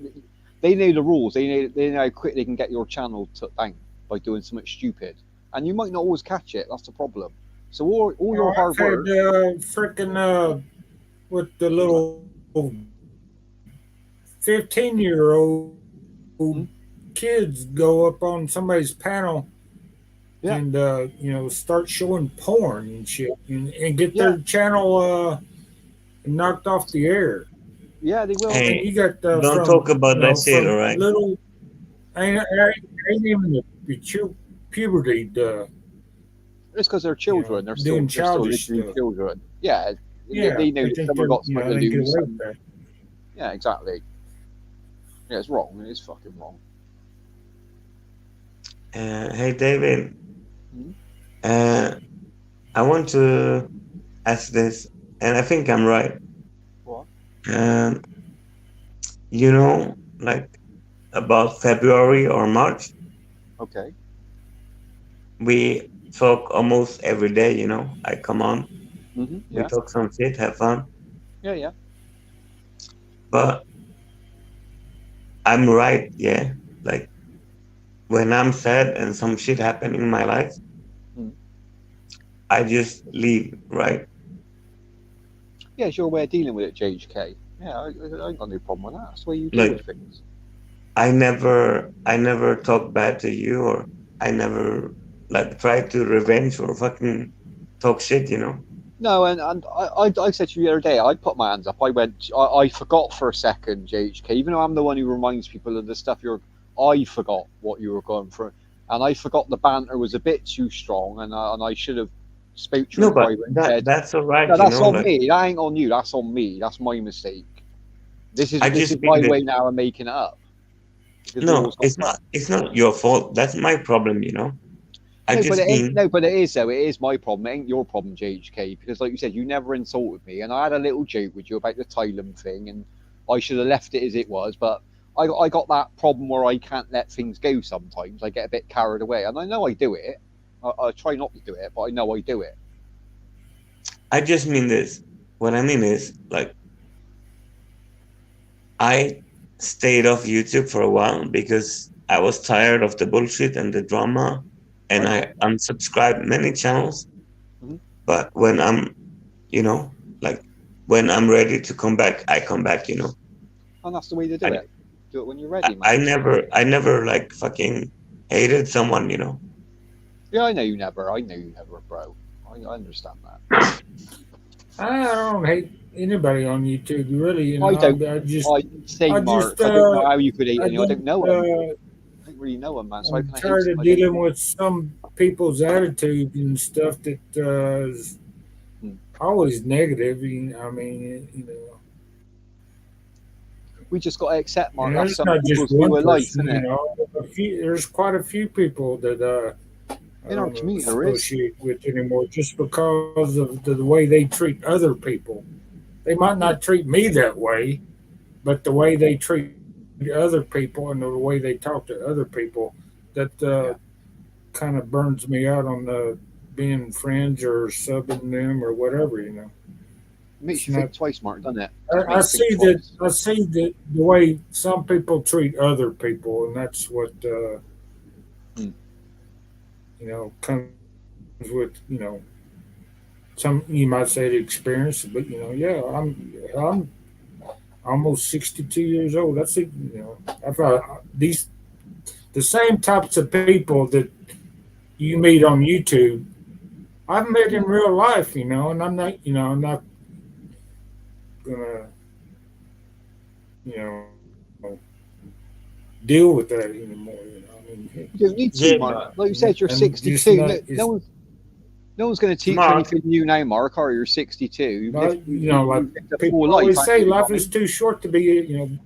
know the rules. They know how quick they can get your channel took down by doing something stupid. And you might not always catch it. That's the problem. So all your hard work. Freaking with the little 15-year-old kids go up on somebody's panel Yeah. and start showing porn and shit and get their channel knocked off the air. Yeah, they will. Hey, And you got don't talk about that shit, all right? Little, ain't even the puberty. It's because they're children. They're still doing childish literally stuff. children. Yeah. Yeah, They know I that think someone got they something to get lose. away with that. Yeah, exactly. Yeah, it's wrong. It is fucking wrong. Hey, David. Mhm. I want to ask this, and I think I'm right. What? Like about February or March, Okay. we talk almost every day. I come on, we Yeah. talk some shit, have fun. Yeah. But I'm right, yeah. Like when I'm sad and some shit happen in my life, Mm. I just leave, right? Yeah, it's your way of dealing with it, JHK. Yeah, I ain't got no problem with that. That's the way you deal Like- with things. I never talk bad to you, or I never like try to revenge or fucking talk shit, No, and I said to you the other day, I put my hands up. I forgot for a second, JHK, even though I'm the one who reminds people of the stuff I forgot what you were going through. And I forgot the banter was a bit too strong, and I should have spoke to you No, in but private and said, that's all right, no, that's on like, me. That ain't on you. That's on me. That's my mistake. This is I this just is my mean that- way now of making it up. Because we no, always got- it's not your fault. That's my problem, I No, just but it mean ain't, no, but it is though. It is my problem. It ain't your problem, JHK. Because, like you said, you never insulted me, and I had a little joke with you about the Thailand thing, and I should have left it as it was. But I got that problem where I can't let things go. Sometimes I get a bit carried away, and I know I do it. I try not to do it, but I know I do it. I just mean this. What I mean is, like, I stayed off YouTube for a while because I was tired of the bullshit and the drama, and I unsubscribed many channels. Mhm. But when I'm, like, when I'm ready to come back, I come back, And that's the way to do I- it. Do it when you're ready, man. I never like fucking hated someone, Yeah, I know you never, bro. I understand that. I don't hate anybody on YouTube, really. I don't. I just, I say, I Mark, just, I don't know how you could hate I anyone. I don't know him. I don't really know him, man. So how I'm can I hate tired of somebody? dealing with some people's attitude and stuff that is always negative. We just got to accept, Mark. And That's there's some not just people's view one of life, person, isn't it? There's quite a few people that In our community, there is. associate with anymore just because of the way they treat other people. They might not treat me that way, but the way they treat other people and the way they talk to other people, that kind of burns me out on being friends or subbing them or whatever, It makes you It's think twice, Mark, doesn't it? I see that. I see that the way some people treat other people, and that's what comes with some, you might say, the experience. But I'm almost 62 years old. That's it. I've the same types of people that you meet on YouTube, I've met in real life. And I'm not gonna deal with that anymore. You don't need to, Yeah, Mark. Like you said, you're and 62. just not- No one's going to teach you Mark. anything new now, Mark, or you're 62. But, like lived a people full life, always haven't say, you, life Tommy? is too short to be.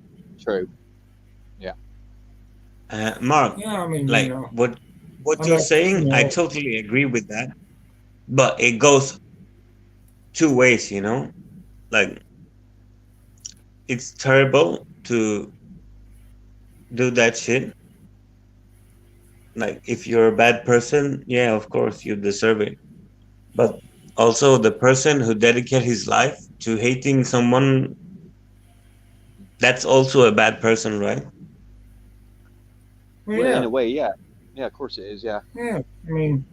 True. Mark, Yeah, like what I'm you're not- saying, I you know- totally agree with that. but it goes two ways, you know. Like it's terrible to do that shit. Like if you're a bad person, yeah, of course you deserve it. But also the person who dedicate his life to hating someone, that's also a bad person, right? Well, Well, in yeah, a way, yeah. Yeah, of course it is, yeah. yeah. I mean,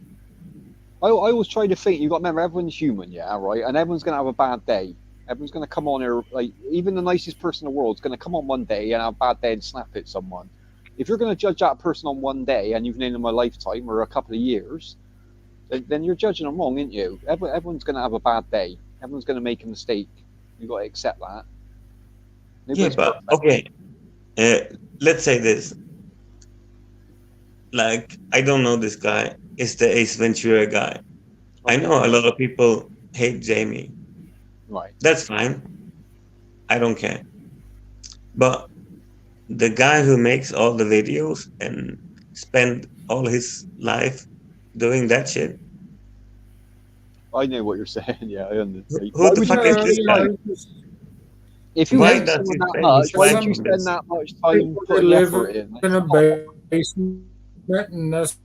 I always try to think, you got to remember, everyone's human, yeah, right? And everyone's going to have a bad day. Everyone's going to come on here, like, even the nicest person in the world is going to come on one day and have a bad day and snap at someone. If you're going to judge that person on one day and you've known them a lifetime or a couple of years, then you're judging them wrong, aren't you? Everyone's going to have a bad day. Everyone's going to make a mistake. You've got to accept that. Yeah, Nobody's but perfect. okay. Let's say this. Like, I don't know this guy. It's the Ace Ventura guy. I know a lot of people hate Jamie. Right. That's fine. I don't care. But the guy who makes all the videos and spend all his life doing that shit. I know what you're saying, yeah, I understand. Who the fuck is this guy? If you Why hate does someone he that spend much, his why life would you on spend this? that much time people putting live effort in? in a basement, and that's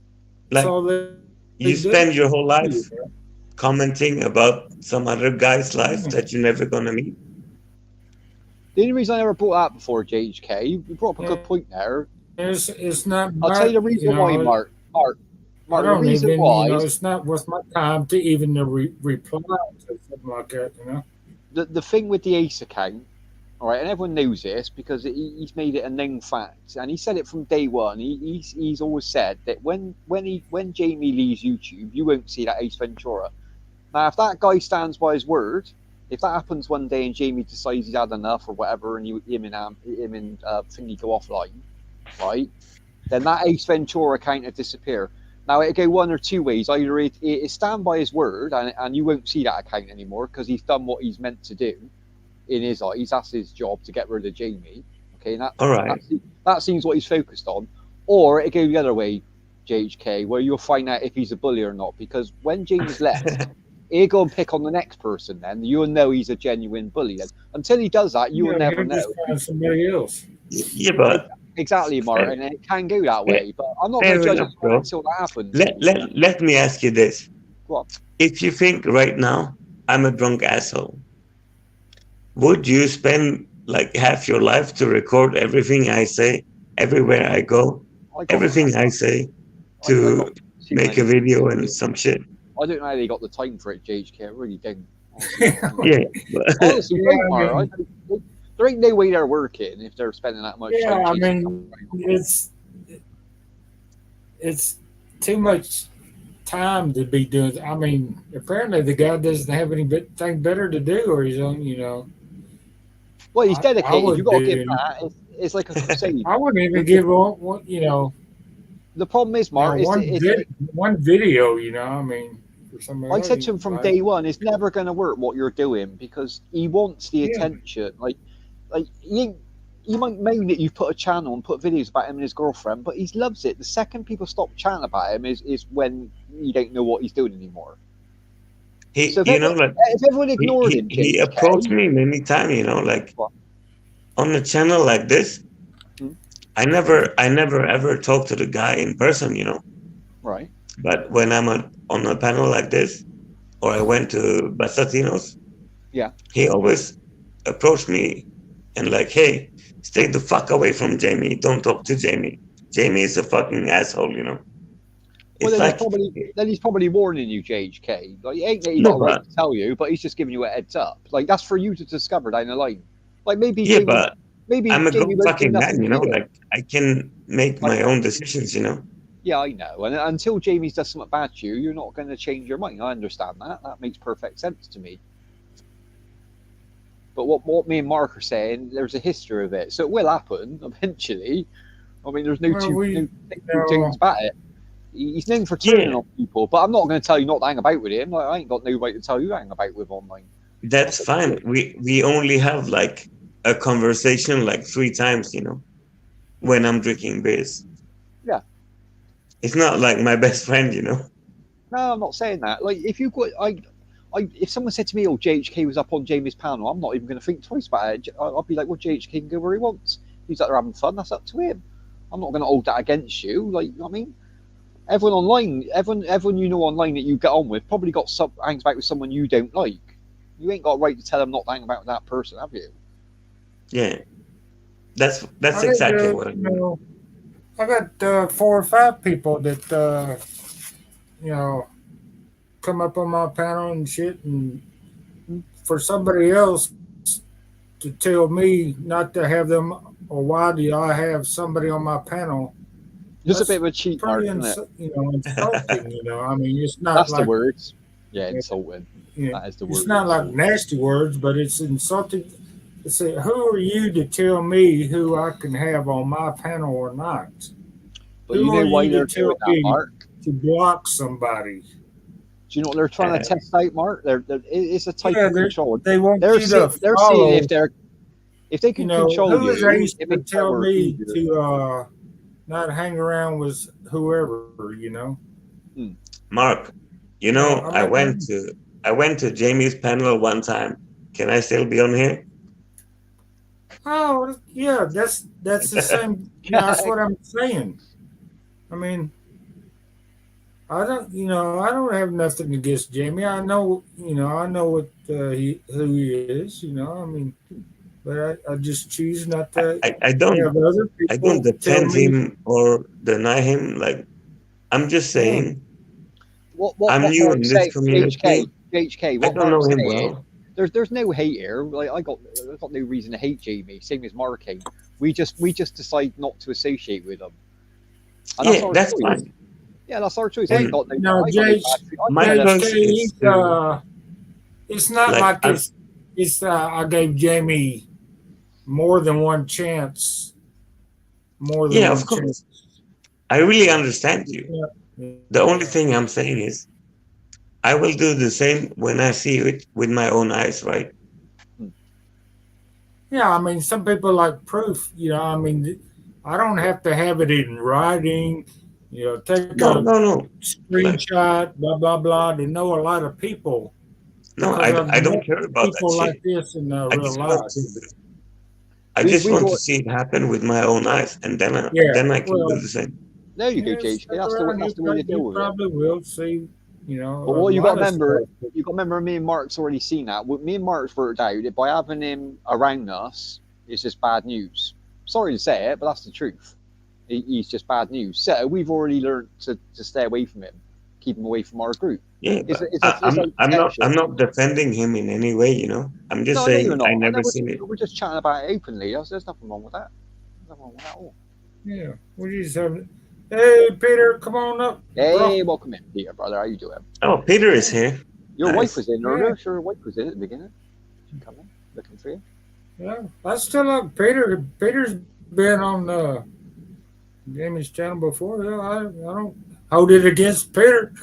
Like, all they you do. spend your whole life commenting about some other guy's life that you're never gonna meet. The only reason I never brought that before, JHK, you brought up a good point there. It's not. I'll tell you the my- reason you why, know, Mark. I The don't reason even. why is It's not worth my time to even reply to something like that. You know. the thing with the Ace account, all right, and everyone knows this because he's made it a known fact, and he said it from day one. He's always said that when Jamie leaves YouTube, you won't see that Ace Ventura. Now, if that guy stands by his word, if that happens one day and Jamie decides he's had enough or whatever, and him and Thingy go offline, right, then that Ace Ventura account will disappear. Now, it'll go one or two ways. Either it stand by his word and you won't see that account anymore because he's done what he's meant to do in his eyes. That's his job, to get rid of Jamie. Okay, and All right. that seems what he's focused on. Or it go the other way, JHK, where you'll find out if he's a bully or not. Because when Jamie's left, he'll go and pick on the next person. Then you'll know he's a genuine bully. Then until he does that, you'll never he'll know. just find somebody else. Yeah, but Exactly, Martin. And it can go that way. But I'm not Fair going to judge enough, it bro. until that happens. let me ask you this. Go on. If you think right now I'm a drunk asshole, would you spend like half your life to record everything I say everywhere I go, I got- everything I say, to make a video and some shit? I don't know how they got the time for it, JHK. I really don't. Yeah, but Honestly, Yeah, don't, Mar. There ain't no way they're working if they're spending that much Yeah, time. I chasing mean, it's too much time to be doing. I mean, apparently the guy doesn't have anything better to do, or he's on. You know, well, he's I dedicated. would You got to do. give that. It's like a crusade. I wouldn't even give one. You know, The problem is, Mark, one video. You know, I mean, for somebody. I said to him from day one, it's never going to work what you're doing because he wants the Yeah. attention. Like you might moan that you've put a channel and put videos about him and his girlfriend, but he loves it. The second people stop chatting about him is when you don't know what he's doing anymore. he, So if you know, everyone, like if everyone ignored him, he JK, approached me many times. You know, like What? on a channel like this. Hmm. I never ever talk to the guy in person. You know. right? But when I'm on a panel like this, or I went to Basatinos, Yeah. he always approached me and like, hey, stay the fuck away from Jamie. Don't talk to Jamie. Jamie is a fucking asshole, you know. Well, It's then he's probably warning you, JHK. Like, he ain't that he No, got a right but- to tell you, but he's just giving you a heads up. Like, that's for you to discover down the line. Like, maybe yeah, Jamie, but maybe I'm a Jamie grown won't do fucking nothing man, you to know. Like I can make my own decisions, you know. Yeah, I know. And until Jamie's does something bad to you, you're not going to change your mind. I understand that. That makes perfect sense to me. But what me and Mark are saying, there's a history of it, so it will happen eventually. I mean, there's no Well, two things about it. He's known for turning Yeah. on people, but I'm not going to tell you not to hang about with him. Like, I ain't got no right to tell you to hang about with online. That's fine. We only have like a conversation like 3 times, you know, when I'm drinking beers. Yeah. It's not like my best friend, you know. No, I'm not saying that. Like, if you got, if someone said to me, "Oh, JHK was up on Jamie's panel," I'm not even going to think twice about it. I'll be like, "Well, JHK can go where he wants. He's out there having fun. That's up to him. I'm not going to hold that against you." Like, you know what I mean, everyone online, everyone you know online that you get on with probably got hangs back with someone you don't like. You ain't got a right to tell them not to hang about with that person, have you? Yeah, that's I exactly got, what I you mean. know, I got 4 or 5 people that you know come up on my panel and shit, and for somebody else to tell me not to have them, or why do I have somebody on my panel? Just a That's bit of a cheat mark, pretty isn't it? insulting. I mean, it's not That's the like words. Yeah, insulting. That is the word. it's not like nasty words, but it's insulting. To say, who are you to tell me who I can have on my panel or not? But you Who know are why you to they're doing tell that, me Mark? to block somebody? Do you know what they're trying to test out, Mark? It's a type Yeah, of control. they want They're you to they're seeing follow. if they can control Who is you, Ace it to makes their tell work me easier. to not hang around with whoever? Mark, I'm I not went gonna- to Jamie's panel one time. Can I still be on here? Oh, yeah, that's the same. That's what I'm saying. I mean, I don't have nothing against Jamie. I know what who he is. I mean, but I just choose not to I don't have other I don't people tell defend me. him or deny him. Like, I'm just Yeah, saying, What I'm new in Mark's this saying, community. HK, I what don't know Mark's him saying, well. there's no hate here. Like I've got no reason to hate Jamie. Same as Marking. We just decide not to associate with them, and that's Yeah, our that's choice. fine. Yeah, that's our choice. And I got no JH, bad. my I choice is to, it's not like, like it's I gave Jamie more than one chance, more than yeah, one of chance. course. I really understand you. Yeah. The only thing I'm saying is I will do the same when I see it with my own eyes, right? Yeah, I mean, some people like proof. I mean, I don't have to have it in writing. Take No, a no, no. Like, screenshot, blah blah blah, to know a lot of people no, because I've I don't met care about that people like shit. this in I real just want life. to I We just we want to got see it happen with my own eyes, and Yeah, then I can do well, the same. there you go, yes, JHK. That's the way to deal you with it. probably will see. But A what you got lot to of remember, stuff. me and Mark's already seen that. What me and Mark's worked out that by having him around us is just bad news. Sorry to say it, but that's the truth. He's just bad news. So we've already learned to stay away from him, keep him away from our group. Yeah, It's, but it's, it's like protection. I'm not defending him in any way. I'm just No, I know you're saying I not. I know never seen it. we're just chatting about it openly. There's nothing wrong with that. There's nothing wrong with that at all. Yeah, we just have. Hey, Peter, come on up, Hey, bro. welcome in, Peter, brother. How you doing? Oh, Peter is here. Your Nice. wife was in earlier. Yeah. Sure, your wife was in at the beginning. She come in looking for you. Yeah, I still like Peter. Peter's been on Jamie's channel before. Yeah, I don't hold it against Peter.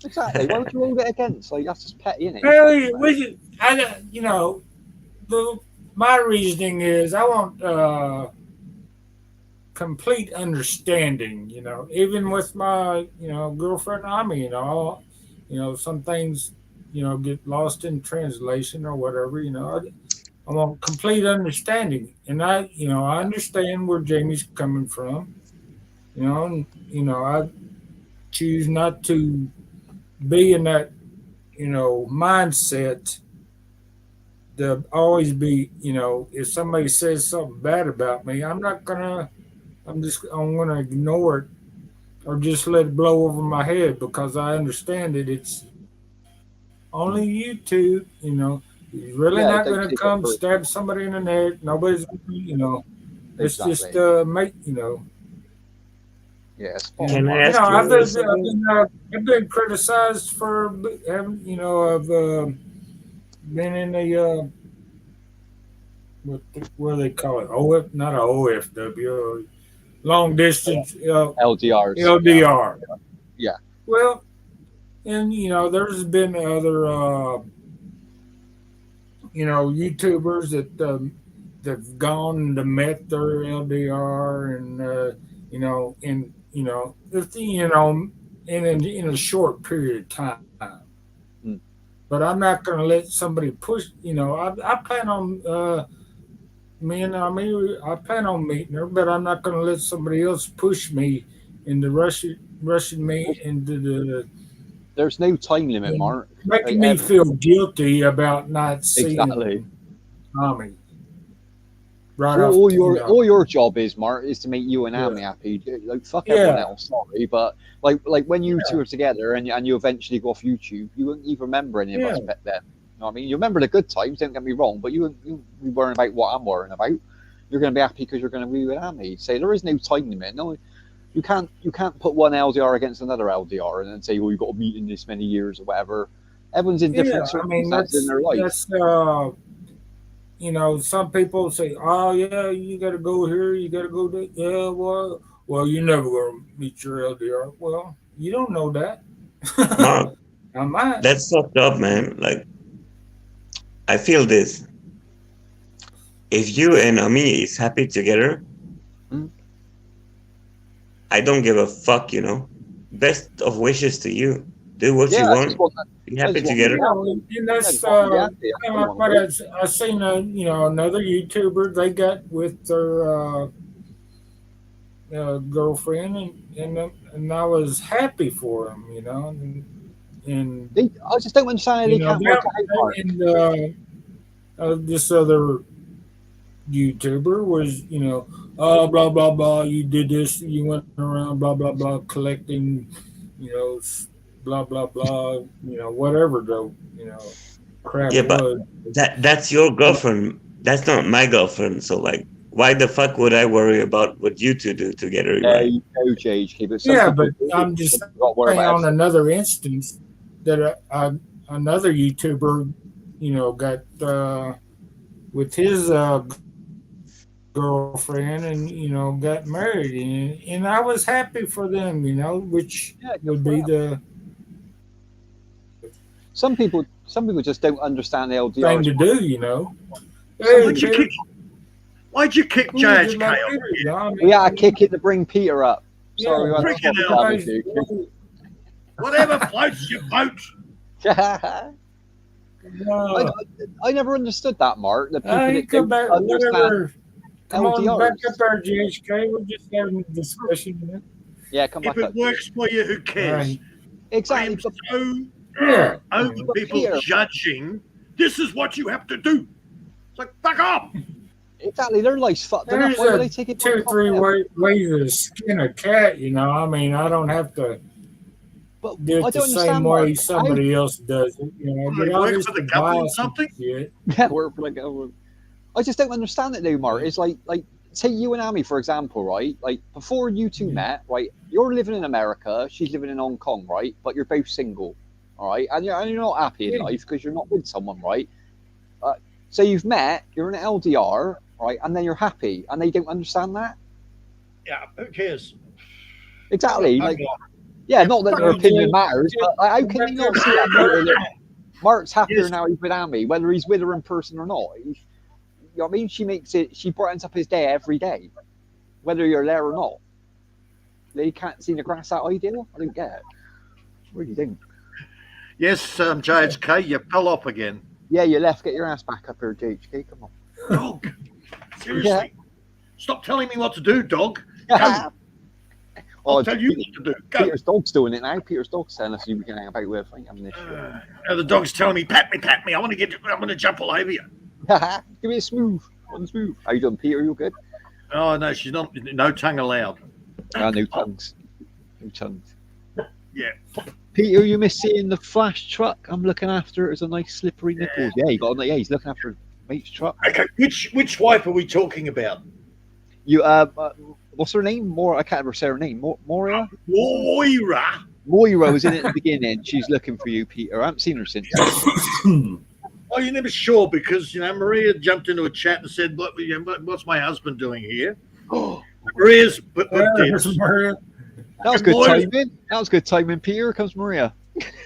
Exactly. Why would you hold it against? Like that's just petty, isn't it? Hey, my reasoning is I want complete understanding. Even with my girlfriend Ami. Some things get lost in translation or whatever. I want complete understanding, and I understand where Jamie's coming from. I choose not to be in that mindset to always be, if somebody says something bad about me, I'm gonna ignore it or just let it blow over my head because I understand that it's only YouTube. You're really Yeah, not don't gonna take it come personally. stab somebody in the neck. Nobody's, it's just Exactly. make, Yeah, spot Can on, I Mark. ask I've you been, something? I've been criticized for having, I've been in the what do they call it? OF, not a OFW, long distance LDRs. LDR. Yeah. Well, and there's been other YouTubers that've gone to met their LDR, and if in a short period of time. Mm. But I'm not going to let somebody push. I plan on I plan on meeting her, but I'm not going to let somebody else push me into rushing me into There's no time limit, Mark. making Like, me feel guilty about not seeing exactly. Tommy. Right off, All your job is, Mark, is to make you and Yeah. Amy happy. Like fuck everyone Yeah. else, sorry, but like when you two are together and you eventually go off YouTube, you wouldn't even remember any of us Yeah. back then. You know what I mean? You remember the good times. Don't get me wrong, but you be worrying about what I'm worrying about. You're going to be happy because you're going to be with Amy. Say there is no time limit. No, you can't put one LDR against another LDR and then say, well, you've got to meet in this many years or whatever. Everyone's in different circumstances in their life. that's some people say, "Oh yeah, you got to go here, you got to go there." Yeah, well, you're never going to meet your LDR. Well, you don't know that. Mark, I might. that's fucked up, man. Like, I feel this. If you and Ami is happy together, Hmm. I don't give a fuck, Best of wishes to you. Do what you I want. just want that. Be happy just want together. And I that's just want to be happy. kind of like what I seen another YouTuber. They got with their girlfriend, and I was happy for them, and I just don't understand how they can't work it out, Mark. and this other YouTuber was, oh, blah, blah, blah, you did this, you went around, blah, blah, blah, collecting, blah, blah, blah, whatever crap Yeah, but was. that's your girlfriend. That's not my girlfriend. So, like, why the fuck would I worry about what you two do together? Yeah, Right? you know, JHK, but some Yeah, people but do. I'm just Some people got worried saying about on another instance that another YouTuber, got with his girlfriend and got married, and I was happy for them, which Yeah, good would for be them. Some people just don't understand the thing LDR. to do. Why'd Why'd you kick? Why'd you kick Cool, just JHK like off? Peter, I mean, We had to kick it to bring Peter up. Sorry, Yeah, we had to freaking swap hell. it down with you. Whatever floats your boat. I never understood that, Mark. The people you that come don't back, understand whatever. Come on LDRs. back up there, GHK. We're just having a discussion. Yeah, come If back up. it works for you, who cares? Right. I Exactly. am But so Yeah. over But people Peter- judging. This is what you have to do. It's like, fuck off. exactly, their life's fucked enough. There's Why would a they take it? 2 or 3 ways to skin a cat. I mean, I don't have to But do I it the don't same understand way Mark. somebody else does it. Well, But they I work used for the to government buy or some something? shit. Yeah, we're like, I just don't understand it though, Mark. It's like say you and Amy, for example, right? Like before you two met, right? You're living in America, she's living in Hong Kong, right? But you're both single, all right? And you're not happy in Yeah. life because you're not with someone, right? So you've met, you're in an LDR, right? And then you're happy, and they don't understand that. Yeah, who cares? Exactly. Fuck Like, off. yeah, not that their Fuck opinion you. matters, but like, how can you not see that? Peter, that Mark's happier Yes. now he's with Amy, whether he's with her in person or not. You know what I mean? She brightens up his day every day, whether you're there or not. They can't see the grass that ideal. I don't get it. Really don't. Yes, JHK, you fell off again. Yeah, you left. Get your ass back up here, JHK. Come Dog. Seriously. Stop telling me what to do, dog. Go. on. I'll tell you what to do. Go. Peter's dog's doing it now. Peter's dog's telling us who we can hang about with. I ain't having this Now the dog's telling me, pat me. I want to jump all over you. shit. Give me a smooth. One smooth. How you doing, Peter? You good? Oh no, she's not. No tongue allowed. No tongues. No tongues. Yeah. Peter, you miss seeing the flash truck? I'm looking after it. It's a nice slippery nipples. Yeah, he's looking after his mate's truck. Okay, which wife are we talking about? You what's her name? I can't ever say her name. Moira? Moira. Moira was in it at the beginning. She's looking for you, Peter. I haven't seen her since. Oh, you're never sure because Maria jumped into a chat and said, "What's my husband doing here?" Maria's but There's Maria. That was good Moira- timing. That was good timing, Peter. Here comes Maria.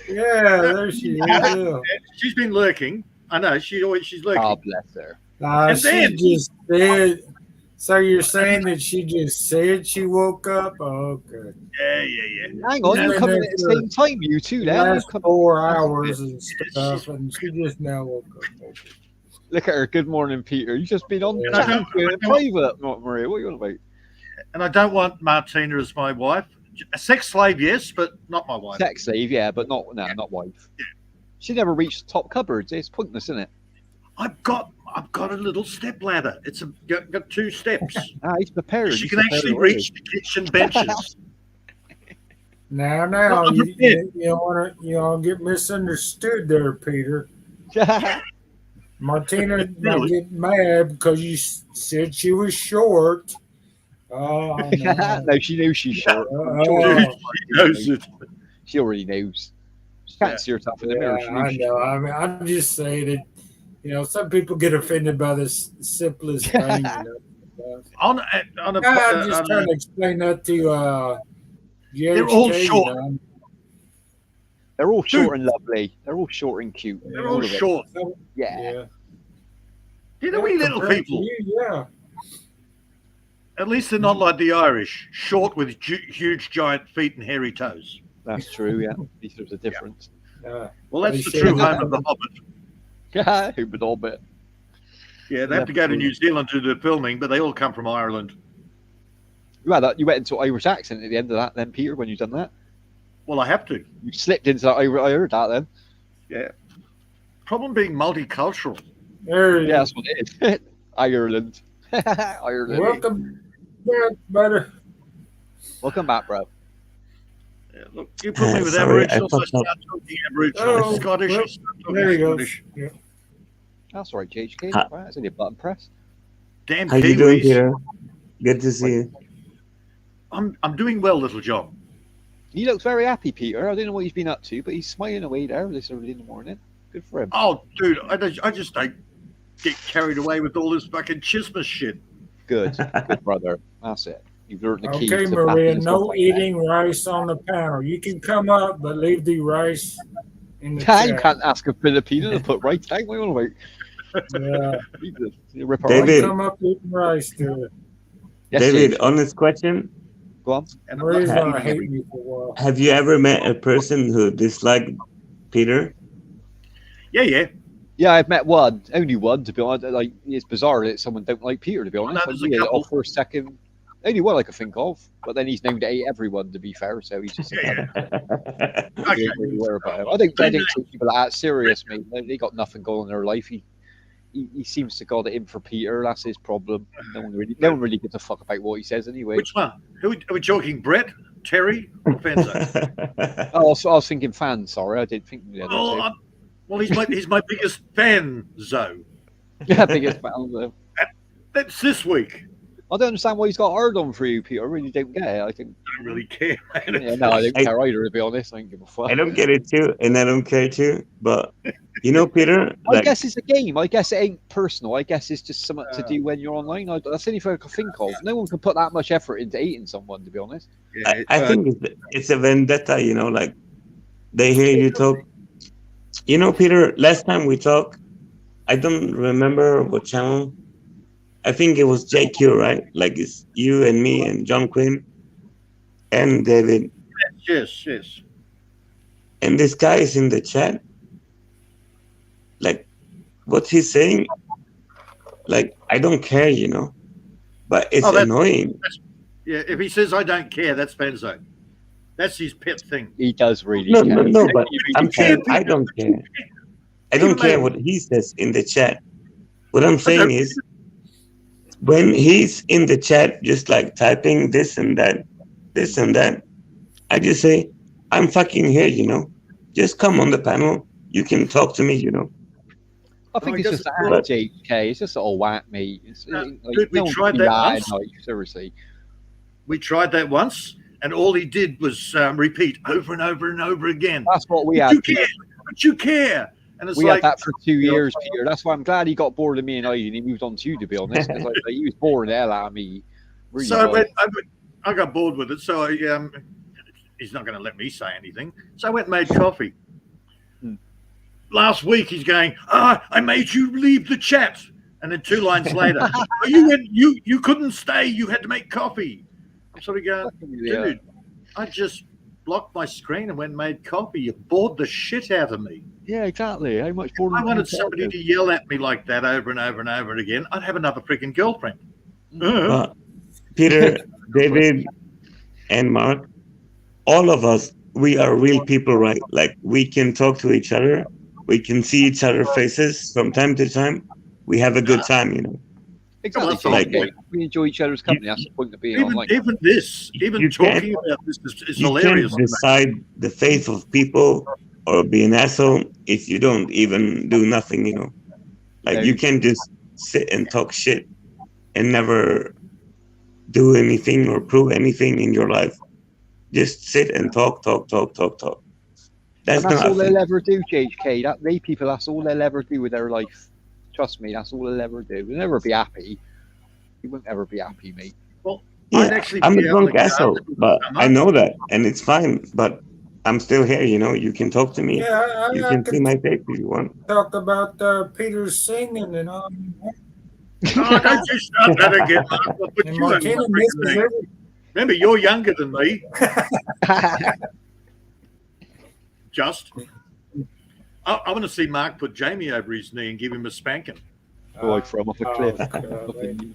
Yeah, there she is. Yeah. she's been lurking. I know she's lurking. Oh, bless her. And then- She just said So you're saying that she just said she woke up? Oh, okay. Yeah. Hang on, Yeah, you come in that's at the same time, you two. The Now you last come. 4 hours and stuff, and she just now woke up. Look at her. Good morning, Peter. You just been on Yeah. chatting to her in private, not Maria. What are you on about? And I don't want Martina as my wife. A sex slave, yes, but not my wife. Sex slave, yeah, but not not wife. She never reached the top cupboards. It's pointless, isn't it? I've got a little step ladder. It's got 2 steps. He's prepared. She He's can prepared actually already. reach the kitchen benches. Now, Well, you don't get misunderstood there, Peter. Martina might get mad because you said she was short. Oh, no. No, she knows she's short. She knows it. She already knows. She can't see herself in the mirror. She Yeah, knows I she's know. short. I mean, I'm just saying that, some people get offended by the simplest thing. On a, I'm just on trying a, to explain that to they're all GHK, short. They're all short and lovely. They're all short and cute. They're all of it. short. Yeah. You know, we little compared to people. you, yeah. At least they're not like the Irish, short with huge, giant feet and hairy toes. That's true. Yeah, at least there's a difference. Well, that's They the say true that- home of the Hobbit. Who would all bit? Yeah, they have to go to New Zealand to do the filming, but they all come from Ireland. You went into Irish accent at the end of that, then Peter, when you done that. Well, I have to. You slipped into that. I heard that then. Yeah. Problem being multicultural. There you Yeah, that's what it is. Ireland. Ireland. Welcome back, brother. Welcome back, bro. Yeah, look, you put me with Sorry, Aboriginals, I I fucked start talking Aboriginal. Oh, Scottish, well, I start talking There you go. Scottish. Yeah. That's all right, JHK. Hi. Right, it's only a button press. Damn How you doing, Kiwis. Peter? Good to see you. I'm doing well, little John. He looks very happy, Peter. I don't know what he's been up to, but he's smiling away there this early in the morning. Good for him. Oh, dude, I just don't get carried away with all this fucking chismus shit. Good. Good brother. That's it. You've learned the key Okay, to Maria, happiness, no stuff like that. eating rice on the panel. You can come up, but leave the rice in the You chat. can't ask a Filipino to put right down. What do you want Yeah. to You rip her David. Come up eating rice, dude. Yes, David, James. honest question. Go on. And Maria's I'm gonna not hate eating me for a while. Have you ever met a person who disliked Peter? Yeah. Yeah, I've met one, only one, to be honest. Like, it's bizarre that someone don't like Peter, to be honest. there's Like, a yeah, couple. for a second, only one I can think of. But then he's known to hate everyone, to be fair. So he's just Yeah. really Okay. aware about it. I don't take people like that serious, mate. They got nothing going on in their life. He seems to got it in for Peter. That's his problem. No one really gives a fuck about what he says anyway. Which one? Who are we talking? Brett, Terry, or Fenzo? Oh, I was thinking fans. Sorry, I didn't think the other Oh, two. well, he's my biggest fan, Zoe. Yeah, biggest fan. That's this week. I don't understand why he's got hard on for you, Peter. I really don't get it. I think. I don't really care, man. Yeah, no, I don't I- care either. To be honest, I don't give a fuck. I don't get it too, and I don't care too. But Peter, I like, guess it's a game. I guess it ain't personal. I guess it's just something to do when you're online. That's the only thing I can think of. No one can put that much effort into hating someone, to be honest. Yeah, I think it's a vendetta. Like they hear you talk. Peter. Last time we talked, I don't remember what channel. I think it was JQ, right? Like it's you and me and John Quinn and David. yes. And this guy is in the chat. Like, what's he saying? Like, I don't care, but it's Oh, that's- annoying. Yeah, if he says I don't care, that's Fenzo. That's his pet thing. He does really. No, care. but I'm saying I don't care. I don't Even care though- what he says in the chat. What I'm saying is, when he's in the chat, just like typing this and that, I just say, I'm fucking here, Just come on the panel. You can talk to me, I think I it's guess just it's an not- JK. It's just all whack, mate. dude, we no one tried can be that mad, once. like, seriously. We tried that once, and all he did was repeat over and over and over again. That's what we But had. you care, but you care. And it's We like, had that for 2 years, Peter. That's why I'm glad he got bored of me and I, and he moved on to you, to be honest. Because he was boring the hell out of me. Really so was. I got bored with it. So he's not going to let me say anything. So I went and made coffee. Hmm. Last week he's going, I made you leave the chat. And then 2 lines later, oh, you couldn't stay. You had to make coffee. I'm sort of going, dude, I just blocked my screen and went and made coffee. You bored the shit out of me. Yeah, exactly. How much more? I wanted somebody to yell at me like that over and over and over again. I'd have another freaking girlfriend. Peter, David, and Mark, all of us, we are real people, right? Like, we can talk to each other. We can see each other's faces from time to time. We have a good time, you know. Exactly. Well, that's like- We enjoy each other's company. That's the point of being online. Even You talking about this is You hilarious. can't decide the faith of people or be an asshole if you don't even do nothing, you know. Like, Yeah. you can just sit and talk shit and never do anything or prove anything in your life. Just sit and talk. That's And that's all not they'll ever do, JHK. They people, that's all they'll ever do with their life. Trust me, that's all they'll ever do. They'll never be happy. You won't ever be happy, mate. I'd yeah, actually I'm be a out in drunk the asshole, garden but summer. I know that, and it's fine. But I'm still here, you know. You can talk to me. Yeah, You I can see can my face if you want. talk about Peter singing and all. Oh, don't you start that again, Mark. I'll put And you in Martina my misses freaking name. every. Remember, you're younger than me. Just. I want to see Mark put Jamie over his knee and give him a spanking. Or like from off a cliff. God,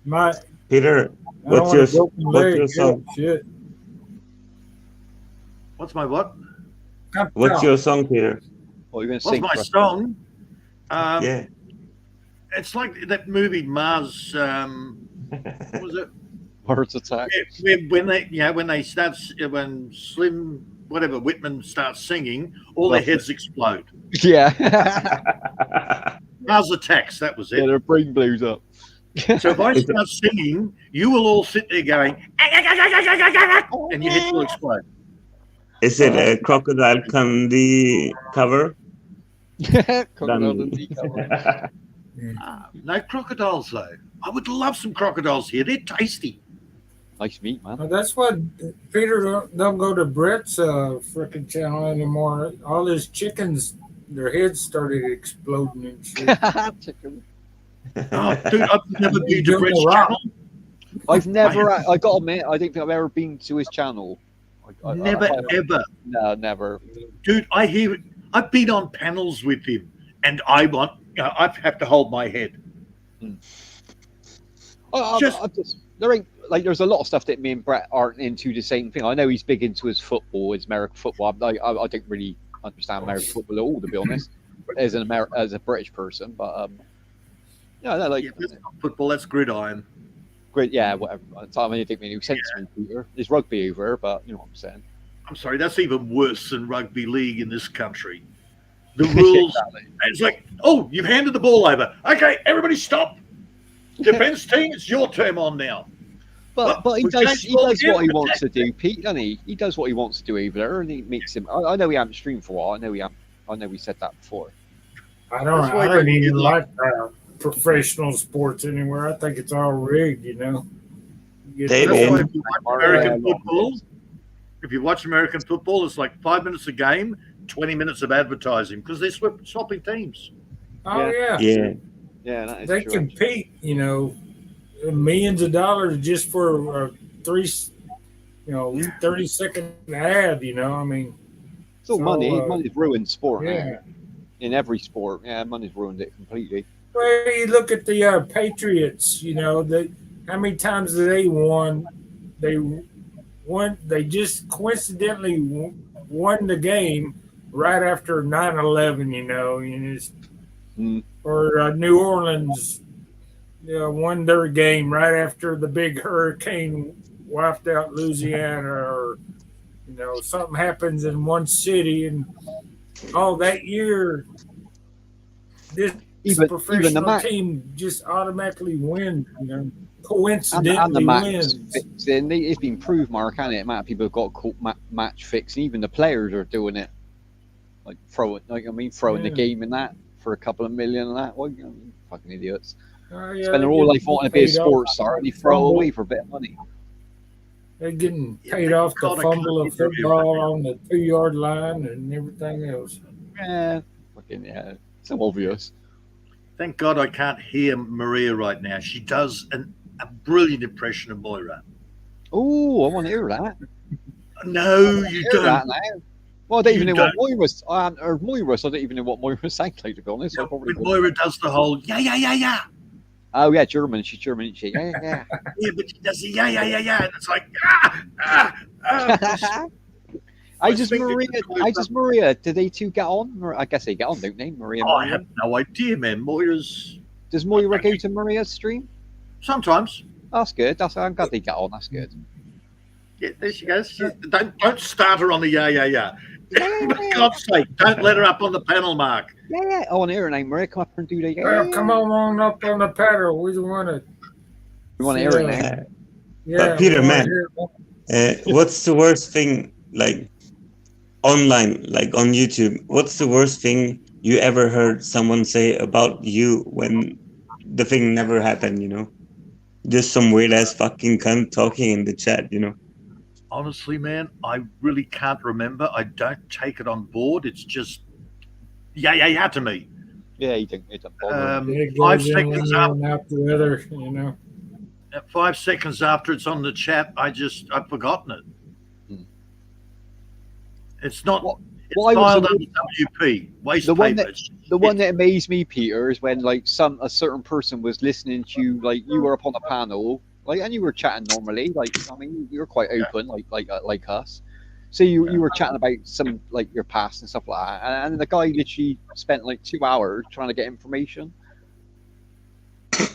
my, Peter, I don't what's want a your broken what's leg. your song? Shit. What's my what? What's your song, Peter? What are you going to What's sing? my for us? song? Yeah. It's like that movie Mars. What was it? Heart attack. When Slim whatever Whitman starts singing, all their heads explode. Yeah. Mars Attacks. That was Yeah, it. their brain blows up. So if I start singing, you will all sit there going, and your head will explode. Is it a Crocodile Candy cover? Crocodile Dundee cover. No crocodiles though. I would love some crocodiles here. They're tasty. Nice meat, man. Well, that's why Peter don't go to Brett's freaking channel anymore. All his chickens, their heads started exploding and shit. Chicken. Oh, dude, I've never been to Doing Brett's the rock. channel. I've never, I got to admit, I don't think I've ever been to his channel. Never ever, No, never. dude. I hear it. I've been on panels with him, and I have to hold my head. There ain't like there's a lot of stuff that me and Brett aren't into the same thing. I know he's big into his football, his American football. I don't really understand American football at all, to be honest, as a British person. But yeah, no, like Yeah, that's not football. That's gridiron. great, yeah, whatever. I mean, it didn't make any sense to me, Peter. There's rugby over, but you know what I'm saying. I'm sorry, that's even worse than rugby league in this country. The rules. It's like, oh, you've handed the ball over. Okay, everybody stop. Defense team, it's your turn on now. But he we does changed he does ball what he again, wants to do, Pete, doesn't he? He does what he wants to do over there, and he makes him. I know he hasn't streamed for a while. I know we said that before. I don't That's why I don't you even like- like professional sports anywhere. I think it's all rigged, you know. You get- David. That's why if you watch American Yeah. football, if you watch American football, it's like 5 minutes a game, 20 minutes of advertising because they're swapping teams. Oh yeah. Yeah. Yeah, that is They true. compete, you know, millions of dollars just for 30-second ad, you know. I mean, It's all So, money. Money's ruined sport. yeah. Man. In every sport, yeah, money's ruined it completely. Well, you look at the Patriots, you know, how many times did they won? They just coincidentally won the game right after 9/11, you know, and it's, or New Orleans won their game right after the big hurricane wiped out Louisiana, or something happens in one city, and that year this Even professional the match team just automatically wins, and coincidentally the match wins. fixing. It's been proved, Mark, hasn't it? Amount of people have got caught match fixing. Even the players are doing it, like throwing the game in that for a couple of million and that. Well, fucking idiots. Yeah, Spend their whole life wanting to be a sports star, and you throw away for a bit of money. They're getting Yeah, paid they off the call it fumble of country football on the 2-yard line and everything else. Yeah, fucking yeah. It's so obvious. Thank God I can't hear Maria right now. She does a brilliant impression of Moira. Oh, I want to hear that. No, you Hear don't. that now. Well, I don't even You know what Moira's. Or Moira, so I don't even know what Moira sounds like, to be honest. I probably When wouldn't. Moira does the whole yeah. Oh yeah, German. She's German, isn't she? Yeah. Yeah, but she does the yeah. And it's like, I My just finger Maria. just I just Maria. Do they two get on? I guess they get on, don't they? Maria. And I Maria. have no idea, man. Moira's Does Moira go to Maria's stream? sometimes. That's good. I'm glad they get on. That's good. Yeah, there she goes. Don't start her on the yeah. For God's sake, don't let her up on the panel, Mark. Yeah. I want to hear her name, Maria. Come up and do that. Well, come on up on the paddle. We want to. We want to hear it now. Yeah, But Peter, we wanna man, hear it. what's the worst thing, like, online, like on YouTube? What's the worst thing you ever heard someone say about you when the thing never happened, you know? Just some weird-ass fucking cunt talking in the chat, you know? Honestly, man, I really can't remember. I don't take it on board. It's just yeah to me. Yeah, you don't bother. It 5 goes in seconds one ear up. and out the other, you know. 5 seconds after it's on the chat, I've forgotten it. Hmm. It's not. What- It's what I was filed amazed- under WP waste The one paper. The one that amazed me, Peter, is when like a certain person was listening to you, like you were up on a panel, like, and you were chatting normally, like I mean, you were quite open, like us. So you were chatting about some like your past and stuff like that, and the guy literally spent like 2 hours trying to get information. And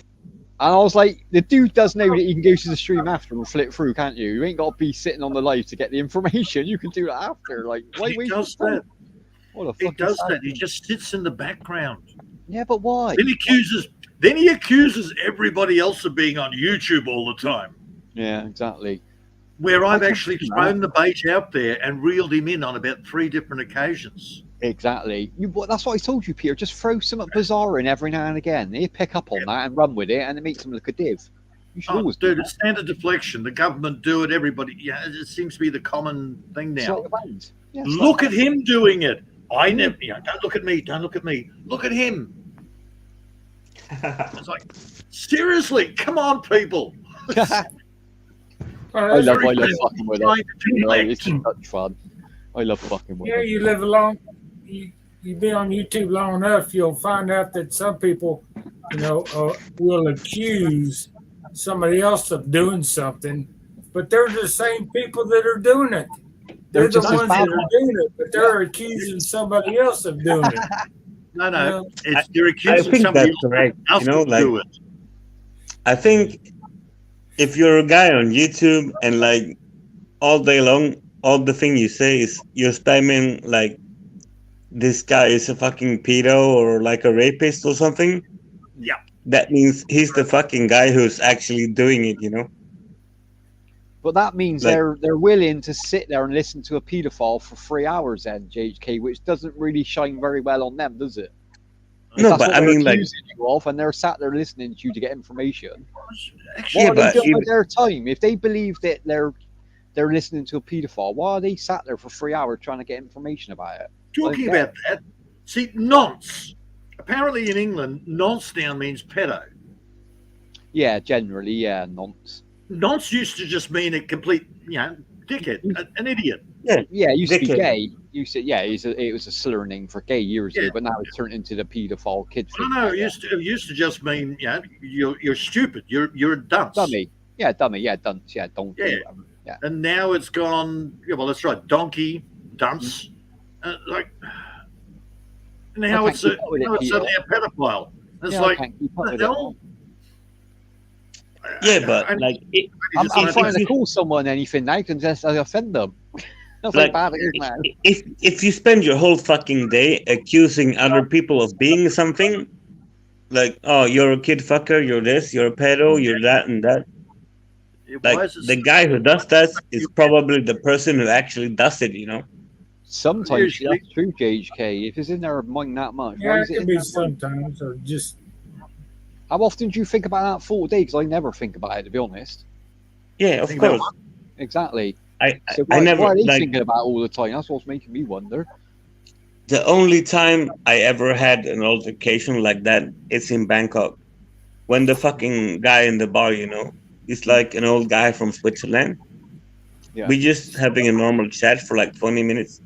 I was like, the dude does know that you can go to the stream after and flip through, can't you? You ain't got to be sitting on the live to get the information. You can do that after. Like, why He waste does your time? that. What a He fucking does that. savage. He just sits in the background. Yeah, but why? Then he accuses everybody else of being on YouTube all the time. Yeah, exactly. Where I've I can actually see that. thrown the bait out there and reeled him in on about 3 different occasions. Exactly. That's what I told you, Peter. Just throw something bizarre in every now and again. They pick up on that and run with it, and it makes them look a div. You should Oh, always do dude, that. it's standard deflection. The government do it. Everybody, yeah, it seems to be the common thing It's now. like the bands. Yeah, it's Look like at him doing it. I never. Don't look at me. Don't look at me. Look at him. It's like, seriously, come on, people. that. Oh, I that's love pretty good. fucking with Trying it. to You know, deflect. it's just such fun. I love fucking with Yeah, it. you live along. You be on YouTube long enough, you'll find out that some people, will accuse somebody else of doing something, but they're the same people that are doing it. They're They're the just as ones bad that are doing it, but they're accusing somebody else of doing it. No. They're I accusing think somebody that's correct. else You know, to do like, it. I think if you're a guy on YouTube and like all day long, all the thing you say is you're spamming like this guy is a fucking pedo or like a rapist or something. Yeah. That means he's the fucking guy who's actually doing it, you know? But that means Like- they're willing to sit there and listen to a paedophile for 3 hours then, JHK, which doesn't really shine very well on them, does it? If No, that's but what I they're mean, like, accusing you of, and they're sat there listening to you to get information. Actually, What are they but doing even- with their time? If they believe that they're listening to a paedophile, why are they sat there for 3 hours trying to get information about it? talking Okay. about that, see, nonce. Apparently in England, nonce now means pedo. Yeah, generally, yeah, nonce. Nonce used to just mean a complete, dickhead, an idiot. Yeah, it used to be Dickhead. gay. It was a slur name for gay years Yeah. ago, but now it's turned into the paedophile kid I thing. don't know. It used to just mean, you're stupid. You're a dunce. Dummy. Yeah, dummy. Yeah, dunce. Yeah, don't. Yeah. Yeah. And now it's gone. Yeah, well, that's right. Donkey, dunce. Now I it's can't keep up with it, Peter. suddenly a pedophile. It's Yeah, I like, can't keep up what with the it. hell? Yeah, but And like, I'm just- trying to call someone anything now and just offend them. That's like Like, bad it is now. if you spend your whole fucking day accusing other people of being something, like, oh, you're a kid fucker, you're this, you're a pedo, you're that and that. why Like, is it the so- guy who does that is probably the person who actually does it, you know? Sometimes Usually- that's true, JHK. If it's in their mind that much, why Yeah, is it it can in be their mind? sometimes, or just How often do you think about that full day? Because I never think about it, to be honest. Yeah, of Think about course. Exactly. I So why, never, why are they like, thinking about it all the time? That's what's making me wonder. The only time I ever had an altercation like that is in Bangkok. When the fucking guy in the bar, he's like an old guy from Switzerland. Yeah. We just having a normal chat for like 20 minutes.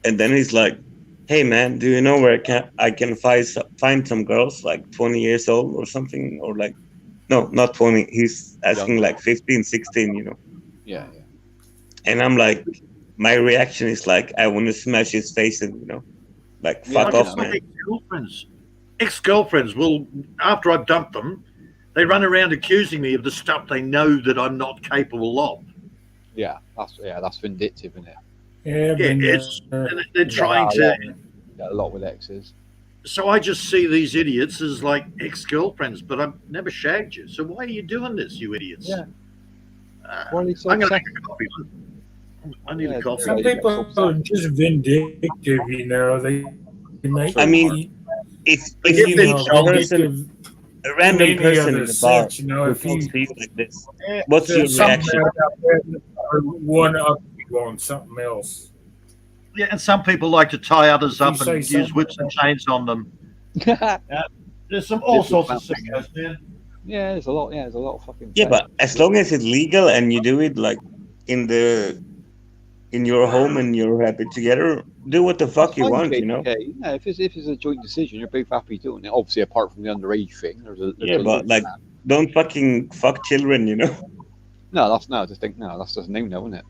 And then he's like, hey man, do you know where I can find some girls like 20 years old or something? Or like, no, not 20. He's asking like 15, 16, Yeah. And I'm like, my reaction is like, I want to smash his face in, like, Yeah, fuck I off, man. Ex-girlfriends will, after I've dumped them, they run around accusing me of the stuff they know that I'm not capable of. Yeah, that's vindictive, isn't it? Yeah, They're trying to. Yeah, a lot with exes. So I just see these idiots as like ex-girlfriends, but I've never shagged you. So why are you doing this, you idiots? Yeah. Why are they so I'm going to upset? make a coffee. I need Yeah, a coffee. Some people are just vindictive, They make. I mean, if you meet a person, a random person in the bar who speaks like this, what's your reaction? One up you on something else. Yeah, and some people like to tie others up You and say use whips and chains on them. There's all sorts of sickos, man. Yeah, there's a lot. Yeah, there's a lot of fucking. Yeah, but as long as it's legal and you do it like in your home and you're happy together, do what the fuck you want, Okay, yeah, if it's a joint decision, you're both happy doing it. Obviously, apart from the underage thing, there's a but like, don't fucking fuck children, No, that's just a no-no, isn't it?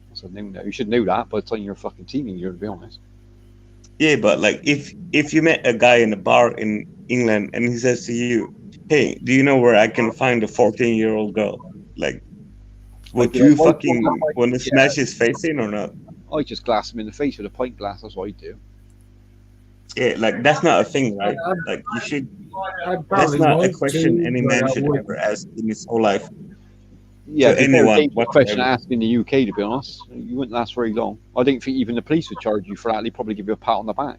That's a no-no. You should know that by the time you're a fucking teenager, to be honest. Yeah, but like if you met a guy in a bar in England and he says to you, "Hey, do you know where I can find a 14-year-old girl?" Like, would you fucking want to smash his face in or not? I just glass him in the face with a pint glass. That's what I do. Yeah, like that's not a thing, right? Like you should. That's not a question any man should ever ask in his whole life. Yeah, to anyone. What question to ask in the UK, to be honest, you wouldn't last very long. I don't think even the police would charge you for that. They'd probably give you a pat on the back.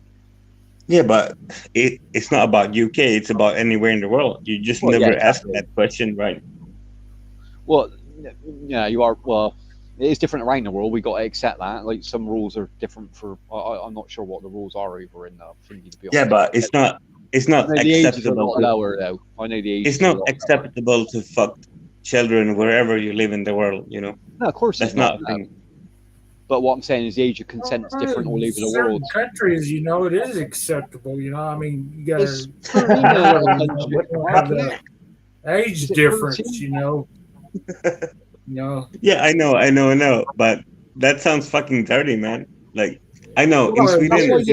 Yeah, but it's not about UK. It's about anywhere in the world. You just never ask that question, right? Well, yeah, you are. Well, it is different around the world. We got to accept that. Like some rules are different for. I'm not sure what the rules are over in Fiji, to be honest. Yeah, but it's not. It's not the age is a acceptable. lot lower, though. I know the age. It's not acceptable to fuck children wherever you live in the world. No, of course that's not a thing. But what I'm saying is the age of consent is different all over the world. Countries, it is acceptable. I mean, you got age difference. Yeah, I know, but that sounds fucking dirty, man. Like, I know in Sweden,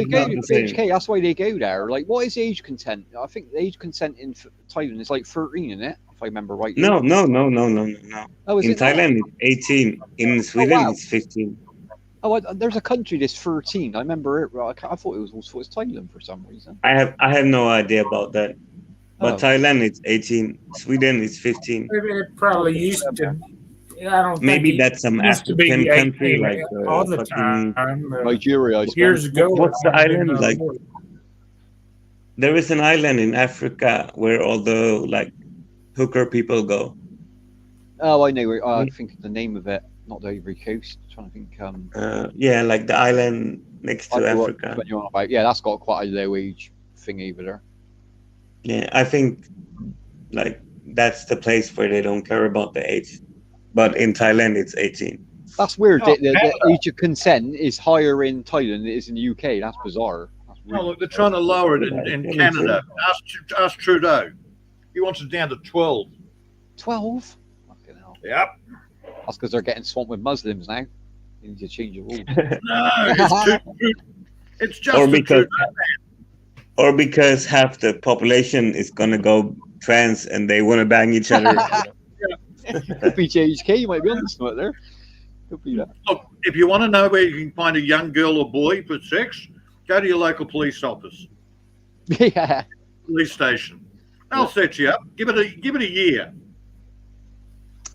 that's why they go there. Like, what is age consent? I think the age consent in Thailand is like 13, isn't it? If I remember right. No. Oh, In Thailand, it's 18. In Sweden, it's 15. Oh, there's a country that's 13. I remember it. I thought it was Thailand for some reason. I have no idea about that. But Thailand, it's 18. Sweden, it's 15. It probably used to. I don't. Maybe that's some African country like all the time. Nigeria. Years ago. What's the island like? There is an island in Africa where all the like hooker people go. Oh, I know. I think of the name of it. Not the Ivory Coast. I'm trying to think. Yeah, like the island next to Africa. What you're on about. Yeah, that's got quite a low age thing over there. Yeah, I think like that's the place where they don't care about the age. But in Thailand, it's 18. That's weird. The age of consent is higher in Thailand than it is in the UK. That's bizarre. That's really look, they're trying to lower it in Canada. Ask Trudeau. He wants it down to 12. 12? Fucking hell. Yep. That's because they're getting swamped with Muslims now. They need to change the rules. No, it's just or because half the population is gonna go trans and they want to bang each other. Could be JHK. You might be on the spot there. Could be that. Look, if you want to know where you can find a young girl or boy for sex, go to your local police office. Yeah. Police station. They'll set you up. Give it a year.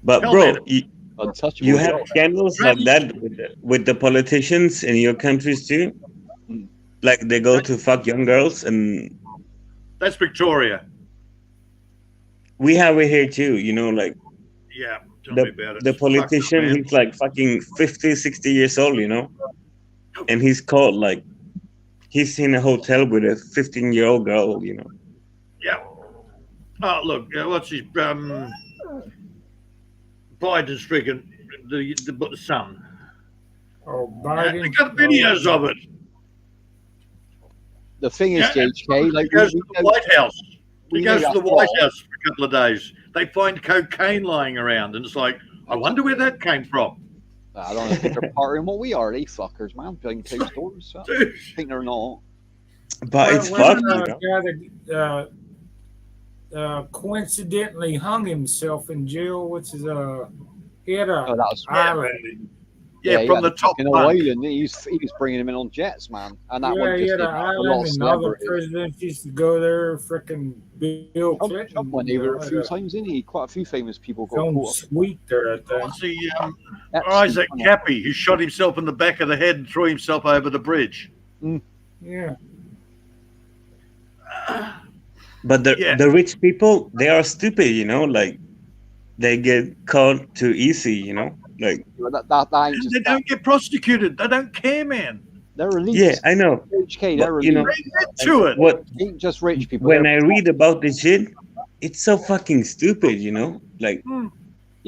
But bro, you have scandals like that with the politicians in your countries too. Like they go to fuck young girls, and that's Victoria. We have it here too. Like. Yeah, tell me about it. The politician, he's like fucking 50, 60 years old, and he's caught like he's in a hotel with a 15-year-old girl, you know. Yeah. Oh, look, what's his Biden's freaking the son. Oh, They Biden. got videos of it. The thing is, Yeah. JHK, like He goes to the White House. we He know goes to that the White far. House for a couple of days. They find cocaine lying around, and it's like, I wonder where that came from. I don't know if they're partying what we are. They fuckers, man, behind closed doors. So I Dude. think they're not. But it's What fucked, about you a know. guy that coincidentally hung himself in jail? What's his he had a Oh, that was island. Yeah, he from had the a top fucking bunk. island. He was bringing him in on jets, man, and that Yeah, one he just had did an a lot island, of and all the celebrities. presidents used to go there. Frickin' Bill Clinton. Trump went over a had few times, didn't he? Quite a few famous people got own caught up. suite there, I think. What's the Epstein, Isaac wasn't it? Cappy, who shot himself in the back of the head and threw himself over the bridge? Yeah. But Yeah. the rich people, they are stupid, you know. Like they get caught too easy, you know. Like That ain't just They that. don't get prosecuted. They don't care, man. They're elites. yeah, I know. HK, they're But, you know, elites. Get to it. What Ain't just rich people. when they're- I read about this shit, it's so fucking stupid, you know. Like yeah,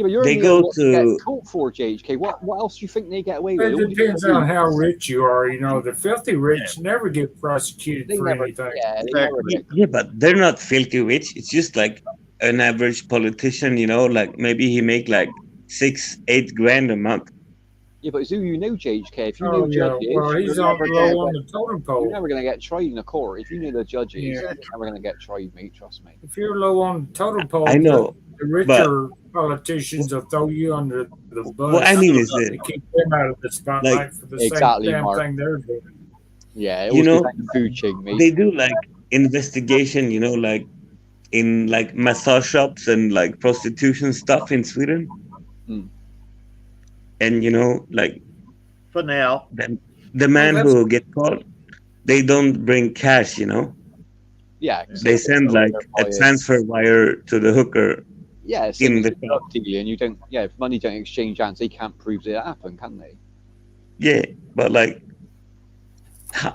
but you're they only go able to to- get caught for JHK. What else do you think they get away with? It All you depends gotta do- on how rich you are. You know, the filthy rich never get prosecuted They for never, anything. yeah, they Exactly. never get. yeah, but they're not filthy rich. It's just like an average politician, you know. Like maybe he make like 6-8 grand a month. Yeah, but it's who you know, JHK. If you Oh know yeah, judges, well he's you're on never low gonna on get- the totem you're pole. never going to get tried in a court. If you know the judges, Yeah. you're never going to get tried, mate. Trust me. If you're low on the totem pole, I know. the richer politicians will throw you under the bus. What I mean is to that keep them out of the spotlight Like- for the Exactly, same damn Mark. thing they're doing. Yeah, it You always know, goes down to food chain, mate. they do like investigation, you know, like in like massage shops and like prostitution stuff in Sweden. Hmm. And you know, like For now. the man that's- who get caught, they don't bring cash, you know. Yeah, They send like a transfer wire to the hooker. Yeah, it's in like the a drug deal, and you don't. Yeah, if money don't exchange hands, they can't prove that it happened, can they? Yeah, but like,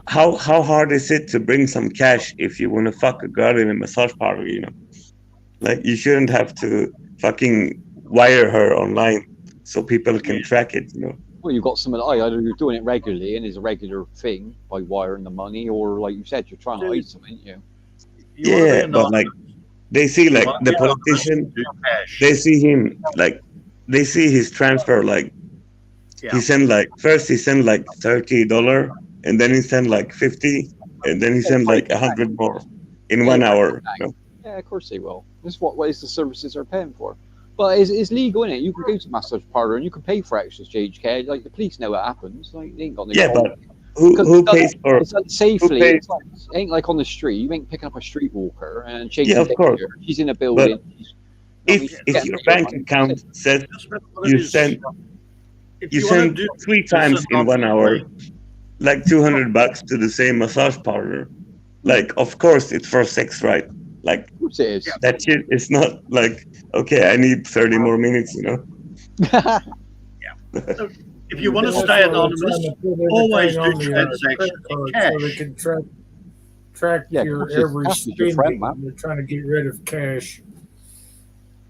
how hard is it to bring some cash if you want to fuck a girl in a massage parlor? You know, like you shouldn't have to fucking wire her online so people can track it. You know. Well, you've got some of the, either you're doing it regularly and it's a regular thing by wiring the money, or like you said, you're trying to hide something, you know. You wanna be Yeah, a but nice- like they see like you wanna the be a nice politician, do cash. they see him like they see his transfer like Yeah. he sent like first he sent like $30 and then he sent like 50 and then he sent like 100 more in 1 hour. You know? Yeah, of course they will. This is what is the services they're paying for. But it's legal, isn't it? You can go to massage parlor and you can pay for extras, JHK. Like the police know what happens. Like they ain't got no Yeah, problem. but who Because who it's done- pays for? It's done safely. pays- It's like, it ain't like on the street. You ain't picking up a streetwalker and chasing Yeah, of course. danger. She's in a building. If your bank account says That's what it you is. send If you wanna send do 3 this times in and 1 not hour, do like $200 to the same massage parlor, like of course it's for sex, right? Like Of course it is. that shit is not like okay, I need 30 more minutes, you know. if you want to That's stay why they're anonymous, trying to put everything always on do the, transactions credit in card cash. so they can track Yeah, of your course it's every cash is your friend, spending. man. They're trying to get rid of cash.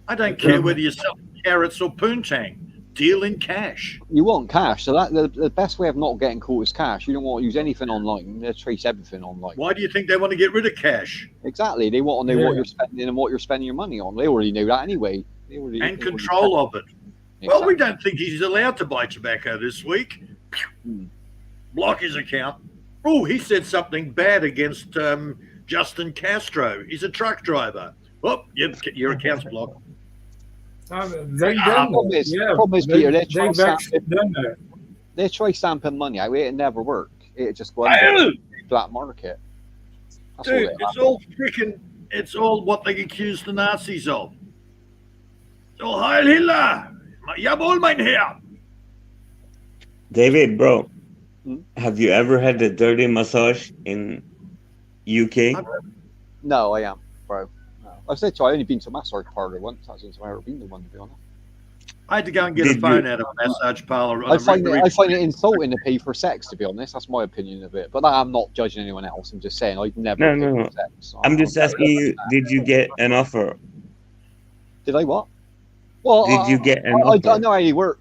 I don't care whether you sell carrots or poontang. Deal in cash. You want cash, so that the best way of not getting caught is cash. You don't want to use anything online. They trace everything online. Why do you think they want to get rid of cash? Exactly. They want to know Yeah. what you're spending and what you're spending your money on. They already know that anyway. They already, And they already- control of it. Well, we Exactly. don't think he's allowed to buy tobacco this week. Hmm. Block his account. Oh, he said something bad against Justin Castro. He's a truck driver. Oh, your account's blocked. They've done problem that. is- Yeah, problem is, Peter, they're they've trying to actually done that. They try stamping money out. It never work. It just go Oh, under the black market. That's all dude, it it's all freaking. It's all what they accused the Nazis of. So Heil Hitler! Jawohl, mein Herr! David, bro, Hmm? have you ever had a dirty massage in UK? No, I am, bro. No. I said to you, I only been to a massage parlor once. That's since I've ever been to one, to be honest. I had to go and get a Did phone you- out of a massage parlor. I find it insulting to pay for sex, to be honest. That's my opinion of it. But I'm not judging anyone else. I'm just saying I'd never No, pay no, for no. sex. I'm just asking you, did you get an offer? Did I what? Well, Did you get an I offer? know how you work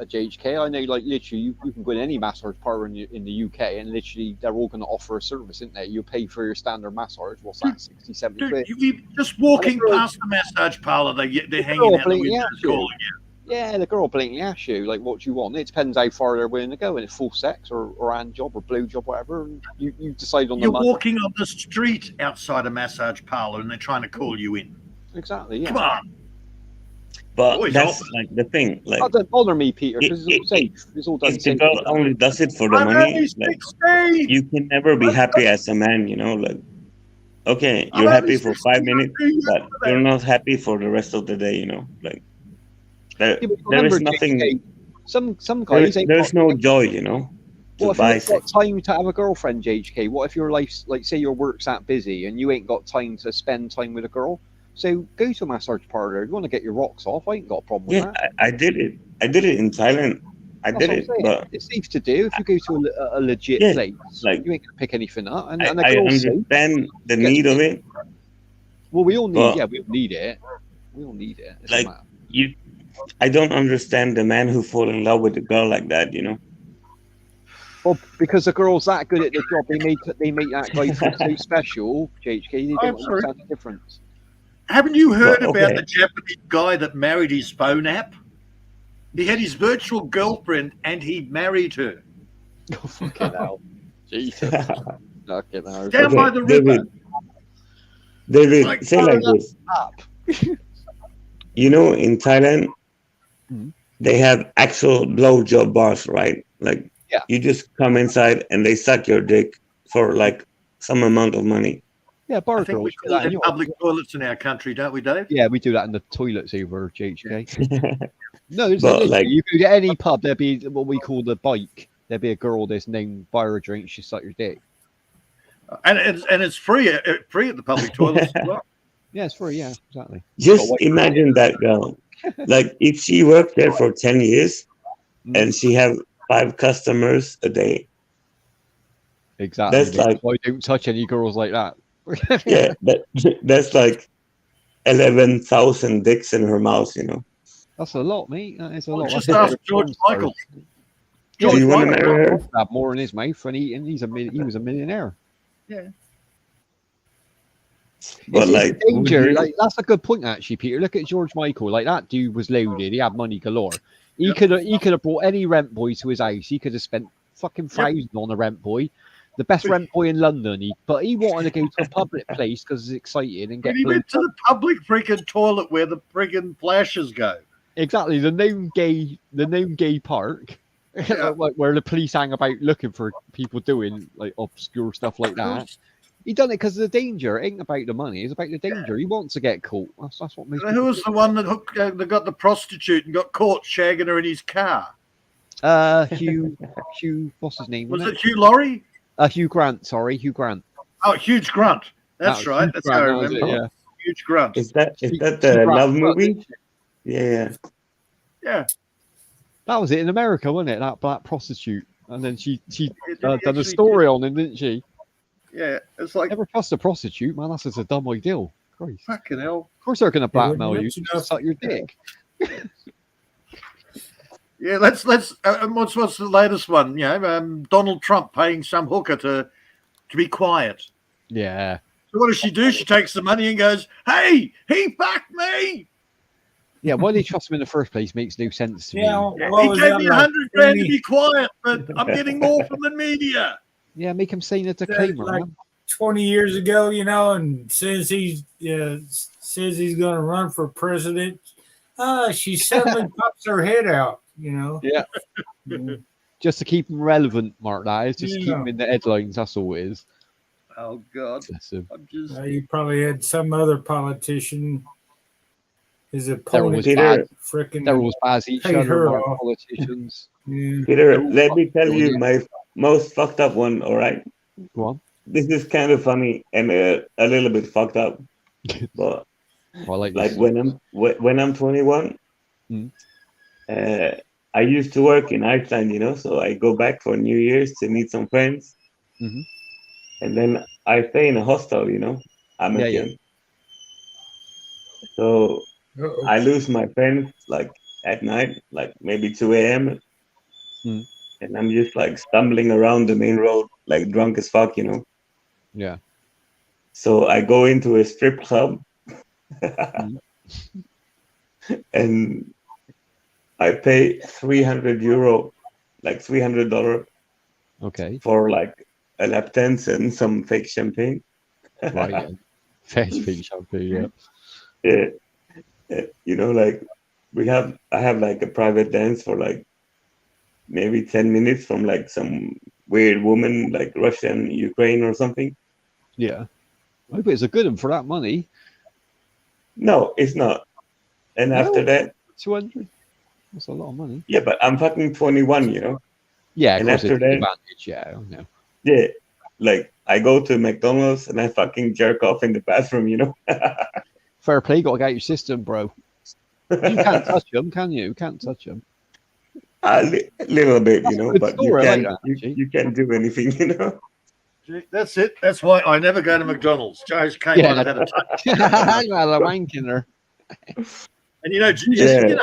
at JHK. I know, like, literally, you can go in any massage parlor in the UK, and literally, they're all going to offer a service, isn't they? You pay for your standard massage. What's that, 60, 70 Dude, quid? you just walking And the girl- past the massage parlor, they're The hanging girl out the blatantly windows asks you. calling you. Yeah, the girl blatantly asks you, like, what do you want? It depends how far they're willing to go, and it's full sex or hand job or blue job, whatever. And you decide on the You're money. walking on the street outside a massage parlor and they're trying to call you in. Exactly, yeah. Come on. But Always that's open. like the thing. Like, That doesn't bother me, Peter, because it's all safe. It's all done if the safe. girl only does it for the I'm money, only like, 16. you can never be happy as a man. You know, like, okay, I'm you're only happy for 16 5 minutes, but yesterday. you're not happy for the rest of the day. You know, like, there Yeah, but is remember, nothing. JK, some guys ain't There's got- no joy. You know, to What if buy you ain't got sex. time to have a girlfriend, JHK? What if your life's like, say your work's that busy and you ain't got time to spend time with a girl? So go to a massage parlor. You want to get your rocks off? I ain't got a problem with Yeah, that. I did it. I did it in Thailand. I That's did what it, I'm saying. but It's safe to do if you go to a legit Yeah, place. like, You ain't gonna pick anything up, and I the girl's safe. understand the Gets need of it. Well, we all need. but- Yeah, we all need it. We all need it. It doesn't Like, matter. You, I don't understand the man who fall in love with a girl like that. You know. Well, because the girl's that good at the job, they make that guy feel so special. JHK, they I'm don't sorry. understand the difference. Haven't you heard Well, about okay. the Japanese guy that married his phone app? He had his virtual girlfriend and he married her Oh, fucking hell. Jesus. Fucking hell. down by the river. David, Like, say like this. Up. You know, in Thailand, Mhm. they have actual blowjob bars, right? Like, Yeah. you just come inside and they suck your dick for like some amount of money. Yeah, I bar think girls we do call that it in Europe. public toilets in our country, don't we, Dave? Yeah, we do that in the toilets over JHK. No, it's But, literally, like- you go to any pub, there'd be what we call the bike. There'd be a girl that's named buy her a drink, she suck your dick. And it's free at the public toilets as well. Yeah, it's free. Yeah, exactly. Just But imagine that girl. Like, if she worked there for 10 years and she have 5 customers a day, Exactly. That's like- I don't touch any girls like that. yeah, that's like 11,000 dicks in her mouth, you know. That's a lot, mate. That is a lot. Just That's ask George Michael. Do you want to Michael. marry her? Had more in his mouth, and he was a millionaire. But It's like, danger. would you- Like, that's a good point, actually, Peter. Look at George Michael. Like, that dude was loaded. He had money galore. He could have brought any rent boy to his house. He could have spent fucking thousands on a rent boy. The best rent boy in London. But he wanted to go to a public place because it's exciting and get And he blue. went to the public freaking toilet where the friggin' flashes go. Exactly, the known gay park, Yeah. like where the police hang about looking for people doing like obscure stuff like that. He done it because of the danger. It ain't about the money; it's about the danger. He wants to get caught. That's what most. And who people was the one that got the prostitute and got caught shagging her in his car? do. Hugh, what's his name? Was wasn't it Hugh Laurie? Hugh Grant? Sorry, Hugh Grant. Oh, Huge Grunt. That's That was right. Hugh That's Grant, how I that was remember. it, yeah. Huge Grunt. is that Hugh the Grant, love wasn't movie? it? Yeah. Yeah. That was it in America, wasn't it? That black prostitute, and then she It done a actually story on him, didn't she? did. Yeah. It's like, Never trust a prostitute, man. That's just a dumb idea. Christ. fucking hell. Of course they're going to Yeah, we're blackmail you. rich To enough. suck your dick. Yeah, let's what's the latest one? You know, Donald Trump paying some hooker to be quiet. Yeah. So what does she do? She takes the money and goes, "Hey, he fucked me. Yeah, why they trust him in the first place makes no sense to me. Yeah, what He was gave that me like, 100 grand to 20 be quiet, but I'm getting more from the media." Yeah, make him sign a disclaimer, like man. 20 years ago, you know, and says he's going to run for president. She suddenly pops her head out, you know. Yeah. Yeah. Just to keep him relevant, Mark, that is. Just keep Yeah. him in the headlines, that's all it is. Oh God, Bless him. I'm just. You probably had some other politician, his They're opponent, always Peter, bad. freaking. They're always bad as each Paid other, her Mark, off. politicians. Yeah. Peter, They're all let me tell fucking you my most fucked up one, all right? Go on. This is kind of funny and a little bit fucked up. But I like like this. when I'm 21, Mm. I used to work in Iceland, so I go back for New Year's to meet some friends, Mhm. and then I stay in a hostel. I'm Yeah, a yeah. kid, so Uh-oh. I lose my friends like at night, like maybe 2 a.m. Mm. And I'm just like stumbling around the main road, like drunk as fuck. Yeah. So I go into a strip club, Mm. and I pay €300, like $300 Okay. for like a lap dance and some fake champagne. Right. Yeah. Face feet champagne. Yeah. Yeah. Like I have like a private dance for like maybe 10 minutes from like some weird woman, like Russian, Ukraine or something. Yeah. I hope it's a good one for that money. No, it's not. And after No. that, 200. That's a lot of money. yeah, but I'm fucking 21, Yeah, of And course after it's an that- advantage. Yeah, I know. Yeah. Like I go to McDonald's and I fucking jerk off in the bathroom. Fair play. Got to get your system, bro. You can't touch them, can you? You can't touch them. A little bit, That's a good but you story, I like can't that, actually. you can't do anything, Gee, that's it. That's why I never go to McDonald's. James came Yeah. on and had a touch. You had a wank in there. And Yeah. McDonald's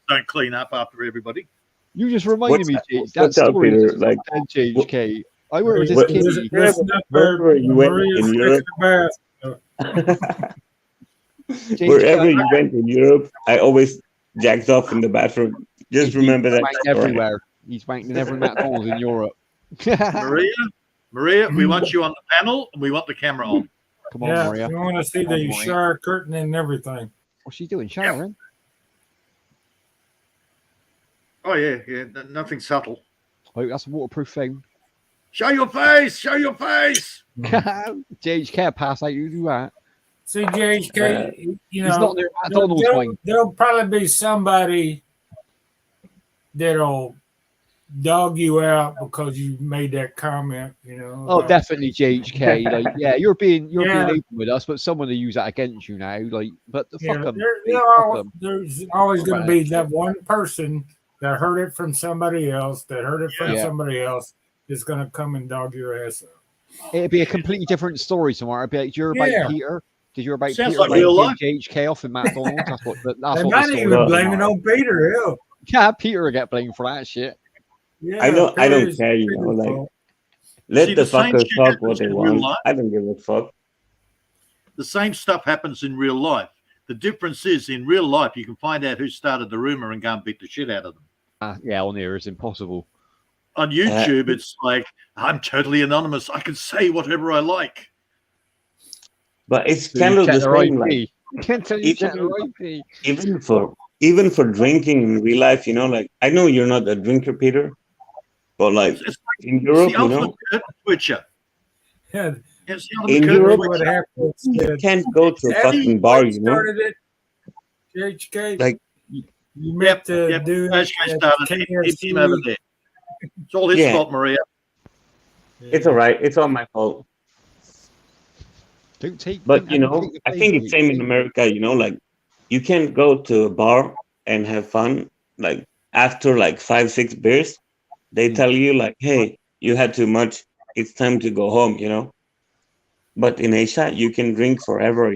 don't clean up after everybody. You just reminded me, Jake. That what's up, story Peter? just Like, changed, Kate. I work with this What- kitty. Listen up there. wherever you went Maria's in taking Europe, a bath. wherever you went in Europe, I always jacked off in the bathroom. Just remember that. Wanked everywhere. He's wanked in every McDonald's in Europe. Maria, we want you on the panel and we want the camera on. Come on, Yeah, Maria. you want to see Come on, the Maria. shower curtain and everything. What's she doing? Showering? Oh yeah, nothing subtle. Oh, that's a waterproof thing. Show your face. Show your face. JHK pass out. You do that. See, JHK, you He's know, not near McDonald's, Wayne. there'll probably be somebody that'll dog you out because you made that comment, Oh, about- definitely JHK. Like, yeah, you're being Yeah. open with us, but someone will use that against you now. Like, but Yeah, fuck them. there's always going to be that one person that heard it from somebody else, that heard it from Yeah. somebody else, is going to come and dog your ass up. It'd be a completely different story tomorrow. It'd be like, you're Yeah. about Peter. Did you about Sounds Peter like about real life. JHK off in McDonald's? That's what. That's They what might the even story blame it tomorrow. on Peter. Hell. Yeah, Peter will get blamed for that shit. Yeah, I don't Peter's- care, Peter's like fault. let See, the the same fuckers shit talk happens what they in real want. life. I don't give a fuck. The same stuff happens in real life. The difference is in real life, you can find out who started the rumor and go and beat the shit out of them. Yeah, on here is impossible. On YouTube, it's like, I'm totally anonymous. I can say whatever I like. But it's So you kind of check the their same. IP. Like, You can't tell you check their IP. even for drinking in real life, like I know you're not a drinker, Peter, but like It's in Europe, the ultimate curtain switcher. Yeah, It's the In ultimate curtain Europe, what switcher. happened. you can't go to a Eddie fucking bar, White started it. JHK, Like- you met the Yep, dude Ash at started it. Keep him over KFC. there. It's all his Yeah. fault, Maria. It's all right. It's all my fault. Don't take. But don't ever take the I blame, think it's same in JHK. America. Like you can't go to a bar and have fun. Like after like 5-6 beers, they tell you like, "Hey, you had too much. It's time to go home." But in Asia, you can drink forever.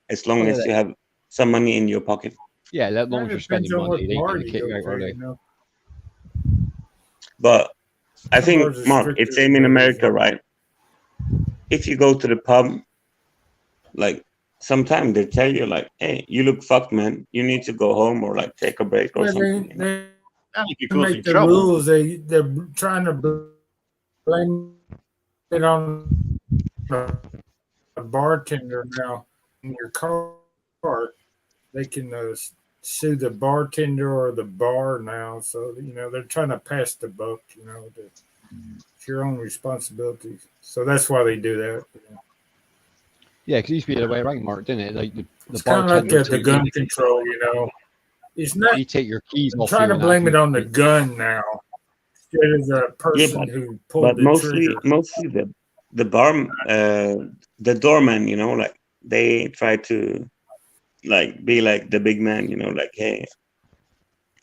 As long Oh, as yeah. you have some money in your pocket. Yeah, as long as you're Depends spending on what money, they bar ain't you gonna kick go you out, to, are they? you know. But I Some think, bars are Mark, stricter it's same than in others, America, yeah. right? If you go to the pub, like sometimes they tell you like, "Hey, you look fucked, man. You need to go home or like take a break or Well, something." they Only if you're causing make the trouble. rules. They're trying to blame it on a bartender now in your car. They can sue the bartender or the bar now. So they're trying to pass the buck. It's your own responsibility. So that's why they do that. Yeah, because it used to be the way around, Mark, didn't it? Like the It's kind of like bartender the gun control. It's not. you take your keys I'm off. trying you to and blame that. it on the gun now instead of the person but- who pulled But the mostly trigger. the bar, the doorman, like they try to like be like the big man, like, "Hey,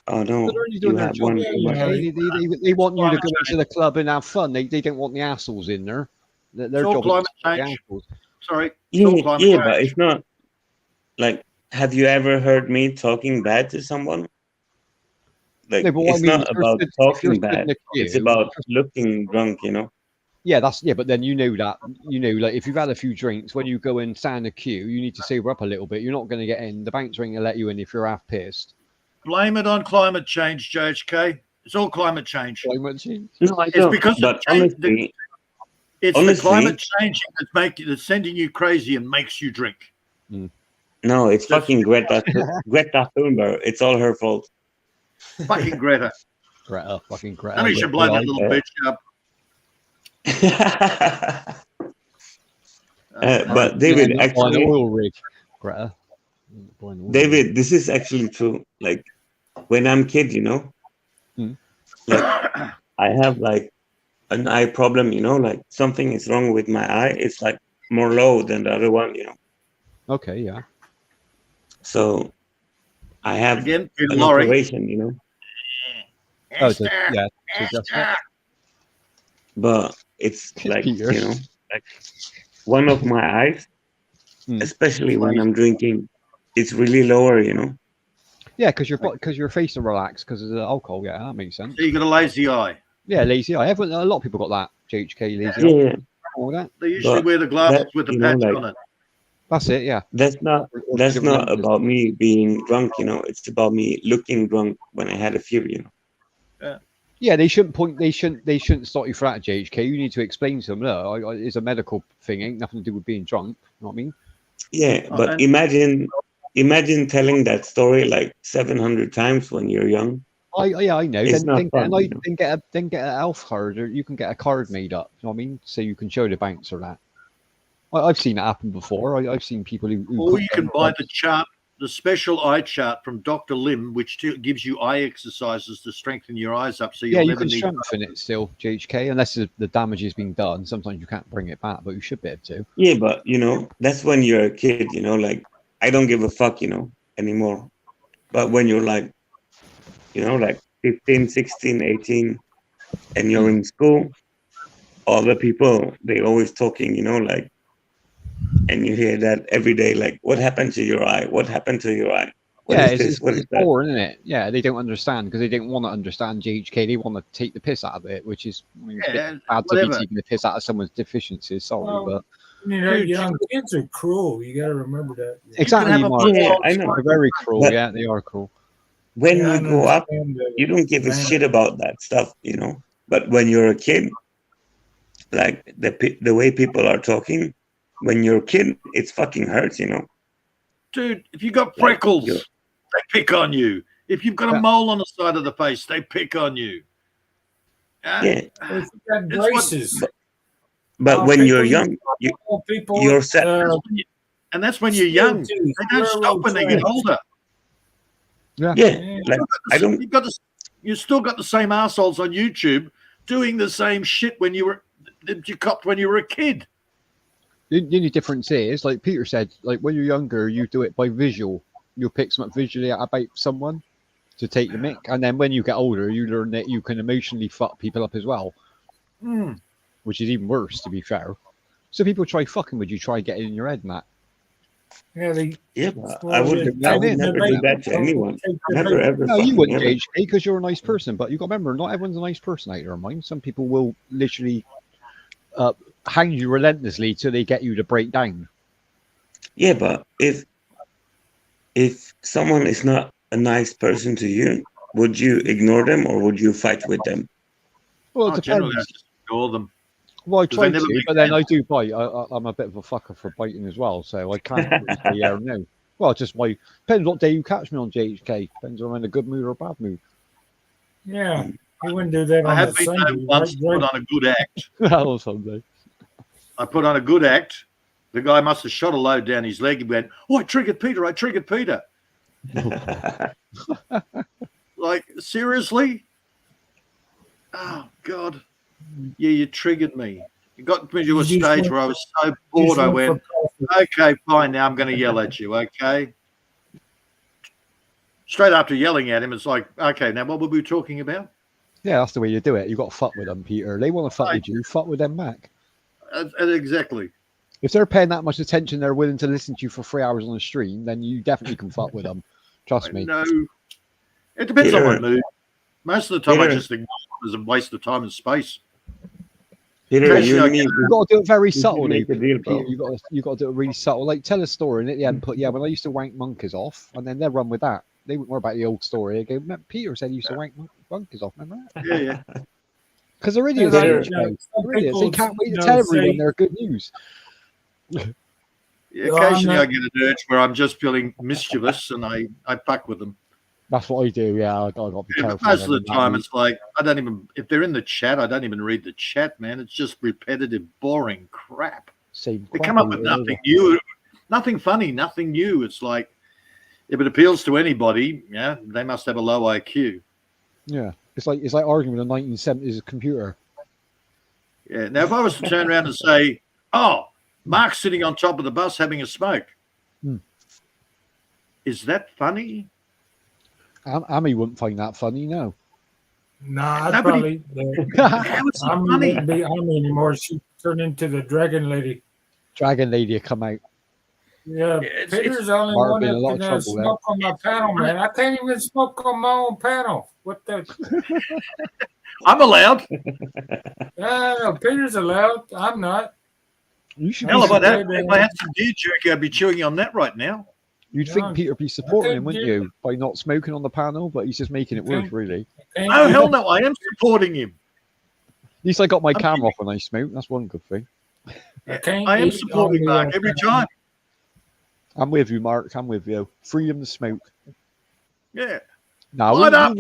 Oh no, But they're only you doing their have job. one. Yeah, too you much. know, They want you to Climate go into the club and have fun. They don't want the assholes in there. Their all job is climate to stop the change. assholes. Sorry, it's all Yeah, climate yeah, change. but it's not like. Have you ever heard me talking bad to someone? Like, No, but what I it's mean, not about if you're talking stood in bad. the It's queue, about looking drunk. You know. yeah, but then you know that like if you've had a few drinks, when you go and stand in the queue, you need to sober up a little bit. You're not going to get in. The bouncer ain't going to let you in if you're half pissed. Blame it on climate change, JHK. It's all climate change. Climate change. No, I It's don't. because But of change, honestly, it's the honestly- climate changing that's sending you crazy and makes you drink. no, it's That's- fucking Greta Thunberg. It's all her fault. Fucking Greta. Greta, fucking Greta. Somebody should blow that little yeah. bitch up. But David, Yeah, not buying an actually, oil rig. Greta. Not buying an oil rig. David, this is actually true. Like when I'm kid, like I have like an eye problem, like something is wrong with my eye. It's like more low than the other one, Okay, yeah. So I have Again, Peter an Lorre. operation, Oh, Esther, to adjust that. Esther. but it's like Peter. like one of my eyes, Hmm. especially when I'm drinking, it's really lower, Yeah, because your face is relaxed because of the alcohol. Yeah, that makes sense. So you got a lazy eye. Yeah, lazy eye. A lot of people got that. JHK lazy eye. Yeah, All that. They usually But wear the glasses that, with the you know, patch like- on it. That's it. Yeah. that's not Or that's different not lenses. about me being drunk, it's about me looking drunk when I had a few, Yeah, they shouldn't stop you for that, JHK. You need to explain to them, look, it's a medical thing, ain't nothing to do with being drunk. You know what I mean? Yeah, Oh, but and- imagine telling that story like 700 times when you're young. I know. It's not fun, Then get an elf card, or you can get a card made up. You know what I mean? So you can show the banks or that. I've seen it happen before. I've seen people who Or put you can them buy on- the chart, the special eye chart from Dr. Lim, which gives you eye exercises to strengthen your eyes up. So you'll Yeah, you never can need. strengthen it still, JHK, unless the damage has been done. Sometimes you can't bring it back, but you should be able to. Yeah, but that's when you're a kid, like I don't give a fuck, anymore. But when you're like 15, 16, 18, and you're in school, all the people, they always talking, like, and you hear that every day, like, what happened to your eye? What happened to your eye? What Yeah, is this? What is it's that? boring, isn't it? Yeah, they don't understand because they don't want to understand JHK. They want to take the piss out of it, which is it's a bit Yeah, bad to be whatever. taking the piss out of someone's deficiencies. Sorry, Well, but Young kids are cruel. You got to remember that. exactly, have a Mark. Yeah, I know. They're very cruel. But- Yeah, they are cruel. When Yeah, I you grow up, understand that. you don't give a Man. shit about that stuff, But when you're a kid, like the way people are talking, when you're a kid, it's fucking hurts, Dude, if you got freckles, you're- they pick on you. If you've got a Yeah. mole on the side of the face, they pick on you. Yeah, If you got It's what- braces. but Oh, when you're people- young, People, you're set. And that's when you're young. Tooth, They don't stop when they get older. yeah, Yeah. like I don't. You still got the same assholes on YouTube doing the same shit that you copped when you were a kid. The only difference is, like Peter said, like when you're younger, you do it by visual. You'll pick something visually about someone to take the mick, and then when you get older, you learn that you can emotionally fuck people up as well, which is even worse, to be fair. So people try fucking with you, try getting in your head, and that. Yeah, Yeah, but I would never do that to anyone. Never ever. No, you fucking wouldn't, ever. JHK, because you're a nice person. But you got to remember, not everyone's a nice person out there, mind. Some people will literally hound you relentlessly till they get you to break down. Yeah, but if someone is not a nice person to you, would you ignore them or would you fight with them? Well, Oh, it generally, I depends. just ignore them. Well, I 'Cause try they never to, make but then sense. I do bite. I'm a bit of a fucker for biting as well, so I can't really say yeah or no. Well, just depends what day you catch me on JHK. Depends on I'm in a good mood or a bad mood. Yeah, he wouldn't do that I on have a been Sunday. known once to right? put on a good act. Well, Sunday. I put on a good act. The guy must have shot a load down his leg and went, "Oh, I triggered Peter. I triggered Peter." Like, seriously? Oh, God. Yeah, you triggered me. You got me to a You just stage went- where I was so Just bored. I went went, for coffee. okay, fine. Now I'm going to yell at you, okay? straight after yelling at him, it's like, okay, now what were we talking about? Yeah, that's the way you do it. You got to fuck with them, Peter. They want to fuck with you. Fuck with them back. Exactly. If they're paying that much attention, they're willing to listen to you for 3 hours on the stream, then you definitely can fuck with them. Trust me. No, it depends on my mood. Most of the time, I Peter. just ignore it as a waste of time and space. Peter, Occasionally you I and me, You've got to do it very we should subtly. make a deal, bro. Peter, you got to do it really subtle. Like, tell a story and at the end put, yeah, when I used to wank monkeys off, and then they'll run with that. They wouldn't worry about the old story. They go, "Man, Peter said he used to wank monkeys off, remember that?" Yeah. Because they're idiots. Like, aren't you know, they? some They're idiots. They people, can't wait you to know, tell everyone say- they're good news. Yeah, Well, I'm occasionally I not- get an urge where I'm just feeling mischievous and I fuck with them. That's what I do. Yeah, I got to be Yeah, careful. but most of the then, that time, way. it's like I don't even if they're in the chat, I don't even read the chat, man. It's just repetitive, boring crap. Same They crap come up over with and nothing new, nothing funny, nothing new. It's like if it appeals to anybody, yeah, they must have a low IQ. Yeah, it's like arguing with a 1970s computer. Yeah. Now, if I was to turn around and say, "Oh, Mark's sitting on top of the bus having a smoke," is that funny? Amy wouldn't find that funny, no. Nah, I'd Nobody- probably. How is it I'm funny? wouldn't be Ami anymore. She turned into the dragon lady. Dragon Lady would come out. Yeah, It's- Peter's the only Mark one in a that lot of can trouble there. smoke on my panel, man. I can't even smoke on my own panel. What the? I'm allowed. No, Peter's allowed. I'm not. You should. Hell, Be, if I Yeah, if I had some deer jerky, I'd be chewing on that right now. you'd Yeah. think Peter would be supporting him, wouldn't do- you, by not smoking on the panel? But he's just making it worse, Okay. really. Oh hell no, I am supporting him. At least I got my I'm camera off when I smoke. That's one good thing. I am supporting Mark every time. I'm with you, Mark. I'm with you. Freedom to smoke. Yeah. Now Light up,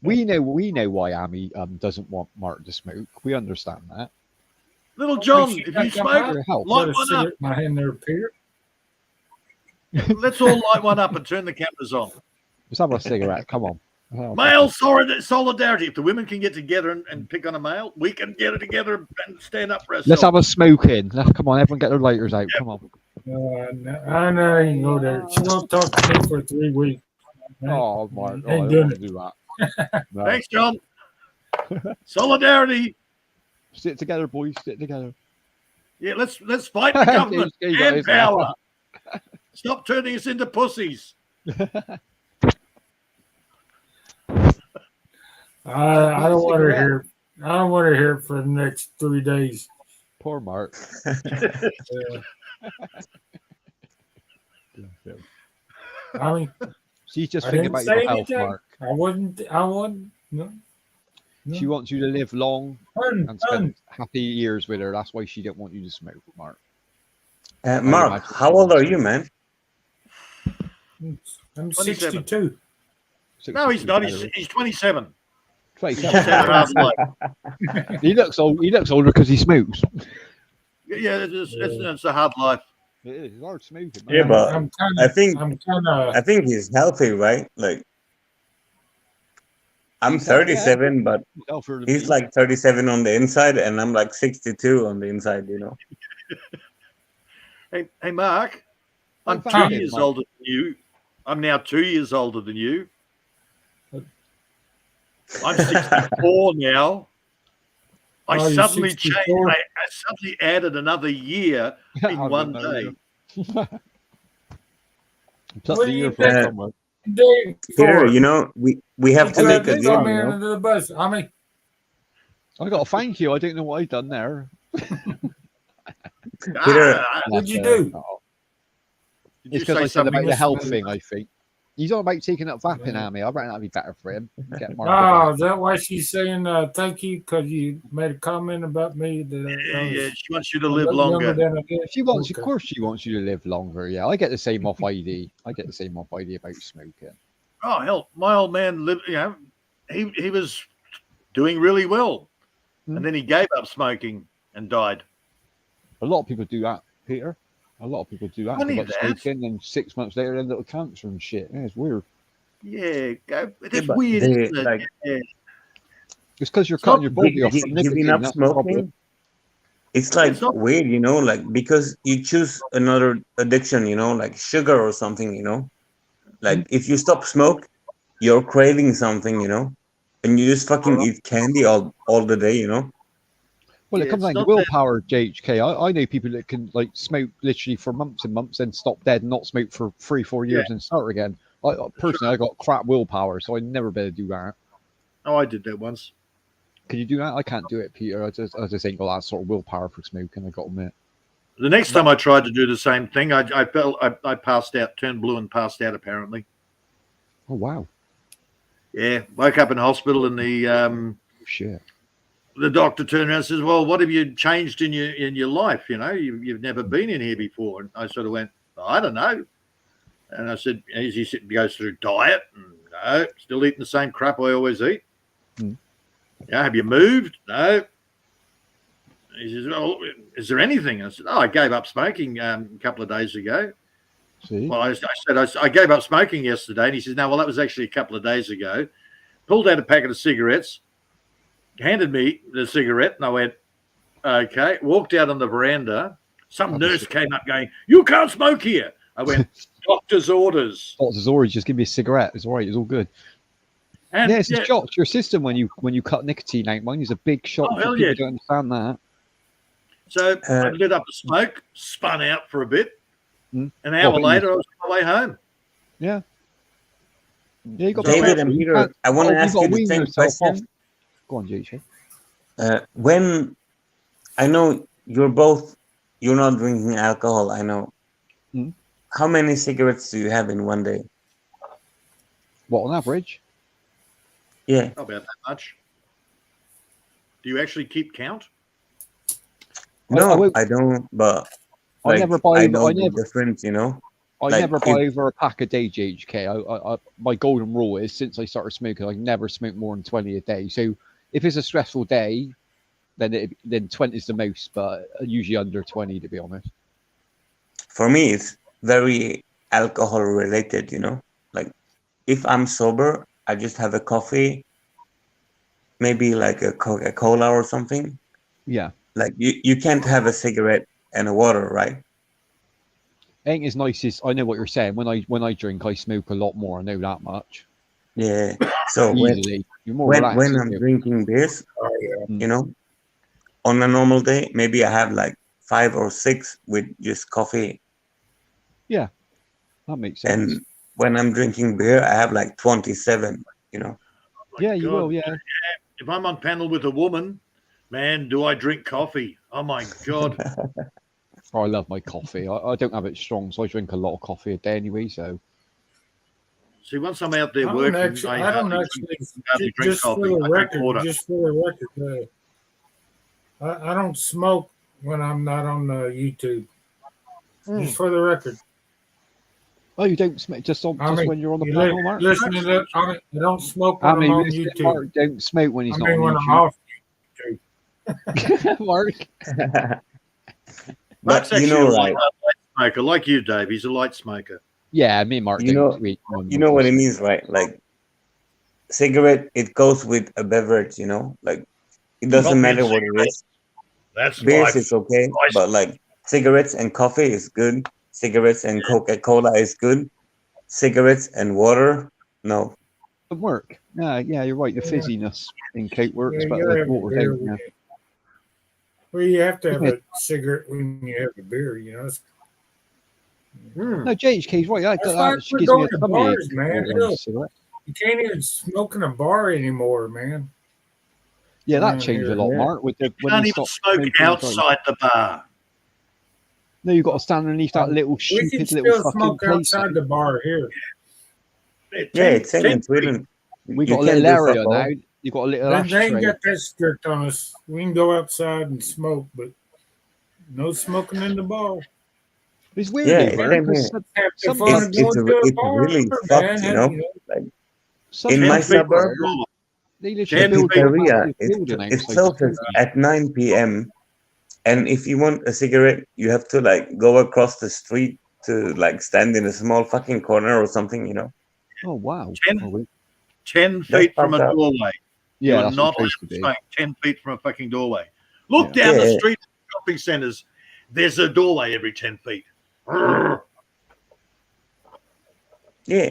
we know why Amy doesn't want Mark to smoke. We understand that. Little John, if you For smoke, your health. light Got a one up. cigarette in my hand there, Peter. Let's all light one up and turn the cameras on. Let's have a cigarette. Come on. Oh, Male solidarity. If the women can get together and pick on a male, we can get it together and stand up for ourselves. Let's have a smoke in. Come on, everyone get their lighters out. Come on. I know I ain't go there. She won't talk to me for 3 weeks. Oh, Mark. Oh, I Ain't don't doing want to do that. No. Thanks, John. Solidarity. Stick together, boys. Stick together. Yeah, let's fight the government He's got and his- power. Stop turning us into pussies. I don't want to hear. I don't want to hear it for the next 3 days. Poor Mark. I mean, She's just I thinking didn't about your say health, anything. Mark. I wouldn't. I wouldn't. No. She wants you to live long Fun, and fun. spend happy years with her. That's why she didn't want you to smoke, Mark. Mark, how old are you, man? I'm 27. 62. No, he's not. He's 27. 27. He's had a hard life. He looks old. He looks older because he smokes. Yeah, it's a hard life. It is. It's hard smoking. Man. Yeah, but I'm kind I of. think I'm kind of. I think he's healthy, right? Like I'm He's healthy, 37, but Healthier than he's me. like 37 on the inside, and I'm like 62 on the inside. You know. Hey, Mark, I'm Hey, 2 years Mark. older than you. I'm now 2 years older than you. I'm 64 now. I Oh, you're suddenly 64? changed. I suddenly added another year in I one don't know, day. Plus What the do year you for think? someone. Day Peter, for- you know we have to make a Throw deal. me You know? under the bus. I mean, I got to thank you. I don't know what I've done there. Peter, what'd you do? Oh, Did you it's because say I said about something? the health thing, I think. He's on about taking up vaping, Amy. I reckon that'd be better for him. Get Mark Oh, is that why she's saying thank you? Because you made a comment about me that I was Yeah, she wants you to a live little longer. younger than I did. She wants, Okay. of course, she wants you to live longer. Yeah, I get the same off ID. I get the same off ID about smoking. Oh hell, my old man lived. You know, he was doing really well, and then he gave up smoking and died. A lot of people do that, Peter. A lot of people do that. Funny Give up that. smoking, and 6 months later, they end up with cancer and shit. Yeah, it's weird. Yeah, that's Yeah, but weird. they, Isn't it? like, Yeah. It's because you're Stop cutting your body off from nicotine. giving up That's the problem. smoking. It's like It's not- weird, you know, like because you choose another addiction, you know, like sugar or something, you know. like if you stop smoke, you're craving something, and you just fucking eat candy all the day, Well, it Yeah, comes it's down to not that- willpower, JHK. I know people that can like smoke literally for months and months, then stop dead, and not smoke for 3-4 years, and start again. Personally, I got crap willpower, so I never better do that. Oh, I did that once. Can you do that? I can't do it, Peter. I just ain't got that sort of willpower for smoking. I got to admit. The next time I tried to do the same thing, I passed out, turned blue and passed out apparently. Oh wow, Yeah, woke up in hospital and shit. the doctor turned around and says, "Well, what have you changed in your life? You've never been in here before." And I sort of went, "I don't know." And I said, as he goes through diet, and no, still eating the same crap I always eat. Hmm. Yeah, have you moved? No. He says, "Well, is there anything?" I said, "Oh, I gave up smoking a couple of days ago." See, Well, I said, I gave up smoking yesterday. And he says, "No, well, that was actually a couple of days ago." Pulled out a packet of cigarettes, handed me the cigarette, and I went, "Okay." Walked out on the veranda. Some nurse came up going, "You can't smoke here." I went, "Doctor's orders." doctor's always just give me a cigarette. It's all right. It's all good. And Yeah, it's a shock to your system when you cut nicotine out. Mine is a big shock. Oh, for hell people yeah. who don't understand that. so I lit up a smoke, spun out for a bit. Mm. An hour Well, later, I was on my way home. Yeah, you got to be David careful. and You Peter, can't- I want to you ask gotta you the wean same yourself off. question. Go on, JJ. When I know you're not drinking alcohol. I know. Mm. How many cigarettes do you have in one day? What on average? Yeah. Not about that much. Do you actually keep count? No, won't- I don't. But I never buy. I know I the never. difference. I Like, never buy over a pack a day, JHK. My golden rule is since I started smoking, I never smoke more than 20 a day. So if it's a stressful day, then 20 is the most, but usually under 20, to be honest. For me, it's very alcohol related. Like if I'm sober, I just have a coffee, maybe like a Coca-Cola or something. Yeah. Like you can't have a cigarette and a water, right? Ain't as nice as I know what you're saying. When I drink, I smoke a lot more. I know that much. Yeah. So Easily. You're more when relaxed. I'm aren't you? drinking beers, Mm. on a normal day, maybe I have like 5 or 6 with just coffee. That makes sense. And when I'm drinking beer, I have like 27, My Yeah, you God. will. Yeah. If I'm on panel with a woman, man, do I drink coffee? Oh my God. Oh, I love my coffee. I don't have it strong, so I drink a lot of coffee a day anyway. So See, once I'm out there I don't working, actually, I I don't hardly actually drink just for coffee. the I drink record, water. I don't smoke when I'm not on YouTube. Hmm. Just for the record. oh, you don't smoke just when you're on the you panel, Mark? listen to that. I don't smoke I when mean, I'm on listen, YouTube. Mark don't smoke when he's I not mean, when on I'm off. YouTube. Mark. Mark's but actually you know, a right? light smoker, like you, Dave. He's a light smoker. Yeah, me and Mark You don't know- sweet. You know what it means, right? Like cigarette, it goes with a beverage, Like it doesn't Coffee matter and what it is. That's Beers life. is okay, Nice. but like cigarettes and coffee is good. Cigarettes and Coca-Cola is good. Cigarettes and water, no. Doesn't work. Yeah, you're right. The fizziness in Coke works, Yeah, but you the have a water beer don't. when Yeah. Well, you have to have a cigarette when you have a beer, It's- Hmm. No, JHK's right. That's why That we're gives me going a to tummy bars, ache man. more than a Look. cigarette. You can't even smoke in a bar anymore, man. Yeah, that Around changed here, a lot, yeah. Mark. With the when Can't they even stopped smoke smoking inside. outside the bar. No, you've got to stand underneath that little We can stupid still little fucking smoke place. outside the bar here. Yeah, it's same in Sweden. We You got a can't little do area fuck all. now. You got a little They ain't ashtray. got that strict on us. We can go outside and smoke, but no smoking in the bar. It's weird, Yeah, though, it's Vern, same 'cause here. Have to Some- fun It's going to a it's bar, really man. fucked, some In my people, suburb, they Ten literally feet build a pizzeria, massive building it outside the closes store. at 9 p.m. And if you want a cigarette, you have to like go across the street to like stand in a small fucking corner or something, Oh wow! Ten- Oh, 10 That's feet from a fucked up. doorway. yeah, You're that's not what allowed it's supposed to to be. smoke 10 feet from a fucking doorway. Look Yeah. down the Yeah. street in shopping centres. There's a doorway every 10 feet. Brrr. Yeah,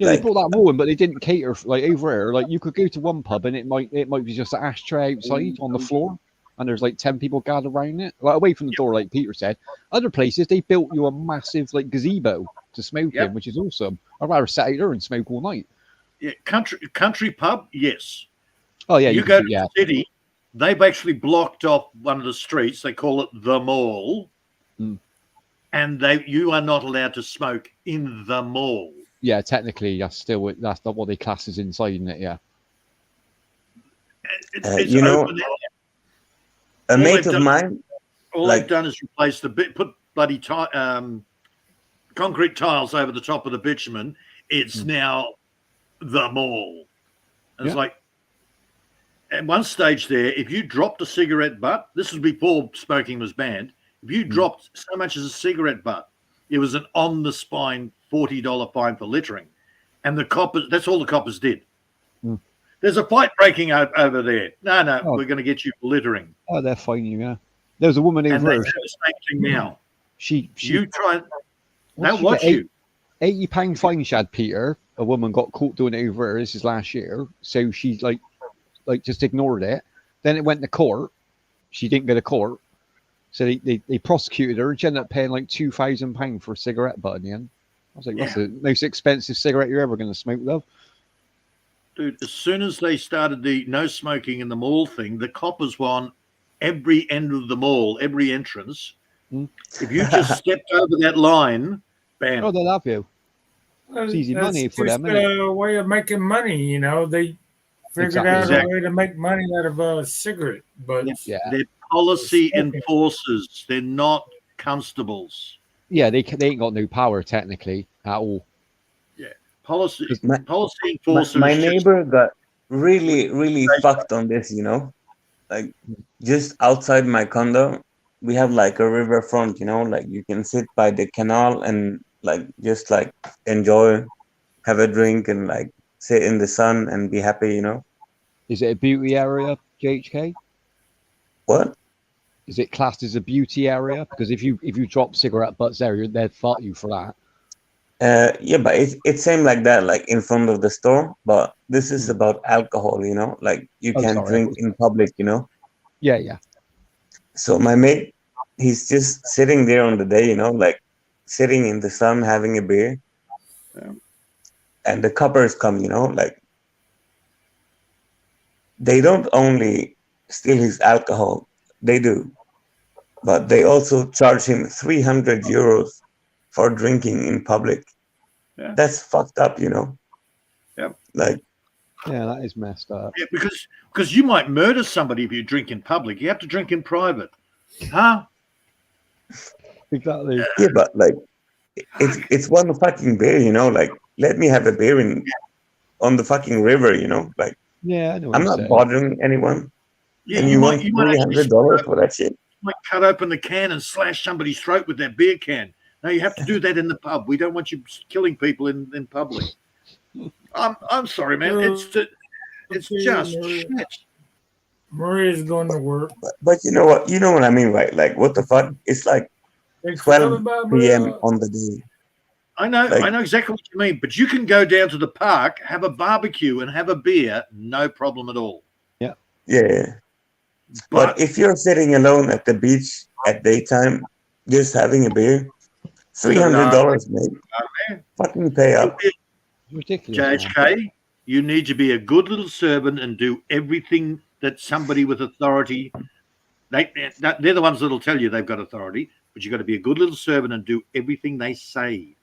Yeah, Like- they brought that rule in, but they didn't cater like over here. Like you could go to one pub and it might be just an ashtray outside on the floor, and there's like 10 people gathered around it, like away from the door, like Peter said. Other places they built you a massive like gazebo to smoke Yep. in, which is awesome. I'd rather sit out there and smoke all night. Yeah, country pub, yes. Oh yeah, you can go see- to yeah. the city, they've actually blocked off one of the streets. They call it the mall, Mm. and you are not allowed to smoke in the mall. Yeah, technically that's not what they class as inside, isn't it? Yeah. It's you know, open air. a All mate they've of done- mine, All like- they've done is replace put bloody concrete tiles over the top of the bitumen. It's now the mall. And It's Yeah. like at one stage there, if you dropped a cigarette butt, this was before smoking was banned. If you dropped so much as a cigarette butt, it was an on the spine $40 fine for littering. And the coppers, that's all the coppers did. Mm. There's a fight breaking out over there. No, Oh. we're going to get you for littering. Oh, they're fine, you. Yeah. There was a woman And over they here. do the same thing now. She You try and what they'll she watch get, you. £80 fine she had, Peter. A woman got caught doing it over her. This is last year. So she like just ignored it. Then it went to court. She didn't go to court. So they prosecuted her and she ended up paying like £2,000 for a cigarette butt in the end. I was like, that's the most expensive cigarette you're ever going to smoke, love. Dude, as soon as they started the no smoking in the mall thing, the coppers were on every end of the mall, every entrance. Mm. If you just stepped over that line, bam. Oh, they'll have you. It's easy That's money for them, just a way of making money, you know. They figured out Exactly. a way to make money out of a cigarette, but Yeah. They're policy Smoking. enforcers. They're not constables. Yeah, they ain't got no power technically at all. Policy My- enforcers. my just- neighbor got really fucked on this, you know. Like just outside my condo, we have like a riverfront, you know, like you can sit by the canal and like just like enjoy, have a drink and like sit in the sun and be happy, you know. Is it a beauty area, JHK? What? Is it classed as a beauty area? Because if you drop cigarette butts there, they'd fight you for that. Yeah, but it's same like that, like in front of the store. But this is about alcohol, you know, like you Oh, can't sorry. drink in public, you know. Yeah, yeah. So my mate, he's just sitting there on the day, you know, like sitting in the sun having a beer. Yeah. And the coppers come, you know, like they don't only steal his alcohol, they do, but they also charge him 300 euros for drinking in public. Yeah. That's fucked up, you know. Yep. Like, Yeah, that is messed up. Yeah, because you might murder somebody if you drink in public. You have to drink in private. Huh? Exactly. yeah, but like, it's one fucking beer, you know. Like, let me have a beer on the fucking river, you know. Like, Yeah, I know what I'm you're not saying. bothering anyone, Yeah, and you want actually $300 for that shit. might cut open the can and slash somebody's throat with that beer can. No, you have to do that in the pub. We don't want you killing people in public. I'm sorry, man. It's just shit. Maria's going to work. But you know what I mean, right? Like, what the fuck? It's like Thanks for 12 coming by, p.m. Maria. on the day. I know Like- exactly what you mean. But you can go down to the park, have a barbecue, and have a beer, no problem at all. Yeah. But But if you're sitting alone at the beach at daytime, just having a beer, $300, mate. Fucking pay up. Ridiculous. man. JHK, you need to be a good little servant and do everything that somebody with authority. They're the ones that'll tell you they've got authority, but you've got to be a good little servant and do everything they say.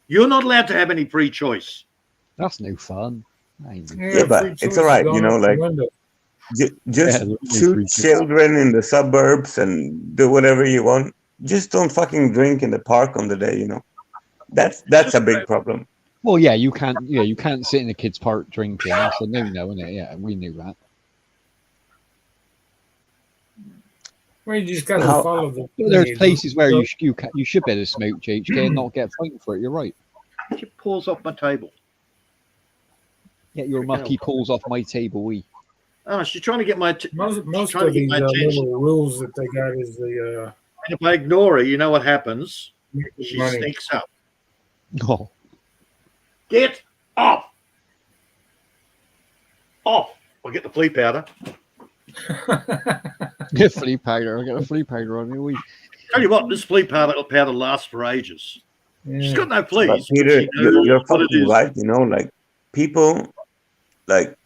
You're not allowed to have any free choice. That's no fun. Yeah, but free it's choice all right, is you know, gone out the like- window. Just Yeah, shoot free- children in the suburbs and do whatever you want. Just don't fucking drink in the park on the day, you know. That's a big problem. Well, yeah, you can't. Yeah, you can't sit in the kids' park drinking. That's a no-no, isn't it? Yeah, we knew that. Well, you just got to How- follow the. But there's thing. places where So- you should be able to smoke JHK and not get fined for it. You're right. Get your paws off my table. Get your mucky paws off my table, we. Oh, she's trying to get my. Most trying to of get these my attention. little rules that they got is the And if I ignore her, you know what happens? She money. sneaks up. Oh, Get off. Off. I'll get the flea powder. Get flea powder. I got a flea powder on me. We Tell you what, this flea powder lasts for ages. She's got no But fleas. Peter, She knows you're what it fucking is. right. You know, like people, like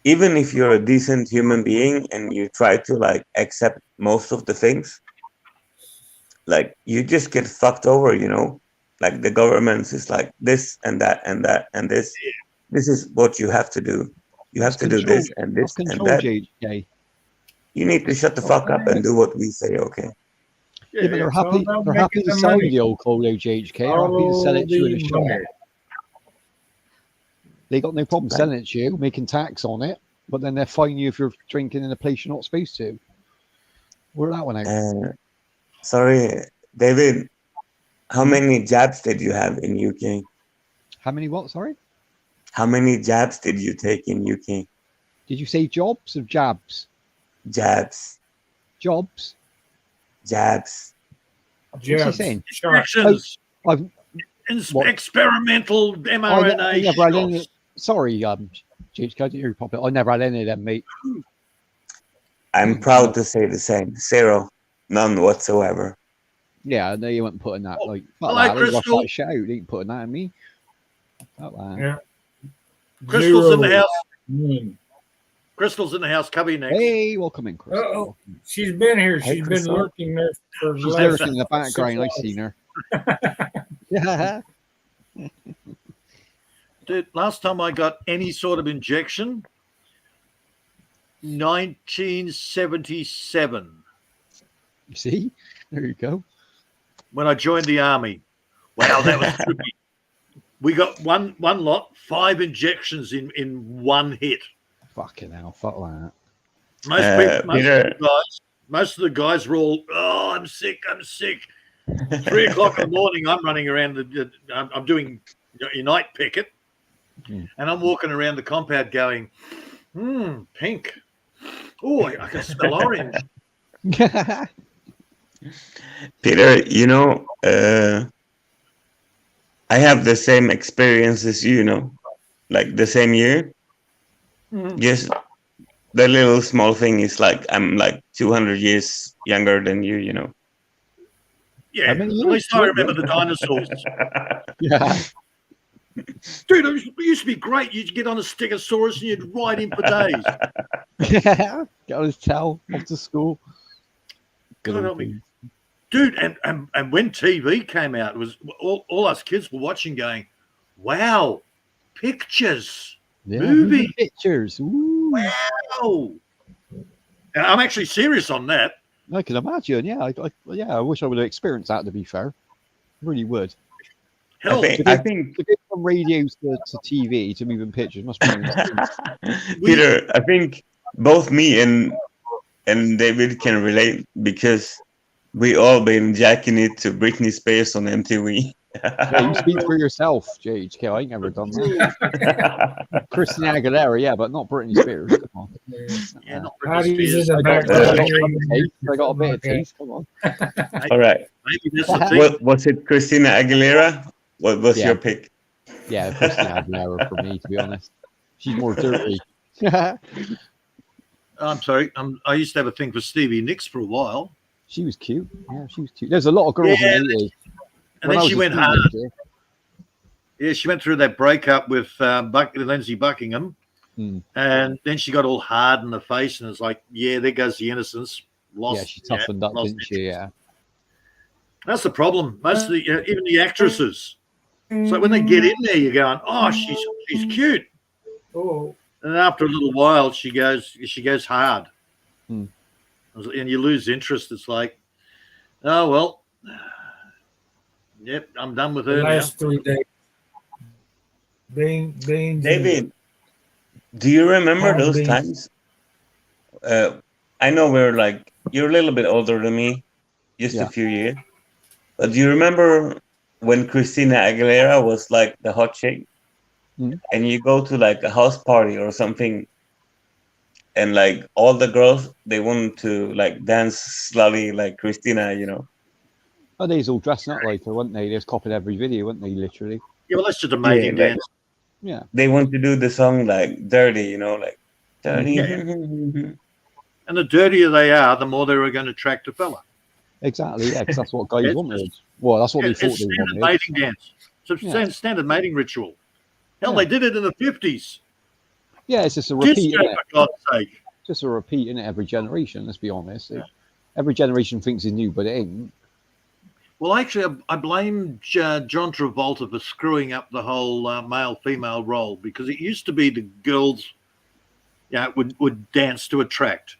even if you're a decent human being and you try to like accept most of the things, like you just get fucked over. You know, like the government is like this and that and that and this. This is what you have to do. You have to do this and this and control that. JHK. You need to shut the fuck up and do what we say. Okay. Yeah, but they're it's all happy. about They're happy making to the sell you money. the old Colo JHK. They're happy to sell it to you in a All shop. the money. They got no problem selling it to you, making tax on it, but then they're fining you if you're drinking in a place you're not supposed to. Where that one out? Sorry, David. How many jabs did you have in UK? How many what? Sorry? How many jabs did you take in UK? Did you say jobs or jabs? Jabs, Jobs? jabs. What's he Jabs. saying? Shots. Injections. I've, what? Experimental mRNA never had any. shots. Sorry, JHK, I didn't hear you pop it. I never had any of them, mate. I'm proud to say the same. Zero, none whatsoever. Yeah, I know you weren't putting that. Like, fuck hello, that. They got Crystal. that shout. They ain't putting that in me. Fuck that. Yeah. Crystal's in the Zero. house. Mm. Crystal's in the house. Cover your next. Hey, welcome in, Chris. Uh-oh. She's been here. Hey, She's been Crystal. lurking there for the She's last lurking in the background. I've 6 seen her. Yeah. Dude, last time I got any sort of injection, 1977, You see? There you go. when I joined the army. Wow, that was trippy. We got one lot, 5 injections in one hit. Fucking hell. Fuck that. Most of the guys were all, oh, I'm sick. 3 o'clock in the morning, I'm running around. I'm doing your night picket, and I'm walking around the compound going, pink. Oh, I can smell orange. Peter, you know, I have the same experience as you know, like the same year. Just the little small thing is like I'm like 200 years younger than you know. Yeah, How at many years? least I remember the dinosaurs. Yeah. Dude, it used to be great. You'd get on a Stegosaurus and you'd ride him for days. Yeah. Get on his tail off to school. Good God old help me. thing. Dude, and when TV came out, it was all us kids were watching going, wow, pictures. Yeah, Movie. pictures. Ooh. Wow. And I'm actually serious on that. I can imagine. Yeah. I wish I would have experienced that, to be fair. Really would. Hell, I think To go from radios to TV to moving pictures must be insane. Peter, I think both me and David can relate because we all been jacking it to Britney Spears on MTV. Yeah, you speak for yourself, JHK. I ain't never done that. Christina Aguilera, yeah, but not Britney Spears. Come on. yeah, not Howdy's Britney in Spears. the I background. got a bit of taste. Come on. All right. Maybe that's the thing. What was it, Christina Aguilera? What was Yeah. your pick? Yeah, Christina Aguilera for me, to be honest. She's more dirty. I'm sorry. I used to have a thing for Stevie Nicks for a while. She was cute. Yeah, she was cute. There's a lot of girls Yeah, in the 80s. And When I then was she a went hard. teenager- Yeah, she went through that breakup with Lindsay Buckingham. Hmm. And then she got all hard in the face. And it's like, yeah, there goes the innocence. Lost, Yeah, she toughened up, lost didn't she? Yeah. That's the problem. Most of the, even the actresses. So when they get in there, you're going, oh, she's cute. Oh, And after a little while, she goes hard, Hmm. and you lose interest. It's like, oh well, yep, I'm done with the her now. last 3 days. Beans. David, do you remember Oh, those beans. times? I know we're like, you're a little bit older than me, just Yeah. a few years. But do you remember when Christina Aguilera was like the hot chick? Mhm. And you go to like a house party or something, and like all the girls, they want to like dance slowly like Christina, you know? Oh, they's all dressing up like her, weren't they? They just copied every video, weren't they, literally? Yeah, well, that's just a mating Yeah, dance. Yeah, they want to do the song like dirty, you know, like dirty. Yeah. And the dirtier they are, the more they're going to attract a fella. exactly. Yeah, because that's what guys It's wanted. Well, that's what they It's thought they standard wanted. mating dance. It's a Yeah. standard mating ritual. Hell, Yeah. they did it in the 50s. Yeah, it's just a repeat, Disco, innit? for God's sake. Just a repeat in every generation. Let's be honest. Every generation thinks it's new, but it ain't. Well, actually, I blame John Travolta for screwing up the whole male-female role, because it used to be the girls would dance to attract.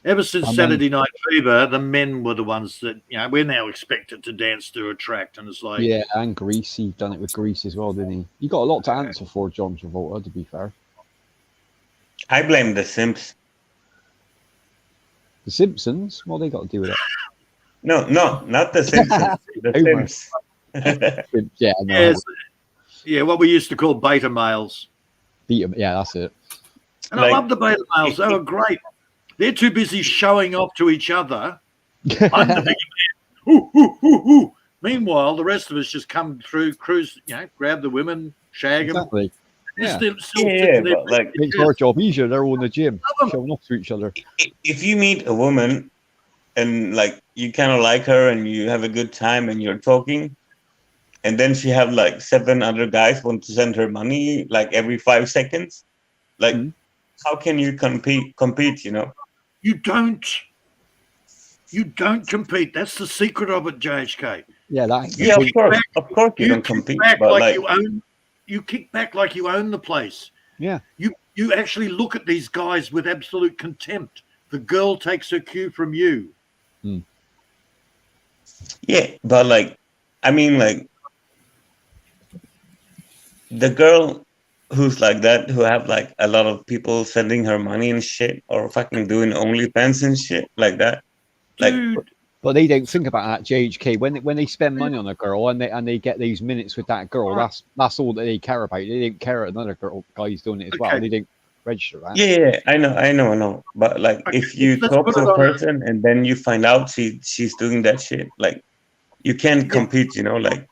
Ever since And then- Saturday Night Fever, the men were the ones that, we're now expected to dance to attract. And it's like, Yeah, and Grease. He done it with Grease as well, didn't he? You got a lot to answer for, John Travolta. To be fair, I blame the Simps. The Simpsons. What they got to do with it? No, not the Simpsons. The Homer. Simps. Yeah, no, yes, what we used to call beta males. beat 'em. Yeah, that's it. And Like- I love the beta males. They were great. They're too busy showing off to each other. I'm the big man. Ooh, ooh, ooh, ooh. Meanwhile, the rest of us just come through, cruise, grab the women, shag them. Exactly. Yeah. Still Yeah, sitting there. but like Makes our job easier. They're all in the gym, showing off to each other. if you meet a woman and like you kind of like her and you have a good time and you're talking, and then she have like 7 other guys want to send her money like every 5 seconds, like Mhm. how can you compete? You know? You don't compete. That's the secret of it, JHK. Yeah, that ain't the Yeah, point. of course you don't kick compete, back but like like you kick back like you own the place. Yeah. You actually look at these guys with absolute contempt. The girl takes her cue from you. yeah, but like I mean like the girl who's like that, who have like a lot of people sending her money and shit, or fucking doing OnlyFans and shit like that. Like, Dude, But they don't think about that, JHK. When they spend money on a girl and they get these minutes with that girl, that's all that they care about. They don't care another girl guy's doing it as well. Okay. They don't register that. yeah, I know. But like, Okay, if you let's talk put to it a on- person and then you find out she's doing that shit, like, you can't compete. You know, like,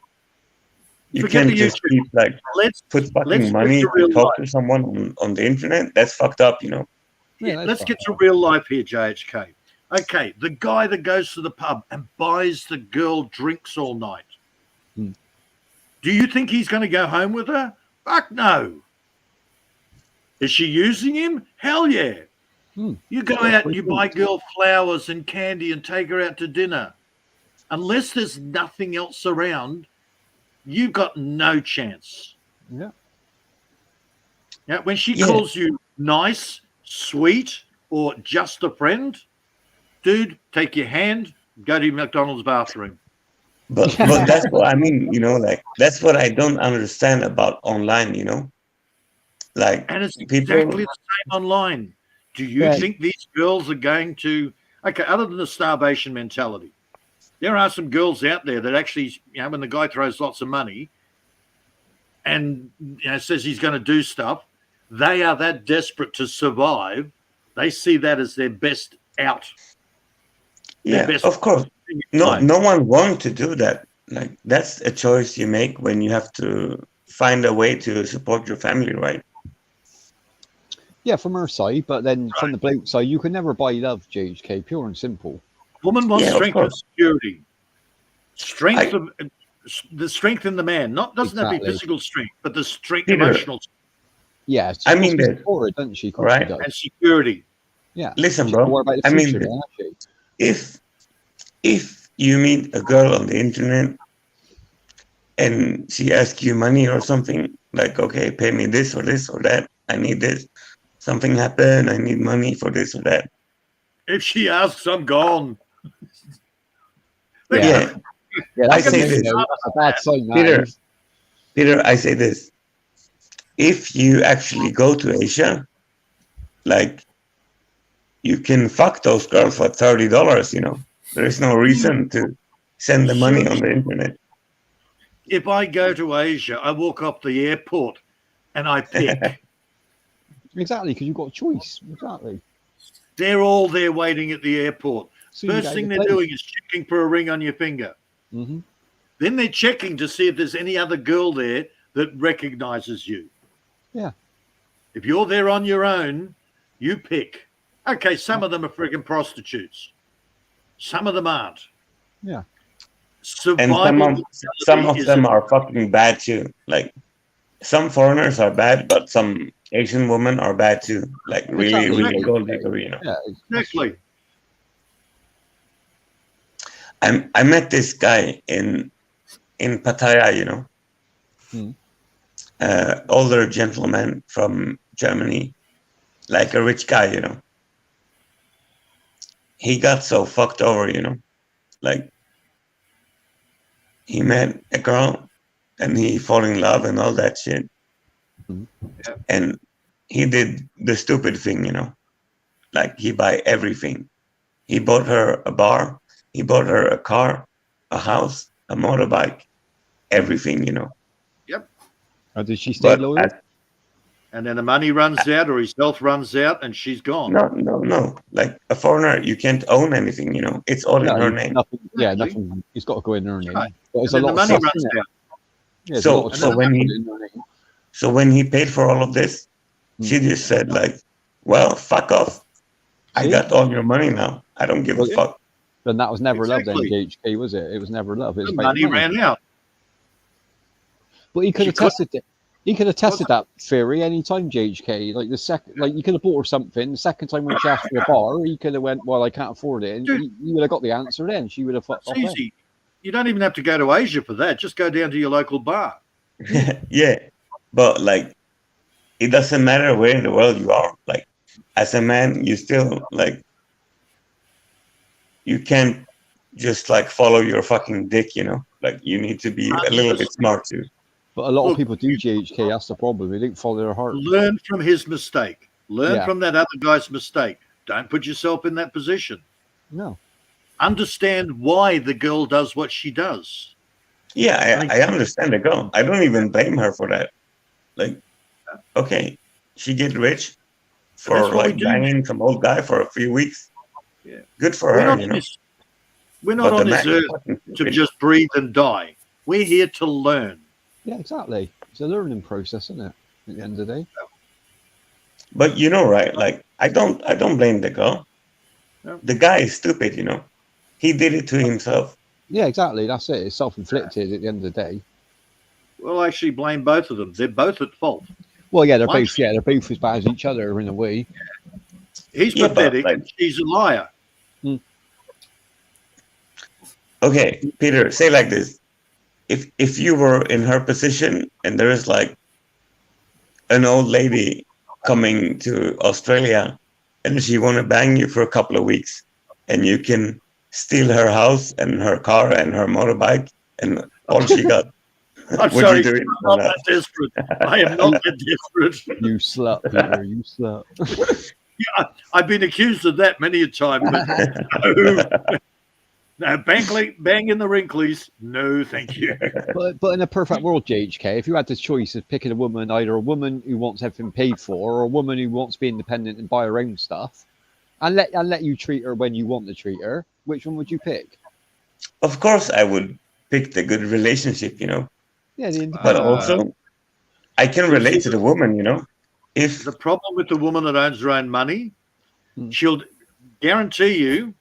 you Forget can't the just YouTube. keep like let's put let's fucking get money to to real talk to someone on the internet. That's fucked up. You know. Yeah, that's let's fine. get to real life here, JHK. Okay, the guy that goes to the pub and buys the girl drinks all night. Hmm. Do you think he's going to go home with her? Fuck no. Is she using him? Hell yeah. Hmm. You go out and you buy girl flowers and candy and take her out to dinner. Unless there's nothing else around, you've got no chance. Yeah. Now, when she Yeah. calls you nice, sweet, or just a friend, dude, take your hand, go to McDonald's bathroom. But that's what I mean. You know, like that's what I don't understand about online. You know, like And it's people. exactly the same online. Do you Yeah. think these girls are going to, okay, other than the starvation mentality, there are some girls out there that actually, when the guy throws lots of money and says he's going to do stuff, they are that desperate to survive. They see that as their best out. Yeah, best of course. thing in No, life. no one wants to do that. Like that's a choice you make when you have to find a way to support your family, right? Yeah, from her side, but then from the bloke side, you can never buy love, JHK, pure and simple. Woman wants Yeah, of strength and course. security. Strength I- of the strength in the man. Doesn't have to be Exactly. physical strength, but the strength, Peter. emotional Yeah, I mean that- supported, doesn't she? Of course Right. she does. and security. Yeah. Listen, She's bro. more about the I mean, future, than actually. if you meet a girl on the internet and she asks you money or something, like, okay, pay me this or that, I need this. Something happened, I need money for this or that. If she asks, I'm gone. Yeah. Yeah, Yeah, I that's, say a, this. that's a bad sign. That Peter. is. Peter, I say this. If you actually go to Asia, like, you can fuck those girls for $30, you know. There is no reason to send the money on the internet. If I go to Asia, I walk off the airport and I pick. Exactly, because you've got a choice. Exactly. They're all there waiting at the airport. So you First get thing your they're place. doing is checking for a ring on your finger. Mhm. Then they're checking to see if there's any other girl there that recognizes you. Yeah. If you're there on your own, you pick. Okay, some of them are friggin' prostitutes. Some of them aren't. Yeah. And Survival some of is them are fucking bad too. Like some foreigners are bad, but some Asian women are bad too. Like really, Exactly. really gold digger, you know. Yeah. exactly. I met this guy in Pattaya, you know. Hmm. Older gentleman from Germany, like a rich guy, you know. He got so fucked over, you know. Like he met a girl and he fall in love and all that shit. Mhm. Yeah. And he did the stupid thing, you know. Like he buy everything. He bought her a bar, he bought her a car, a house, a motorbike, everything, you know. Or did she stay But loyal? And then the money runs out or his health runs out and she's gone. no. Like a foreigner, you can't own anything, you know. It's all in her name. Nothing, yeah, Exactly. nothing. It's got to go in her name. Right. But And it's a then the lot of money stuff, runs isn't it? out. Yeah, there's So- a lot of so stuff when he- in her name. So when he paid for all of this, she just said like, well, fuck off. I See? got all your money now. I don't give a Well, fuck. Then that was never love then, Exactly. JHK, was it? It was never love. It was The about money money. ran out. But he could She have could- tested it. He could have tested that theory any time, JHK. Like the second, like you could have bought her something. The second time when she asked for a bar, he could have went, "Well, I can't afford it," and Dude. he would have got the answer. Then she would have fucked It's off. then. easy. You don't even have to go to Asia for that. Just go down to your local bar. Yeah. But like, it doesn't matter where in the world you are. Like, as a man, you still like, you can't just like follow your fucking dick, you know? Like, you need to be a little bit smart too. But a lot Look, of people do JHK. That's the problem. They don't follow their heart. Learn from his mistake. Learn Yeah. from that other guy's mistake. Don't put yourself in that position. No. Understand why the girl does what she does. Yeah, I understand the girl. I don't even blame her for that. Like, okay, she get rich for That's what we like do. banging some old guy for a few weeks. Yeah. Good for We're her, not, you on know. this, we're not But on the this man is earth fucking to stupid. just breathe and die. We're here to learn. Yeah, exactly. It's a learning process, isn't it? At the end of the day. But you know, right? Like, I don't blame the girl. No. The guy is stupid, you know. He did it to himself. Yeah, exactly. That's it. It's self-inflicted at the end of the day. Well, I actually blame both of them. They're both at fault. Well, yeah, they're Why- both. Yeah, they're both as bad as each other in a way. He's Yeah, but, pathetic like- and she's a liar. Okay, Peter, say like this. If you were in her position and there is like an old lady coming to Australia and she want to bang you for a couple of weeks and you can steal her house and her car and her motorbike and all she got. I'm Would sorry, you do it I'm or not not? that desperate. I am not that desperate. You slut, Peter. You slut. I've been accused of that many a time. But no, no, bang in the wrinklies. No, thank you. But in a perfect world, JHK, if you had the choice of picking a woman, either a woman who wants everything paid for, or a woman who wants to be independent and buy her own stuff, and let you treat her when you want to treat her, which one would you pick? Of course, I would pick the good relationship, you know. Yeah, the But independent. also, I can relate to the woman, you know. If The problem with the woman that owns her own money, Hmm. she'll guarantee you,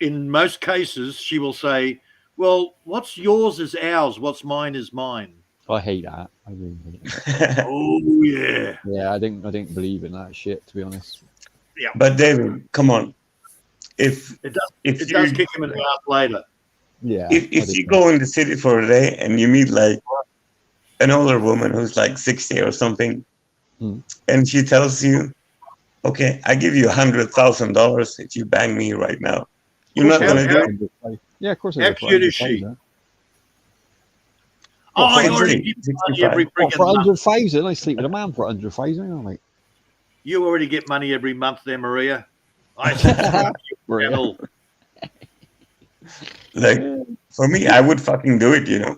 in most cases, she will say, well, what's yours is ours, what's mine is mine. I hate that. I really hate it. Oh, yeah. Yeah, I didn't believe in that shit, to be honest. but David, come on. If It does, if it you does kick him in the ass later. Yeah. if I you didn't. go in the city for a day and you meet like an older woman who's like 60 or something, Hmm. and she tells you, "Okay, I give you $100,000 if you bang me right now," you're not course gonna I do it. Yeah, of course. How cute is she? Oh, I Well, already 60, get money every 65. Well, for freaking month. 100,000, I sleep with a man for 100,000. I'm like, You already get money every month there, Maria. I subscribe to your Maria. channel. Like for me, I would fucking do it, you know.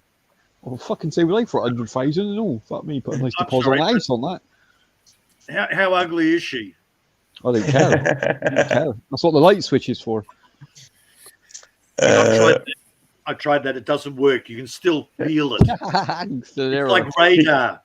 well, fucking say we like for 100,000 and all. Fuck me, put a nice I'm deposit sorry, on the house on that. How ugly is she? I don't care. I don't care. That's what the light switch is for. I've tried that. It doesn't work. You can still feel it. So there It's like radar.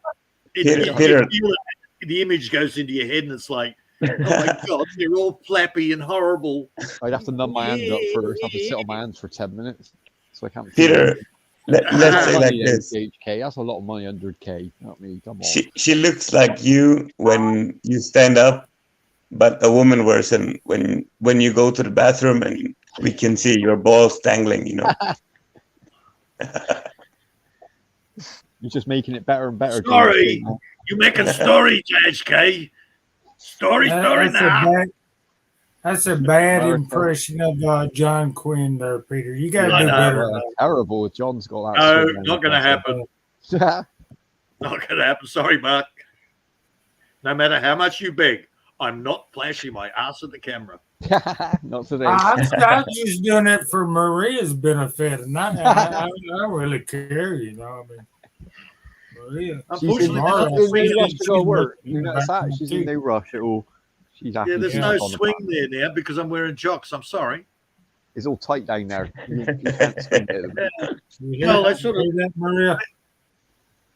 you Peter. feel it, the image goes into your head, and it's like, oh my god, they're all flappy and horrible. I'd have to numb my hands up first. Have to sit on my hands for 10 minutes, so I can't. feel Peter, anything. let's That's say a lot of like money, this. HK. That's a lot of money, 100K. Not me. Come on. She looks like you when you stand up, but a woman version when you go to the bathroom and we can see your balls dangling, you know. You're just making it better and better. Sorry. JHK. You making story, JHK. Story That's now. That's a bad America. impression of John Quinn there, Peter. You got to I do know. better. Well, that's terrible. John's got that. No, swing not going to happen. happen. Not going to happen. Sorry, Mark. No matter how much you beg, I'm not flashing my ass at the camera. Not today. I'm just doing it for Maria's benefit, and I don't really care, you know. I mean, Maria, She's in Unfortunately, no rush to go to work. she's You notice that? She's in no rush at all. She's happy. yeah, there's to no be on the swing back. there now because I'm wearing jocks. I'm sorry. It's all tight down there. You can't swing it. you hear No, that's sort of- that, Maria?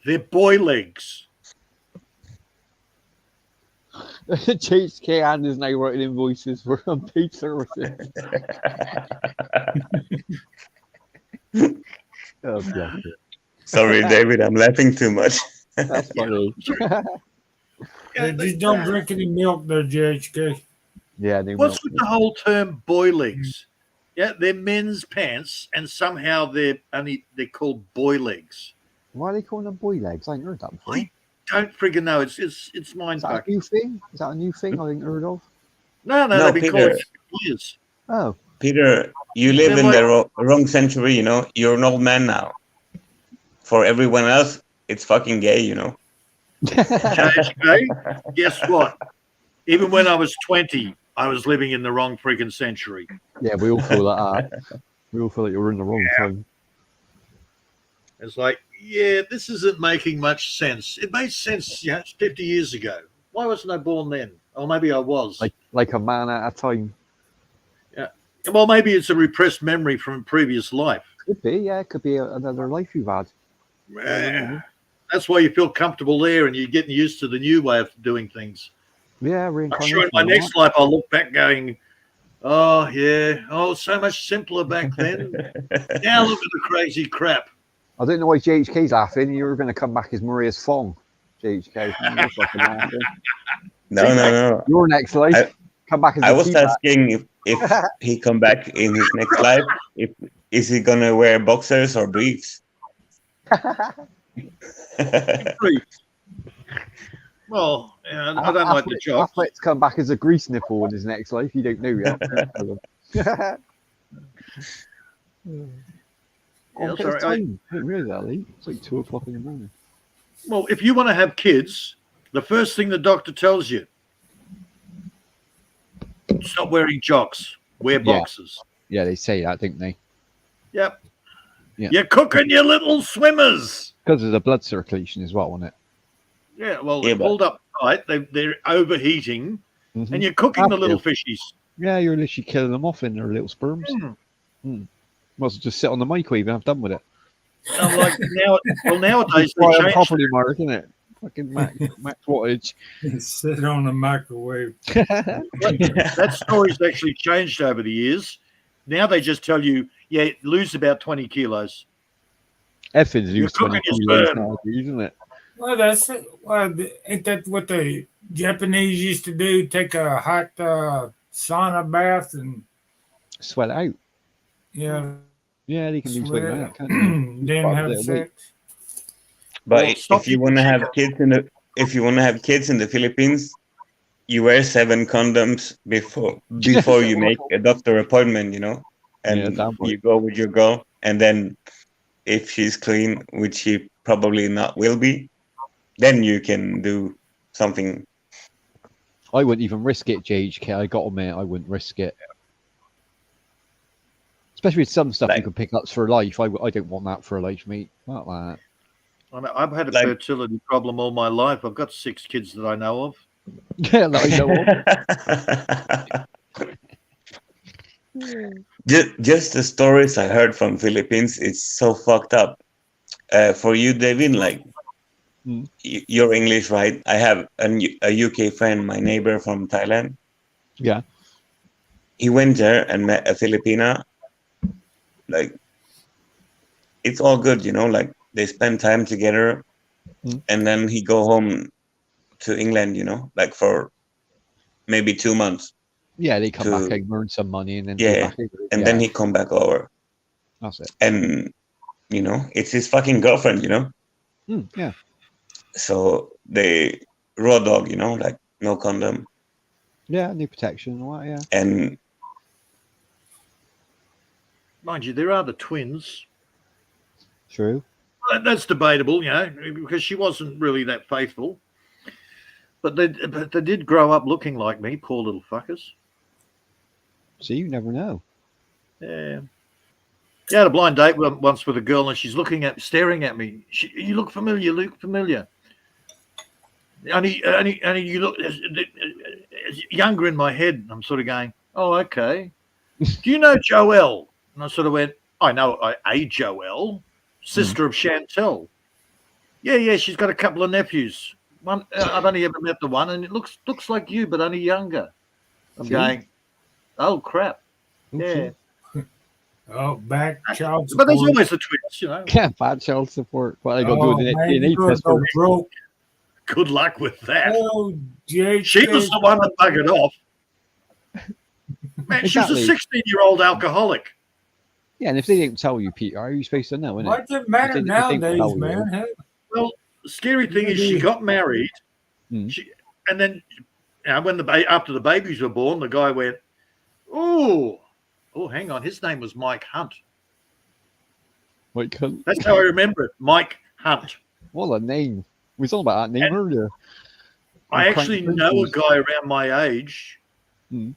They're boy legs. JHK and is now writing invoices for unpaid services. Oh, bless you. Sorry, David, I'm laughing too much. That's funny. Yeah, Just don't drink any milk there, JHK. Yeah, they What's will. with the whole term boy legs? Yeah, they're men's pants, and somehow they're called boy legs. Why are they calling them boy legs? I ain't heard that before. I don't friggin' know. It's mind Is that fuck. a new thing? Is that a new thing I ain't heard of? No, No, they've been Peter. called it for years. Oh, Peter, you live in the wrong century, you know. You're an old man now. For everyone else, it's fucking gay, you know. JHK, guess what? Even when I was 20, I was living in the wrong freaking century. yeah, we all feel like that. We all feel like you're in the wrong time. It's like, yeah, this isn't making much sense. It made sense, 50 years ago. Why wasn't I born then? Or maybe I was. Like a man at a time. Well, maybe it's a repressed memory from a previous life. Could be, yeah. It could be another life you've had. That's why you feel comfortable there and you're getting used to the new way of doing things. Yeah, I'm reincarnation. sure in my next life I'll look back going, oh, yeah, so much simpler back then. Now look at the crazy crap. I don't know why JHK's laughing. You were going to come back as Maria's Fong. JHK. You was fucking laughing. No. Your next life. Come back as I a was teabag. asking if he come back in his next life, is he gonna wear boxers or briefs? Well, I don't like the job. Affleck's come back as a grease nipple in his next life. You don't know yet. Yeah, Oh, sorry, I didn't realise that, Lee. It's like 2 o'clock in the morning. Well, if you want to have kids, the first thing the doctor tells you, stop wearing jocks, wear Yeah. boxers. Yeah, they say that, don't they? Yep. Yeah. You're cooking your little swimmers. Because of the blood circulation as well, isn't it? Yeah, well, Yeah, they're but- pulled up tight. They're overheating, Mhm. and you're cooking the Have little to. fishies. Yeah, you're literally killing them off in their little sperms. Might as well just sit on the microwave and have done with it. I'm like, nowadays they Fry 'em change. properly, Mark, isn't it? Fucking max wattage. Sit on the microwave. That story's actually changed over the years. Now they just tell you, yeah, lose about 20 kilos. Effins You're lose 20 cooking your kilos sperm. nowadays, isn't it? Well, that's it. Well, ain't that what the Japanese used to do? Take a hot sauna bath and Sweat it out. yeah, Yeah, they can do sweat something it, like that, can't they? then Fuck have that, sex. But Well, stop if you want to have kids in the Philippines, you wear 7 condoms before you make a doctor appointment, you know, and Yeah, damn right. you go with your girl, and then if she's clean, which she probably not will be, then you can do something. I wouldn't even risk it, JHK. I got to admit, I wouldn't risk it. Especially with some stuff you Like- can pick up for life. I don't want that for life, mate. Not that. I mean, I've had a Like- fertility problem all my life. I've got 6 kids that I know of. Yeah, that I know of. Just the stories I heard from Philippines, it's so fucked up. For you, David, like You're English, right? I have a UK friend, my neighbor from Thailand. Yeah. He went there and met a Filipina. Like, it's all good, you know. Like, they spend time together, and then he go home to England, you know, like for maybe 2 months. Yeah, they come To- back and earn some money and then go Yeah, back over. and Yeah, then he come back over, that's it. and you know, it's his fucking girlfriend, you know. Yeah. So they raw dog, you know, like no condom, Yeah, new protection and all that, yeah. and Mind you, there are the twins. True. That's debatable, you know, because she wasn't really that faithful. But they did grow up looking like me, poor little fuckers. See, you never know. Yeah. Yeah, I had a blind date once with a girl, and she's staring at me. You look familiar. You look familiar. Only you look younger in my head. I'm sort of going, oh, okay. Do you know Joelle? And I sort of went, I know a Joelle, sister of Chantel. Yeah. She's got a couple of nephews. One, I've only ever met the one, and it looks like you, but only younger. I'm See? going, oh crap. Yeah. Oh, back child But support. there's always the twins, you know. Yeah, bad child support. What they got to do Oh, with the man, DNA you're gonna test? go broke. Good luck with that. Oh, Jake. She was the one that buggered off. Man, she was a Exactly. 16-year-old alcoholic. Yeah, and if they didn't tell you, Peter, how are you supposed to know, innit? Why does it matter If they didn't nowadays, tell you. man? Hey, Well, the scary thing is she got married, Mm. and then when after the babies were born, the guy went, oh, hang on, his name was Mike Hunt. Like, That's how I remember it, Mike Hunt. what a name. We saw about that name And- earlier. I Crank actually Prince know a was- guy around my age. Mm.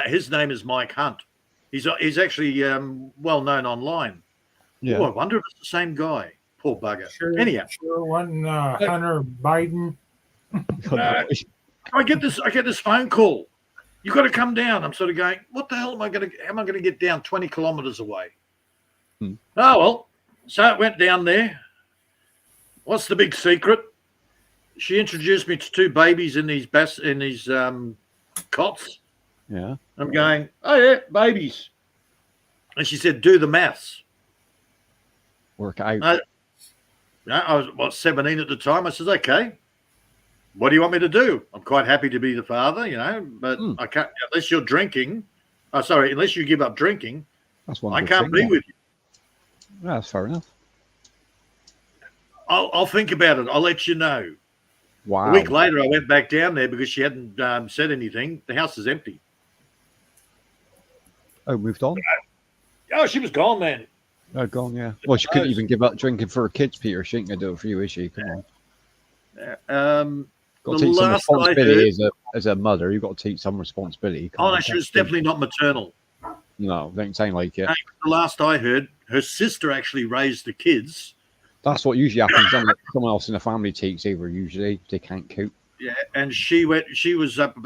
His name is Mike Hunt. He's actually well known online. Yeah. Oh, I wonder if it's the same guy. Poor bugger. Anyhow, sure wasn't Hunter Biden. I get this phone call. You got to come down. I'm sort of going, what the hell am I going to get down 20 kilometers away? Hmm. Oh, well, so it went down there. What's the big secret? She introduced me to two babies in these cots. Yeah. I'm going, oh, yeah, babies. And she said, do the maths. Work it out. I was 17 at the time. I says, okay. What do you want me to do? I'm quite happy to be the father, you know, but I can't unless you're drinking. Unless you give up drinking, That's one. I good can't thing, be yeah. with you. Yeah, that's fair enough. I'll think about it. I'll let you know. Wow. A week later, I went back down there because she hadn't said anything. The house is empty. Oh, moved on. Oh, she was gone, man. Oh, gone. Yeah. Well, she couldn't even give up drinking for her kids, Peter. She ain't gonna do it for you, is she? Come on. The Got to take some last I responsibility heard- as a mother. You've got to take some responsibility. Come Oh, on, no, she can't was do- definitely not maternal. No, don't sound like it. No. The last I heard, her sister actually raised the kids. That's what usually happens. Doesn't it? Someone else in the family takes over. Usually, if they can't cope. Yeah, and she was up.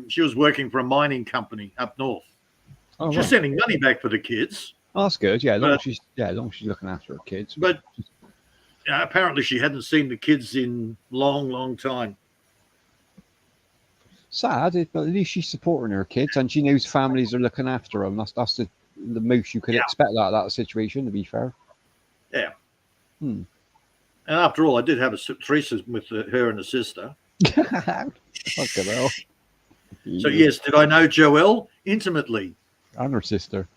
She was working for a mining company up north. Oh, She's right. sending money back for the kids, Oh, that's good. Yeah, as long But- as she's looking after her kids. but apparently she hadn't seen the kids in long time. Sad, but at least she's supporting her kids, and she knows families are looking after them. That's the most you could expect out of that situation. To be fair. Yeah. Hmm. And after all, I did have a threesome with her and a sister. Fucking hell. So yes, did I know Joelle intimately? And her sister.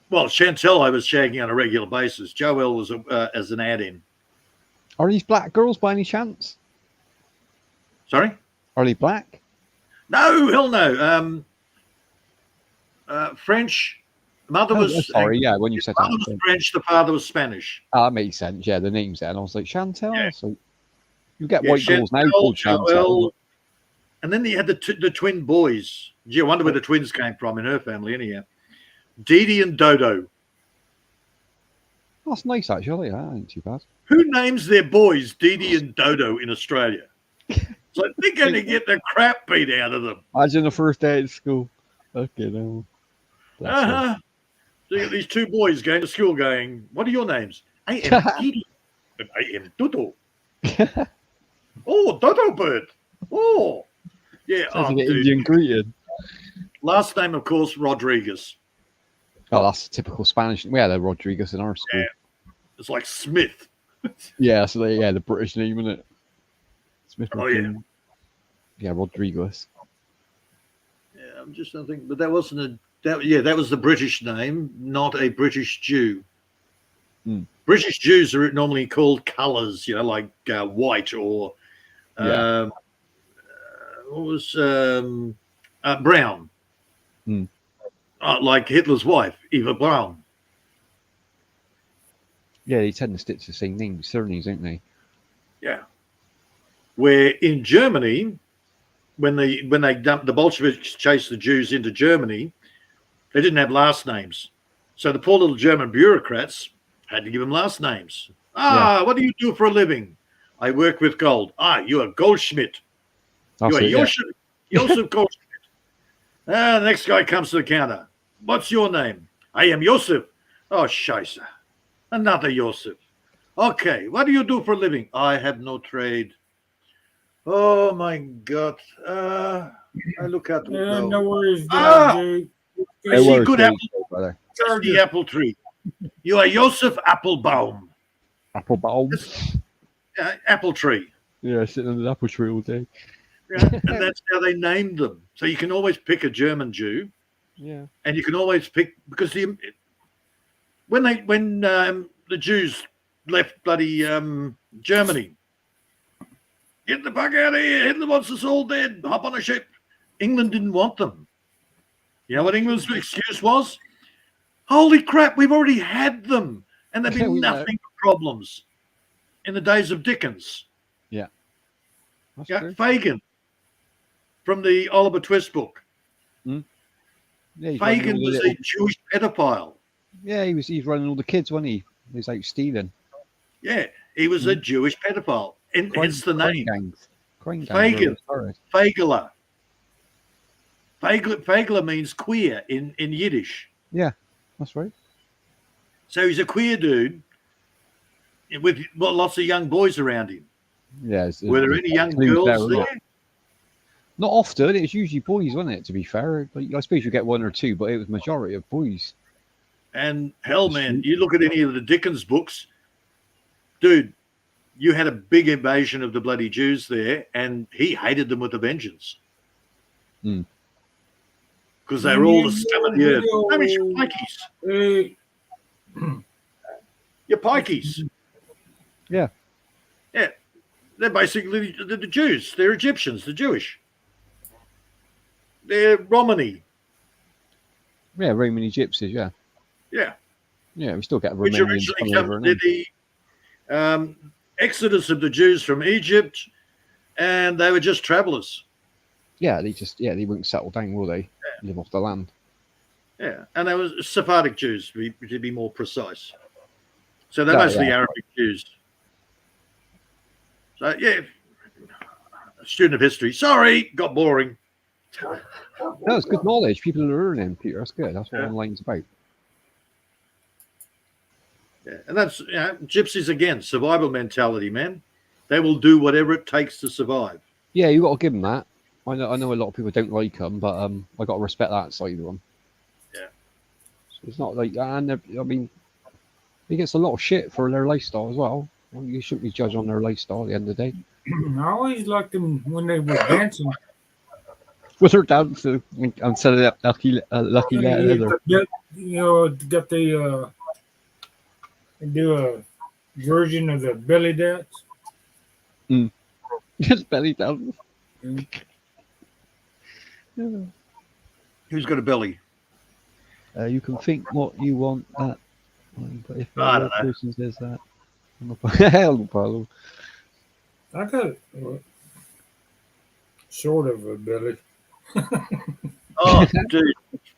Well, Chantel, I was shagging on a regular basis. Joelle was as an add-in. Are these black girls by any chance? Sorry? Are they black? No, hell no. French. Mother Oh, was sorry, yeah, when you said mother that. was French. The father was Spanish. That makes sense. Yeah, the name's there. And I was like, Chantel? Yeah. So you get Yeah, white girls now Chantel, called Chantel. Joelle, and then you had the twin boys. Gee, I wonder where the twins came from in her family, anyhow. Dee Dee and Dodo. That's nice, actually. That ain't too bad. Who names their boys Dee Dee and Dodo in Australia? It's like they're going to get the crap beat out of them. Imagine the first day at school. Okay, no. Bless her. Uh-huh. So you got these two boys going to school going, what are your names? I am Dee Dee and I am Dodo. Oh, dodo bird. Oh, yeah. Sounds Oh, like an dude. Indian greeting. Last name, of course, Rodriguez. Oh, that's a typical Spanish. We had a Rodriguez in our school. It's like Smith. Yeah, so the British name, isn't it? Smith. Oh, yeah. McQueen. Yeah, Rodriguez. Yeah, I'm just trying to think, but that wasn't a. That was the British name, not a British Jew. Hmm. British Jews are normally called colours, like white or Yeah. what was brown, Hmm. like Hitler's wife, Eva Braun. Yeah, they tend to stick to the same names, surnames, don't they? Yeah. Where in Germany, when they dumped the Bolsheviks, chased the Jews into Germany, they didn't have last names, so the poor little German bureaucrats had to give them last names. What do you do for a living? I work with gold. You are Goldschmidt. That's You are it, yeah. Joseph Goldschmidt. The next guy comes to the counter. What's your name? I am Joseph. Oh, scheisse. Another Joseph. Okay, what do you do for a living? I have no trade. Oh, my God. I look at Yeah, the no worries, I Jay. They see were good Jews, apple. brother. That's the apple tree. You are Joseph Applebaum. Applebaum. Apple tree. Yeah, sitting on the apple tree all day. Yeah, and that's how they named them. So you can always pick a German Jew, Yeah. and you can always pick because when the Jews left bloody Germany, get the fuck out of here! Hitler wants us all dead. Hop on a ship. England didn't want them. You know what England's excuse was? Holy crap! We've already had them, and they've Yeah, been we know. nothing but problems in the days of Dickens. That's Yeah, true. Fagin from the Oliver Twist book. Yeah, he's running Fagin all the was little- a Jewish pedophile. Yeah, he's running all the kids, wasn't he? He was out stealing. Yeah, he was a Jewish pedophile. And hence the name, gangs. Crime gangs. Fagin. were started. Fagler. Fagler means queer in Yiddish. That's right. So he's a queer dude with lots of young boys around him. Yeah. Were there any young Clues girls there, there? wasn't Not often. It's usually boys, wasn't it? To be fair, like, I suppose you get one or two, but it was majority of boys. And hell, man, you look at any of the Dickens books, dude, you had a big invasion of the bloody Jews there, and he hated them with a vengeance. Hmm. Because they were all the scum of the earth. I mean, you're pikeys. Hey, You're pikeys. Yeah. Yeah. They're basically the Jews. They're Egyptians. They're Jewish. They're Romani. Yeah, Romani gypsies. Yeah. Yeah. Yeah, we still get Which Romanians originally coming over. did the exodus of the Jews from Egypt, and they were just travelers. Yeah, they wouldn't settle down, will they? Live off the land. Yeah, and they were Sephardic Jews, to be more precise. So they're Yeah, mostly yeah. Arabic Jews. So, yeah, student of history. Sorry, got boring. No, it's good knowledge. People are learning, Peter. That's good. That's what Yeah. online's about. Yeah, and that's gypsies again, survival mentality, man. They will do whatever it takes to survive. Yeah, you got to give them that. I know a lot of people don't like them, but I got to respect that side of them. Yeah. So it's not like, and I mean, he gets a lot of shit for their lifestyle as well. You shouldn't be judged on their lifestyle at the end of the day. I always liked them when they were dancing. With her dancing instead of that lucky leather. Got the they do a version of the belly dance. Just belly dance. Who's got a belly? You can think what you want that, but if I a don't know. person says that, hell no problem. I got sort of a belly. Oh, dude,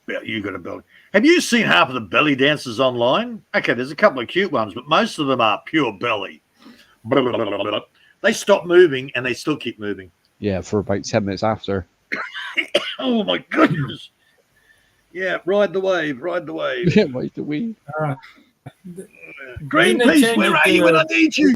yeah, you got a belly. Have you seen half of the belly dancers online? Okay, there's a couple of cute ones, but most of them are pure belly. They stop moving and they still keep moving. Yeah, for about 10 minutes after. Oh my goodness! Yeah, ride the wave, ride the wave. Yeah, right, the we. Didn't they Greenpeace, change where it are to, you when I need you?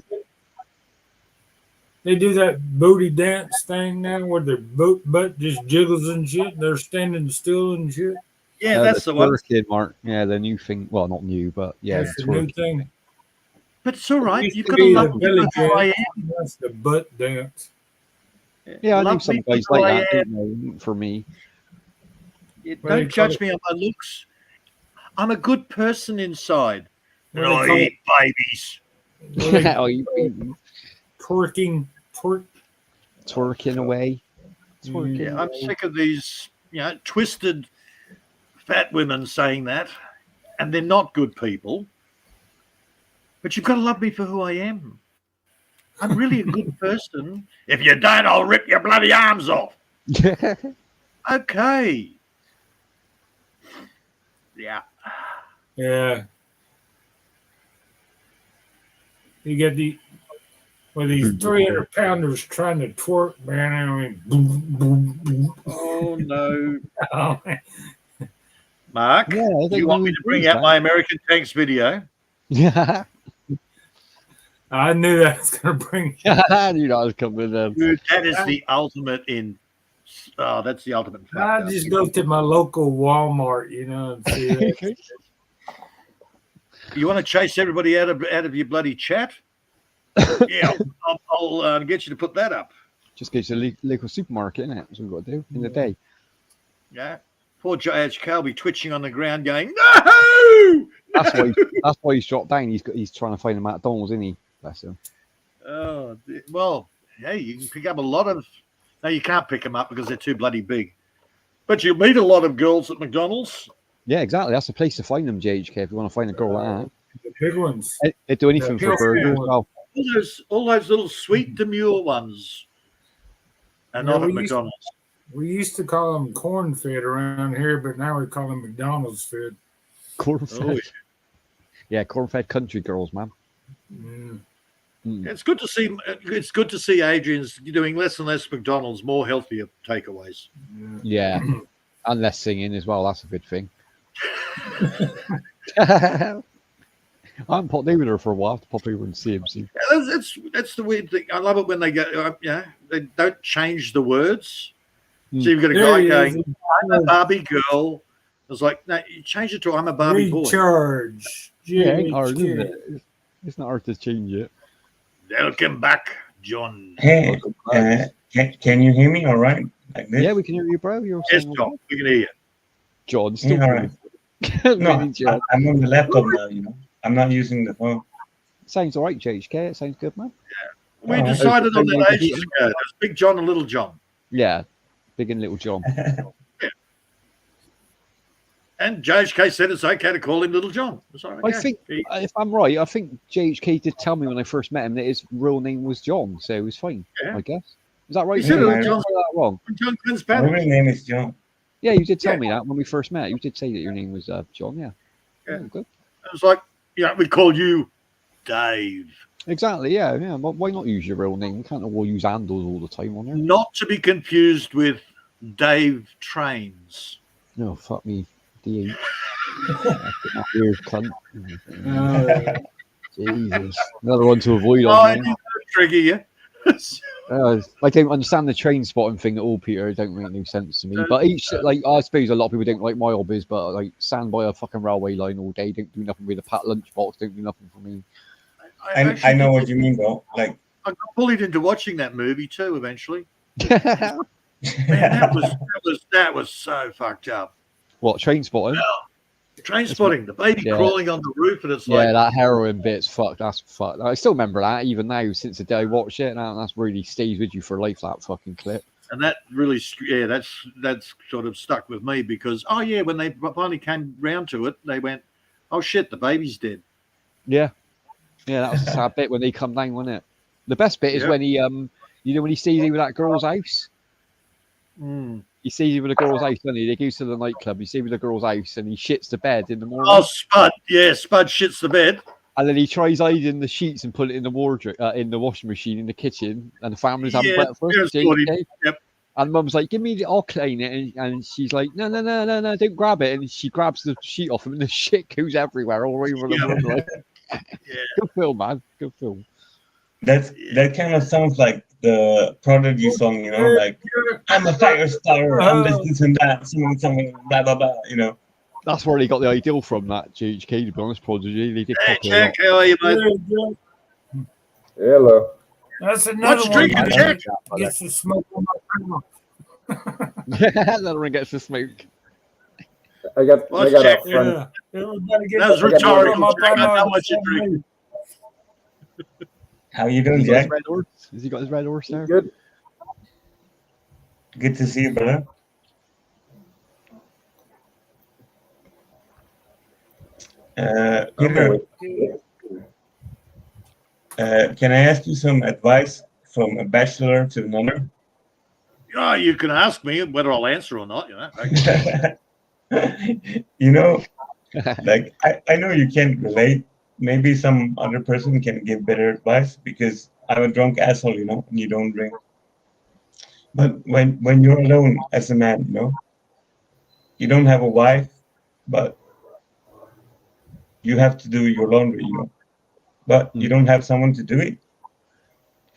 They do that booty dance thing now where their butt just jiggles and shit. They're standing still and shit. Yeah, that's the one. twerking, Mark. Yeah, the new thing. Well, not new, but yeah, That's the new twerking. thing. But it's all right. Used You've to got to be love the me belly for who I dance. am. That's the butt dance. Yeah, I Love know some me for guys who like I that. am. Don't know, for me. Yeah, What do don't you call judge it? me on my looks. I'm a good person inside. What And do they I call eat babies. What do they Oh, you twerking, twerking away. Mhm. Twerking Yeah, I'm away. sick of these, twisted fat women saying that, and they're not good people. But you've got to love me for who I am. I'm really a good person. If you don't, I'll rip your bloody arms off. Okay. Yeah. Yeah. You get these 300-pounders trying to twerk, man. I mean, boom, boom, boom. Oh no, Oh, Mark. Yeah, I Do think you want no me one to bring does out my American Tanks video? that. I knew that was going to bring. You know, I was coming. Dude, that is the ultimate in. Oh, that's the ultimate. I fucked up. just go to my local Walmart, and see that. You want to chase everybody out of your bloody chat? Yeah, I'll get you to put that up. Just go to the local supermarket, innit? That's what we've got to do in the day. Yeah. Poor J.H. Calby twitching on the ground, going no. That's why he's dropped down. He's trying to find a McDonald's, isn't he? Bless him. Oh well, hey, you can pick up a lot of. No, you can't pick them up because they're too bloody big. But you'll meet a lot of girls at McDonald's. Yeah, exactly. That's the place to find them, JHK. If you want to find a girl like The big ones. that, they do anything for a burger as well. All those little sweet demure ones are not Yeah, at we used- McDonald's. We used to call them corn fed around here, but now we call them McDonald's fed. Corn-fed. Oh, Yeah, corn-fed country girls, man. Mm. Mm. It's good to see. It's good to see Adrian's doing less and less McDonald's, more healthier takeaways. Yeah. Yeah, and less singing as well. That's a good thing. I haven't popped over there for a while to pop over and see him. See. Yeah, that's the weird thing. I love it when they go. They don't change the words. So you've got a There guy he going, is. "I'm a Barbie girl." It's like, no, you change it to "I'm a Barbie boy." Recharge. Yeah, it ain't hard, isn't it? It's not hard to change it. Welcome back, John. Hey, can you hear me all right? Like this? Yeah, we can hear you, bro. You're Yes, saying John. We can hear you. John. Still Yeah, all right. No, Really, John. I'm on the laptop now, I'm not using the phone. Sounds all right, JHK. It sounds good, man. We Oh, decided on that okay. ages ago. There's Big John and Little John. Yeah, big and little John. And JHK said it's okay to call him Little John. It's all right. I think, if I'm right, I think JHK did tell me when I first met him that his real name was John, so it was fine, Yeah. I guess. Is that right? He said it was Did I John. say that wrong? John My Fitzpatrick. real name is John. Yeah, you did tell Yeah. me that when we first met. You did say that your name was John, yeah. Yeah. Good. It was like, we call you Dave. Exactly, yeah. Why not use your real name? We can't all use handles all the time on there. Not to be confused with Dave Trains. No, fuck me. DH. That weird cunt. Jesus. Another one to avoid Oh, I on didn't there. trigger you. I don't understand the train spotting thing at all, Peter. It don't make no sense to me. But each, I suppose a lot of people don't like my hobbies, but like stand by a fucking railway line all day, don't do nothing with a packed lunchbox, don't do nothing for me. I know what you mean, though. Like, I got bullied into watching that movie too. Eventually, man, that was so fucked up. What, train spotting? Train spotting, the baby Yeah. crawling on the roof, and it's Yeah, like, that heroin bit's fucked. That's fucked. I still remember that even now, since the day I watched it. Now that's really stays with you for life. That fucking clip. and that really, that's sort of stuck with me because, when they finally came round to it, they went, "Oh shit, the baby's dead." Yeah, that was a sad bit when they come down, wasn't it? The best bit is Yeah. when he, when he sees him with that girl's house. He sees him with a girl's house, doesn't he? They go to the nightclub. You see him with a girl's house, and he shits the bed in the morning. Oh, Spud shits the bed. And then he tries hiding the sheets and put it in the wardrobe, in the washing machine in the kitchen, and the family's having Yeah, breakfast. yes, Gordy. JK. Yep. And Mum's like, "Give me the, I'll clean it," and she's like, "No, don't grab it." And she grabs the sheet off him, and the shit goes everywhere, all over the room. Like, Yeah. good film, man. Good film. that kind of sounds like the Prodigy song, you know, like I'm a fire starter, I'm this and that, something, blah blah blah, you know. That's where they got the ideal from. That GHK, to be honest, Prodigy. They did Hey, copy a lot. Jack, how are you, mate? Hello. That's another What's one. drinking, that Jack? Gets the smoke on my mouth. That ring gets the smoke. I got What's a Jack? friend. Yeah. Everybody gets That was the smoke on rhetorical, my Jack. I know mouth. what you're drinking. How you Has doing, he got his Jack? red horse? Has he got his red horse there? Good. Good to see you, brother. Peter, can I ask you some advice from a bachelor to another? Oh, you can ask me whether I'll answer or not, you know. You know, like I know you can't relate. Maybe some other person can give better advice because I'm a drunk asshole, you know, and you don't drink. But when you're alone as a man, you know, you don't have a wife, but you have to do your laundry, you know, but you don't have someone to do it,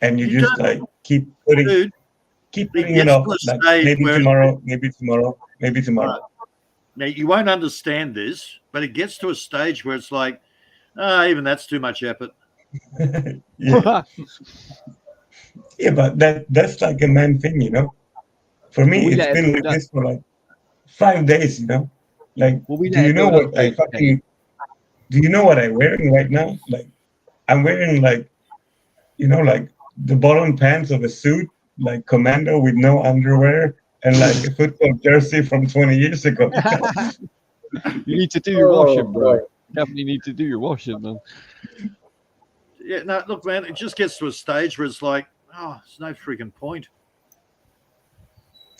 and you just like keep putting Dude, it off, like maybe tomorrow, maybe tomorrow, maybe tomorrow. Right. Now, you won't understand this, but it gets to a stage where it's like, even that's too much effort. Yeah. Yeah, but that's like a man thing, you know. For me, We it's let been him like do that. this for like 5 days, you know. Like, Well, we do let you him know do what that, I okay. fucking? Do you know what I'm wearing right now? Like, I'm wearing like, you know, like the bottom pants of a suit, like commando with no underwear, and like a football jersey from 20 years ago. You need to do your Oh, washing, bro. boy. Definitely need to do your washing, man. Yeah, no, look, man, it just gets to a stage where it's like, there's no freaking point.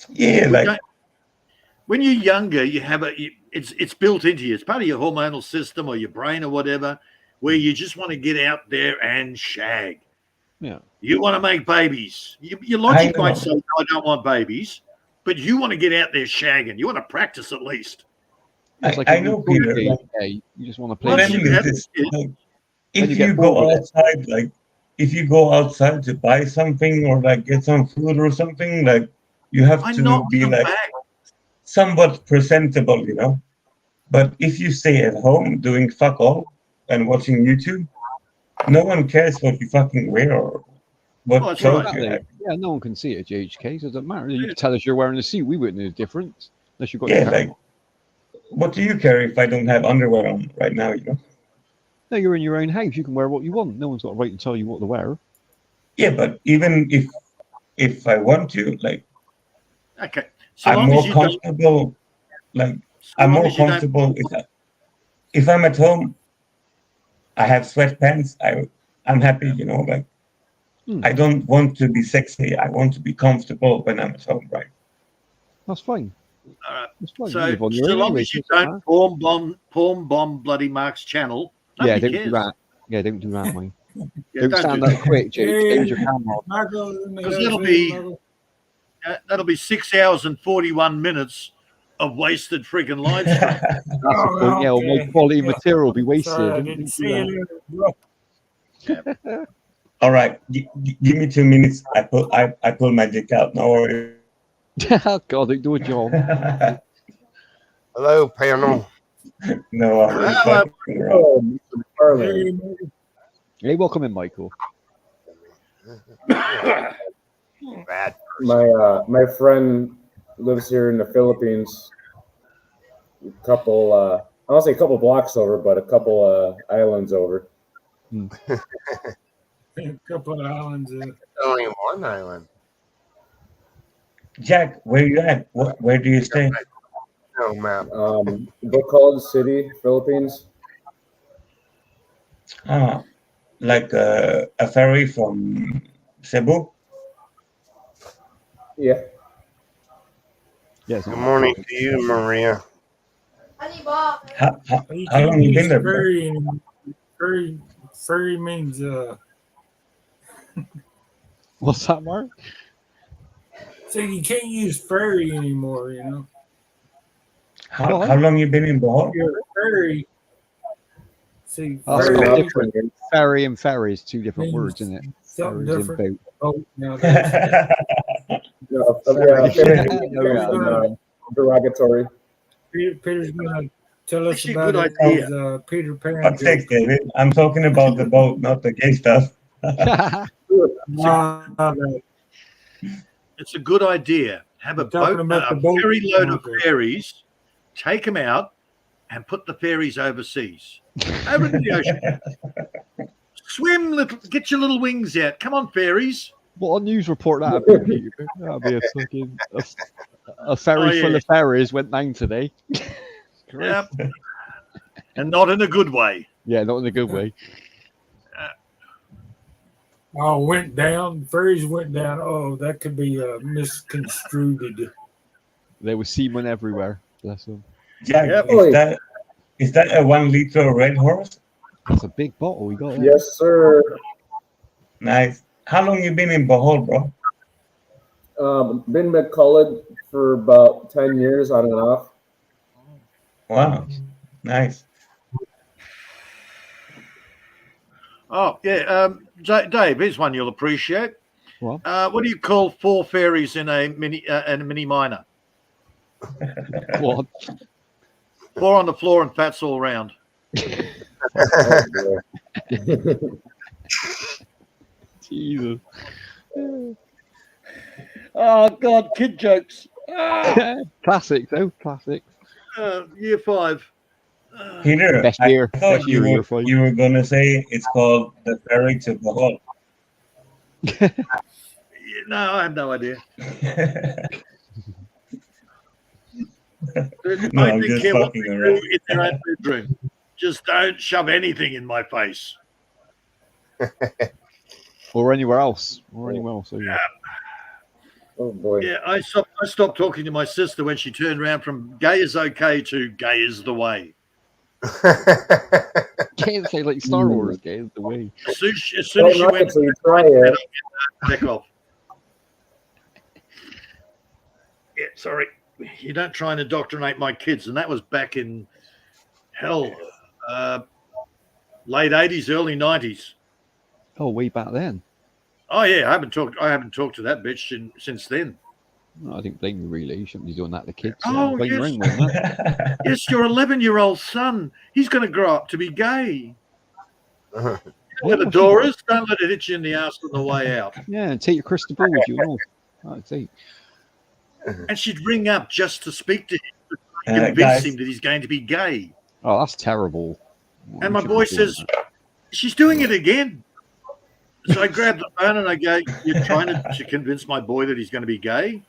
Yeah, We like don't- when you're younger, you have it's built into you. It's part of your hormonal system or your brain or whatever, where you just want to get out there and shag. Yeah. You want to make babies. Your I logic know. might say, I don't want babies, but you want to get out there shagging. You want to practice at least. It's like I a know, new Peter. game, Like, okay? You just want to what play. I Once the mean you is have this: it, like, Then if you get you go bored with it. outside, like if you go outside to buy something or like get some food or something, like you have I to knock be them like back. somewhat presentable, you know. But if you stay at home doing fuck all and watching YouTube, no one cares what you fucking wear or what Oh, that's clothes right. you Exactly. have. Yeah, no one can see it, GHK, so it doesn't matter. You can tell us you're wearing a suit. We wouldn't know the difference unless you've got Yeah, your camera. like what do you care if I don't have underwear on right now, you know? No, you're in your own house. You can wear what you want. No one's got a right to tell you what to wear. Yeah, but even if I want to, like Okay. So I'm long more as you don't, comfortable, like so I'm long more as you don't, comfortable if I'm at home, I have sweatpants, I'm happy, you know, like I don't want to be sexy. I want to be comfortable when I'm at home, right? That's fine. all right. That's fine. You So, live on your so own long anyway, as you so it doesn't don't matter. porn bomb bloody Mark's channel, Yeah, nobody don't cares. do that. Yeah, don't do that, mate. Yeah, Don't don't stand do up that. quick, GHK, with your camera on. Michael, in the Because house, that'll be 6 hours and 41 minutes of wasted freaking live stream. That's the point. Yeah, all my okay. quality Yeah. material will be wasted. Sorry, I Don't didn't do see that. it. Bro. All right, give me 2 minutes. I pull my dick out. No worries. God, don't do a job. Hello, panel. No, I'm Hello. fucking wrong. Oh, Mr. McFarlane. Hey, welcome in, Michael. Bad. My friend lives here in the Philippines. A couple, I don't say a couple blocks over, but a couple islands over. A couple of islands. Only one island. Jack, where you at? Where do you stay? No map. Bacolod City, Philippines. Like a ferry from Cebu? Yeah. Yes. Good morning to you, Maria. How long you been there, bro? Furry means What's that, Mark? so you can't use furry anymore, you know. How long you been in Bohol? You're a furry. See, That's furry, quite different. Ferry and ferry is two different words, isn't it? something Ferries in different. boat. Oh, now derogatory. Peter's gonna tell us Actually, a about good his idea. Peter Pan Fuck's joke. sake, David. I'm talking about the boat, not the gay stuff. No. It's a good idea. Have a We're talking boat, about a the boat. ferry load of Okay. ferries, take them out, and put the ferries overseas, over into the ocean. Swim, get your little wings out. Come on, ferries. What a news report that'd be, Peter. That'd be a fucking a ferry full of ferries went down today. Yep. And not in a good way. Yeah, not in a good way. Oh, went down. Ferries went down. Oh, that could be misconstrued. There was seamen everywhere. Bless them. Jack, Yep. is that a 1 liter Red Horse? That's a big bottle we got there. Yes, sir. Nice. How long you been in Bohol, bro? Been with college for about 10 years on and off. Wow. Nice. Oh, yeah. Dave, here's one you'll appreciate. What? What do you call 4 ferries in a mini miner? What? 4 on the floor and fats all round. Jesus. Oh, God, kid jokes. Classic, though. Classic. Year 5. Peter, Best I year. thought Best year, year 5. you were going to say it's called the ferry to Bohol. No, I have no idea. No, I I'm don't just care what fucking they do around. in their own bedroom. Just don't shove anything in my face. Or anywhere else. Or anywhere else. So, yeah. Oh boy. Yeah, I stopped talking to my sister when she turned around from gay is okay to gay is the way. Can't say like Star Wars, gay is the way. As soon as she went, So you try it. back off. Yeah, sorry. You don't try and indoctrinate my kids. And that was back in late 80s, early 90s. Oh, way back then. Oh yeah, I haven't talked to that bitch since then. No, I didn't blame you really. You shouldn't be doing that to kids. Oh, Blame your yes. own one, huh? Yes, your 11-year-old son. He's going to grow up to be gay. Well, Where the door is, don't let it hit you in the ass on the way out. Yeah, and take your crystal ball with you and all. I'd say. And she'd ring up just to speak to him, to convince guys. him that he's going to be gay. Oh, that's terrible. And my boy says, she's doing it again. So I grabbed the phone and I go, you're trying to convince my boy that he's going to be gay?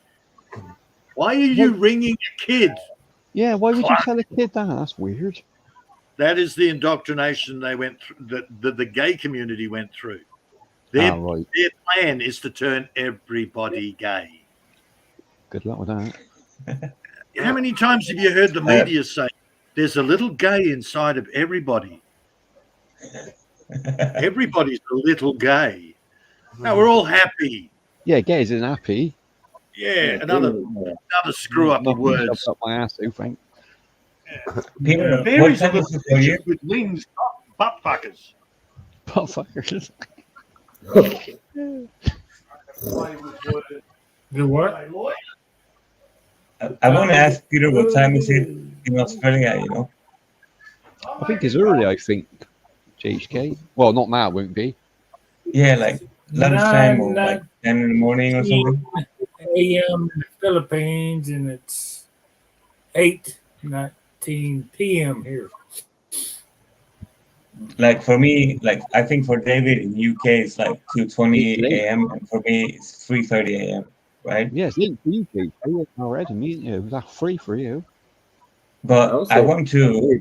Why are you ringing a kid? Yeah, why would you tell a kid that? That's weird. That is the indoctrination they went through, that the gay community went through. Their plan is to turn everybody gay. Good luck with that. How many times have you heard the media say there's a little gay inside of everybody? Everybody's a little gay. No, we're all happy. Yeah, gays isn't happy. Yeah, another screw up of words. Up my ass, too, Frank. Peter, Fairies what are time is it for you? with wings, butt fuckers. Butt fuckers. The what? I want to ask Peter what time is it in Australia, you know? I think it's early, I think. JHK. Well, not now, it won't be. Yeah, like lunchtime or 9 like 10 in the morning or something. a.m. in the Philippines, and it's 8:19 p.m. here. Like for me, like I think for David in UK it's like 2:20 a.m. and for me it's 3:30 a.m. Right? Yes, late for you, Pete. Already, isn't it? Was that free for you? But I want to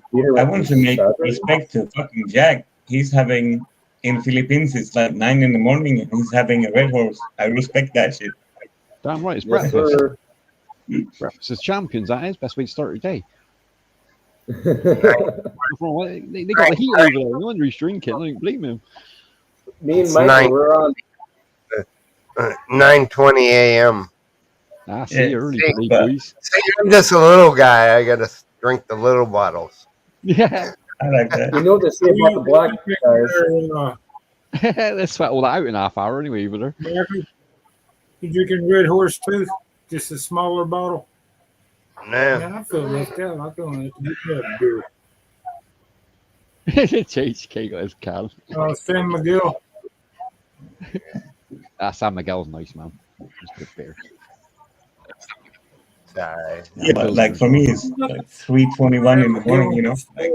make respect to fucking Jack. He's having in Philippines it's like 9 in the morning and he's having a Red Horse. I respect that shit. Damn right, it's Yes, breakfast. sir. Breakfast is champions, that is. Best way to start your day. They got the heat over there. No wonder he's drinking. I don't blame him. Me and Michael, we're on. 9:20 a.m. Ah, see, early for me, but- boys. See, I'm just a little guy. I gotta drink the little bottles. Yeah. I like that. You know what they say about the black guys. Let's sweat all that out in half hour anyway, brother. Murphy, you drinking Red Horse too? Just a smaller bottle? No. Man, I feel left out. I don't have to get me a beer. JHK got his can. San Miguel. San Miguel's nice, man. It's good beer. Sorry. Yeah, but like for me, it's like 3:21 in the morning. You know, like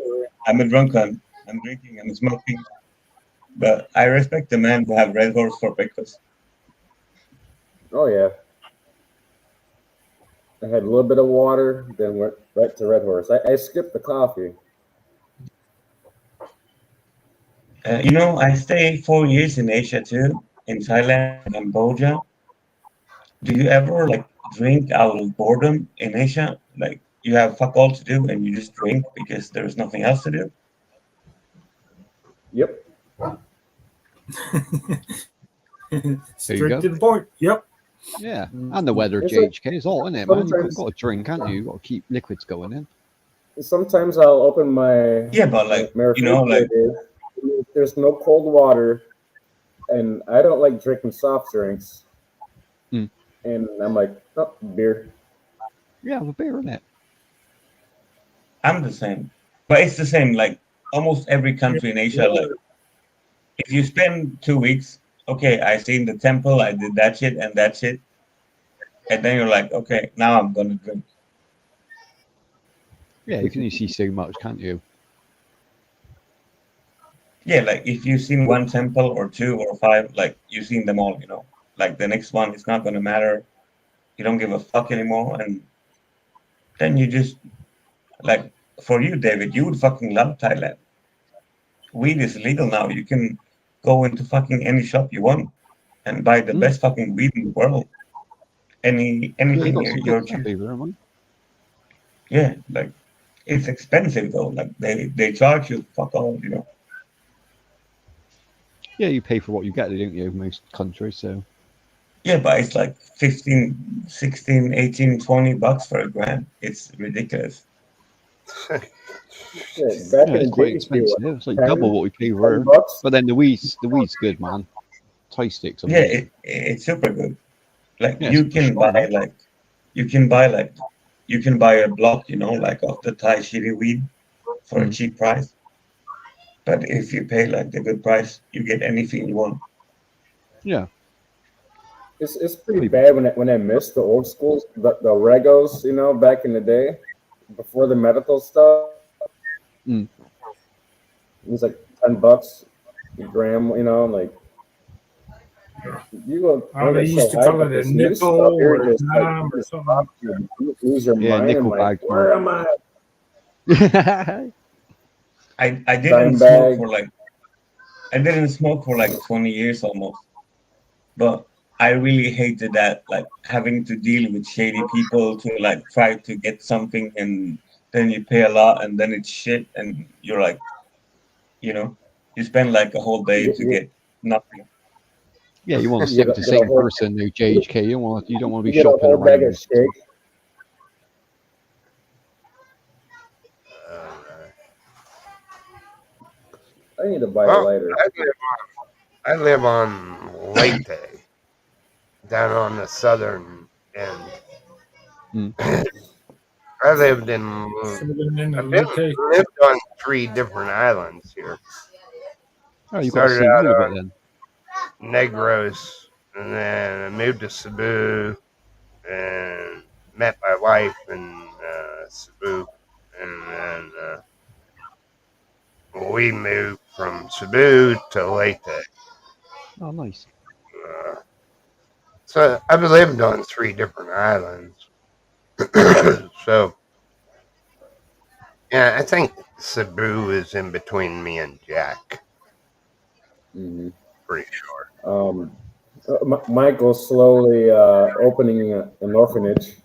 I'm a drunkard. I'm drinking. I'm smoking. But I respect the man who have Red Horse for breakfast. Oh yeah. I had a little bit of water, then went right to Red Horse. I skipped the coffee. You know, I stayed 4 years in Asia too, in Thailand and Cambodia. Do you ever like drink out of boredom in Asia? Like you have fuck all to do and you just drink because there's nothing else to do? Yep. Straight to the point. Yep. Yeah, and the weather, It's JHK, is all in it, man. You've sometimes- got to drink, haven't you? You've got to keep liquids going in. Sometimes I'll open my Yeah, but like you know, like there's no cold water, and I don't like drinking soft drinks. Mm. And I'm like, oh, beer. Yeah, the beer in it. I'm the same. But it's the same, like almost every country in Asia, like if you spend 2 weeks, okay, I seen the temple, I did that shit and that shit. And then you're like, okay, now I'm gonna drink. Yeah, you can only see so much, can't you? Yeah, like if you've seen one temple or two or five, like you've seen them all, you know. Like the next one, it's not gonna matter. You don't give a fuck anymore, and then you just like for you, David, you would fucking love Thailand. Weed is legal now. You can go into fucking any shop you want and buy the best fucking weed in the world. Anything you're choosing. Yeah, like it's expensive though. Like they charge you fuck all, you know. Yeah, you pay for what you get, don't you, most countries, so. Yeah, but it's like 15, 16, 18, 20 bucks for a gram. It's ridiculous. Back Yeah, in it's the quite day, expensive. It's like 10 double what we pay for it. $10. But then the weed's good, man. Thai sticks. Yeah, it's super good. Like Yeah, you it's can strong, buy man. you can buy a block, you know, like of the Thai shitty weed for a cheap price. But if you pay like the good price, you get anything you want. Yeah. It's pretty bad when I miss the old schools, the Regos, you know, back in the day, before the medical stuff. Mm. It was like $10 a gram, you know, like you go. Oh, they used to call it a nickel or a dime or something. You lose your Yeah, mind. nickel I'm like, bag. where am I? I Dime didn't bag. smoke for like 20 years almost. But I really hated that, like having to deal with shady people to like try to get something and then you pay a lot and then it's shit and you're like, you know, you spend like a whole day to get nothing. Yeah, you want to You stick with get the a same whole- person, no JHK. You don't want to You be get a shopping whole bag around. of shake. I need to buy a Well, lighter. I live on Leyte, down on the southern end. I lived in. Should have been in the I've been, Leyte. lived on 3 different islands here. Oh, you've got to see Started all out of it then. Negros, and then I moved to Cebu, and met my wife in Cebu, and then we moved from Cebu to Leyte. Oh, nice. So I've lived on 3 different islands. So, yeah, I think Cebu is in between me and Jack. Pretty sure. Michael's slowly opening an orphanage.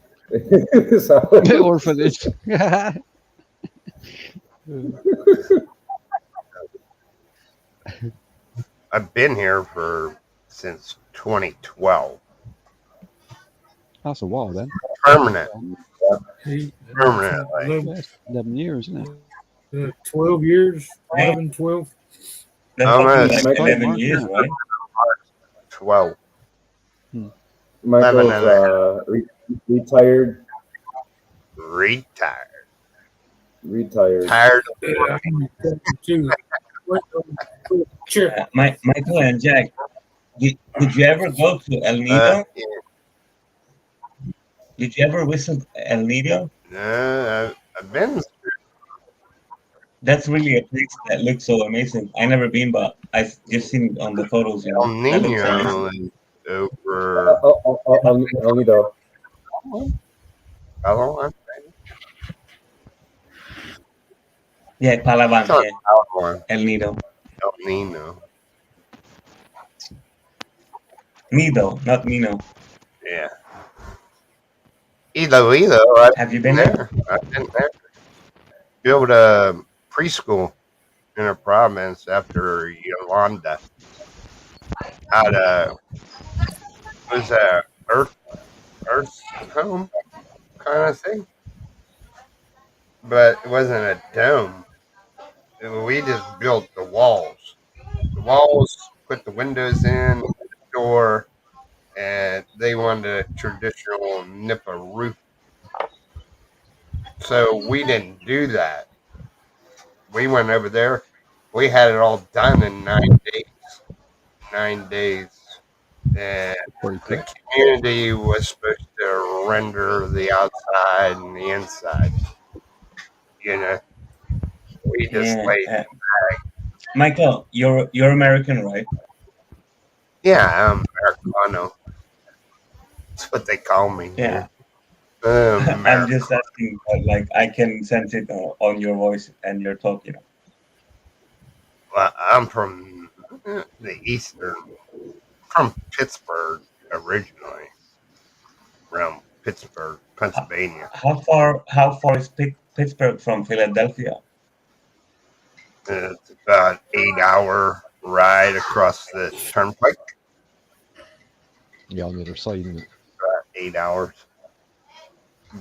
So- Orphanage. I've been here since 2012. That's a while then. Permanent. He- Permanently. 11 years, isn't it? 12 years, 11, 12. That's something Almost like Michael, 11 years, right? 12. Michael's 11 retired. Retired. Retired. Tired. Yeah, Michael and Jack, did you ever go to El Nido? Yeah. Did you ever visit El Nido? No, I've been. That's really a place that looks so amazing. I never been, but I've just seen it on the photos. You El know, that looks Nino amazing. is over. El Nido. How long? Yeah, Palawan, It's on yeah. Palawan. El Nido. El Nino. Nido, not Nino. Yeah. Iloilo. Have you been there? I've been there. Built a preschool in a province after Yolanda. Out of was a Earth home kind of thing, but it wasn't a dome. We just built the walls. The walls, put the windows in, the door, and they wanted a traditional Nipa roof. So we didn't do that. We went over there. We had it all done in 9 days. 9 days. And Very the quick. community was supposed to render the outside and the inside. You know, we just Yeah. laid back. Michael, you're American, right? Yeah, I'm Americano. That's what they call me. Yeah. American. I'm just asking, but like I can sense it on your voice and your talk. You know. Well, I'm from the eastern, from Pittsburgh originally, from Pittsburgh, Pennsylvania. How far is Pittsburgh from Philadelphia? It's about 8-hour ride across the turnpike. Yeah, on the other side. Isn't it? About 8 hours.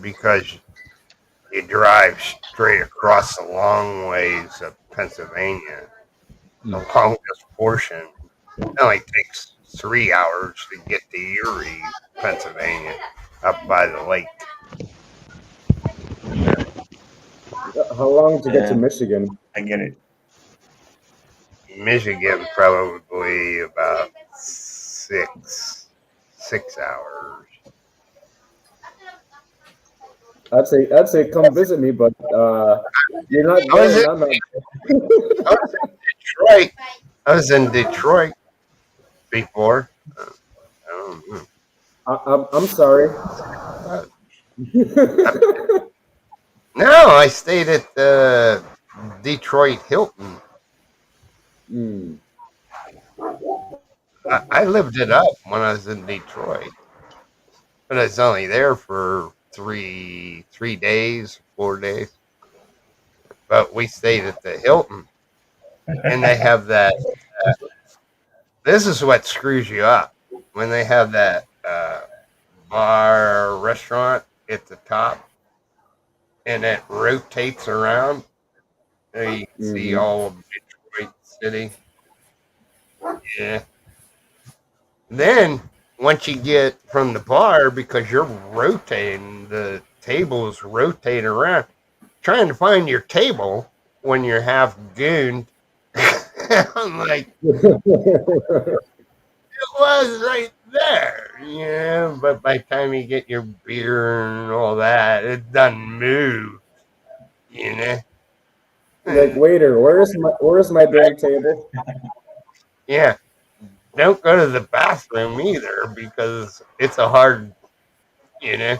Because you drive straight across the long ways of Pennsylvania. The longest portion. It only takes 3 hours to get to Erie, Pennsylvania, up by the lake. How long to get to Yeah. Michigan? I get it. Michigan, probably about 6 hours. I'd say come visit me, but you're not I was there. And I'm not. Detroit. I was in Detroit before. I don't know. I'm sorry. No, I stayed at the Detroit Hilton. Mm. I lived it up when I was in Detroit, but I was only there for 3 days, 4 days. But we stayed at the Hilton, and they have that. This is what screws you up when they have that bar restaurant at the top, and it rotates around. There you can see all of Detroit City. Yeah. Then once you get from the bar, because you're rotating, the tables rotate around, trying to find your table when you're half gooned. I'm like, it was right there, yeah. But by the time you get your beer and all that, it doesn't move, you know. Like, waiter, where's my damn table? Yeah. Don't go to the bathroom either because it's a hard, you know.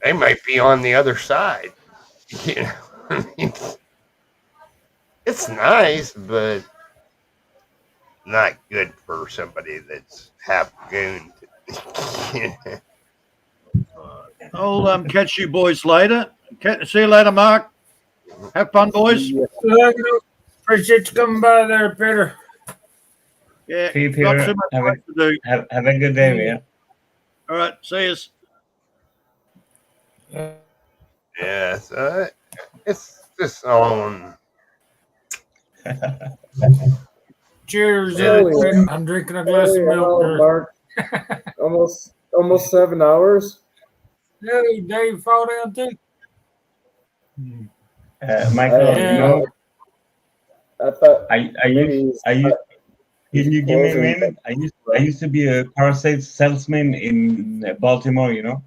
They might be on the other side, you know. I mean, it's nice, but not good for somebody that's half gooned. You know? I'll catch you boys later. See you later, Mark. Have fun, boys. Appreciate you coming by there, Peter. Yeah, See you, got Peter. too much work to do. Have a good day, man. All right, see you. Yeah, so it's just on Cheers, Holy- I'm drinking a glass of Holy milk. hell, there. Mark. Almost 7 hours. Hey, Dave, fall down too. Michael, Yeah. you know, I thought I maybe used, he's can you give me a closing. minute? I used to be a car salesman in Baltimore, you know.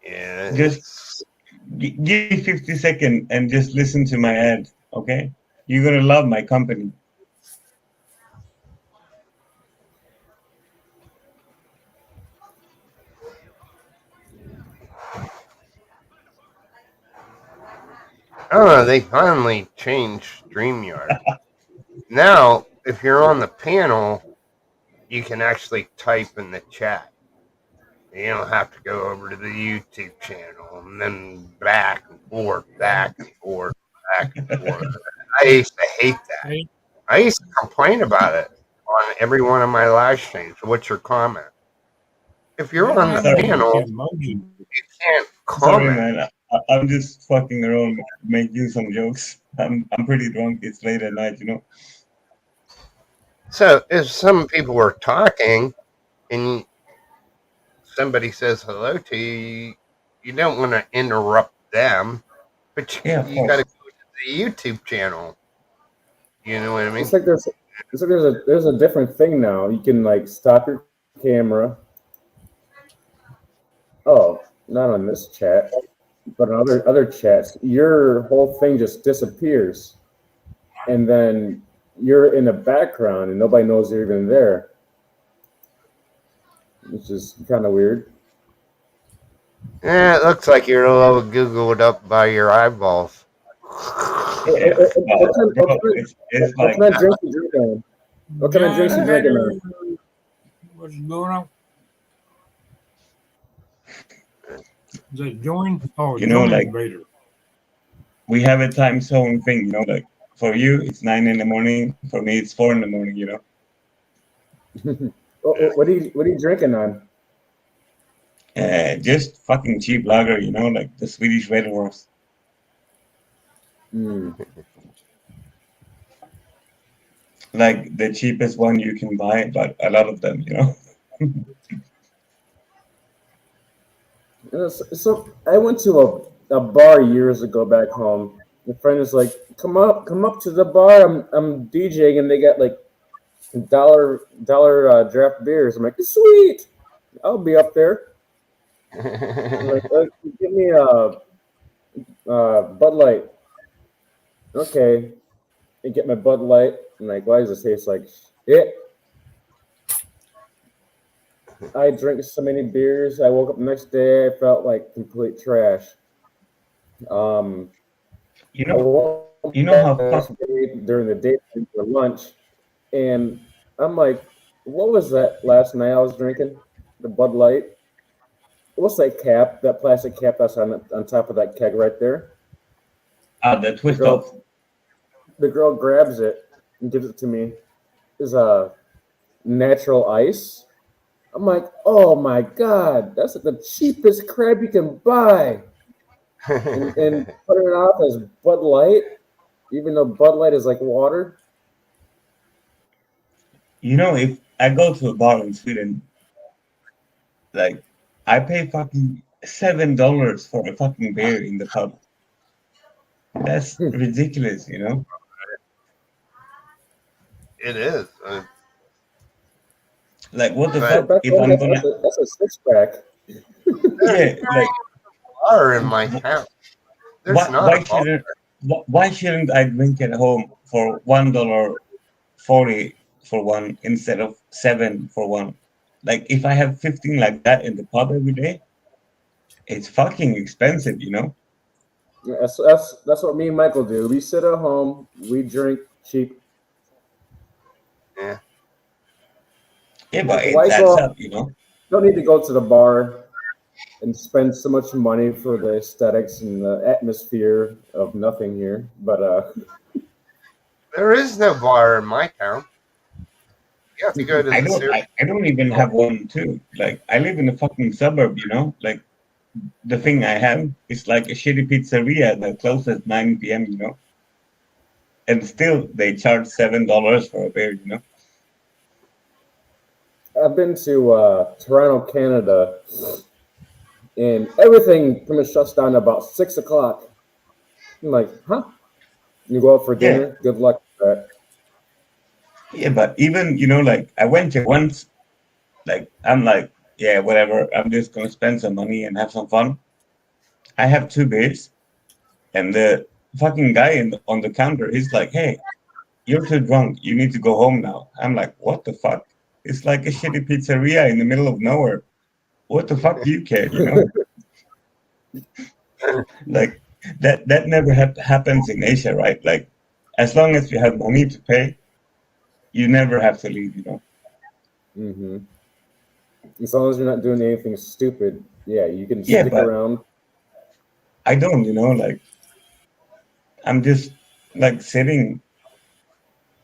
Yeah. Just give me 50 seconds and just listen to my ad, okay? You're gonna love my company. Oh, they finally changed StreamYard. Now, if you're on the panel, you can actually type in the chat. You don't have to go over to the YouTube channel and then back and forth, back and forth, back and forth. I used to hate that. I used to complain about it on every one of my live streams. What's your comment? If you're on the Sorry. panel, you can't Sorry, comment. man. I'm just fucking around, making some jokes. I'm pretty drunk. It's late at night, you know. So if some people were talking and somebody says hello to you, you don't want to interrupt them, but Yeah, of you got to course. go to the YouTube channel. You know what I mean? It's like there's a different thing now. You can like stop your camera. Oh, not on this chat, but on other chats. Your whole thing just disappears, and then you're in the background, and nobody knows you're even there. Which is kind of weird. Yeah, it looks like you're a little googled up by your eyeballs. Yeah, What bro, it's like kind of drinks you drinking? What kind of drinks you drinking on? What's going on? Is that join? Oh, you know, join like invader. we have a time zone thing, you know, like for you it's 9 in the morning, for me it's 4 in the morning, you know. What are you drinking on? Just fucking cheap lager, you know, like the Swedish Red Horse. Like the cheapest one you can buy, but a lot of them, you know. So I went to a bar years ago back home. My friend was like, come up to the bar. I'm DJing and they got like dollar draft beers. I'm like, sweet, I'll be up there. I'm like, give me a Bud Light. Okay, I get my Bud Light. I'm like, why does it taste like shit? I drank so many beers. I woke up the next day. I felt like complete trash. You know how during the day for lunch, and I'm like, what was that last night I was drinking? The Bud Light. What's that cap? That plastic cap that's on top of that keg right there? The twist off. The girl grabs it and gives it to me. Is a natural ice. I'm like, oh my god, that's the cheapest crap you can buy. and putting it off as Bud Light, even though Bud Light is like water. You know, if I go to a bar in Sweden, like I pay fucking $7 for a fucking beer in the pub. That's ridiculous, you know. It is. Like what the But- fuck? If I'm gonna, That's a 6-pack. yeah, like Bar in my town. There's not a bar. why shouldn't I drink at home for $1.40 for one instead of $7 for one? Like if I have 15 like that in the pub every day, it's fucking expensive, you know. Yeah, that's what me and Michael do. We sit at home, we drink cheap. Yeah. Yeah, but it Why adds go- up, you know. Don't need to go to the bar and spend so much money for the aesthetics and the atmosphere of nothing here. But There is no bar in my town. You have to go to the I don't even have one too. Like I live in a fucking suburb, you know. Like the thing I have is like a shitty pizzeria that closes at 9 p.m. You know. and still they charge $7 for a beer. You know. I've been to Toronto, Canada, and everything pretty much shuts down about 6 o'clock. I'm like, huh? You go out for dinner? Good luck with that. Yeah, but even like I went there once. Like I'm like, yeah, whatever. I'm just gonna spend some money and have some fun. I have 2 beers, and the fucking guy on the counter, he's like, "Hey, you're too drunk. You need to go home now." I'm like, "What the fuck?" It's like a shitty pizzeria in the middle of nowhere. What the fuck do you care? Like that never happens in Asia, right? Like as long as you have money to pay, you never have to leave. Mm-hmm. As long as you're not doing anything stupid, yeah, you can stick around. I don't, like I'm just like sitting.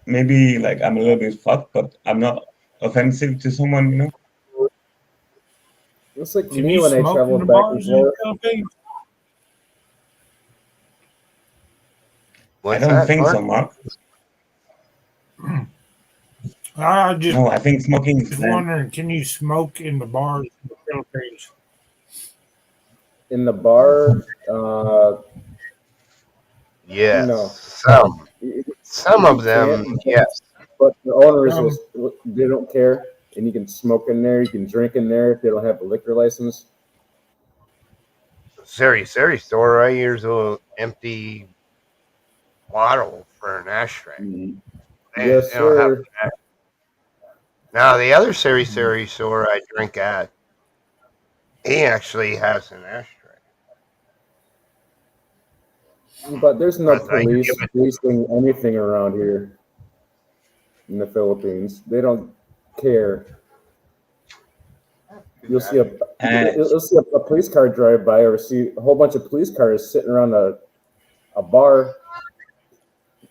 Maybe like I'm a little bit fucked, but I'm not offensive to someone. It's like me when I travel back and forth. I don't think so, Mark. No, I think smoking is bad. Wondering, can you smoke in the bars in the Philippines? In the bar, Yes. no. Some of them, yes. But the owners, they don't care, and you can smoke in there, you can drink in there if they don't have a liquor license. Sari store, I use a empty bottle for an ashtray. Yes, sir. Now the other Sari store I drink at, he actually has an ashtray. But there's no police policing anything around here in the Philippines. They don't care. You'll see a police car drive by, or see a whole bunch of police cars sitting around a bar.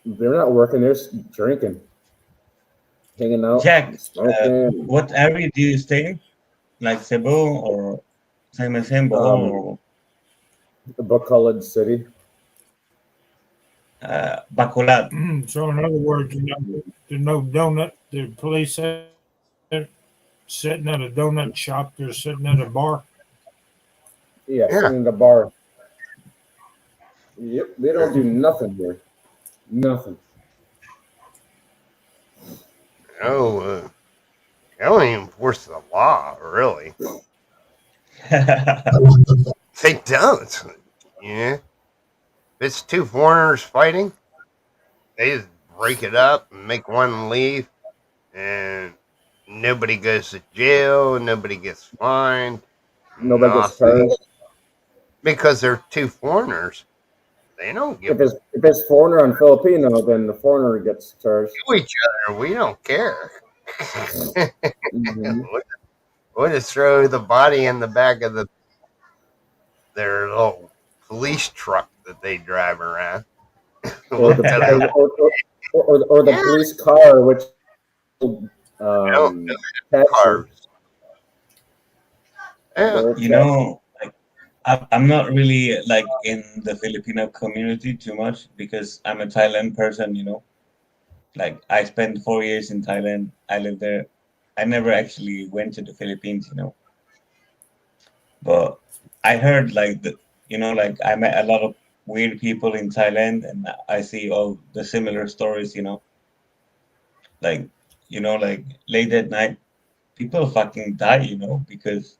They're not working; they're just drinking, hanging out. Jack, smoking. What area do you stay in? Like Cebu or San Bohol or Bacolod City? Bacolod. So in other words, there's no donut. The police are sitting at a donut shop. They're sitting at a bar. Yeah, sitting in the bar. Yep, they don't do nothing here. Nothing. No, they don't even enforce the law, really. They don't. Yeah. If it's 2 foreigners fighting, they just break it up and make one leave, and nobody goes to jail, nobody gets fined. Nobody gets charged. Because they're 2 foreigners. They don't give If it's foreigner and Filipino, then the foreigner gets charged. to each other. We don't care. We'll just throw the body in the back of their little police truck that they drive around. Or the police car, which cars. Like I'm not really like in the Filipino community too much because I'm a Thailand person. Like I spent 4 years in Thailand. I lived there. I never actually went to the Philippines. But I heard like like I met a lot of weird people in Thailand, and I see all the similar stories. Like like late at night, people fucking die. Because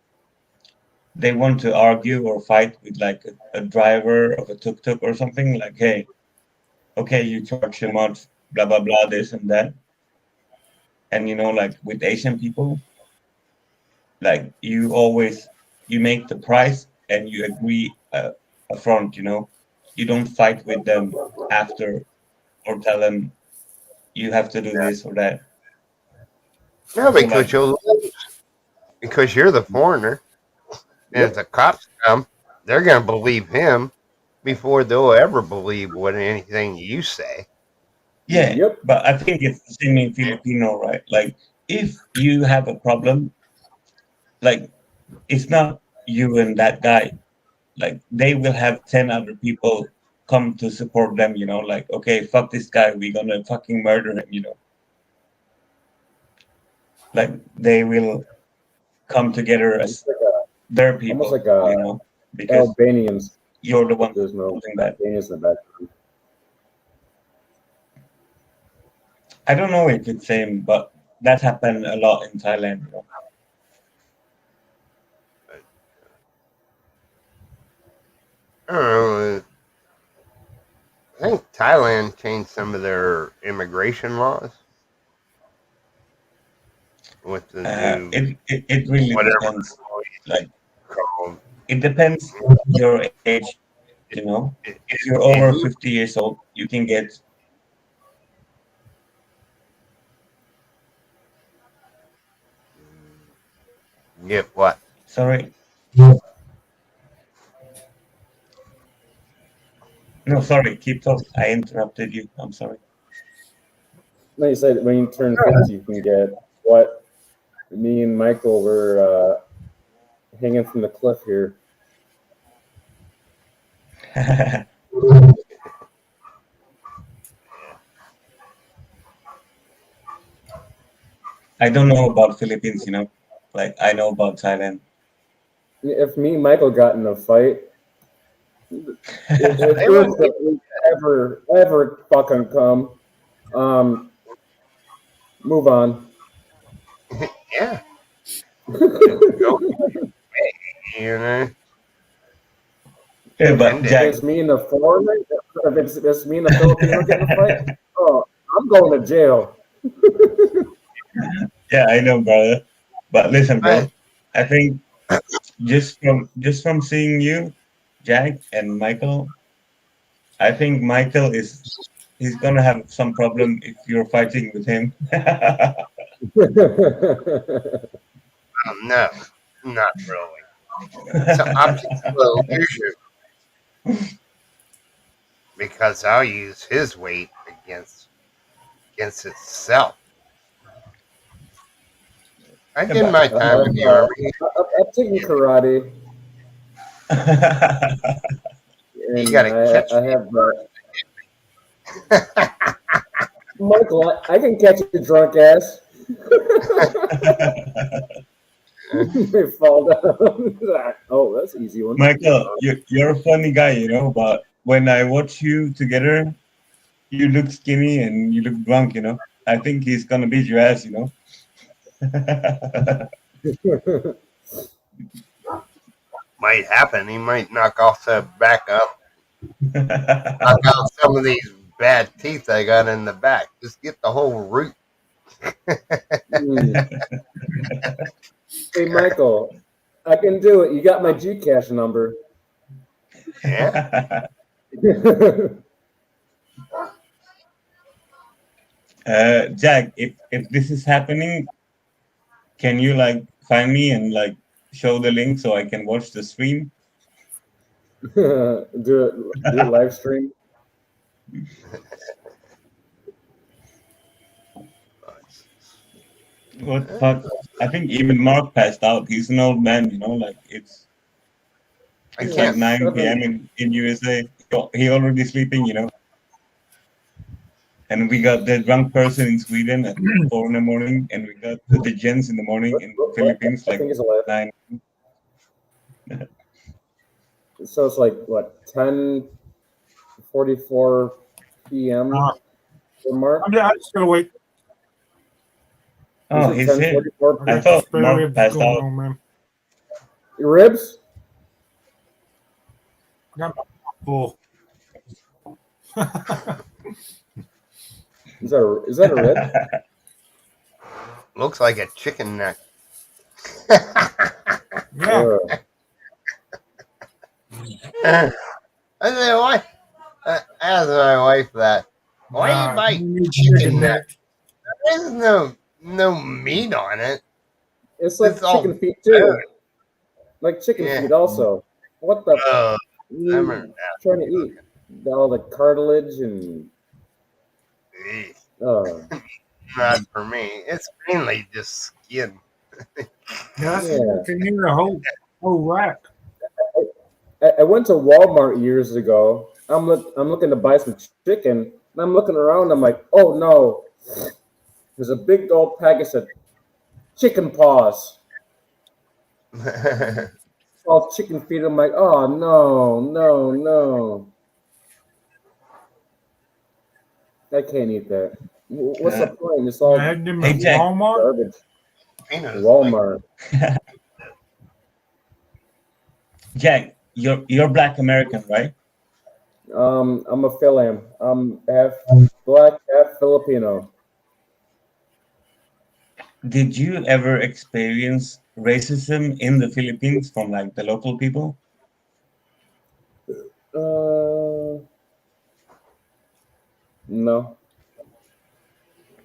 they want to argue or fight with like a driver of a tuk-tuk or something. Like, hey, okay, you charge so much, blah blah blah, this and that. And like with Asian people, like you make the price and you agree upfront. You don't fight with them after or tell them you have to do this or that. No, because because you're the foreigner, and if the cops come, they're going to believe him before they'll ever believe what anything you say. Yeah, but I think it's the same in Filipino, right? Like, if you have a problem, like, it's not you and that guy. Like, they will have 10 other people come to support them, you know, like, okay, fuck this guy, we're gonna fucking murder him, you know. Like they will come together as It's like their people, almost like a you know, because Albanians. you're the one There's no doing that. Albanians in the background. I don't know if it's same, but that happened a lot in Thailand, you know. I don't know. I think Thailand changed some of their immigration laws with the new It really whatever depends. Like called. it depends your age, you know. If you're over 50 years old, you can get Get what? sorry. No, sorry, keep talking. I interrupted you. I'm sorry. No, you said when you turn 50, you can get what? Me and Michael were hanging from the cliff here. I don't know about Philippines, you know. Like I know about Thailand. If me and Michael got in a fight, if They it would we ever fucking come, move on. yeah. Go, you know. Yeah, but If Jack, it's me and the foreigner, if it's me and the Filipino getting a fight, oh, I'm going to jail. yeah, I know, brother. But listen, bro. Right. I think just from seeing you, Jack and Michael, I think Michael he's gonna have some problem if you're fighting with him. No, not really. So I'm just a little usual because I'll use his weight against itself. I did my time in the army. I've taken karate. You And gotta catch I have Michael, I can catch your drunk ass. They fall down. Oh, that's an easy one. Michael, you're a funny guy, you know, but when I watch you together, you look skinny and you look drunk, you know. I think he's gonna beat your ass, you know. Might happen. He might knock off the back up, knock out some of these bad teeth I got in the back. Just get the whole root. Hey, Michael, I can do it. You got my Gcash number. Yeah. Jack, if this is happening, can you like find me and like show the link so I can watch the stream? do it live stream. What fuck? I think even Mark passed out. He's an old man, you know, like it's like 9 p.m. in USA. He already sleeping, you know. And we got the drunk person in Sweden at 4 in the morning, and we got the gents in the morning in the Philippines I like think it's 9. So it's like what 10:44 p.m. for Mark. I'm just gonna wait. Oh, Is it he's here. 10:44 I p.m.? thought Spare Mark ribs passed going out. on, man. Your ribs? I got my full. Is that a rib? Looks like a chicken neck. Yeah. I said, why? I asked my wife that. Why do you buy you need chicken neck? There's no meat on it. It's like It's all chicken feet too. bone. Like chicken Yeah. feet also. What the I you remember that. trying to eat? All the cartilage and Eesh, yeah. not for me. It's mainly just skin. Yeah, I can hear a whole rack. I went to Walmart years ago I'm looking to buy some chicken, and I'm looking around. I'm like, oh no, there's a big old package of chicken paws, all chicken feet. I'm like, oh no, no, no, I can't eat that. What's the point? It's all I had them Hey, at Jack. Walmart. garbage. Peanuts, Walmart. Jack, you're Black American, right? I'm a Philam. I'm half black, half Filipino. Did you ever experience racism in the Philippines from like the local people? No,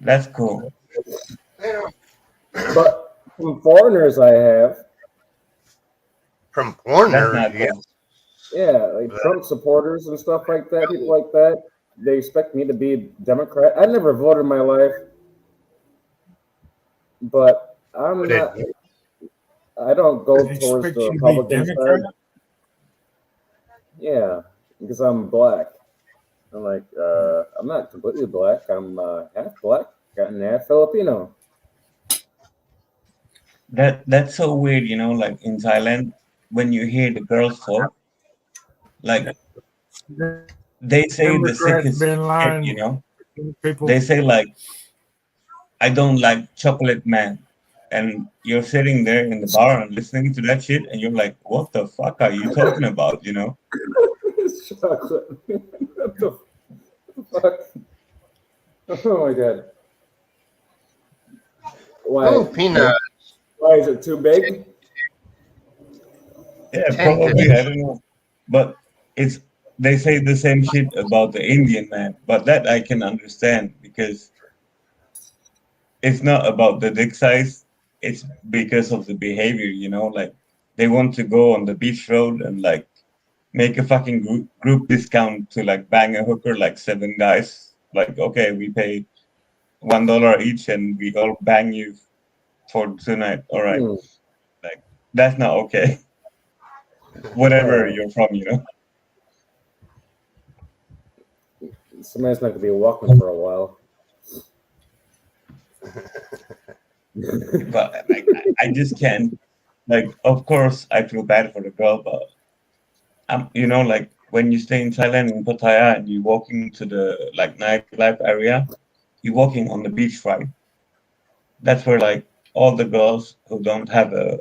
That's cool. Yeah. but from foreigners I have. From That's foreigners, not yes. cool. Yeah, like Trump supporters and stuff like that, people like that. They expect me to be a Democrat. I never voted in my life, but I'm But not. I don't go They towards expect the you to be Republican Democrat. side. Yeah, because I'm black. I'm like, I'm not completely black. I'm half black and half Filipino. That's so weird, you know, like in Thailand, when you hear the girls talk, like they say the Democrats sickest been shit, lying you know. to people. They say like, I don't like chocolate man. And you're sitting there in the bar and listening to that shit, and you're like, what the fuck are you talking about, you know? Chocolate. What the fuck? Oh my god. Why? Oh, peanuts. Why is it too big? Yeah, Tend to probably, I don't know. But it's they say the same shit about the Indian man, but that I can understand because it's not about the dick size, it's because of the behavior, you know, like they want to go on the beach road and like make a fucking group discount to like bang a hooker like 7 guys. Like, okay, we pay $1 each and we all bang you for tonight. All right. Hmm. Like that's not okay. Whatever you're from, you know. Somebody's not gonna be walking for a while. But like, I just can't. Like, of course, I feel bad for the girl, but you know, like when you stay in Thailand in Pattaya and you're walking to the like nightlife area, you're walking on the beach, right? That's where like all the girls who don't have a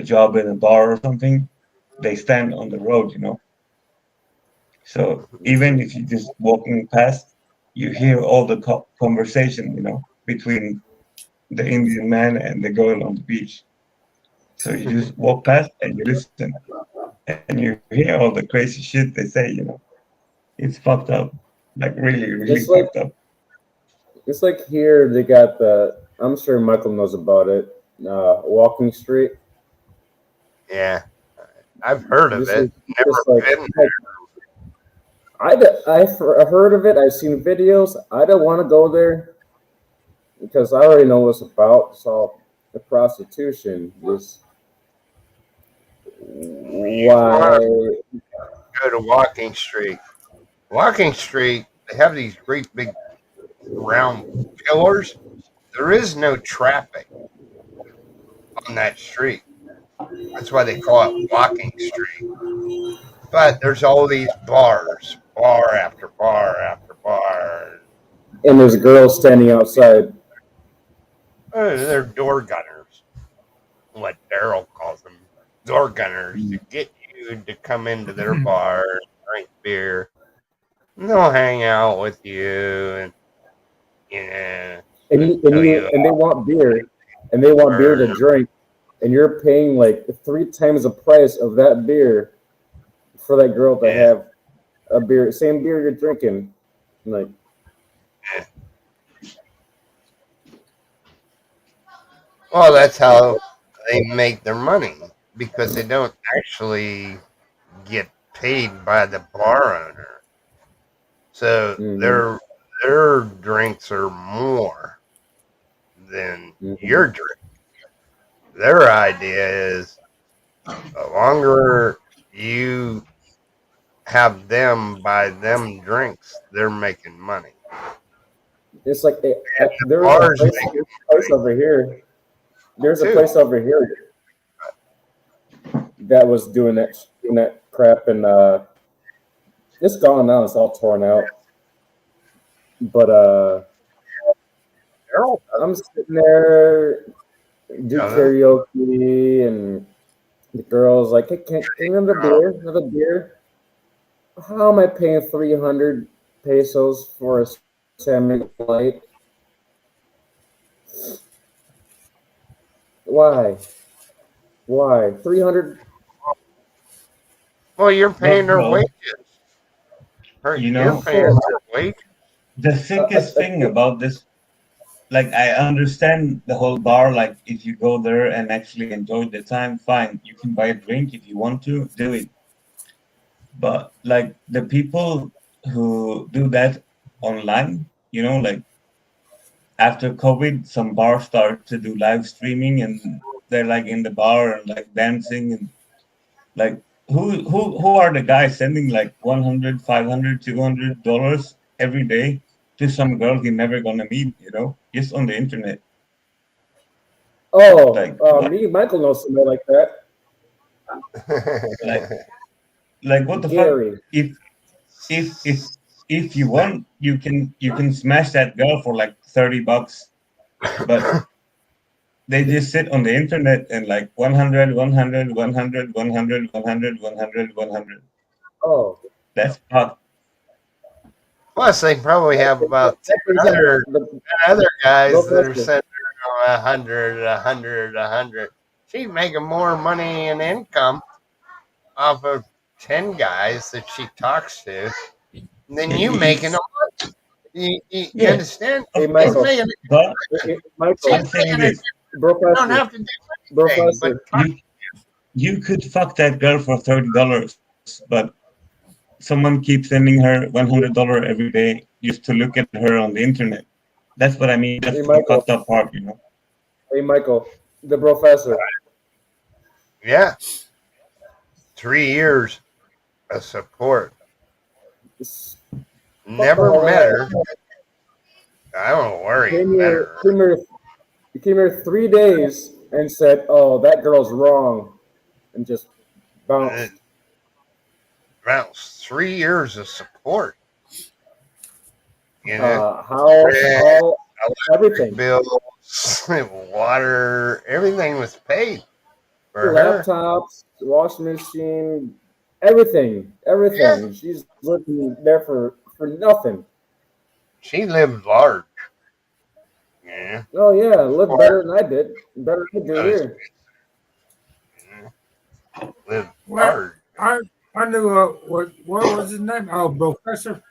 job in a bar or something, they stand on the road, you know. So even if you're just walking past, you hear all the conversation, you know, between the Indian man and the girl on the beach. So you just walk past and you listen, and you hear all the crazy shit they say. You know, it's fucked up, like really, really It's like fucked up. it's like here they got the. I'm sure Michael knows about it. Walking Street. Yeah, I've heard of This it. is Never just like been there. I've heard of it. I've seen videos. I don't want to go there because I already know what it's about. It's all the prostitution. Just You want why? to go to Walking Street. Walking Street, they have these great big round pillars. There is no traffic on that street. That's why they call it Walking Street. But there's all these bars, bar after bar after bar. And there's girls standing outside. They're door gunners, what Daryl calls them, door gunners, to get you to come into their bar and drink beer. And they'll hang out with you and And they want beer, and they want beer to drink, and you're paying like 3 times the price of that beer for that girl to have a beer, same beer you're drinking. Like, well, that's how they make their money, because they don't actually get paid by the bar owner. So their drinks are more than your drink. Their idea is the longer you have them buy them drinks, they're making money. It's like And the there's a bars place, make over here. There's a too. place over here that was doing that crap, and it's gone now. It's all torn out. But I'm sitting there, do karaoke, and the girl's like, "Hey, can you have a beer? Have a beer?" How am I paying 300 pesos for a salmon light? Why? Why 300? Well, you're paying their bro, wages. You're paying their wages. the sickest thing about this, like, I understand the whole bar. Like, if you go there and actually enjoy the time, fine. You can buy a drink if you want to, do it. But like the people who do that online, like after COVID, some bars start to do live streaming, and they're like in the bar and like dancing, and like who are the guys sending like $100, $500, $200 every day to some girl he never gonna meet, just on the internet? Oh, Like, me and Michael know somebody like that. like what the Gary. fuck? If you want, you can smash that girl for like $30, but they just sit on the internet and like 100, 100, 100, 100, 100, 100, 100. Oh, that's fucked. Plus, they probably have about 10 other guys that are sending her 100, 100, 100. She's making more money and income off of 10 guys that she talks to than you making a month. You understand? Hey, Michael. But Michael, I'm saying this. You don't have to do anything, but You could fuck that girl for $30, but someone keeps sending her $100 every day just to look at her on the internet. That's what I mean. That's the fucked up part, Hey, Michael, the professor. yeah. 3 years of support. Never met her. I don't worry. Came here 3 days and said, "Oh, that girl's wrong," and just bounced. About 3 years of support. How everything, bills, water, everything was paid for her. laptops, washing machine, everything. Yeah. She's living there for nothing. She lived large. Yeah. Oh yeah, lived better than I did. Better than I do here. Lived large. I knew what was his name? Oh, Professor.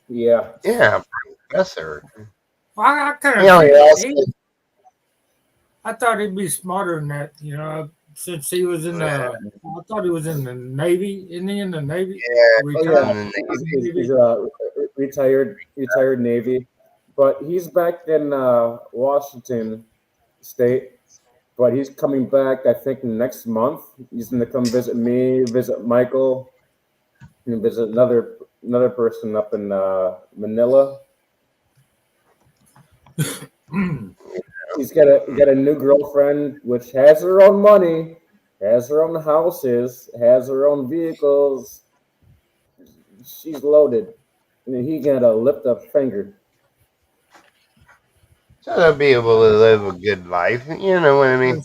Yeah. Yeah, Professor. I kind of. I thought he'd be smarter than that, since he was in the. I thought he was in the Navy. Isn't he in the Navy? Yeah, he's retired Navy, but he's back in Washington State. But he's coming back, I think, next month. He's going to come visit me, visit Michael, and visit another person up in Manila. He's got a new girlfriend, which has her own money, has her own houses, has her own vehicles. She's loaded, and he got to lift a finger. So they'll be able to live a good life. You know what I mean?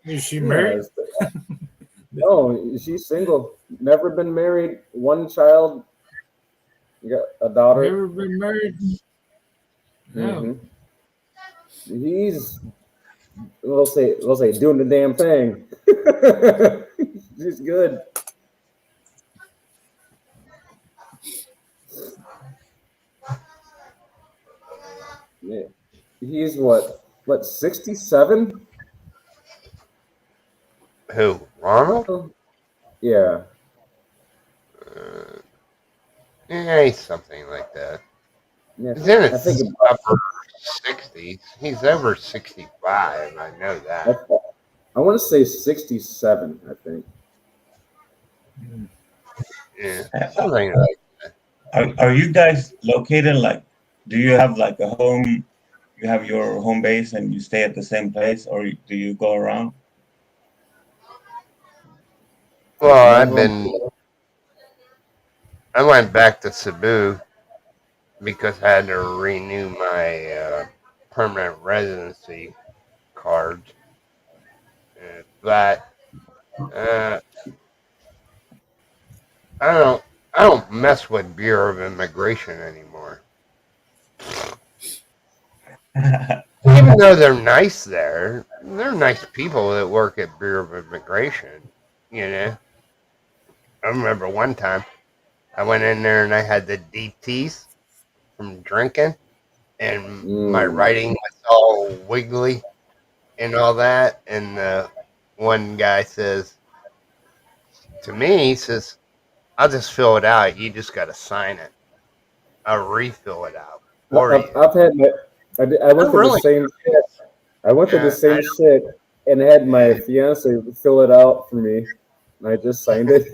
Is she married? No, she's single. Never been married. One child. You got a daughter. Never been married. No. Mm-hmm. He's we'll say doing the damn thing. He's good. Yeah. He's what 67? Who? Ronald? Yeah. Yeah, he's something like that. Yeah. He's in his upper 60s. He's over 65. I know that. I want to say 67, I think. Yeah, something like Are you guys located like? Do you have like a home? You have your home base and you stay at the same place, or do you go around? well, Michael? I went back to Cebu because I had to renew my permanent residency card. But uh, I don't mess with Bureau of Immigration anymore. Even though they're nice there, they're nice people that work at Bureau of Immigration. You know, I remember one time I went in there and I had the DTs from drinking, and my writing was all wiggly and all that. And one guy says to me, he says, "I'll just fill it out. You just got to sign it. I'll refill it out for you." I've had my, I went through really? the same shit. I went through the Yeah, same shit and had my fiance fill it out for me. And I just signed it.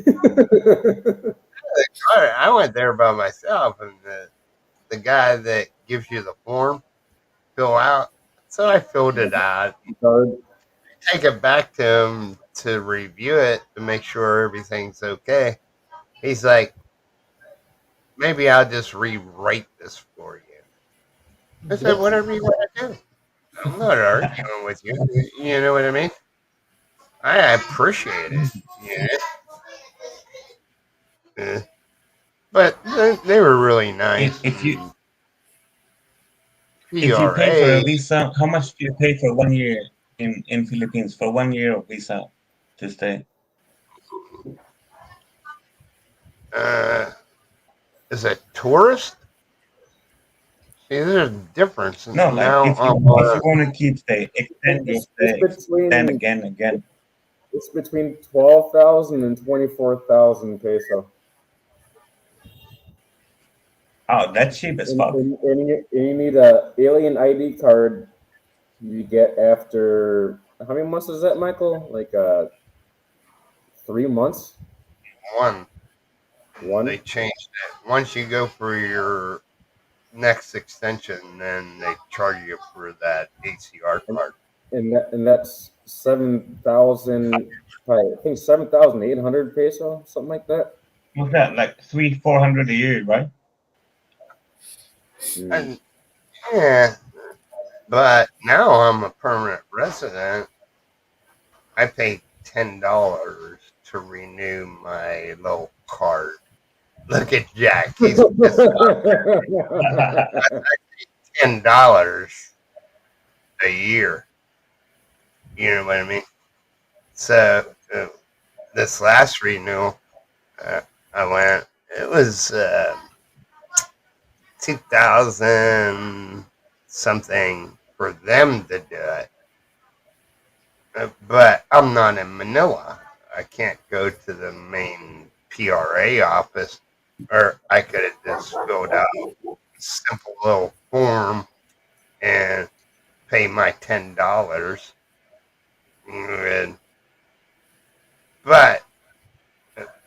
I went there by myself, and the guy that gives you the form fill out. So I filled it out. Take it back to him to review it to make sure everything's okay. He's like, maybe I'll just rewrite this for you. I said, whatever you want to do. I'm not arguing with you. You know what I mean? I appreciate it. Yeah. But they were really nice. If you pay for a PRA, visa, how much do you pay for 1 year in Philippines for 1 year of visa to stay? is a tourist? See, there's a difference. No, like Now if you want to keep stay, extend your stay, extend again. It's between 12,000 and 24,000 peso. Oh, that's cheap as fuck. And you need a alien ID card you get after, how many months is that, Michael? Like 3 months? One. One? They changed it. Once you go for your next extension, then they charge you for that ACR card. And that's 7,000, I think 7,800 peso, something like that. What's that? Like 300-400 a year, right? And, yeah, but now I'm a permanent resident. I pay $10 to renew my little card. Look at Jack. He's pissed off. $10 a year. You know what I mean? So this last renewal, I went. It was 2,000 something for them to do it. But I'm not in Manila. I can't go to the main PRA office, or I could have just filled out a simple little form and pay my $10. But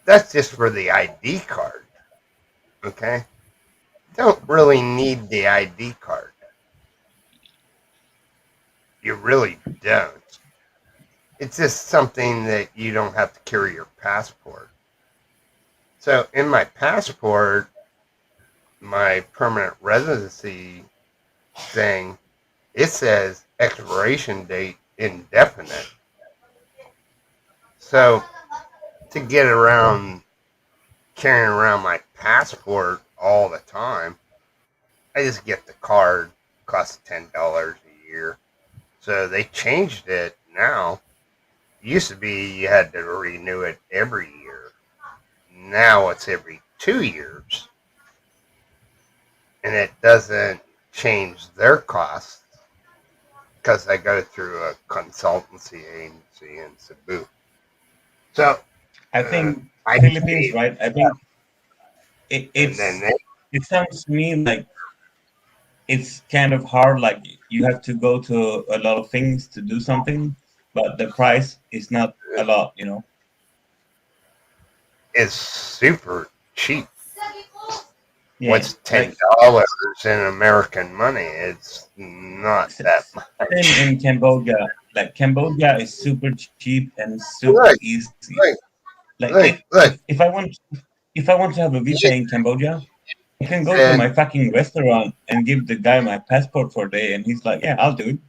that's just for the ID card. Okay? Don't really need the ID card. You really don't. It's just something that you don't have to carry your passport. So in my passport, my permanent residency thing, it says expiration date indefinite. So to get around carrying around my passport all the time, I just get the card, costs $10 a year. So they changed it now. It used to be you had to renew it every year. Now it's every 2 years. And it doesn't change their costs because I go through a consultancy agency in Cebu. So I think Philippines, right? I think it sounds to me like it's kind of hard. Like you have to go to a lot of things to do something, but the price is not a lot, you know. is super cheap. Yeah, What's like $10 in American money? It's not that much. same in Cambodia. Like Cambodia is super cheap and super Look, easy. look, Like look, look. if I want to have a visa in Cambodia, I can go to And my fucking restaurant and give the guy my passport for a day, and he's like, "Yeah, I'll do it."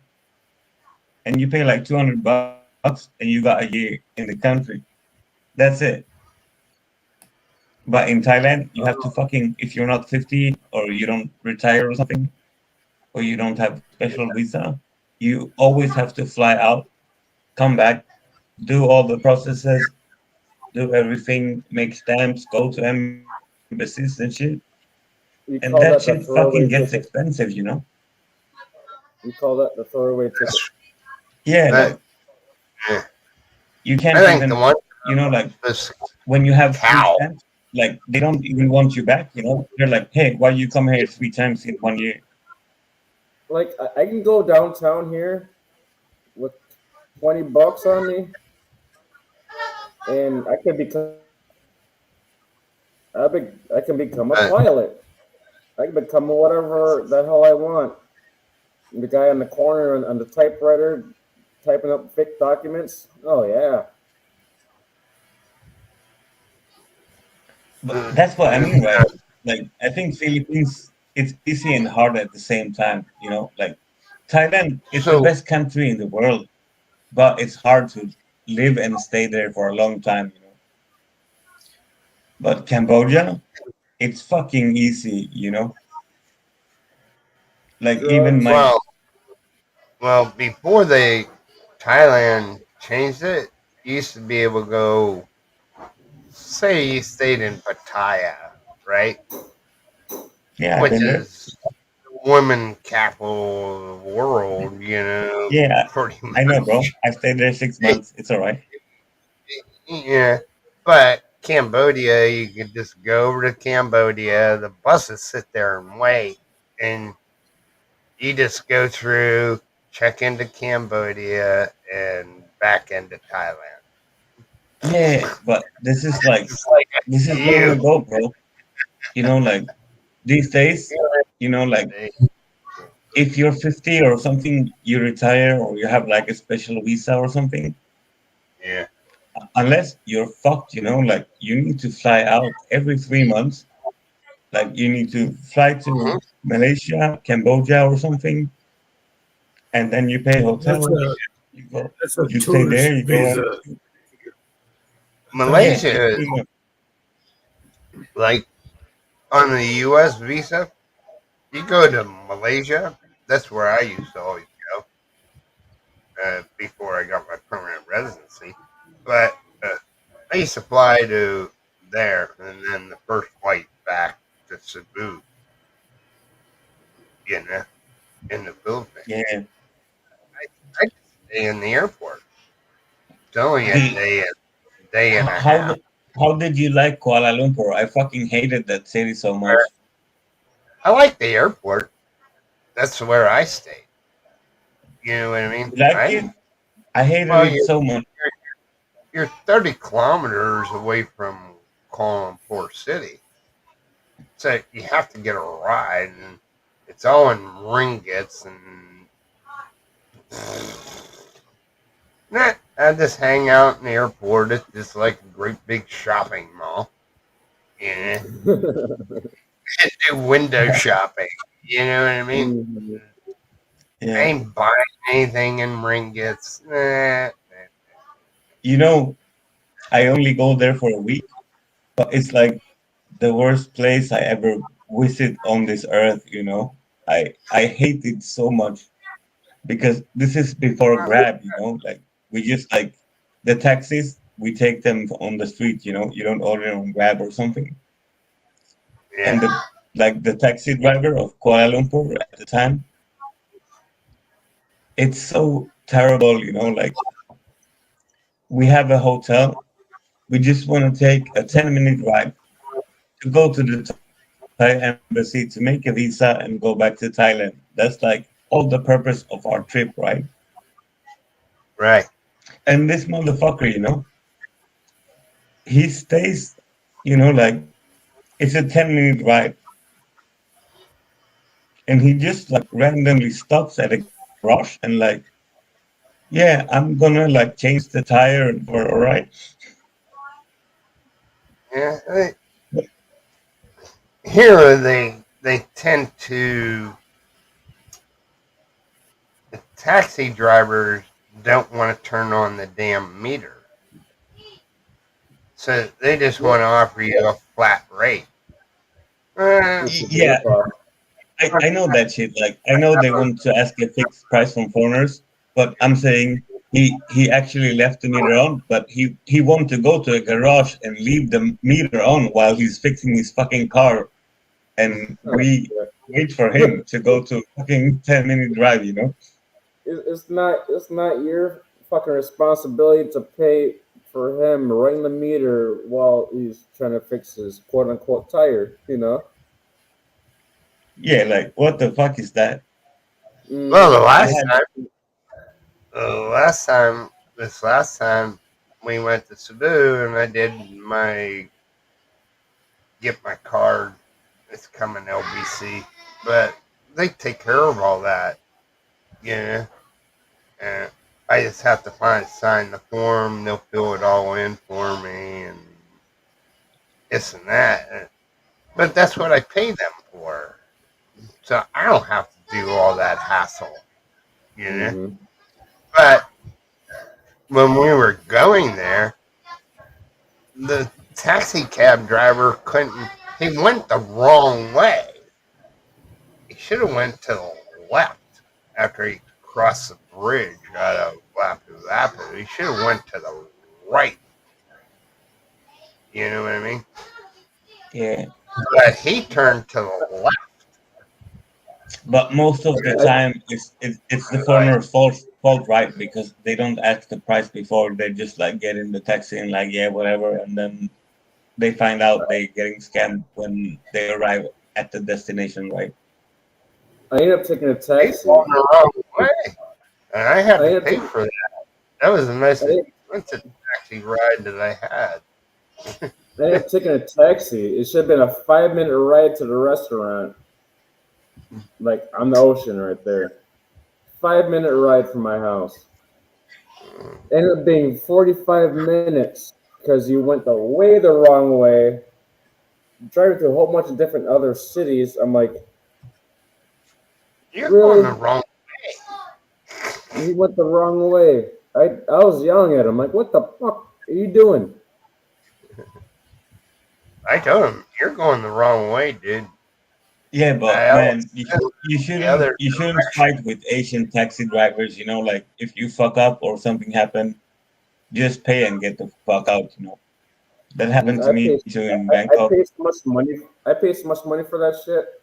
And you pay like $200, and you got a year in the country. That's it. But in Thailand, you have to fucking, if you're not 50 or you don't retire or something, or you don't have special visa, you always have to fly out, come back, do all the processes, do everything, make stamps, go to embassies and shit. We And call that that the shit throwaway fucking gets ticket. expensive, you know? We call that the throwaway ticket. Yeah, That- like yeah. you can't I think even, the one you know, like this when you have food cow. stamps, like they don't even want you back, you know? They're like, hey, why you come here 3 times in 1 year? Like I can go downtown here with $20 on me, and I can become a pilot. I can become whatever the hell I want. The guy on the corner on the typewriter typing up fake documents. Oh yeah. But that's what I mean, right? Like I think Philippines, it's easy and hard at the same time, you know? Like Thailand is the So best country in the world, but it's hard to live and stay there for a long time, you know? But Cambodia, it's fucking easy, you know? Like even my well, before Thailand changed it, you used to be able to go. Say you stayed in Pattaya, right? yeah, I've Which been there. is the women capital of the world, you know. Yeah, Pretty much. I know, bro. I stayed there 6 months. It's all right. Yeah, but Cambodia, you could just go over to Cambodia. The buses sit there and wait, and you just go through, check into Cambodia, and back into Thailand. Yeah, but this is like this is long you. ago, bro. You know, like these days, you know, like if you're 50 or something, you retire or you have like a special visa or something. Yeah. Unless you're fucked, you know, like you need to fly out every 3 months. Like you need to fly to Malaysia, Cambodia, or something, and then you pay hotel. That's a You stay there. tourist You go. visa. Malaysia, like on the U.S. visa, you go to Malaysia. That's where I used to always go before I got my permanent residency. But I used to fly to there, and then the first flight back to Cebu. You know, in the Philippines. Yeah. I just stay in the airport. It's only a day and a half. How did you like Kuala Lumpur? I fucking hated that city so much. I like the airport. That's where I stayed. You know what I mean? You like it? I hated it so much. You're 30 kilometers away from Kuala Lumpur City. So you have to get a ride, and it's all in ringgits. And I just hang out in the airport. It's just like a great big shopping mall. Yeah. And do window shopping. You know what I mean? Yeah. I ain't buying anything in ringgits. Nah. You know, I only go there for a week, but it's like the worst place I ever visit on this earth, you know. I hate it so much because this is before Grab, you know, like we just like the taxis, we take them on the street, you know, you don't order on Grab or something. Yeah. And the taxi driver of Kuala Lumpur at the time, it's so terrible, you know, like we have a hotel, we just want to take a 10-minute ride to go to the Thai embassy to make a visa and go back to Thailand. That's like all the purpose of our trip, right? Right. And this motherfucker, you know, he stays You know, like it's a 10-minute ride, and he just like randomly stops at a garage and like, yeah, I'm gonna like change the tire and we're all right. Yeah, here they tend to, the taxi drivers don't want to turn on the damn meter, so they just want to offer you a flat rate. Yeah, I know that shit. Like, I know they want to ask a fixed price from foreigners, but I'm saying he actually left the meter on, but he wanted to go to a garage and leave the meter on while he's fixing his fucking car, and we wait for him to go to fucking 10-minute drive. You know? It's not your fucking responsibility to pay for him running the meter while he's trying to fix his quote unquote tire. You know? Yeah, like what the fuck is that? Well, this last time we went to Cebu and I did get my card. It's coming LBC, but they take care of all that, and I just have to sign the form. They'll fill it all in for me and this and that. But that's what I pay them for, so I don't have to do all that hassle, But when we were going there, the taxi cab driver couldn't. He went the wrong way. He should have went to the left after he crossed the bridge out of Lapu Lapu. He should have went to the right. You know what I mean? Yeah. But he turned to the left. But most of the time, it's the foreigner's fault, right? Because they don't ask the price before. They just like get in the taxi and like, yeah, whatever, and then they find out they're getting scammed when they arrive at the destination, right? I ended up taking a taxi. Going the wrong way, and I had to pay for that. That was the most expensive taxi ride that I had. I ended up taking a taxi. It should have been a 5-minute ride to the restaurant, like on the ocean right there. 5-minute ride from my house. Ended up being 45 minutes because you went the wrong way. Driving through a whole bunch of different other cities. I'm like, you're really? going the wrong way. He went the wrong way. I was yelling at him like, what the fuck are you doing? I told him, you're going the wrong way, dude. Yeah, but man, you shouldn't fight with Asian taxi drivers. You know, like if you fuck up or something happened, just pay and get the fuck out. You know, that happened to me too in Bangkok. I pay so much money for that shit.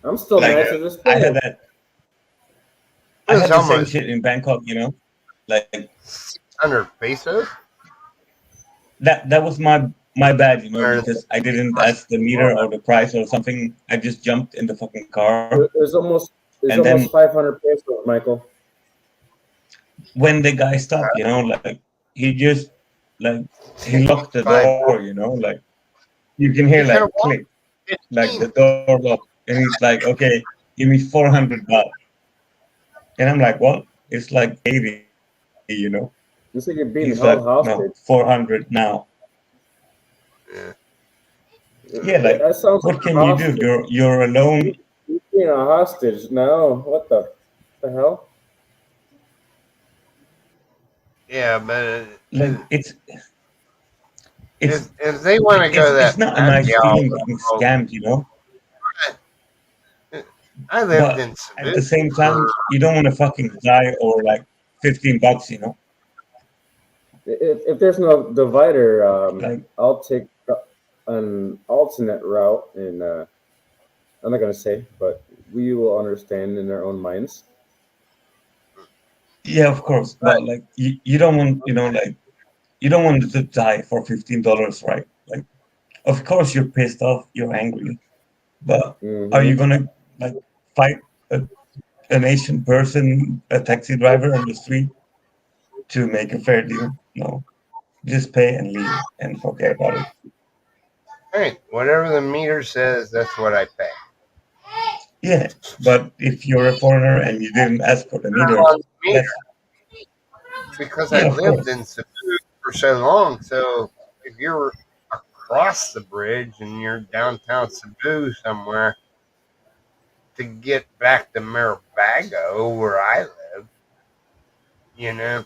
I'm still mad to this day. I had that. I had the same shit in Bangkok. You know, like 600 pesos. That was my bad, you know, because I didn't ask the meter or the price or something. I just jumped in the fucking car. There's almost 500 pesos, Michael. When the guy stopped, you know, like he just like he locked the door, you know, like you can hear like click, like the door locked, and he's like, okay, give me 400 baht. And I'm like, what? It's like 80, you know. You say you're being held hostage. No, 400 now. Yeah, like what can you do? You're alone. You're being a hostage now. What the hell? Yeah, but like it's if they want to go that, it's not a nice feeling being scammed, you know. I lived in Cebu. At the same time, you don't want to fucking die or like $15, you know. If there's no divider, I'll take an alternate route, and I'm not gonna say, but we will understand in our own minds. Yeah, of course, but like you don't want, you know, like you don't want to die for $15, right? Like, of course you're pissed off, you're angry, but are you gonna like fight an Asian person, a taxi driver on the street, to make a fair deal? No. Just pay and leave and forget about it. Hey, whatever the meter says, that's what I pay. Yeah, but if you're a foreigner and you didn't ask for the meter, On the meter, that's because yeah, I of lived course. in Cebu for so long. So if you're across the bridge and you're downtown Cebu somewhere, to get back to Maribago, where I live, you know,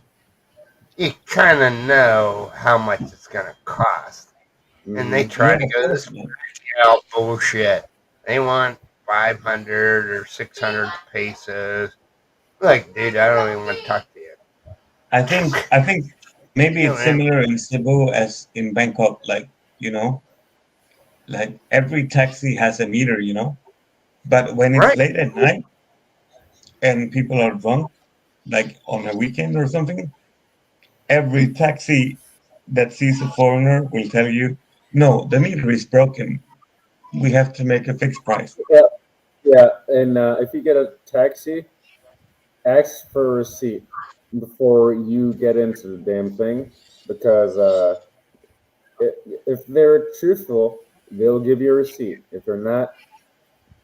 you kind of know how much it's going to cost. And they try Yeah, to of go course, this man. out bullshit. They want 500 or 600 pesos. Like, dude, I don't even want to talk to you. I think maybe You know it's what I mean? similar in Cebu as in Bangkok. Like like every taxi has a meter, But when it's Right. late at night and people are drunk, like on a weekend or something, every taxi that sees a foreigner will tell you, no, the meter is broken. We have to make a fixed price. Yeah, yeah. And if you get a taxi, ask for a receipt before you get into the damn thing, because if they're truthful, they'll give you a receipt. If they're not,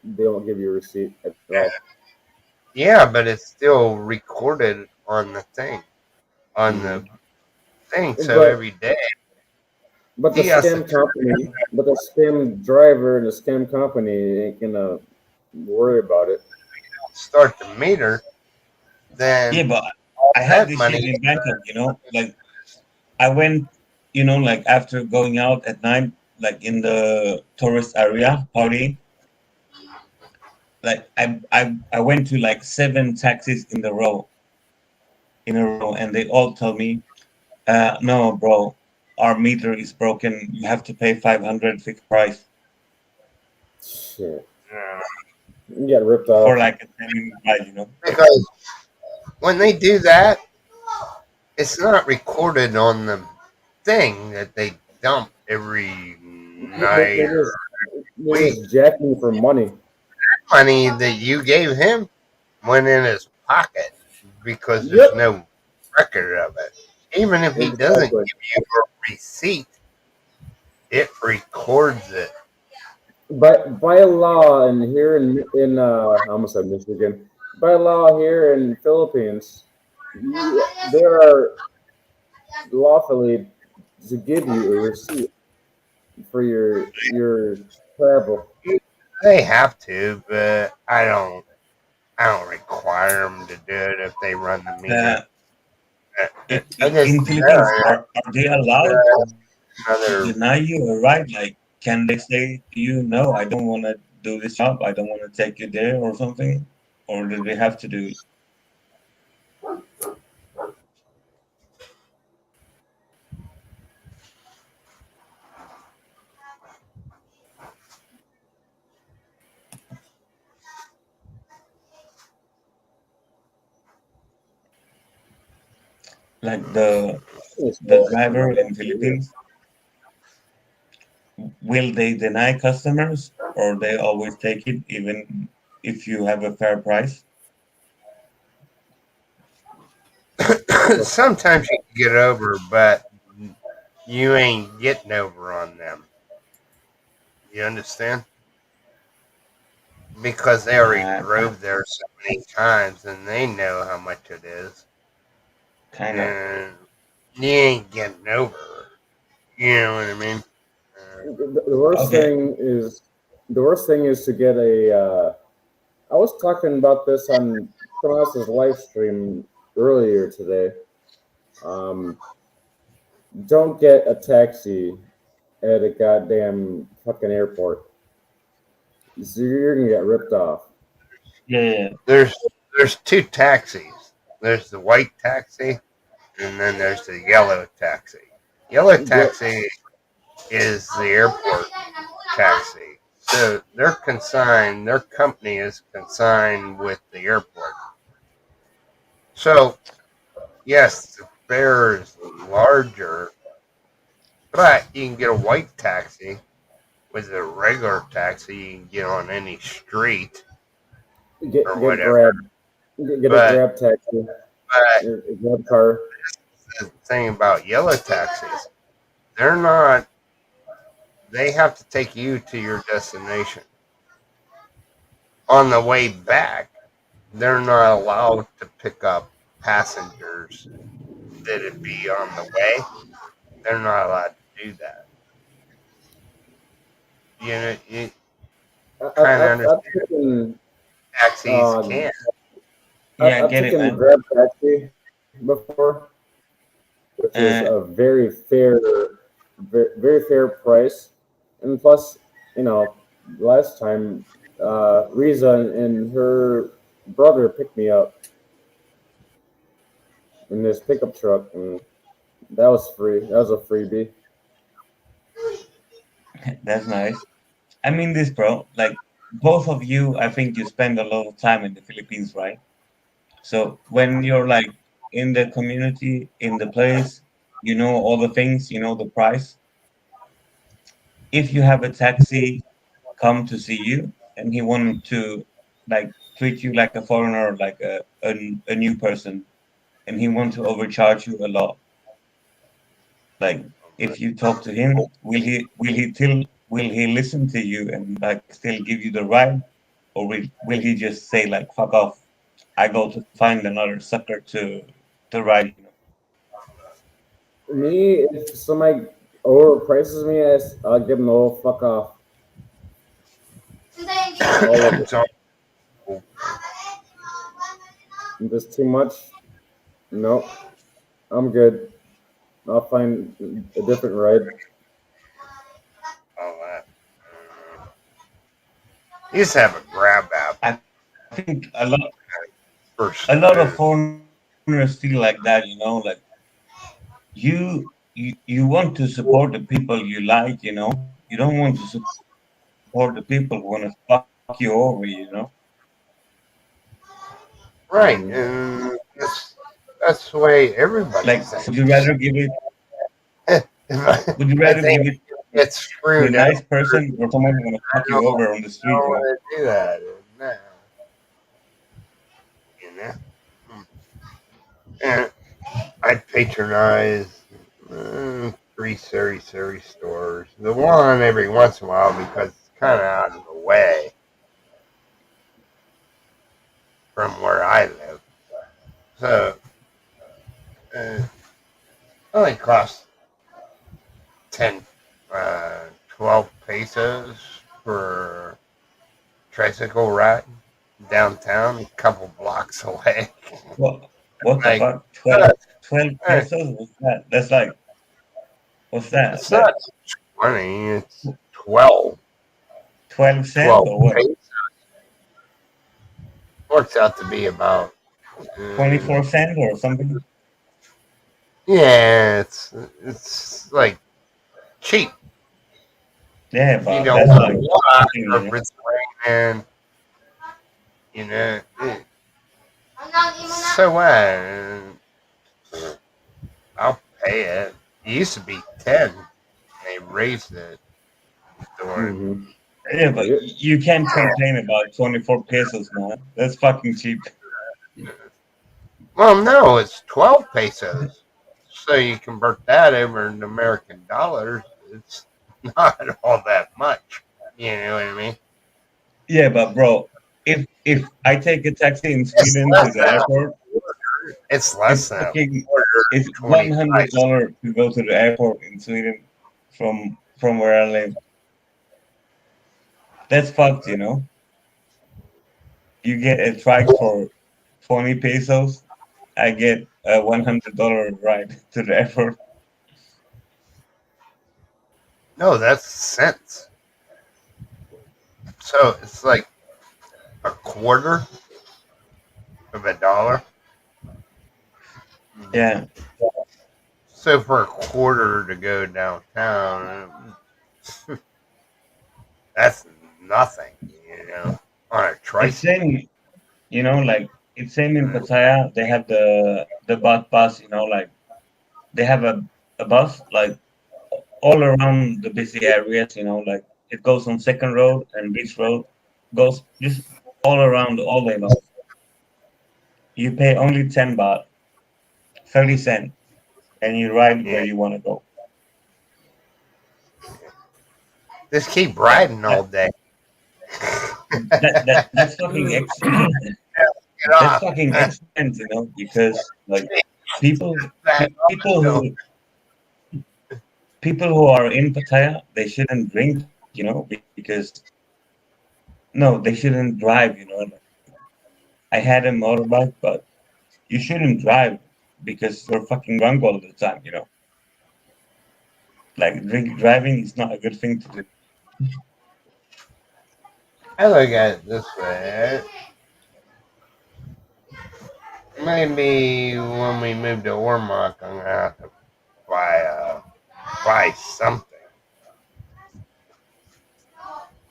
they won't give you a receipt at all. Yeah, but it's still recorded on the thing. On the thing. So But every day, but the he has to scam company, but the scam driver and the scam company ain't gonna worry about it. start the meter. Yeah, Then but all I had that this shit money. in Bangkok, like I went, like after going out at night, like in the tourist area party, like I went to like 7 taxis in a row, and they all tell me, no, bro, our meter is broken. You have to pay 500 fixed price Shit, uh, you get ripped for off. like a 10-minute ride. Because when they do that, it's not recorded on the thing that they dump every night They're or just they're week. just jacking for money. Money that you gave him went in his pocket because there's Yep, no record of it. Even if he doesn't exactly. give you a receipt, it records it. By law, and here I almost said Michigan. By law here in Philippines, there are lawfully to give you a receipt for your travel. They have to, but I don't. I don't require them to do it if they run the meter. Uh, I just in Philippines, are they allowed to another. deny you a ride? Like, can they say to you, no, I don't want to do this job. I don't want to take you there or something? Or do they have to do it? Like the driver in Philippines, will they deny customers or they always take it even if you have a fair price? Sometimes you can get over, but you ain't getting over on them. You understand? Because they already drove there so many times and they know how much it is. Kind of. And you ain't getting over. You know what I mean? The worst Okay. thing is to get a. I was talking about this on someone else's live stream earlier today. Um, don't get a taxi at a goddamn fucking airport. So you're gonna get ripped off. Yeah. There's two taxis. There's the white taxi and then there's the yellow taxi. Yellow taxi is the airport taxi. So they're consigned, their company is consigned with the airport. So, yes, the fare is larger, but you can get a white taxi with a regular taxi you can get on any street Get or get whatever. grab, get a But, grab taxi, but a grab car. thing about yellow taxis. They're not. They have to take you to your destination. On the way back, they're not allowed to pick up passengers that'd be on the way. They're not allowed to do that. You know, you kind of understand. I've taken, Taxis can. Yeah, I've get it, taken man. Grab Taxi before, which is a very fair, very fair price. And plus, you know, last time, Riza and her brother picked me up in this pickup truck, and that was free. That was a freebie. That's nice. I mean, this, bro. Like, both of you, I think you spend a lot of time in the Philippines, right? So when you're like in the community, in the place, you know all the things, you know the price. If you have a taxi come to see you and he wanted to like treat you like a foreigner, like a new person, and he wants to overcharge you a lot, like if you talk to him, will he listen to you and like still give you the ride, or will he just say like fuck off, I go to find another sucker to ride, you know? Me, if somebody overprices me, I'll give them the whole fuck off. All of it. If it's too much, nope. I'm good. I'll find a different ride. All that. You just have a Grab app. I think a lot of foreigners feel like that, you know, like you want to support the people you like, you know. You don't want to support the people who want to fuck you over, you know. Right, and that's the way everybody. Like, would you rather give it? Would you rather give it get screwed to a nice person or someone who want to fuck you over on the street? I don't You know? want to do that. No. You know? And I'd patronize 3 Surrey stores. The one every once in a while because it's kind of out of the way from where I live. So, only costs 12 pesos for tricycle ride downtown, a couple blocks away. What Like, the fuck? 12 pesos? What's that? That's like, what's that? It's not 20, it's 12. 12 cents 12 or what? pesos. Works out to be about 24 cents or something? Yeah, it's like cheap. Yeah, but You don't that's want like, a lot fucking, of it's raining. You know. So what? I'll pay it. It used to be 10. They raised it. yeah, but you can't complain about 24 pesos, man. That's fucking cheap. Well, no, it's 12 pesos. So you convert that over into American dollars, it's not all that much. You know what I mean? Yeah, but bro, if I take a taxi in Sweden to the airport, it's less than it's $100 to go to the airport in Sweden from where I live. That's fucked, you know. You get a trike for 20 pesos. I get a $100 ride to the airport. No, that's cents. So it's like a quarter of a dollar. Yeah. So for a quarter to go downtown, that's nothing, you know, on a It's tricycle. same, you know, like it's same in Pattaya. They have the bus, you know, like they have a bus like all around the busy areas, you know, like it goes on Second Road and Beach Road, goes just all around all day long. You pay only 10 baht, 30 cents. and you ride where you want to go. Just keep riding all day. That's fucking excellent. Get That's off. fucking excellent, you know, because like people who are in Pattaya, they shouldn't drink, you know, because no, they shouldn't drive, you know. I had a motorbike, but you shouldn't drive because you're fucking drunk all the time, you know. Like driving is not a good thing to do. I look at it this way. Maybe when we move to Ormoc, I'm gonna have to buy something.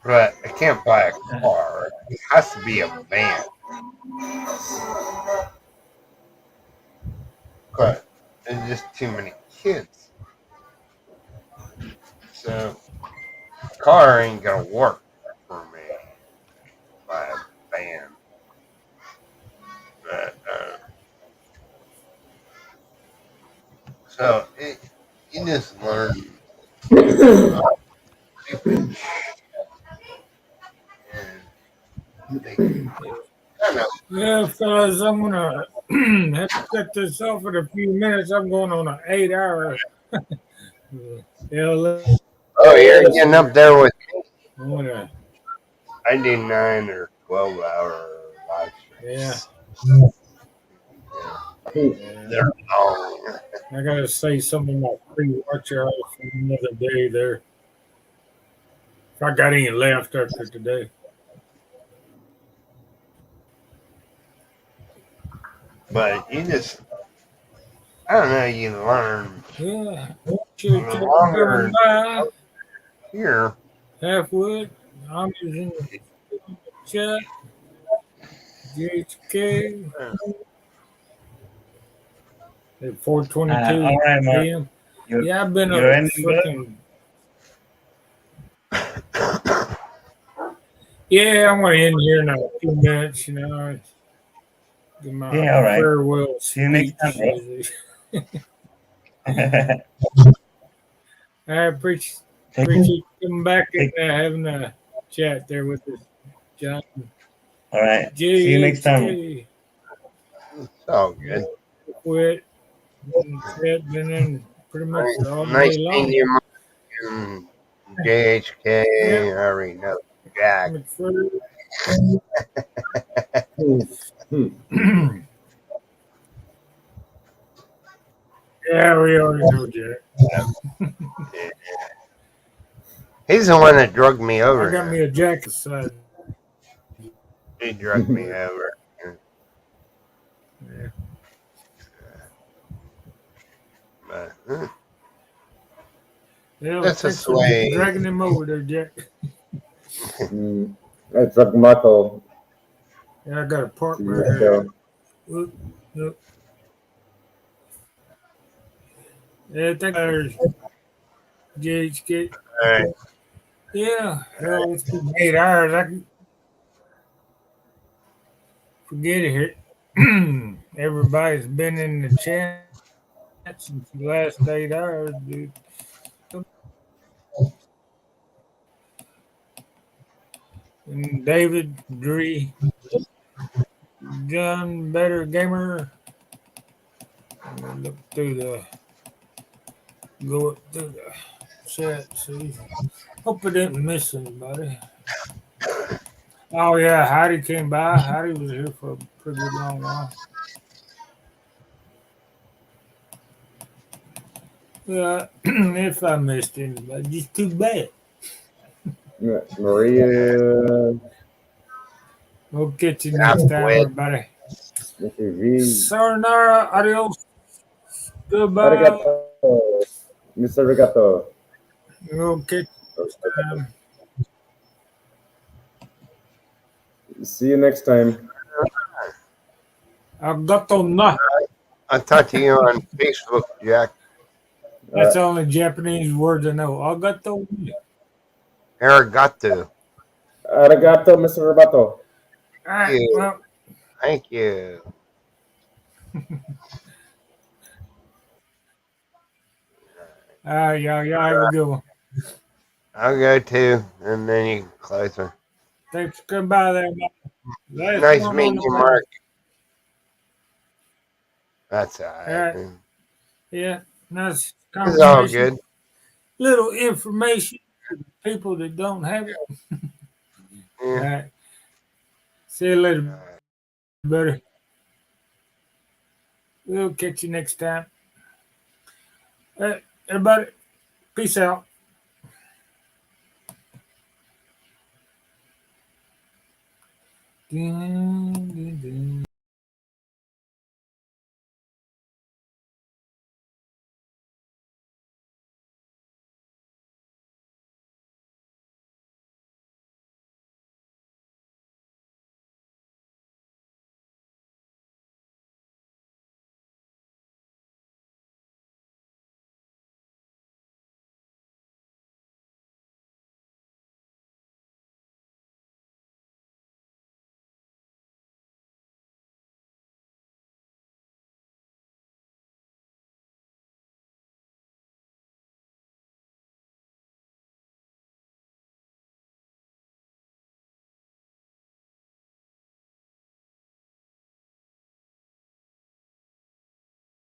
But I can't buy a car. It has to be a van. But there's just too many kids. So a car ain't gonna work for me. Buy a van. But so you just learn. Yeah, fellas, I'm gonna have to cut this off in a few minutes. I'm going on an 8-hour. Oh, you're getting up there with me. I'm gonna, I do 9 or 12-hour live streams. They're long. I gotta say something about pre-watch hours for another day there. If I got any left after today. But you just, I don't know, you learn. Yeah. The longer here. Halfwood. I'm using the chat. GHK. At 4:22 all right, Mark. p.m. Yeah, I've been you're up ending fucking. Yeah, I'm gonna end here in a few minutes. You know, do my Yeah, all right. farewell See you next time, speech. bro. I appreciate you coming back and having a chat there with us, John. All right. See you next time. It's all good. Quit. Been in pretty much all Nice day long. meeting you, JHK. I already know Jack. Yeah, we already know Jack. He's the one that drugged me over. I got me a jacket side. He drugged me over. Yeah. But, Yeah, that's thanks a for way. dragging him over there, Jack. I drug Marco. Yeah, I got a park right Yeah. here. Whoop, whoop. Yeah, thanks, GHK. All right. Yeah, hell, it's been 8 hours. I can forget it. Everybody's been in the chat since the last 8 hours, dude. And David, Dree, John, Better Gamer. I'm gonna look through go up through the chat, see. Hope I didn't miss anybody. Oh yeah, Heidi came by. Heidi was here for a pretty long while. Yeah, if I missed anybody, just too bad. Yeah, Maria. We'll catch you next time, everybody. Sayonara, adios, goodbye. Arigato, Mr. Arigato. We'll catch you next time. See you next time. Arigato na. I'll talk to you on Facebook, Jack. That's the only Japanese words I know. Arigato. Arigato. Arigato, Mr. Arigato. All right, well. Thank you. Y'all have a good one. I'll go too, and then you can close her. Thanks for coming by there, Mark. Last Nice one on meeting the you, list. Mark. That's all All right. right. man. Yeah, nice It's all conversation. good. Little information to people that don't have it. All Yeah. right. See you later, buddy. We'll catch you next time. Everybody, peace out. Dun, dun, dun.